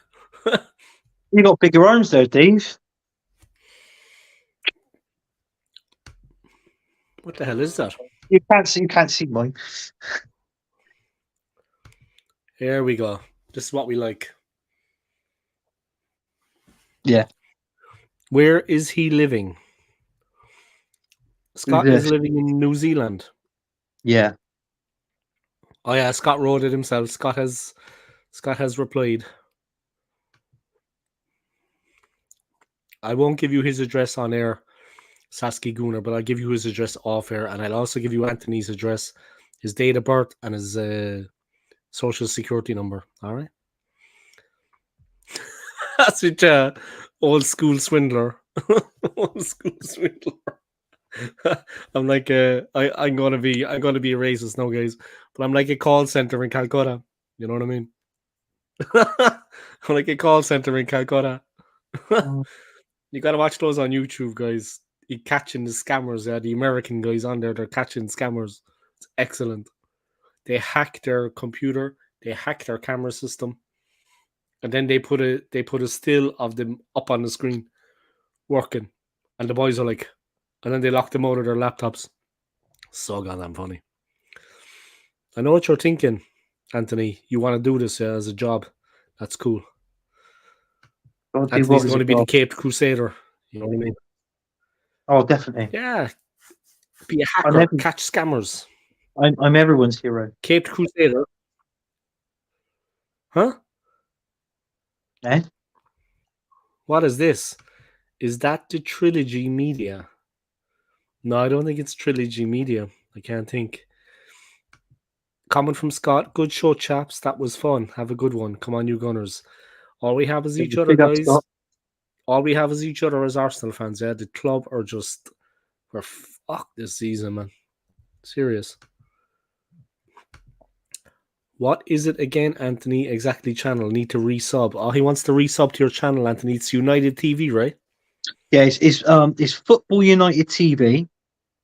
You got bigger arms there, Dave. What the hell is that? You can't see mine. Here we go. This is what we like. Yeah. Where is he living? Scott Yes. is living in New Zealand. Yeah. Oh yeah, Scott wrote it himself. Scott has replied. I won't give you his address on air, Sasky Gooner, but I'll give you his address off air, and I'll also give you Anthony's address, his date of birth, and his social security number. All right. That's with old school swindler. Old school swindler. I'm like I'm gonna be a racist now, guys, but I'm like a call center in Calcutta. You know what I mean? I'm like a call center in Calcutta. You gotta watch those on YouTube, guys. You catching the scammers, the American guys on there, they're catching scammers. It's excellent. They hack their computer, they hack their camera system, and then they put a still of them up on the screen working. And the boys are like, and then they lock them out of their laptops. So goddamn funny. I know what you're thinking, Anthony. You want to do this as a job. That's cool. Anthony's going to be the Caped Crusader. You know what I mean? Oh, definitely. Yeah. Be a hacker. Catch scammers. I'm everyone's hero. Caped Crusader. Huh? Eh? What is this? Is that the Trilogy Media? No, I don't think it's Trilogy Media. I can't think. Comment from Scott. Good show, chaps. That was fun. Have a good one. Come on, you Gunners. All we have is each other, guys. All we have is each other as Arsenal fans. Yeah, the club are just we're fucked this season, man. Serious. What is it again, Anthony? Exactly, channel. Need to resub. Oh, he wants to resub to your channel, Anthony. It's United TV, right? Yeah, it's Football United TV.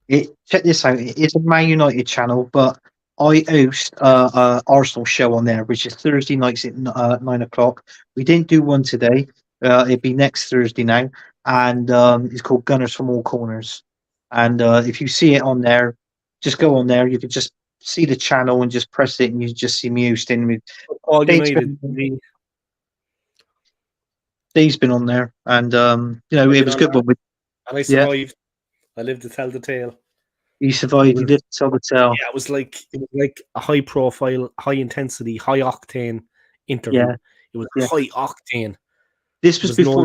Check this out. It is a Man United channel, but I host Arsenal show on there, which is Thursday nights at 9 o'clock. We didn't do one today. It'd be next Thursday now, and it's called Gunners from All Corners. And if you see it on there, just go on there. You can just see the channel and just press it, and you just see me hosting. With All Dave's United. been, Dave's been on there, and I've it been was on a good that, one. With and I yeah, survived. I lived to tell the tale. he It survived. He was, did tell the tale. yeah, it was like a high profile, high intensity, high octane interview. Yeah, It was yeah. high octane. This There was was no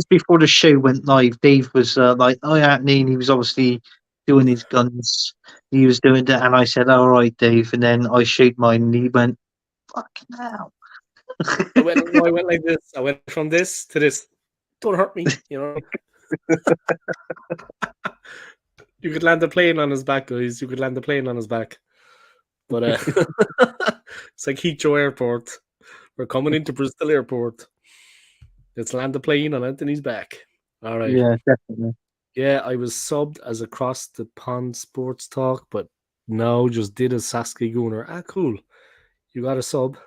before limits. the show went live. Dave was like, "Oh yeah," and he was obviously doing his guns. He was doing that, and I said, "All right, Dave." And then I showed mine, and he went, "Fucking hell!" I went like this. I went from this to this. Don't hurt me, you know. You could land a plane on his back, guys. You could land a plane on his back. But it's like Heathrow Airport. We're coming into Bristol Airport. Let's land the plane on Anthony's back. All right. Yeah, definitely. Yeah, I was subbed as Across the Pond Sports Talk, but no, just did a Saskia Gooner. Ah, cool. You got a sub.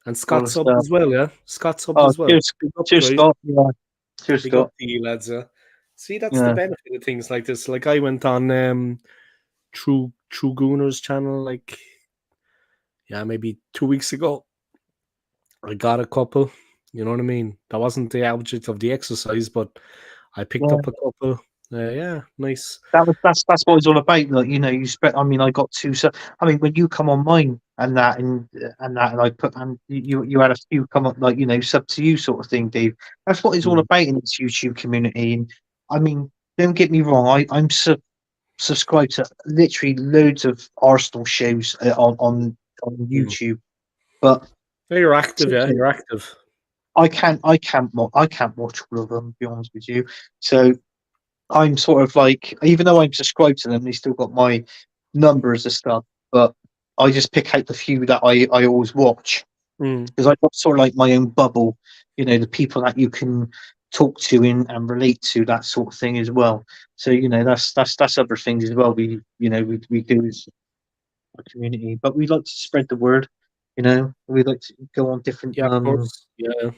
And Scott Well, subbed as well, yeah? Scott subbed oh, as well. cheers, Big up, cheers, guys. Scott. Yeah, cheers, Big Scott. up to you, lads. Yeah. See, that's Yeah. the benefit of things like this. Like, I went on True Gooner's channel, like, yeah, maybe 2 weeks ago. I got a couple, you know what I mean? That wasn't the object of the exercise, but I picked Yeah. up a couple. Yeah, nice. That's what it's all about. Like, you spread. I mean, I got two. So I mean, when you come on mine and I put and you had a few come up, like, sub to you sort of thing, Dave. That's what it's all Mm. about in this YouTube community. And I mean, don't get me wrong. I'm subscribed to literally loads of Arsenal shows on YouTube, but Yeah, you're active, yeah. You're active. I can't watch all of them. To be honest with you, so. I'm sort of like, even though I'm subscribed to them, they still got my numbers and stuff. But I just pick out the few that I always watch because I've got sort of like my own bubble. The people that you can talk to and relate to, that sort of thing as well. So that's other things as well. We do as a community, but we like to spread the word. We like to go on different. Yeah, of course. Yeah.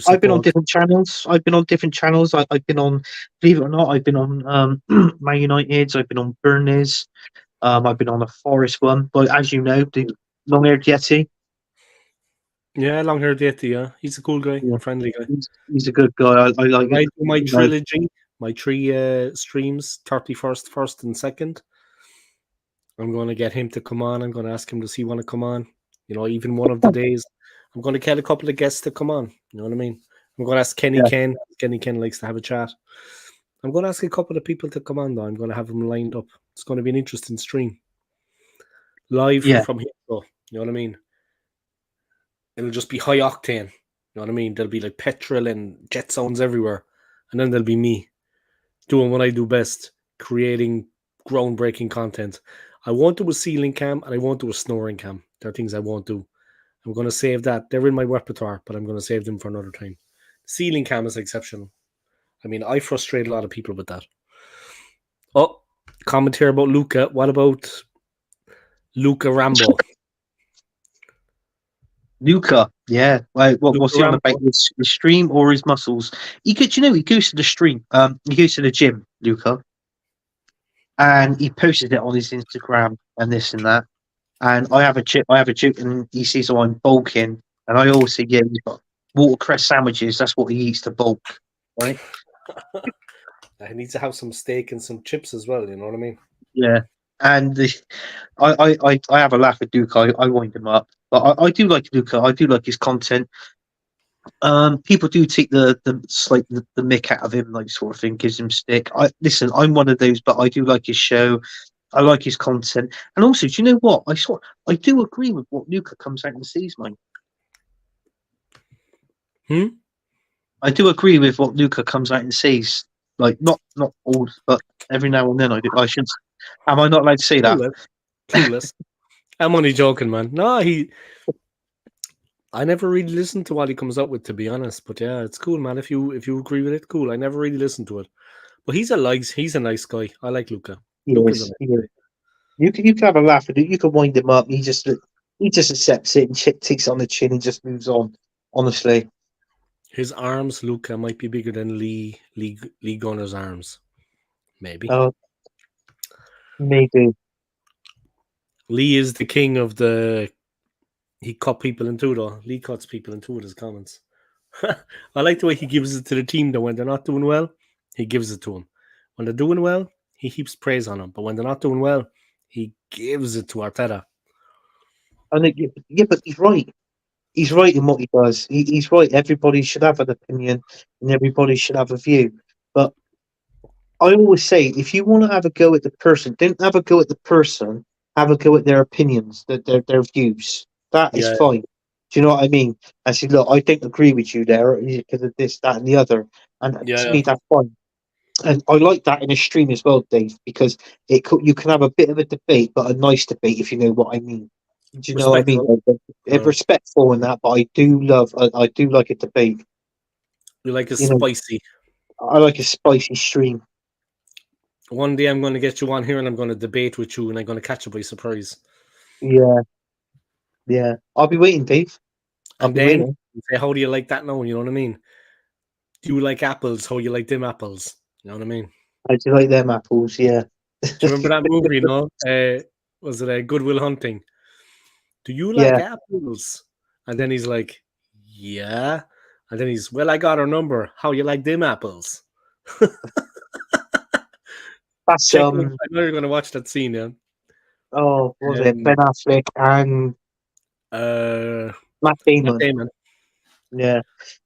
I've been on different channels. I've been on, believe it or not, I've been on Man United's. I've been on Burnley's. I've been on a Forest one. But as you know, the long-haired Yeti. Yeah, long-haired Yeti, yeah. He's a cool guy, Yeah. friendly guy. He's a good guy. I like I it. do my trilogy, my 3 streams, 31st, 1st, and 2nd. I'm going to get him to come on. I'm going to ask him, does he want to come on? Even one of the days. I'm going to get a couple of guests to come on. You know what I mean? I'm going to ask Kenny Ken. Kenny Ken likes to have a chat. I'm going to ask a couple of people to come on, though. I'm going to have them lined up. It's going to be an interesting stream. Live from here, though. You know what I mean? It'll just be high octane. You know what I mean? There'll be like petrol and jet sounds everywhere. And then there'll be me doing what I do best, creating groundbreaking content. I won't do a ceiling cam and I won't do a snoring cam. There are things I won't do. I'm going to save that. They're in my repertoire, but I'm going to save them for another time. Ceiling cam is exceptional. I mean, I frustrate a lot of people with that. Oh, comment here about Luca. What about Luca Rambo? Luca, yeah. What's he on Rambo. about? His stream or his muscles? He goes to the stream. He goes to the gym, Luca, and he posted it on his Instagram and this and that. And I have a chip, and he sees I'm bulking, and I always say, yeah, he's got watercress sandwiches. That's what he eats to bulk, right? I need to have some steak and some chips as well. You know what I mean? Yeah. And I have a laugh at Luca. I wind him up, but I do like Luca. I do like his content. People do take the mick out of him, like, sort of thing, gives him stick. Listen, I'm one of those, but I do like his show. I like his content, and also, do you know what? I do agree with what Luca comes out and sees, mate. I do agree with what Luca comes out and sees. Like, not all, but every now and then I do. I should. Am I not allowed to say that? Clueless. I'm only joking, man. No, I never really listen to what he comes up with, to be honest. But yeah, it's cool, man. If you agree with it, cool. I never really listened to it, but he's a nice guy. I like Luca. Luca's a Yes, nice yes. guy. You can have a laugh with it. You can wind him up. He just accepts it and takes it on the chin and just moves on. Honestly, His arms, Luca, might be bigger than Lee Gunner's arms. Maybe maybe. Lee is the king of the. He cut people in two, though. Lee cuts people in two with his comments. I like the way he gives it to the team, though. When they're not doing well, he gives it to them. When they're doing well, he heaps praise on them. But when they're not doing well, he gives it to Arteta. I think yeah, but he's right. He's right in what he does. He's right. Everybody should have an opinion, and everybody should have a view. But I always say, if you want to have a go at the person, don't have a go at the person. Have a go at their opinions, their views. That is Yeah, fine. Do you know what I mean? I say, look, I don't agree with you there because of this, that, and the other. And to yeah. me, that's fine. And I like that in a stream as well, Dave, because you can have a bit of a debate, but a nice debate, if you know what I mean. Do you know what I mean? Respectful. Respectful in that, but I do like a debate. You like it You know, spicy. I like a spicy stream. One day I'm going to get you on here and I'm going to debate with you and I'm going to catch you by surprise. Yeah, yeah. I'll be waiting, Dave. I'll And be then waiting. you say, how do you like that now? You know what I mean? Do you like apples? How you like them apples? You know what I mean? I do like them apples. Yeah. Do you remember that movie, you know? Was it Good Will Hunting? Do you like Yeah, apples? And then he's like, yeah. And then he's, well, I got her number. How you like them apples? that's Check it. I know you're going to watch that scene, yeah. oh, what was it? Um, Ben Affleck and uh, Matt Matt Damon. Damon. Yeah.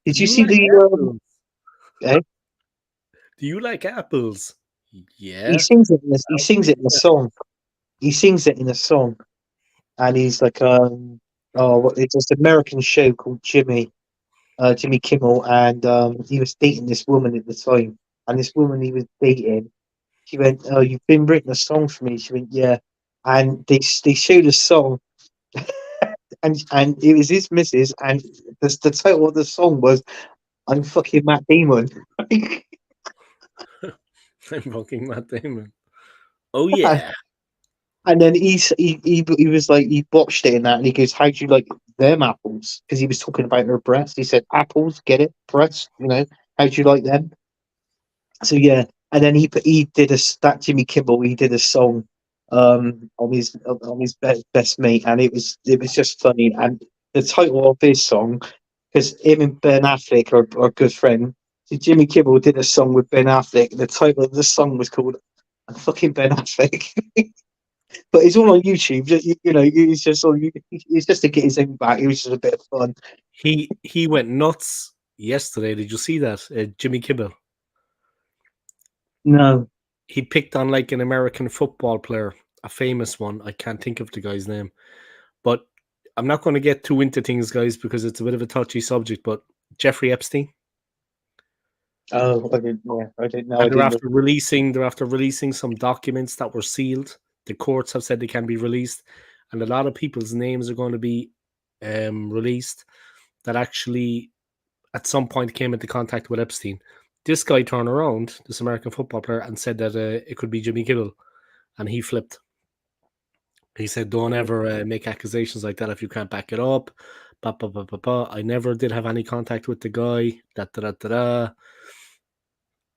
Did Do you you see like the apples? eh? Do you like apples? He Yeah. sings it in this he How sings do you it in a song. He sings it in a song. And he's like it's this American show called Jimmy Kimmel, and he was dating this woman at the time. And this woman he was dating, she went, "Oh, you've been written a song for me." She went, "Yeah," and they showed a song, and it was his missus, and the title of the song was "I'm fucking Matt Damon." I'm fucking Matt Damon. Oh yeah. And then he was like he botched it in that, and he goes, "How do you like them apples?" Because he was talking about her breasts. He said, "Apples, get it? Breasts, you know? How do you like them?" So yeah, and then he did that Jimmy Kimmel. He did a song on his best mate, and it was just funny. And the title of his song, because him and Ben Affleck are good friends. So Jimmy Kimmel did a song with Ben Affleck. The title of the song was called "I'm fucking Ben Affleck." But it's all on YouTube. You know, it's just to get his own back. It was just a bit of fun. He went nuts yesterday. Did you see that? Jimmy Kimmel. No. He picked on like an American football player, a famous one. I can't think of the guy's name. But I'm not going to get too into things, guys, because it's a bit of a touchy subject. But Jeffrey Epstein. Oh, I didn't. Yeah, I didn't know. I And didn't. they're after releasing some documents that were sealed. The courts have said they can be released, and a lot of people's names are going to be released that actually at some point came into contact with Epstein. This guy turned around, this American football player, and said that it could be Jimmy Kimmel, and he flipped. He said, "Don't ever make accusations like that if you can't back it up." Bah, bah, bah, bah, bah. I never did have any contact with the guy. Da, da, da, da, da.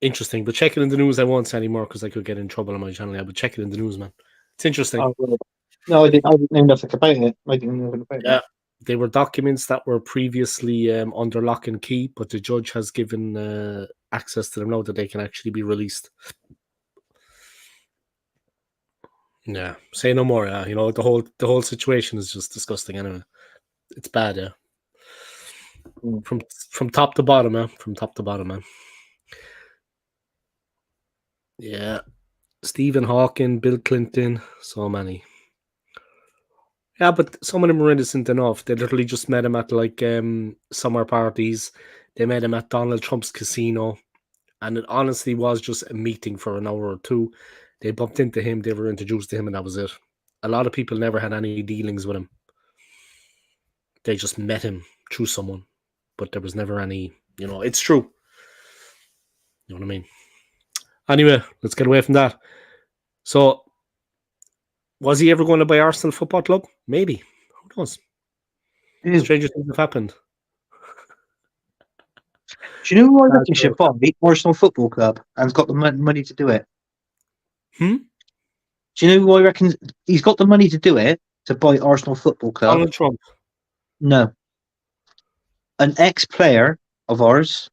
Interesting, but check it in the news. I won't say anymore because I could get in trouble on my channel. I would check it in the news, man. It's interesting. Oh, really? No, I didn't. I didn't know nothing about it. I didn't know nothing about Yeah, it. they were documents that were previously under lock and key, but the judge has given access to them now that they can actually be released. Yeah, say no more. Yeah, you know the whole situation is just disgusting. Anyway, it's bad. Yeah, from top to bottom, man. From top to bottom, man. Yeah, Stephen Hawking, Bill Clinton, so many. Yeah, but some of them were innocent enough. They literally just met him at like summer parties. They met him at Donald Trump's casino. And it honestly was just a meeting for an hour or two. They bumped into him, they were introduced to him, and that was it. A lot of people never had any dealings with him. They just met him through someone, but there was never any. It's true. You know what I mean? Anyway, let's get away from that. So, was he ever going to buy Arsenal Football Club? Maybe. Who knows? Stranger things have happened. Do you know who I reckon should buy Arsenal Football Club and's got the money to do it? Hmm? Do you know who I reckon he's got the money to do it, to buy Arsenal Football Club? Donald Trump. No. An ex-player of ours,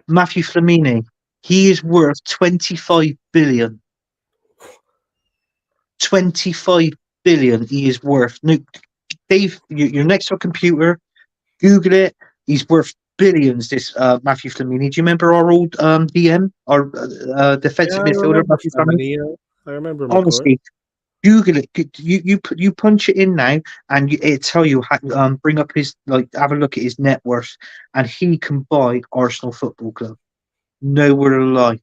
Matthew Flamini. He is worth 25 billion. 25 billion he is worth. Now, Dave, you're next to a computer. Google it. He's worth billions, this Matthew Flamini. Do you remember our old DM, our defensive midfielder, Matthew Flamini? I remember. Honestly, Google it. You punch it in now, and it tell you bring up his, have a look at his net worth, and he can buy Arsenal Football Club. No word of a lie.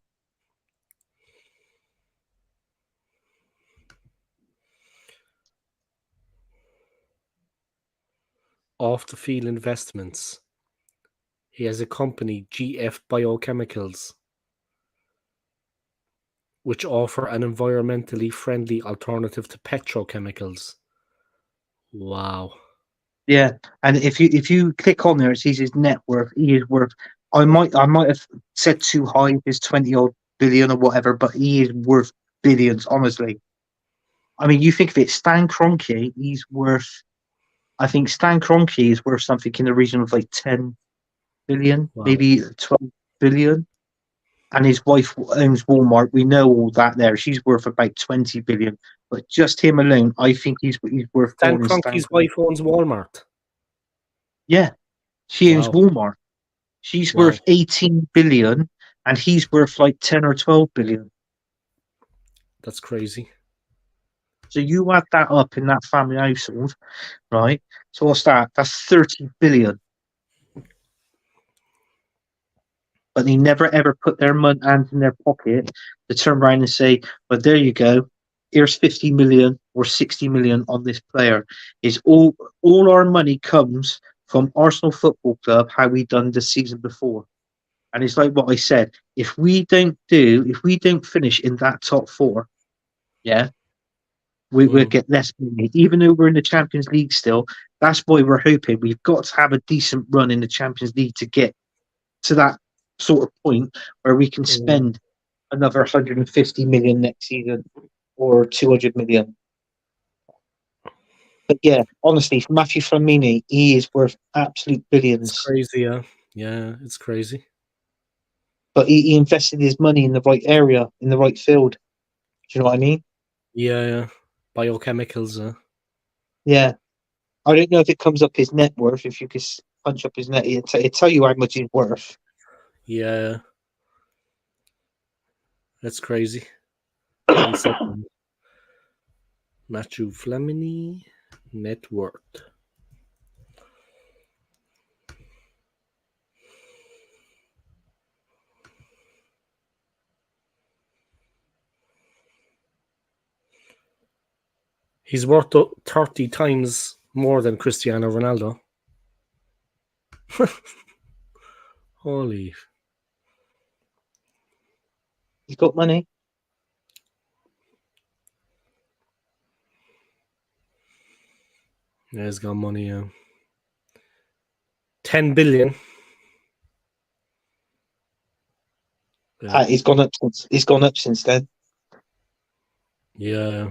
Off the field investments. He has a company, GF Biochemicals, which offer an environmentally friendly alternative to petrochemicals. Wow. Yeah, and if you click on there, it sees his net worth. He is worth. I might have said too high, his 20 odd billion or whatever, but he is worth billions. Honestly, I mean, you think of it, Stan Kroenke, he's worth. I think Stan Kroenke is worth something in the region of 10 billion, maybe 12 billion. And his wife owns Walmart. We know all that there. She's worth about 20 billion. But just him alone, I think he's worth. Stan Kroenke's wife owns Walmart. Yeah, she owns Walmart. She's worth 18 billion, and he's worth 10 or 12 billion. That's crazy. So you add that up in that family household, right? So what's that? That's 30 billion. But they never ever put their hands in their pocket to turn around and say, well, there you go. Here's 50 million or 60 million on this player. Is all our money comes from Arsenal Football Club, how we done the season before. And it's like what I said, if we don't finish in that top four, yeah, we will get less money. Even though we're in the Champions League still, that's why we're hoping we've got to have a decent run in the Champions League to get to that sort of point where we can spend another 150 million next season or 200 million. But yeah, honestly, Matthew Flamini, he is worth absolute billions. It's crazy, yeah. Yeah, it's crazy. But he invested his money in the right area, in the right field. Do you know what I mean? Yeah. Biochemicals. Yeah. I don't know if it comes up his net worth. If you could punch up his net, it'll tell you how much he's worth. Yeah. That's crazy. Matthew Flamini, net worth. He's worth 30 times more than Cristiano Ronaldo. Holy. He's got money. Yeah, he's got money, yeah. 10 billion. He's gone up since then. Yeah.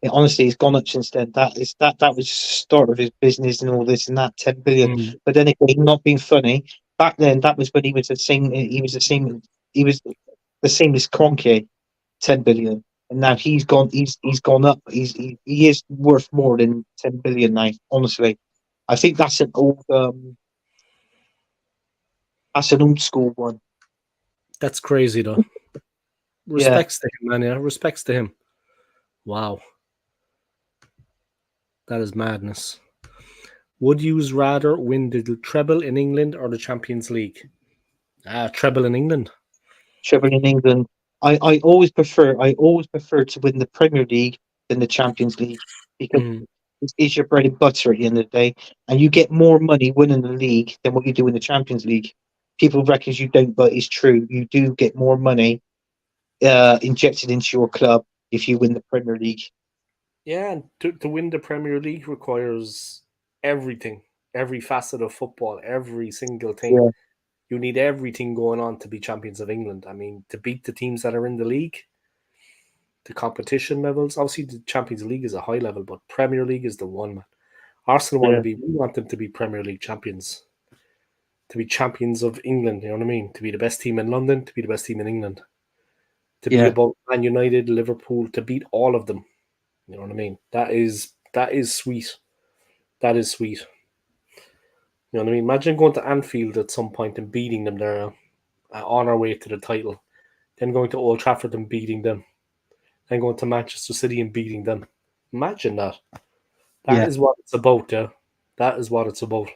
Honestly, he's gone up since then. That was the start of his business and all this and that. 10 billion. But then again, not being funny. Back then, that was when he was the same. He was the same as Kroenke, 10 billion. And now he's gone. He's gone up. He is worth more than 10 billion now. Honestly, I think that's an old school one. That's crazy though. Respects to him, man. Yeah, respects to him. Wow. That is madness. Would you rather win the treble in England or the Champions League? Treble in England. Treble in England. I always prefer to win the Premier League than the Champions League because is your bread and butter at the end of the day, and you get more money winning the league than what you do in the Champions League. People reckon you don't, but it's true. You do get more money injected into your club if you win the Premier League. Yeah, and to win the Premier League requires everything, every facet of football, every single thing. Yeah. You need everything going on to be champions of England. I mean, to beat the teams that are in the league, the competition levels. Obviously, the Champions League is a high level, but Premier League is the one, man. Arsenal want Yeah. to be. We want them to be Premier League champions, to be champions of England. You know what I mean? To be the best team in London, to be the best team in England, to be Yeah. above Man United, Liverpool, to beat all of them. You know what I mean? That is sweet. That is sweet. You know what I mean? Imagine going to Anfield at some point and beating them there on our way to the title. Then going to Old Trafford and beating them. Then going to Manchester City and beating them. Imagine that. That Yeah. is what it's about, yeah. That is what it's about.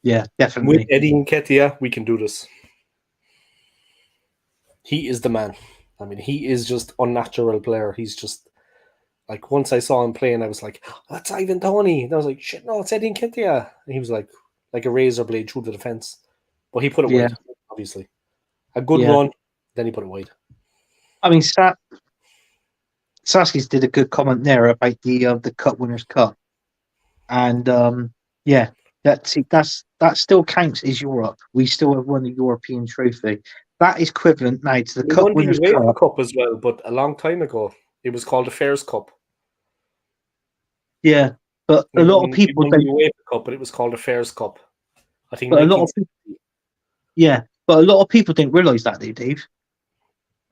Yeah, With definitely. Eddie Nketiah, we can do this. He is the man. I mean, he is just unnatural player. He's just like, once I saw him playing, I was like, oh, that's Ivan Toney. And I was like, shit, no, it's Eddie Nketiah. And he was like a razor blade through the defense. But he put it Yeah. wide, obviously. A good Yeah. run, then he put it wide. I mean, Saski's did a good comment there about the Cup Winners' Cup, and yeah, that still counts as Europe. We still have won the European trophy. That is equivalent now to the We Cup won the Winners' UEFA Cup. Cup as well, but a long time ago. It was called the Fairs Cup. Yeah, but a lot of We people won the don't. UEFA Cup, but it was called the Fairs Cup. I think But a lot of 1960. people, yeah, but a lot of people didn't realise that, Dave.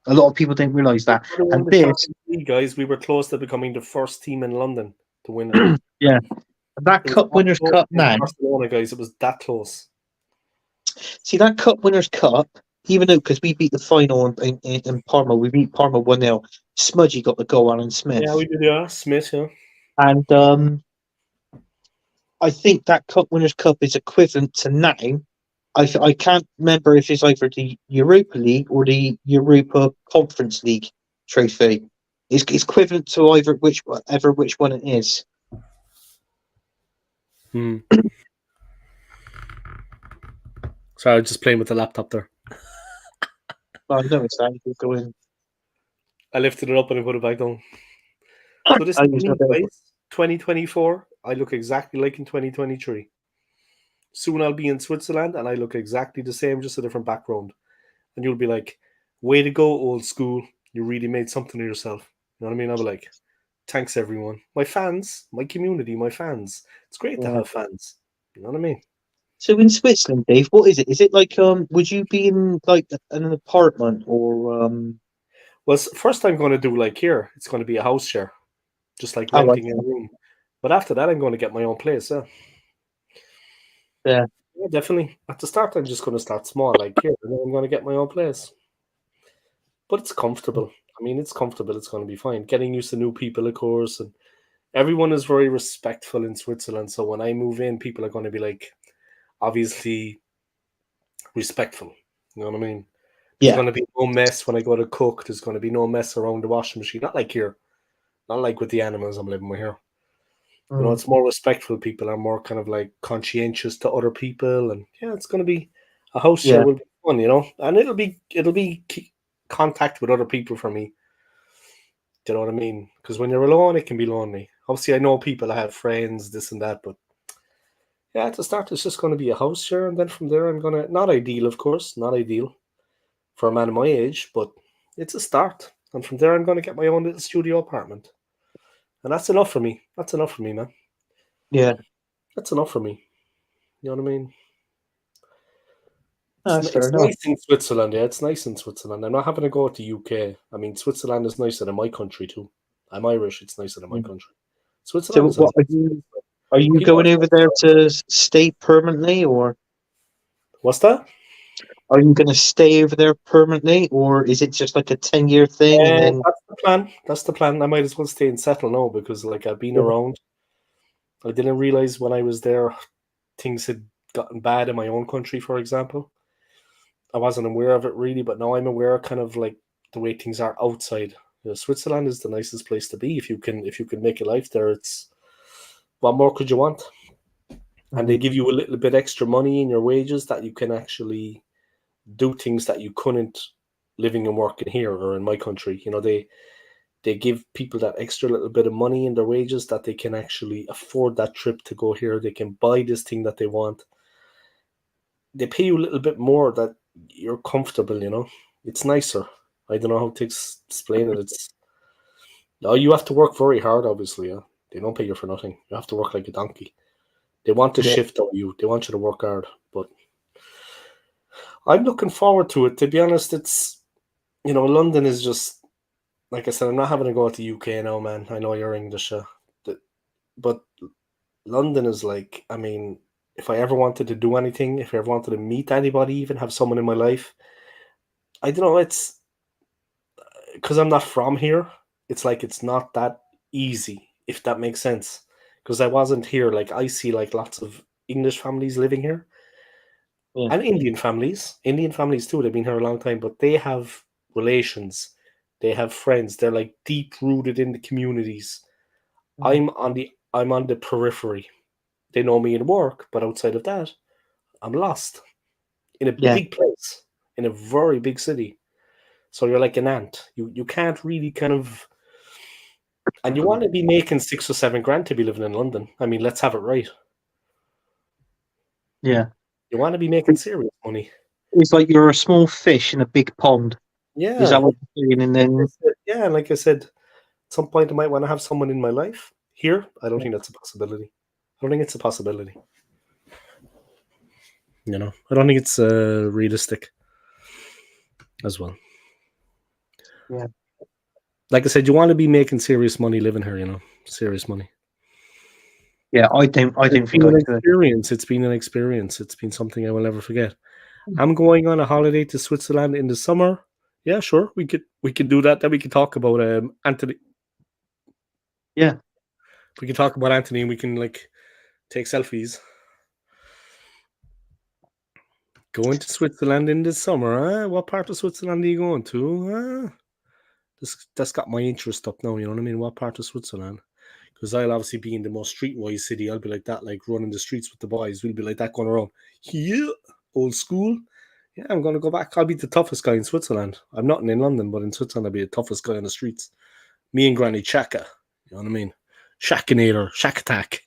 A lot of people didn't realise that, We won and the this, Champions League, guys. We were close to becoming the first team in London to win it. yeah, that It was Cup that Winners' close Cup against now. Barcelona, guys. It was that close. See that Cup Winners' Cup, even though because we beat the final in Parma, we beat Parma 1-0. Smudgy got the goal, Alan Smith, Yeah, we did. Yeah, Smith. Yeah. and I think that Cup Winners' Cup is equivalent to now. I can't remember if it's either the Europa League or the Europa Conference League trophy. It's equivalent to either which one it is. Sorry, I was just playing with the laptop there. I know it's that. You go in. I lifted it up and I put it back down. So this I is use me, my belt. guys. 2024. I look exactly like in 2023. Soon I'll be in Switzerland and I look exactly the same, just a different background. And you'll be like, way to go, old school. You really made something of yourself. You know what I mean? I'll be like, thanks, everyone. My fans, my community, my fans. It's great to Yeah. have fans. You know what I mean? So in Switzerland, Dave, what is it? Is it like would you be in like an apartment or Well, first I'm going to do like here. It's going to be a house share, just like Oh, right. renting a room. But after that, I'm going to get my own place. Yeah. Yeah. Yeah, definitely. At the start, I'm just going to start small, like here, and then I'm going to get my own place. But it's comfortable. I mean, it's comfortable. It's going to be fine. Getting used to new people, of course, and everyone is very respectful in Switzerland. So when I move in, people are going to be like, obviously, respectful. You know what I mean? There's Yeah. going to be no mess when I go to cook. There's going to be no mess around the washing machine. Not like here. Not like with the animals I'm living with here. You know, it's more respectful. People are more kind of like conscientious to other people, and yeah, it's going to be a house share Yeah. will be fun, you know, and it'll be contact with other people for me. Do you know what I mean? Because when you're alone, it can be lonely. Obviously, I know people, I have friends, this and that, but yeah, at the start, it's just going to be a house share, and then from there, I'm gonna not ideal, of course, not ideal for a man of my age, but it's a start, and from there, I'm going to get my own little studio apartment. And that's enough for me. That's enough for me, man. Yeah. That's enough for me. You know what I mean? That's fair It's enough. nice in Switzerland, yeah. It's nice in Switzerland. I'm not having to go to UK. I mean, Switzerland is nicer than my country too. I'm Irish. It's nicer than my country. So Switzerland is a what nice place. are you People going are over there to stay permanently, or What's that? are you going to stay over there permanently, or is it just like a 10-year thing and then? That's the plan. That's the plan. I might as well stay and settle now because, like, I've been around. I didn't realize when I was there, things had gotten bad in my own country. For example, I wasn't aware of it really, but now I'm aware, kind of like the way things are outside. You know, Switzerland is the nicest place to be if you can make a life there. what more could you want? And they give you a little bit extra money in your wages that you can actually do things that you couldn't living and working here or in my country. They give people that extra little bit of money in their wages that they can actually afford that trip to go here. They can buy this thing that they want. They pay you a little bit more that you're comfortable. It's nicer. I don't know how to explain it. You have to work very hard, obviously. Yeah? They don't pay you for nothing. You have to work like a donkey. They want to shift on you. They want you to work hard. But I'm looking forward to it. To be honest, London is just, like I said, I'm not having to go to the UK now, man. I know you're English, but London is like, I mean, if I ever wanted to do anything, if I ever wanted to meet anybody, even have someone in my life, I don't know, it's because I'm not from here. It's like it's not that easy, if that makes sense. Because I wasn't here. Like I see like lots of English families living here. Yeah. And Indian families too. They've been here a long time, but they have relations, they have friends. They're like deep rooted in the communities. I'm on the periphery. They know me in work, but outside of that, I'm lost in a big place, in a very big city. So you're like an ant. You can't really kind of, and you want to be making 6 or 7 grand to be living in London. I mean, let's have it right. Yeah. You want to be making serious money. It's like you're a small fish in a big pond. Yeah. Is that what you're saying? And then yeah, like I said, at some point I might want to have someone in my life. Here, I don't think that's a possibility. I don't think it's a possibility. I don't think it's realistic as well. Yeah. Like I said, you want to be making serious money living here, serious money. Yeah, I don't think I could. It's been an experience. It's been something I will never forget. I'm going on a holiday to Switzerland in the summer. Yeah, sure. We could do that. Then we could talk about Anthony. Yeah. We can talk about Anthony and we can like take selfies. Going to Switzerland in the summer, What part of Switzerland are you going to? That's got my interest up now, you know what I mean? What part of Switzerland? Because I'll obviously be in the most streetwise city. I'll be like that, like running the streets with the boys. We'll be like that going around. Yeah, old school. Yeah, I'm going to go back. I'll be the toughest guy in Switzerland. I'm not in London, but in Switzerland, I'll be the toughest guy on the streets. Me and Granny Chaka. You know what I mean? Shackinator. Shack Attack.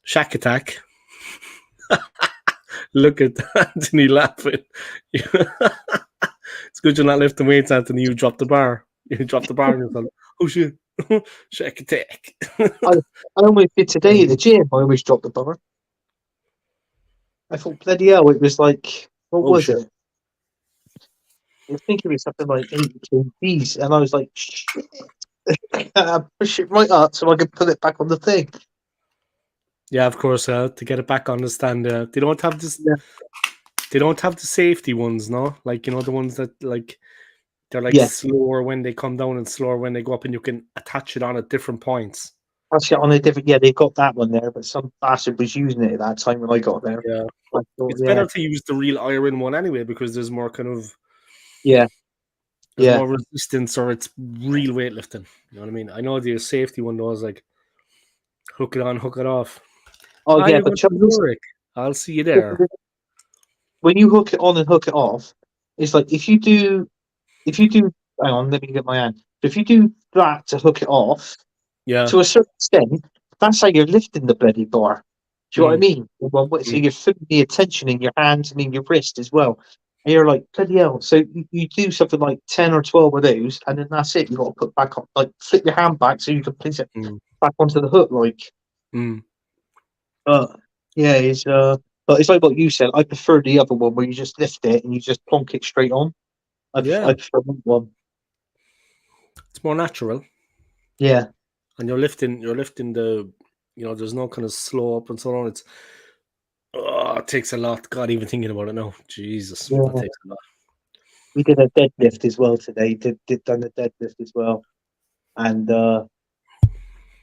Shack Attack. Look at Anthony laughing. It's good you're not lifting weights, Anthony. You dropped the bar. You dropped the bar and you're like, oh shit. Shack Attack. I almost did today in the gym. I almost dropped the bar. I thought, bloody hell, it was like, what was it? I think it was something like 80 kgs, and I was like, shit. I push it right up so I could put it back on the thing. Yeah, of course. To get it back on the stand, they don't have this. Yeah. They don't have the safety ones, no. Like the ones that like they're like slower when they come down and slower when they go up, and you can attach it on at different points. Attach it on a different. Yeah, they got that one there, but some bastard was using it at that time when I got there. Yeah, it's better to use the real iron one anyway because there's more kind of more resistance, or it's real weightlifting. You know what I mean? I know the safety one though is like hook it on, hook it off. Oh yeah, but I'll see you there. When you hook it on and hook it off, it's like if you do, hang on, let me get my hand. If you do that to hook it off, to a certain extent, that's how you're lifting the bloody bar. Do you know what I mean? So you're feeling the attention in your hands and in your wrist as well. And you're like, bloody hell. So you do something like 10 or 12 of those, and then that's it. You've got to put back on, like flip your hand back so you can place it back onto the hook, like. Yeah, it's but it's like what you said. I prefer the other one where you just lift it and you just plonk it straight on. I prefer that one. It's more natural. Yeah. And you're lifting the, there's no kind of slow up and so on. It takes a lot. God, even thinking about it now. Jesus, that takes a lot. We did a deadlift as well today. Done a deadlift as well, and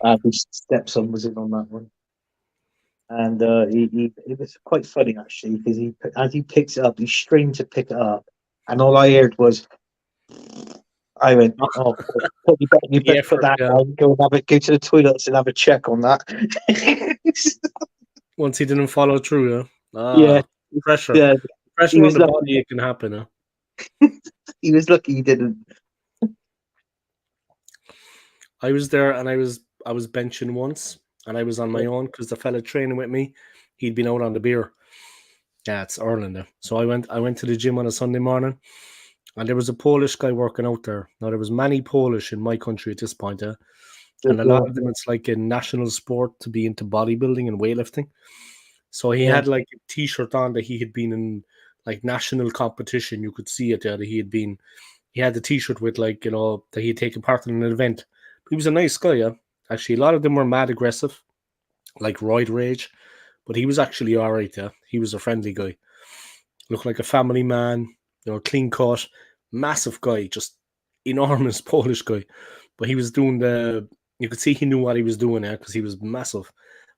my stepson was in on that one, and it was quite funny actually because as he picks it up, he strained to pick it up, and all I heard was, I went, oh, you better put effort, that yeah. down. Go to the toilets and have a check on that. Once he didn't follow through, Yeah, pressure. yeah. He Pressure on was the lucky. body, it can happen. He was lucky he didn't. I was there and I was benching once and I was on my own because the fella training with me, he'd been out on the beer. Yeah, it's Ireland there. So I went to the gym on a Sunday morning and there was a Polish guy working out there. Now there was many Polish in my country at this point, and a lot of them it's like a national sport to be into bodybuilding and weightlifting. So he had like a t-shirt on that he had been in like national competition. You could see it there that he had the t-shirt with like, that he had taken part in an event. He was a nice guy, yeah. Actually, a lot of them were mad aggressive, like roid rage, but he was actually all right, yeah. He was a friendly guy. Looked like a family man, clean cut, massive guy, just enormous Polish guy. But he was doing you could see he knew what he was doing, yeah, because he was massive.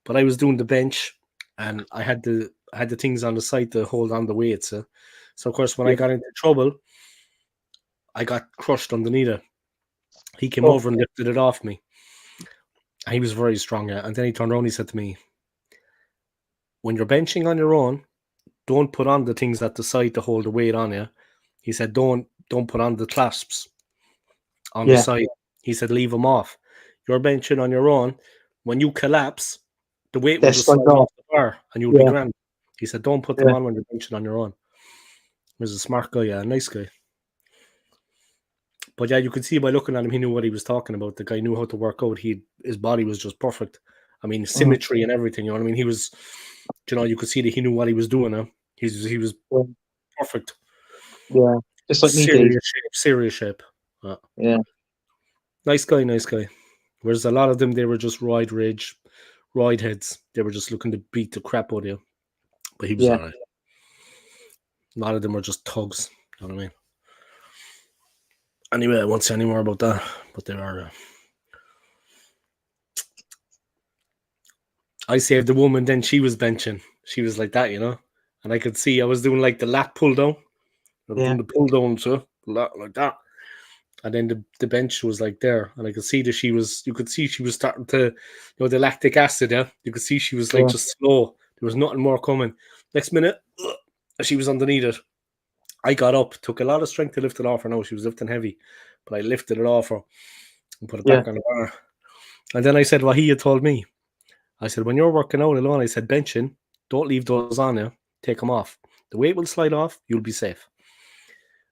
But I was doing the bench and I had the things on the side to hold on the weights. So of course when I got into trouble, I got crushed underneath it. He came over and lifted it off me. And he was very strong, yeah. And then he turned around and he said to me, when you're benching on your own, don't put on the things at the side to hold the weight on you. He said, don't put on the clasps on the side. He said, leave them off. You're benching on your own. When you collapse, the weight will just slide off the bar and you'll be grand. He said, don't put them on when you're benching on your own. He was a smart guy, yeah, a nice guy. But yeah, you could see by looking at him, he knew what he was talking about. The guy knew how to work out. His body was just perfect. I mean, symmetry and everything. You know what I mean? He was, you could see that he knew what he was doing. He was perfect. Yeah, just like me, Dave. Serious shape. Yeah, nice guy. Whereas a lot of them, they were just ride heads. They were just looking to beat the crap out of you. But he was alright. A lot of them were just thugs. You know what I mean? Anyway, I won't say any more about that. But there are. I saved the woman, then she was benching. She was like that, and I could see I was doing like the lat pull down. I was doing the pull down, so like that. And then the bench was like there, and I could see that you could see she was starting to, the lactic acid, yeah. You could see she was like just slow. There was nothing more coming. Next minute, she was underneath it. I got up, took a lot of strength to lift it off her. No, she was lifting heavy, but I lifted it off her and put it back on the bar. And then I said what he had told me. I said, when you're working out alone, I said, benching, don't leave those on you. Take them off. The weight will slide off. You'll be safe.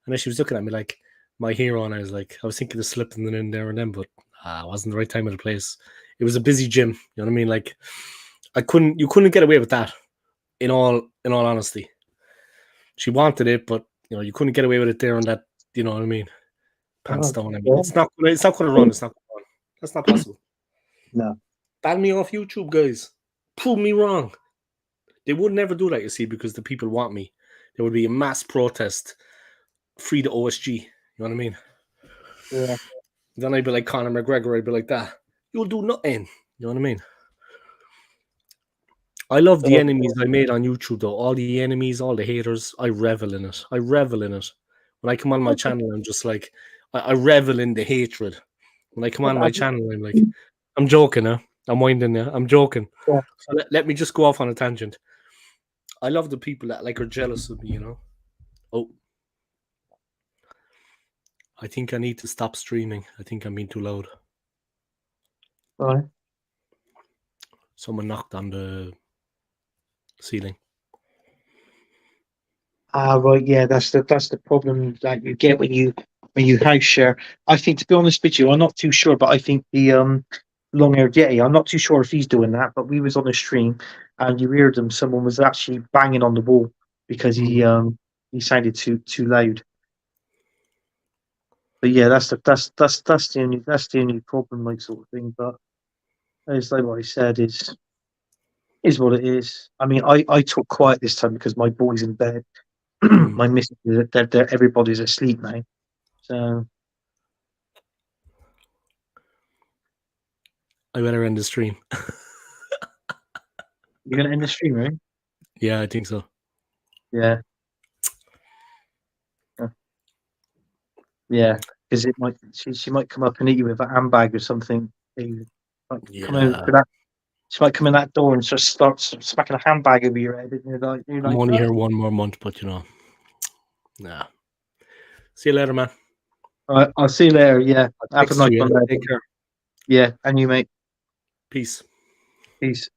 And then she was looking at me like my hero, and I was thinking of slipping them in there and then, but it wasn't the right time or the place. It was a busy gym. You know what I mean? Like you couldn't get away with that. In all honesty, she wanted it, but you couldn't get away with it there and that. You know what I mean? Pants down. I mean, it's not going to run. It's not going to run. That's not possible. No. Ban me off YouTube, guys. Prove me wrong. They would never do that, you see, because the people want me. There would be a mass protest. Free the OSG. You know what I mean? Yeah. Then I'd be like Conor McGregor. I'd be like that. You'll do nothing. You know what I mean? I love the enemies I made on YouTube, though. All the enemies, all the haters. I revel in it. When I come on my channel, I'm just like, I revel in the hatred. When I come on my channel, I'm like, I'm joking, huh? I'm winding you. I'm joking. Yeah. So let me just go off on a tangent. I love the people that are jealous of me, Oh. I think I need to stop streaming. I think I'm being too loud. Right. Someone knocked on the ceiling. Right. Yeah, that's the problem that you get when you house share. I think, to be honest with you, I'm not too sure, but I think the long-haired Yeti. I'm not too sure if he's doing that, but we was on a stream and you heard him. Someone was actually banging on the wall because he sounded too loud. But yeah, that's the only problem, like, sort of thing. But it's like what I said is what it is. I mean, I took quiet this time because my boy's in bed. My missus, they're everybody's asleep now. So I better end the stream. you're gonna end the stream, right? Yeah, I think so. Yeah. Yeah. because it might she might come up and hit you with a handbag or something. She might come in Yeah. for that. She might come in that door and just start smacking a handbag over your head, and you're I'm like, only "Oh." here 1 more month, but nah. See you later, man. All right, I'll see you later. Yeah, I'll have a text nice you. one. Yeah. There. Take care. Yeah, and you, mate. Peace. Peace.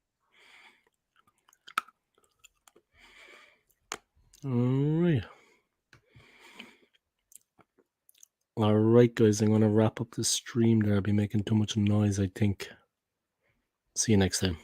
All right, guys. I'm going to wrap up the stream there. I'll be making too much noise, I think. See you next time.